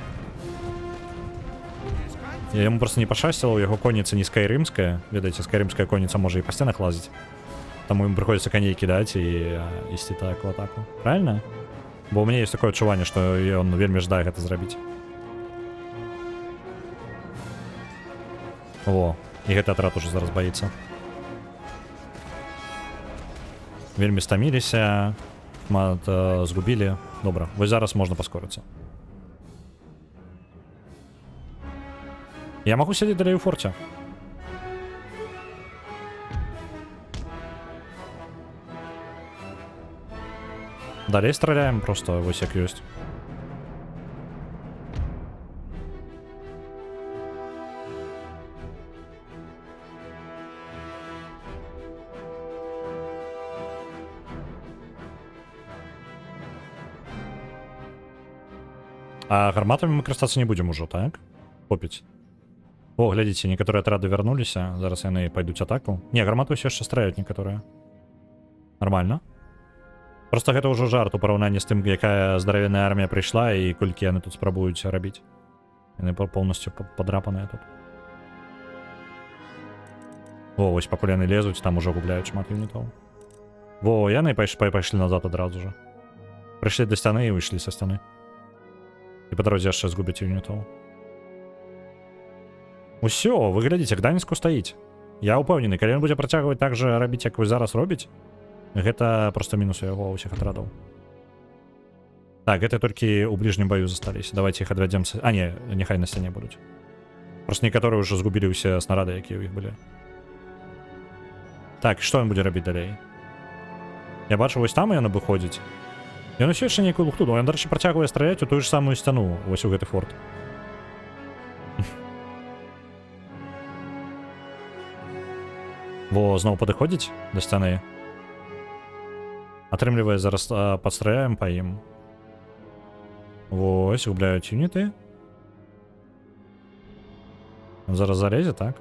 Я ему просто не пошастил, его конница не скайрымская. Видите, скайрымская конница может и по стенах лазить. Тому ему приходится коней кидать и идти так в атаку. Правильно? Бо у меня есть такое отчувание, что он вельми ждает это сделать. Во, и этот отряд уже зараз боится. Вельми стаміліся, мат згубілі. Добре, ось зараз можна паскорыцца. Я могу сидеть далей у форте. Далей стреляем просто, вось як ёсць. А гарматами мы карыстацца не будем уже, так? Попить. О, глядите, некоторые отряды вернулись. Зараз яны пойдут атаку. Не, гарматы все еще стреляют некоторые. Нормально. Просто гэта уже жарт у параўнанні з тым, якая здаравенная армія прыйшла і колькі яны тут спрабуюць рабіць. Яны полностью подрапаныя тут. О, вось пакуль яны лезуць, там уже губляюць шмат юнітаў. Во, яны пайшлі назад адразу же. Прыйшлі да сцяны і выйшлі са сцяны. І па дарозе яшчэ згубяць юнітаў. Усё, вы глядзіце, Гданьску стаіць. Я ўпэўнены, калі ён будзе працягваць так жа рабіць, як вы зараз робіць, гэта просто мінус у яго ўсіх атрадаў. Так, гэта толькі ў бліжнім баю засталіся. Давайте іх адвядзем... А, не, няхай на сцяне будуць. Просто некаторыя ўжо згубілі ўсе снарады, якія ў іх былі. Так, што ён будзе рабіць далей? Я бачу, вось там ён абыходзіць. Ён усё яшчэ нейкую лухту, ён, дарэчы, працягвае страляць у тую ж самую сцяну, вось у гэты форт. Во, зноў падыходзіць да сцяны. Атрымлівае, зараз падстраляем па ім. Вось, губляюць юніты. Он зараз залезе, так?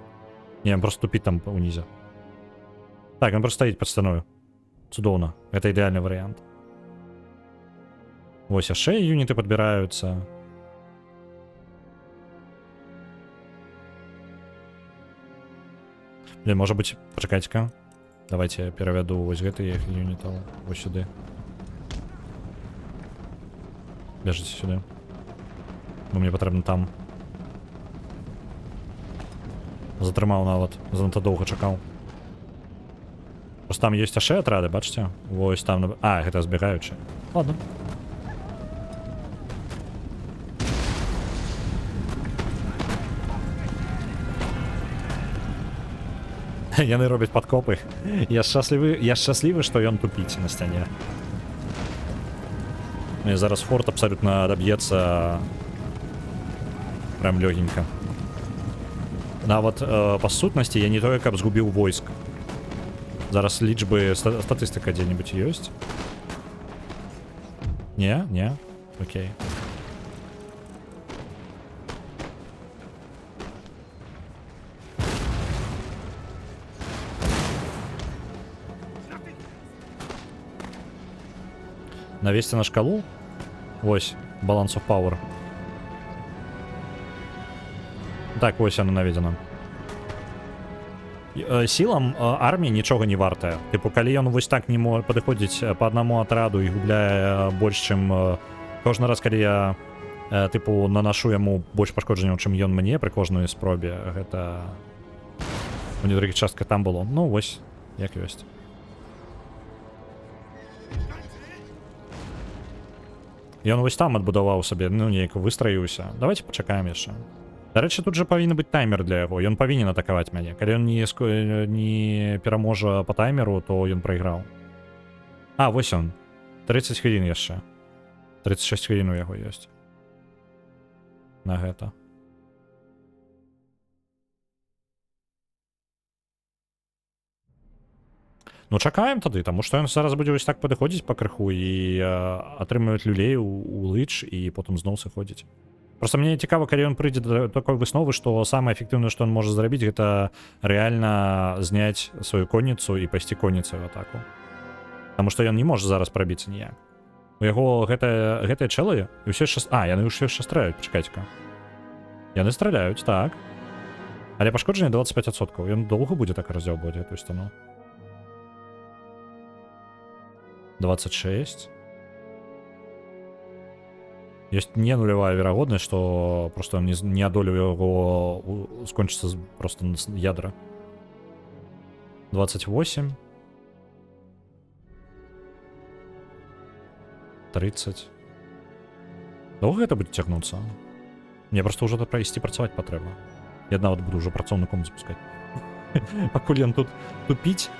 Не, он просто тупіць там унізе. Так, он просто стаіць пад сцяною. Цудоўна, гэта ідэальны варыянт. Вось яшчэ юніты падбіраюцца. Блин, можа быць, пачакайце-ка. Давайте я перавяду вось гэтых юнітаў вось сюды. Бежыце сюды. Бо мне патрэбна там. Затрымаў нават, занадта доўга чакаў. Просто там ёсць яшчэ атрады, бачыце? Вось там... А, гэта збегаючы. Ладно. Яны робяць падкопы. Я шчаслівы, што ён тупіць на сцяне. І зараз форт абсалютна адаб'ецца прям лёгенька. Нават па сутнасці я не тое, каб згубіў войск. Зараз лічбы, статыстыка дзе-небудзь ёсць? Не? Не? Окей. Навесці на шкалу. Вось, баланс of power. Так, вось яно наведзена. Сілам арміі нічога не вартае. Тыпу, калі ён вось так не мо падыходзіць па аднаму атраду і губляе больш, чым кожны раз, калі я тыпу нанашу яму больш пашкоджанняў, чым ён мне пры кожной спробе, гэта у некаторых частках там было. Ну, вось, як ёсць. Ён вось там адбудаваў сабе, ну, неяк выстраіўся. Давайте пачакаем яшчэ. Дарэчы, тут жа павінен быць таймер для яго. Ён павінен атакаваць мяне. Калі ён не пераможа па таймеру, то ён прайграў. А, вось он. 30 хвілін яшчэ. 36 хвілін у яго ёсць. На гэта. Ну, чакаем тады, таму што ён зараз будзе вось так падыходзіць пакрыху і атрымліваць люлей у лыч і потым зноў сыходзіць. Просто мне цікава, калі ён прыйдзе да такой высновы, што самае эфектыўнае, што ён можа зрабіць, гэта рэальна зняць сваю конніцу і пайсці конніцай в атаку. Таму што ён не можа зараз прабіцца ніяк. У яго гэтыя чэлы і ўсе яшчэ... яны ўсё яшчэ страляюць, пачакайце-ка. Яны страляюць, так. Але пашкоджанне 25%. Ён доўга будзе так раздзяўбаць гэтую сцяну. 26. Есть не нулевая вероятность, что просто он не одолел его, скончится просто ядра. 28. 30. Долго это будет тягнуться? Мне просто уже ісці працаваць патрэбна. Я нават буду уже працоўніком запускать. Пакуль ён тут тупіць.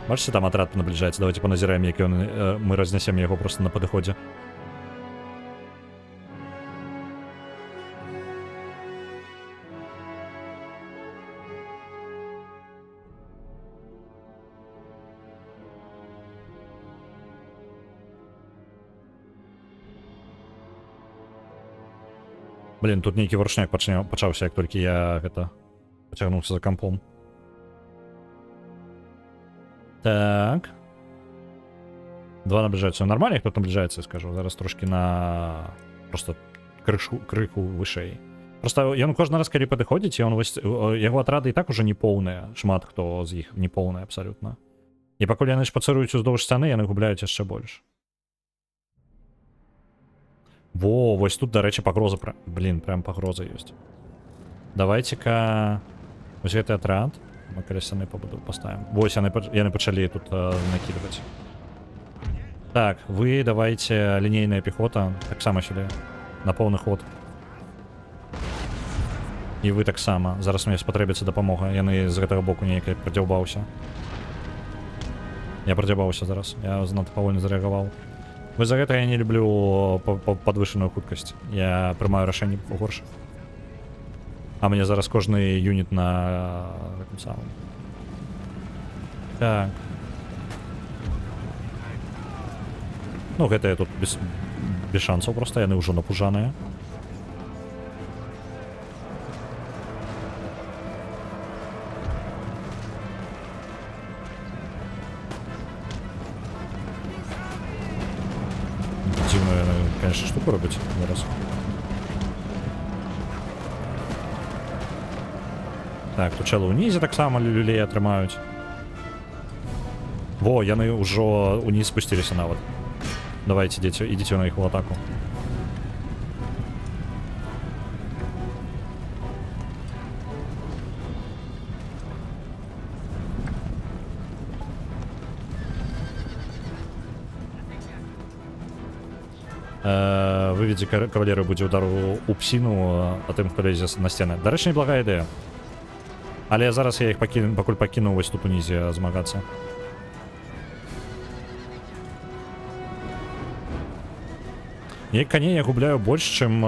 Бачите, там отряд наближается. Давайте поназираем, як мы разнесем его просто на подходе. Блин, тут нейкі варушняк пачаўся, як толькі я гэта пацягнуўся за кампом. Так. Два наближаются. Нормально, кто наближается, скажу. Зараз трошки на просто крыху вышэй. Просто ён кожны раз, калі падыходзіць, ён вось яго атрады і так уже не поўныя. Шмат хто з іх не поўныя абсалютна. І пакуль яны шпацыруюць уздоўж сцяны, яны губляюць яшчэ больш. Во, вось тут, дарэчы, пагроза. Блин, прям пагроза ёсць. Давайте-ка вось гэты атрад мы каля сцяны поставим. Вось яны пачалі тут накидывать. Так, вы давайте лінейная пехота таксама сюды на поўны ход. І вы таксама. Зараз мне спатрэбіцца дапамога. Яны з гэтага боку нейкай прадзяўбаўся. Я прадзяўбаўся зараз. Я занадта павольна зарэагаваў. Вось за гэта я не люблю падвышаную хуткасць. Я прымаю рашэнні горш. А мне зараз кожны юніт на гэтым самым. Так. Ну, гэтыя тут без шансаў просто, яны ўжо напужаныя. Дзіўную, конечно, штуку робіць зараз. Так, тут чэлы ўнізе таксама люлей атрымаюць. Во, яны ўжо ўніз спусціліся нават. Давайте, идите на их в атаку. Выведзе кавалеры будзе удару у псіну, а тым, хто лезе на сцены. Дарэчы, неблагая ідэя. Але зараз я іх пакуль пакіну вось тут унізе змагацца. Неяк коней я губляю больш, чым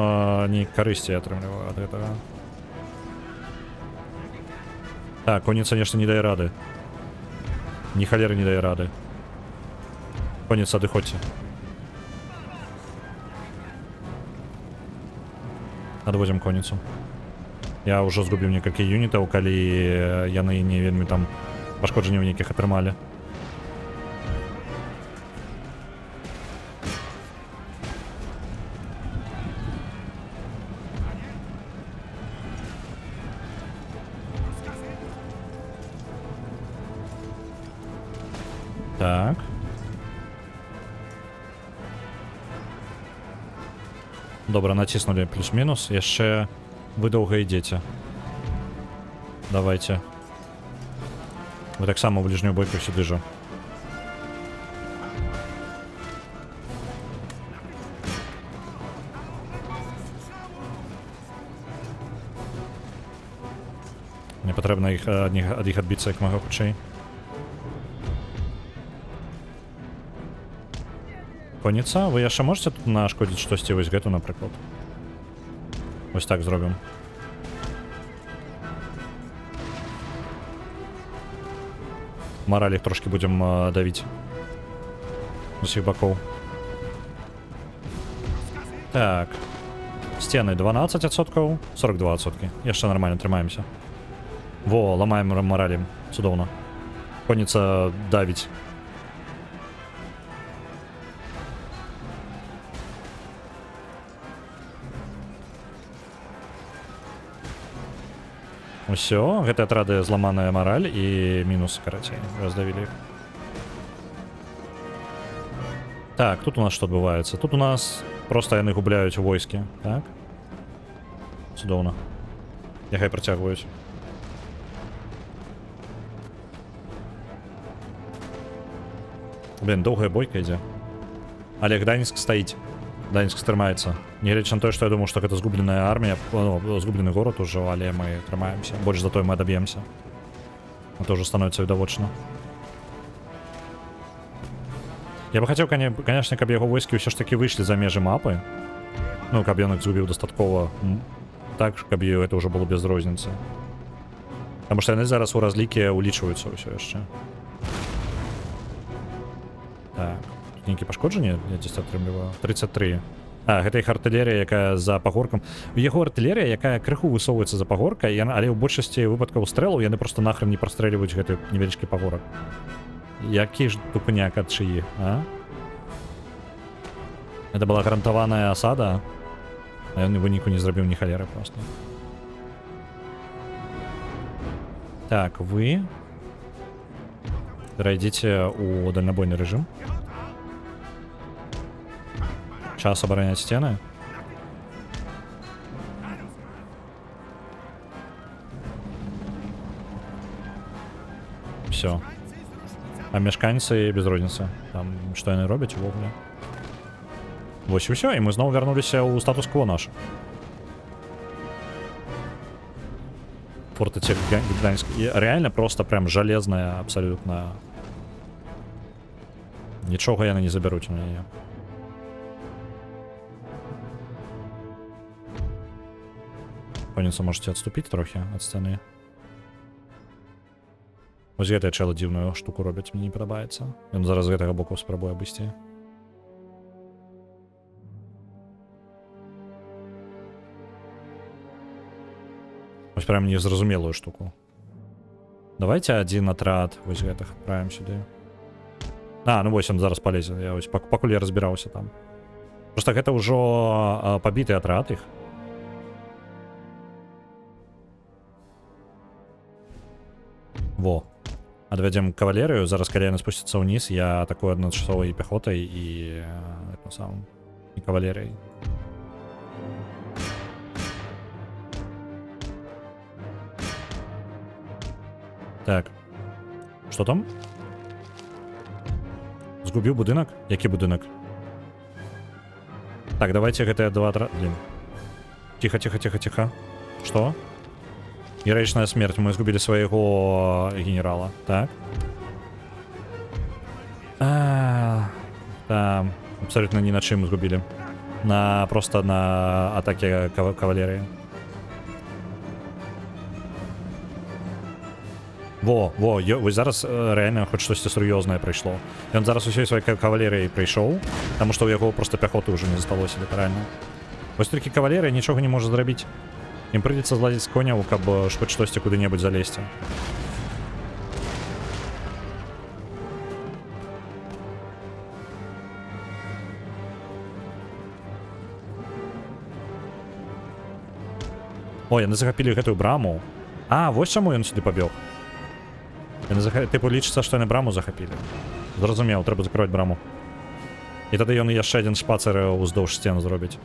неяк карысці я атрымліваю ад гэтага. Так, конніца нешта не дае рады. Ні халеры не дае рады. Конніца, адыходзьце. Адводзім конніцу. Я ўжо згубіў некалькі юнітаў, калі яны не вельмі там пашкоджанняў нейкіх атрымалі. Так. Добра, націснулі плюс-мінус. Яшчэ вы доўга ідзеце. Давайте. Вы таксама ў бліжнюю бойку сюды жа. Мне патрэбна ад іх адбіцца як мага хутчэй. Коніца, ви яшчэ можете тут нашкодзіць штосьці вось гэту, напрыклад? Вось так зробім. Мараль іх трошки будем давіць. З усіх бакоў. Так. Сцены 12%, 42%. Яшчэ нормально трымаемся. Во, ламаем маралі. Цудоўна. Коніца давіць. Усё, гэты атрады зламаная мараль і мінус, карацей, раздавілі іх. Так, тут у нас што адбываецца? Тут у нас просто яны губляюць войскі, так? Цудоўна. Няхай працягваюць. Блин, доўгая бойка ідзе. Але Гданьск стаіць. Гданьск трымаецца. Нягледзячы на тое, што я думаю, што гэта згубленая армія, ну, згублены горад ужо, але мы трымаемся. Больш за тое мы адаб'емся. Это ўжо становіцца відавочна. Я бы хацеў, канешне, каб яго войскі ўсё ж такі выйшлі за межы мапы. Ну, каб ён іх згубіў дастаткова так, каб гэта ўжо было без розніцы. Таму што яны зараз у разлікі улічваюцца ўсё яшчэ. Так. Нейкі пашкоджанні я дзесь атрымліваю. 33. А, гэта іх артылерія, якая за пагоркам. У яго артылерія, якая крыху высоўваецца за пагоркай, але ў большасці выпадкаў стрэлаў яны проста нахрен не прастрэльваюць гэты невялічкі пагорак. Які ж тупняк ад чыі, а? Гэта была гарантаваная асада, а ён у выніку не зрабіў ні халеры проста. Так, вы перайдзіце ў дальнабойны рэжым. Час оборонять стены. Все. А мешканцы без розницы. Там што яны робяць увогуле. Вось і ўсё, і мы зноў вярнуліся ў статус-кво наш. Фортецек Гданьск. Реально просто прям железная абсолютно. Нічога яны не забяруць у мяне. Коніца, можете отступить трохи от сцены. Вось гэтая чэла дзіўную штуку робяць, мне не падабаецца. Ён зараз з гэтага боку спрабуе абысці. Вось прям незразумелую штуку. Давайте один атрад вось гэтых адправім сюды. А, ну вось он зараз полезе. Я вось пакуль я разбіраўся там. Просто гэта ўжо пабіты атрад іх. Во. Адвядзем кавалерыю, зараз калі яны спусцяцца ўніз, я атакую адначасовай пяхотай і самым і кавалерыяй. Так. Што там? Згубіў будынак? Які будынак? Так, давайте гэтыя два атрады. Блин. Тихо, тихо, тихо, тихо. Што? Героичная смерть. Мы сгубили своего генерала. Так. Там абсолютно ни на чем сгубили. Просто на атаке кавалерии. Во, ось зараз реально хоч щось серйозне прийшло. Він зараз усією своєю кавалерією прийшов, тому що у його просто піхоти вже не зосталося літерально. Ось тільки кавалерія нічого не може зробити. Им придется злазить с коня, как бы хоть что-то куда-нибудь залезть. Ой, яны захапілі гэтую браму. А, вось чаму ён сюды пабег. Типу лічыцца, што яны браму захапілі. Зразумеў, трэба закрываць браму. І тады ён яшчэ адзін шпацыр уздоўж сцен зробіць.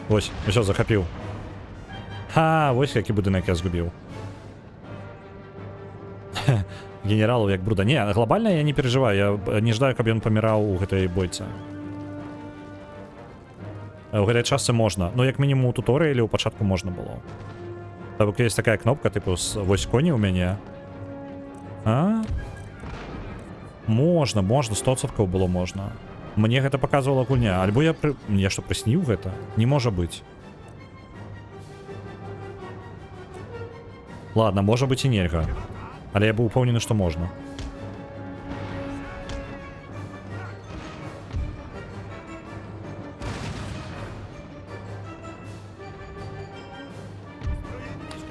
Вось, усё, захапіў. Вось які будынак я згубіў. Генералу як бруда. Не, глобальна я не переживаю, я не ждаю, каб ён паміраў у гэтай бойцы. У гэтай частцы можна, но як мінімум у туторыяле ў пачатку можна было. Там есть такая кнопка, типу, вось коні у мяне. А? Можна, 100% было можна. Мне гэта показывала гульня. Альбо я што, прысніў гэта? Не можа быць. Ладно, можа быць і нельга. Але я быў упэўнены, што можна.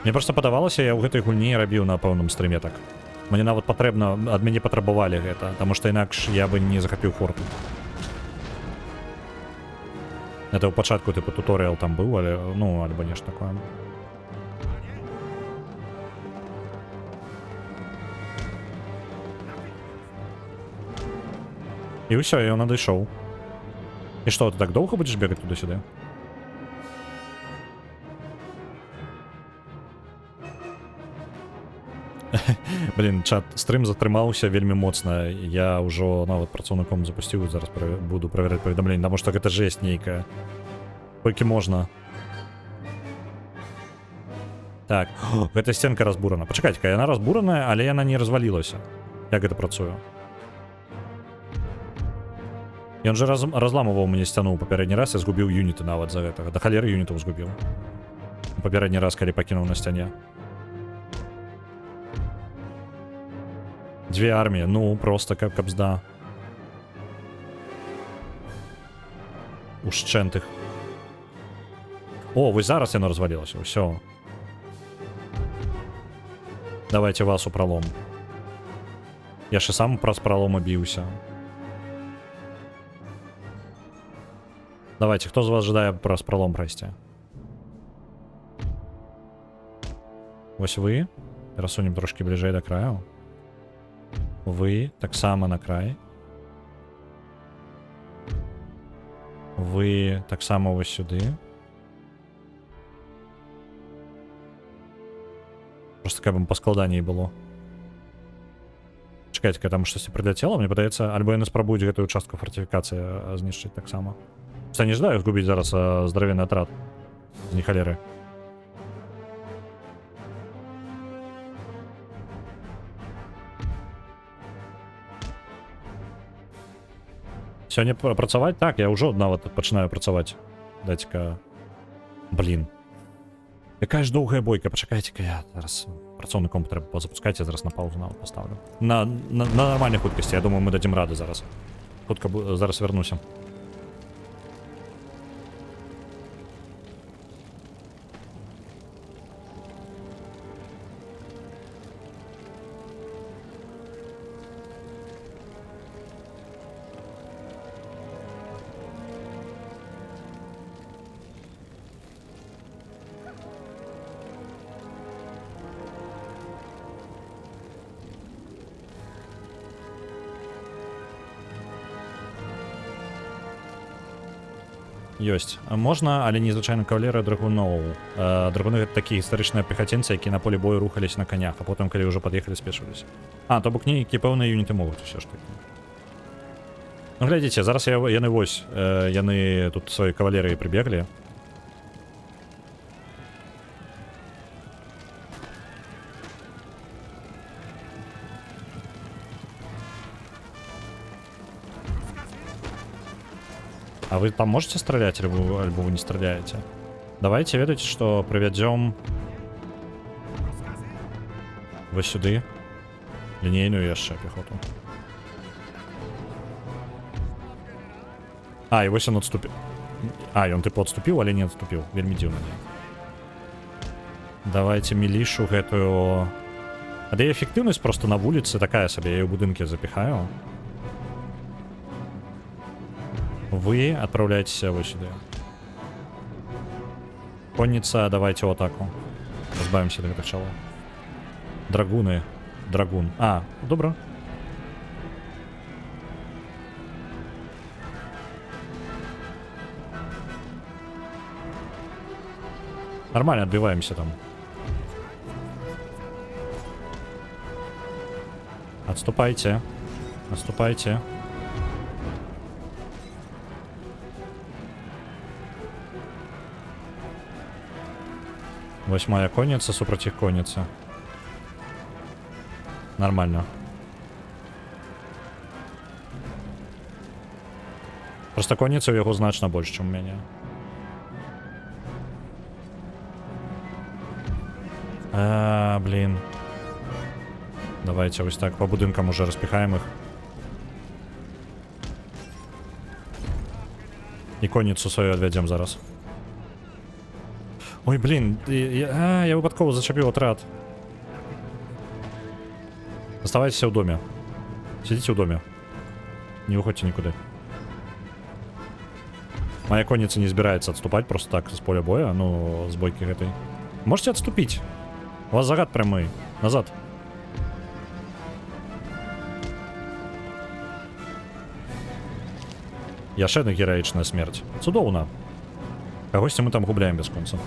Мне просто падавалася, я ў гэтай гульні рабіў на пэўным стрыме так. Мне нават патрэбна, ад мяне патрабавалі гэта, таму што інакш я бы не захапіў форту. Это ў пачатку тыпу туторыял там быў, але, ну, альбо нешта такое. І ўсё, ён надышоў. І што, ты так доўга будзеш бегаць туды-сюды? Блин, чат, стрым затрымаўся вельмі моцна. Я ўжо нават працаўніком запусціў, зараз буду правераць паведамленне, таму што гэта жесть нейкая. Колькі можна. Так, гэта сценка разбурана. Пачакайце-ка, яна разбураная, але яна не развалілася. Як гэта працуе? Ён же разламываў мне сцяну ў папярэдні раз, я згубіў юніты нават за гэтага. Да халеры юнітаў згубіў. У папярэдні раз, калі пакінуў на сцяне. Две армии, ну, просто как кабзда. Ушчэнтых. О, вось зараз яно развалілася, ўсё. Давайте вас у пролом. Я ж і сам праз пролом біўся. Давайте, хто з вас жадае праз пролом прайсці? Вось вы. Перасунем трошки бліжэй да краю. Вы таксама на край. Вы таксама вось сюды. Просто каб ім паскладаней было. Чакайце-ка, там штосьці прыляцела, мне падаецца, альбо яны спрабуюць гэтую частку фортыфікацыі знішчыць таксама. Я не жадаю згубіць зараз здаравенны атрад з нехалеры. Сёння працаваць? Так, я ўжо нават пачынаю працаваць. Дайце-ка... Блін. Якая ж доўгая бойка, пачакайце-ка, я зараз працоўны комп трэба запускаць, я зараз на паузу нават паставлю. На нармальнай хуткасці, я думаю, мы дадзім рады зараз. Хутка зараз вярнуся. Ёсць. Можна, але незвычайна кавалерыя драгуноў. Драгуны гэта такія гістарычныя пехацінцы, якія на полі бою рухались на канях, а потым, калі ўжо пад'ехалі, спешваліся. А, то бок нейкія пэўныя юніты могуць усё ж такі. Ну, глядзіце, зараз яны вось, яны тут сваёй кавалерыяй прыбеглі. А вы там можете стрелять, альбо вы не стреляете? Давайте ведайте, что проведем вось сюды линейную яшчэ пехоту. А, и вось он отступил. А, и он типа отступил, але не отступил. Вельмі дзіўна. Давайте милишу гэтую... А да и эффективность просто на улице такая себе, я ее в будынке запихаю. Вы отправляетесь вот сюда. Конница, давайте в атаку. Разбавимся до начала. Драгуны. Драгун. А, добро. Нормально отбиваемся там. Отступайте. Отступайте. 8-я конница супротив их конницы. Нормально. Просто конница у яго значна больш, чым у мяне. Блин. Давайте ось так по будинкам уже распихаем их. І конницу свою отведем зараз. Ой, блин, я випадково зачепив отряд. Оставайтесь в доме. Сидите в доме. Не уходите никуда. Моя конница не избирается отступать просто так с поля боя, ну, с бойки этой. Можете отступить. У вас загад прямой. Назад. Яшчэ одна гераічная смерть. Цудоўна. Кагосьці мы там губляем без конца.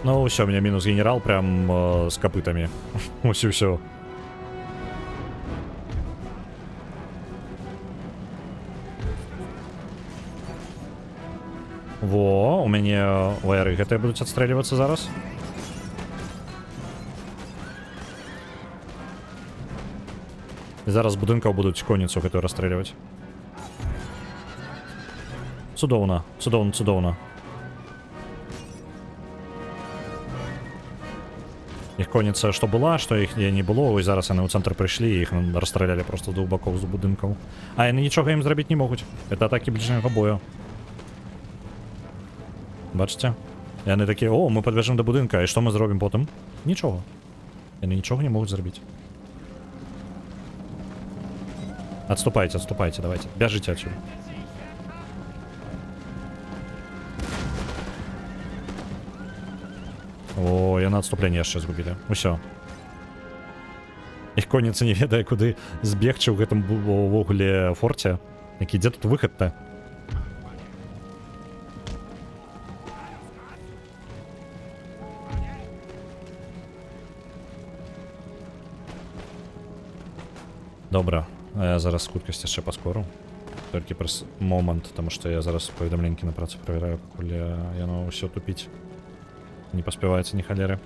Ну, все, у меня минус генерал прям с копытами. Все. Во, у меня ОРы ГТ будут отстреливаться зараз. І зараз з будинків будуть конницю ГТ розстрілювати. Цудовно, цудовно. Їх конниця що була, що їх не було, і зараз вони у центр прийшли, і їх розстріляли просто з двох боків з будинків. А вони нічого їм зробити не можуть. Це атаки ближнього бою. Бачите? І вони такі, о, ми підбіжимо до будинка, і що ми зробимо потім? Нічого. Вони нічого не можуть зробити. Отступайте, давайте. Бежите отсюда. О, я на отступление сейчас згубили. Усё. Іх конница не ведае, куды збегчы ў гэтым ввогуле форте. Які, дзе тут выхад-то? Добра. А я зараз хуткасць яшчэ паскору. Толькі праз момант, таму што я зараз паведамленькі на працу правяраю, пакуль яно ўсё тупіць. Не паспяваецца ні халеры.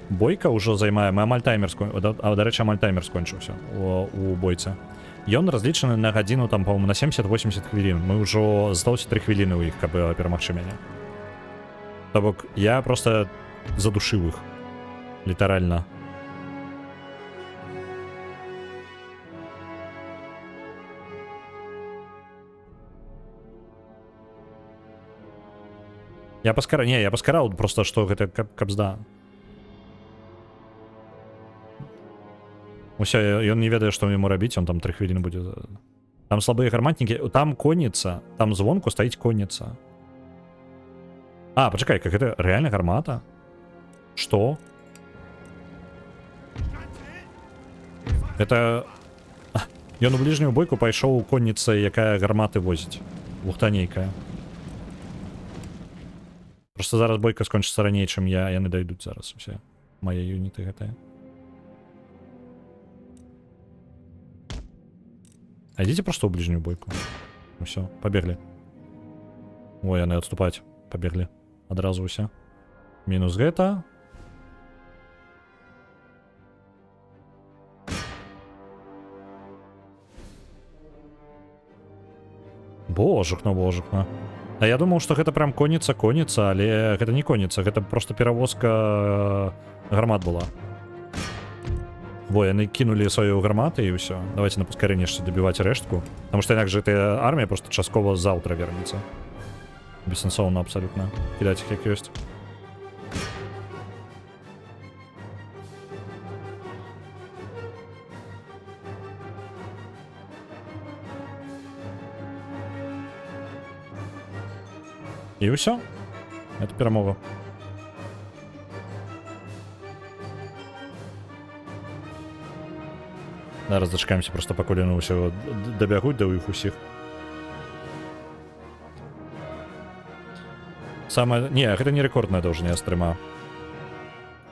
Бойка ўжо займае, мы амаль таймер дарэчы, амаль таймер скончыўся у бойцы. Ён разлічаны на гадзіну, там, по-моему, на 70-80 хвілін. Мы ўжо засталося 3 хвіліны ў іх, каб перамагчы мяне. То бок, я просто задушыў іх. Літаральна. Я паскараў просто, што гэта кабзда. Усё, ён не ведае, што яму рабіць, он там 3 хвіліны будзе. Там слабыя гарматнікі, там конніца, там звонку стаіць конніца. А, пачакай, как гэта рэальна гармата? Што? Это... Ён у бліжнюю бойку пайшоў конніца, якая гарматы возіць. Лухтанейкая. Просто зараз бойка скончыцца раней, чым яны дойдуць зараз усе мае юніты гэтыя. А ідзіце просто ў бліжнюю бойку. Усё, пабеглі. Ой, яны адступаць. Пабеглі. Адразу ўсе. Мінус гэта. Божухна. А я думаў, што гэта прям конніца, але гэта не конніца, гэта просто перавозка гармат была. Во, яны кінулі сваю гарматы і ўсё. Давайте на паскарэнне яшчэ дабіваць рэштку. Таму што інакш гэтая армія просто часткова заўтра вернецца. Бессэнсоўна абсалютна. Кідаць іх як ёсць. І ўсё. Это перамога. Зараз дачекаемся просто пакуль яны ўсё дабягуць да іх усіх. Самае... Не, гэта не рэкордная даўжыня стрыма.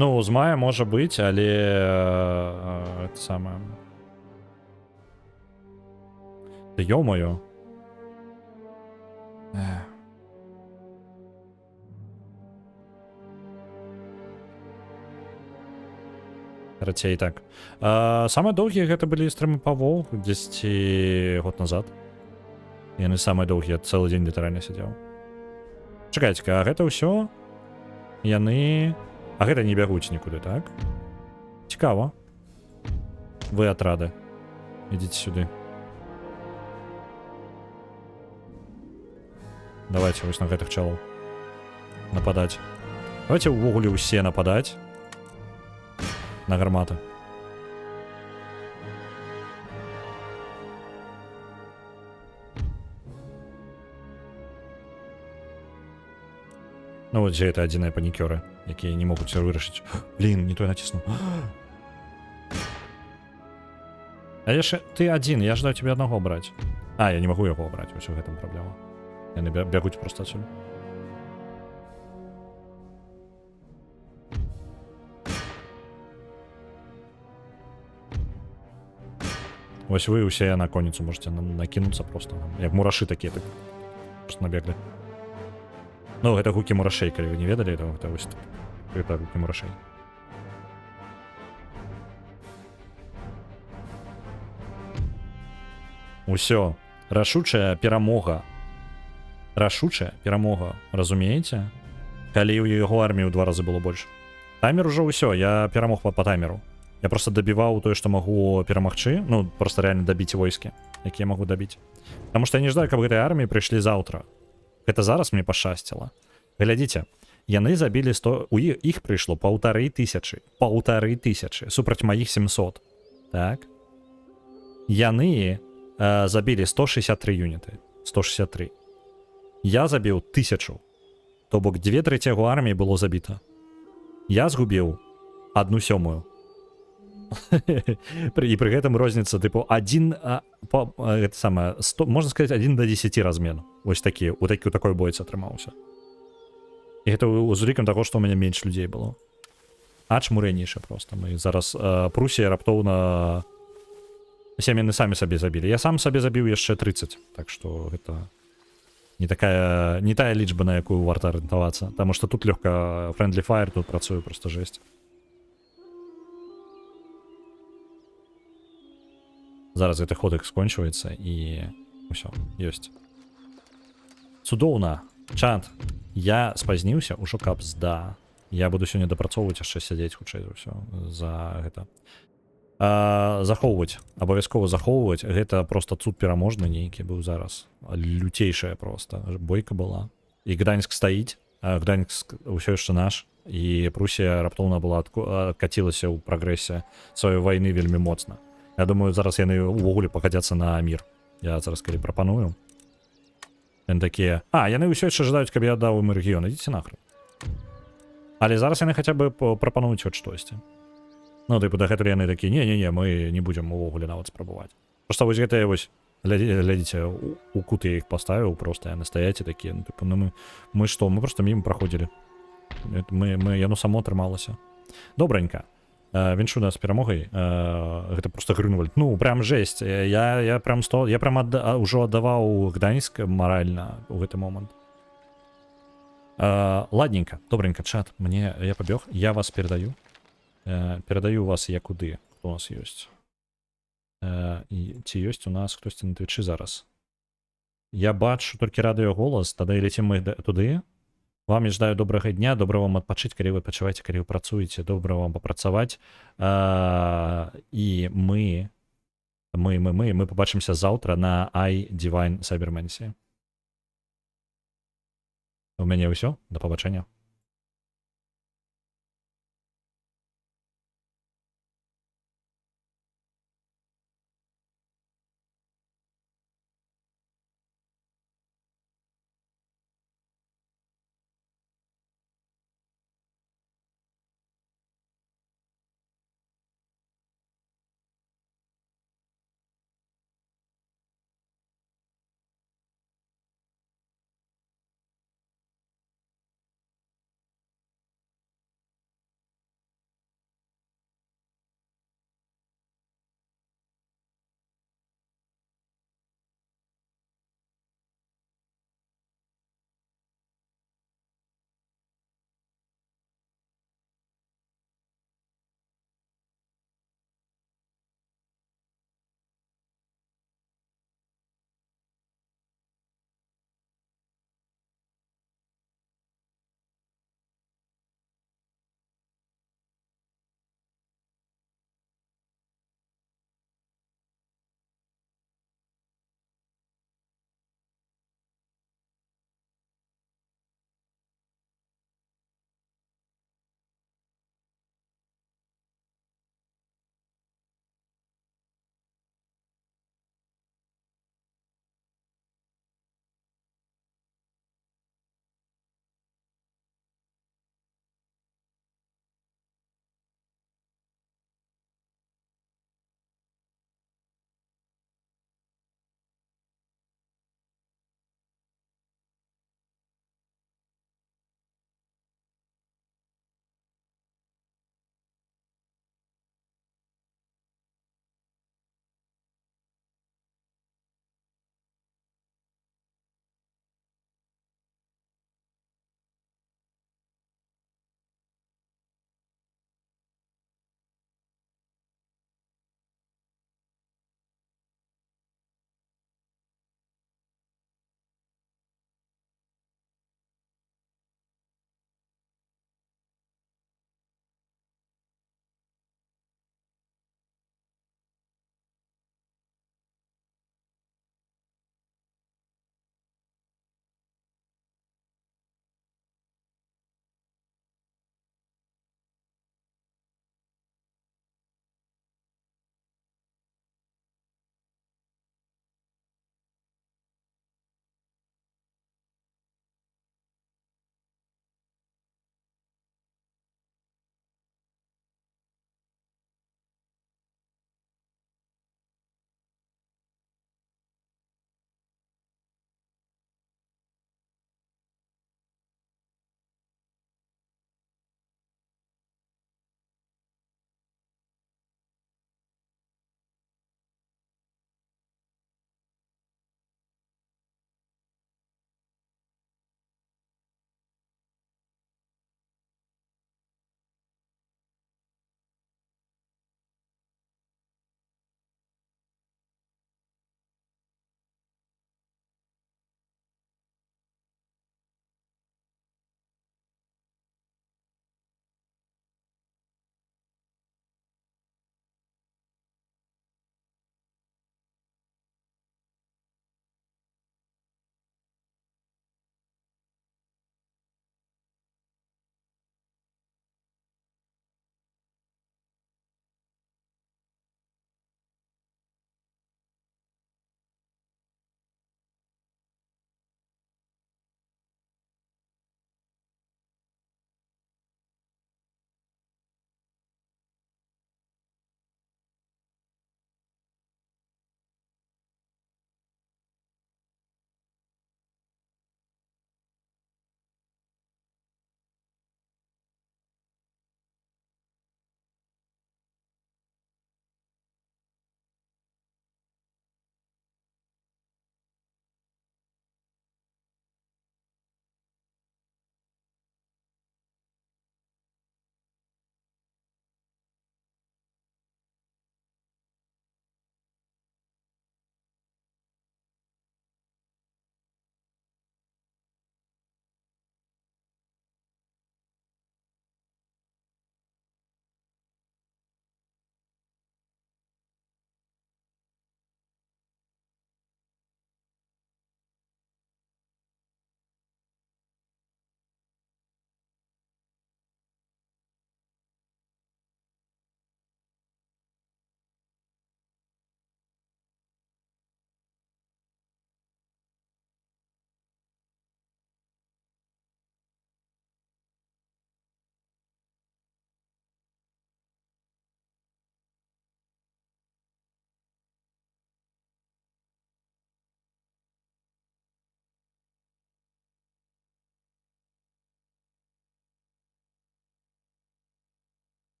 Ну, з мая можа быць, але... это самае... Да ё-моё. Рацей так. Самыя доўгія гэта былі стрымы па WoW 10 год назад. Яны самыя доўгія, цэлы дзень літаральна сядзеў. Чакайце-ка, а гэта ўсё? Яны... А гэта не бягуць нікуды, так? Цікава. Вы атрады. Ідзіце сюды. Давайте вось на гэтых чалоў. Нападаць. Давайте ўвогуле ўсе нападаць. На гарматы. Ну вот дзе это адзіныя панікёры, якія не могуць вырашыць. Блин, не то я націснуў. А яшчэ ты адзін, я ждаю тебе аднаго браць. А, я не магу яго браць, вось у гэтым праблема. Яны бягуць проста адсюль. Вось вы ўсе на конніцу можете накінуцца просто. Як мурашы такія, так просто набеглі. Ну, гэта гукі мурашэй, калі вы не ведалі, то гэта вось гэта гукі мурашэй. Усё. Рашучая перамога. Рашучая перамога, разумееце? Калі ў яго арміі ў 2 разы было больш. Таймер ужо ўсё, я перамог па таймеру. Я просто дабіваў тое, што магу перамагчы, ну, просто реально дабіць войскі, якія магу дабіць. Таму што я не ждаю, каб гэтай арміі прыйшлі заўтра. Гэта зараз мне пашчасціла. Глядзіце, яны забілі 100... У іх прыйшло 1500. 1500 супраць маіх 700. Так? Яны забілі 163 юніты. 163. Я забіў 1000. То бок 2/3 яго арміі было забіта. Я згубіў 1/7. І пры гэтым розніца тыпу 1 гэта самае 100, можна сказаць 1 до 10 размен. Вось такі у такой бойцы атрымаўся. І гэта з улікам таго, што ў мяне менш людзей было. Ач мурэнейша просто. Мы зараз Прусія раптоўна сям'яны самі сабе забілі. Я сам сабе забіў яшчэ 30. Так што гэта не тая лічба, на якую варта арыентавацца. Таму што тут лёгка Friendly Fire тут працуе просто жесть. Зараз гэты ходак скончваецца і ўсё, ёсць. Цудоўна. Чат, я спазніўся ўжо капзда. Я буду сёння дапрацоўваць яшчэ сядзець хутчэй за ўсё за гэта. Захоўваць, абавязкова захоўваць. Гэта просто цуд пераможны нейкі быў зараз. Люцейшая просто. Бойка была. І Гданьск стаіць, а Гданьск ўсё яшчэ наш. І Прусія раптоўна была адкацілася ў прагрэсе сваёй вайны вельмі моцна. Я думаю, зараз яны ўвогуле пагадзяцца на мір. Я зараз калі прапаную. Яны такія... яны ўсё яшчэ жадаюць, каб я аддаў ім рэгіён. Ідзіце нахрен. Але зараз яны хаця бы прапануюць хоць штосьці. Ну, тыпу, дагэтуль яны такія, не, мы не будзем увогуле нават спрабаваць. Проста вось гэтыя вось, глядзіце, у кут я іх паставіў, просто яны стаяць і такія, ну, тыпу, ну мы што, мы просто міма праходзілі. Яно само атрымалася. Добранька. Віншую нас перамогай. Гэта просто Грюнвальд. Ну, прям жесть. Я прям ўжо аддаваў Гданьск маральна ў гэты момант. Ладненько, добренько, чат. Я пабег. Я вас перадаю. Перадаю вас я куды. Хто у нас ёсць? І ці ёсць у нас хтосьці на твічы зараз? Я бачу толькі радыёголас, тады лецім мы туды. Вам я жадаю добрага дня, добра вам адпачыць, калі вы пачуваеце, калі вы працуеце, добра вам папрацаваць. І мы пабачымся заўтра на iDivine Cybermancy. У мяне ўсё, да пабачэння.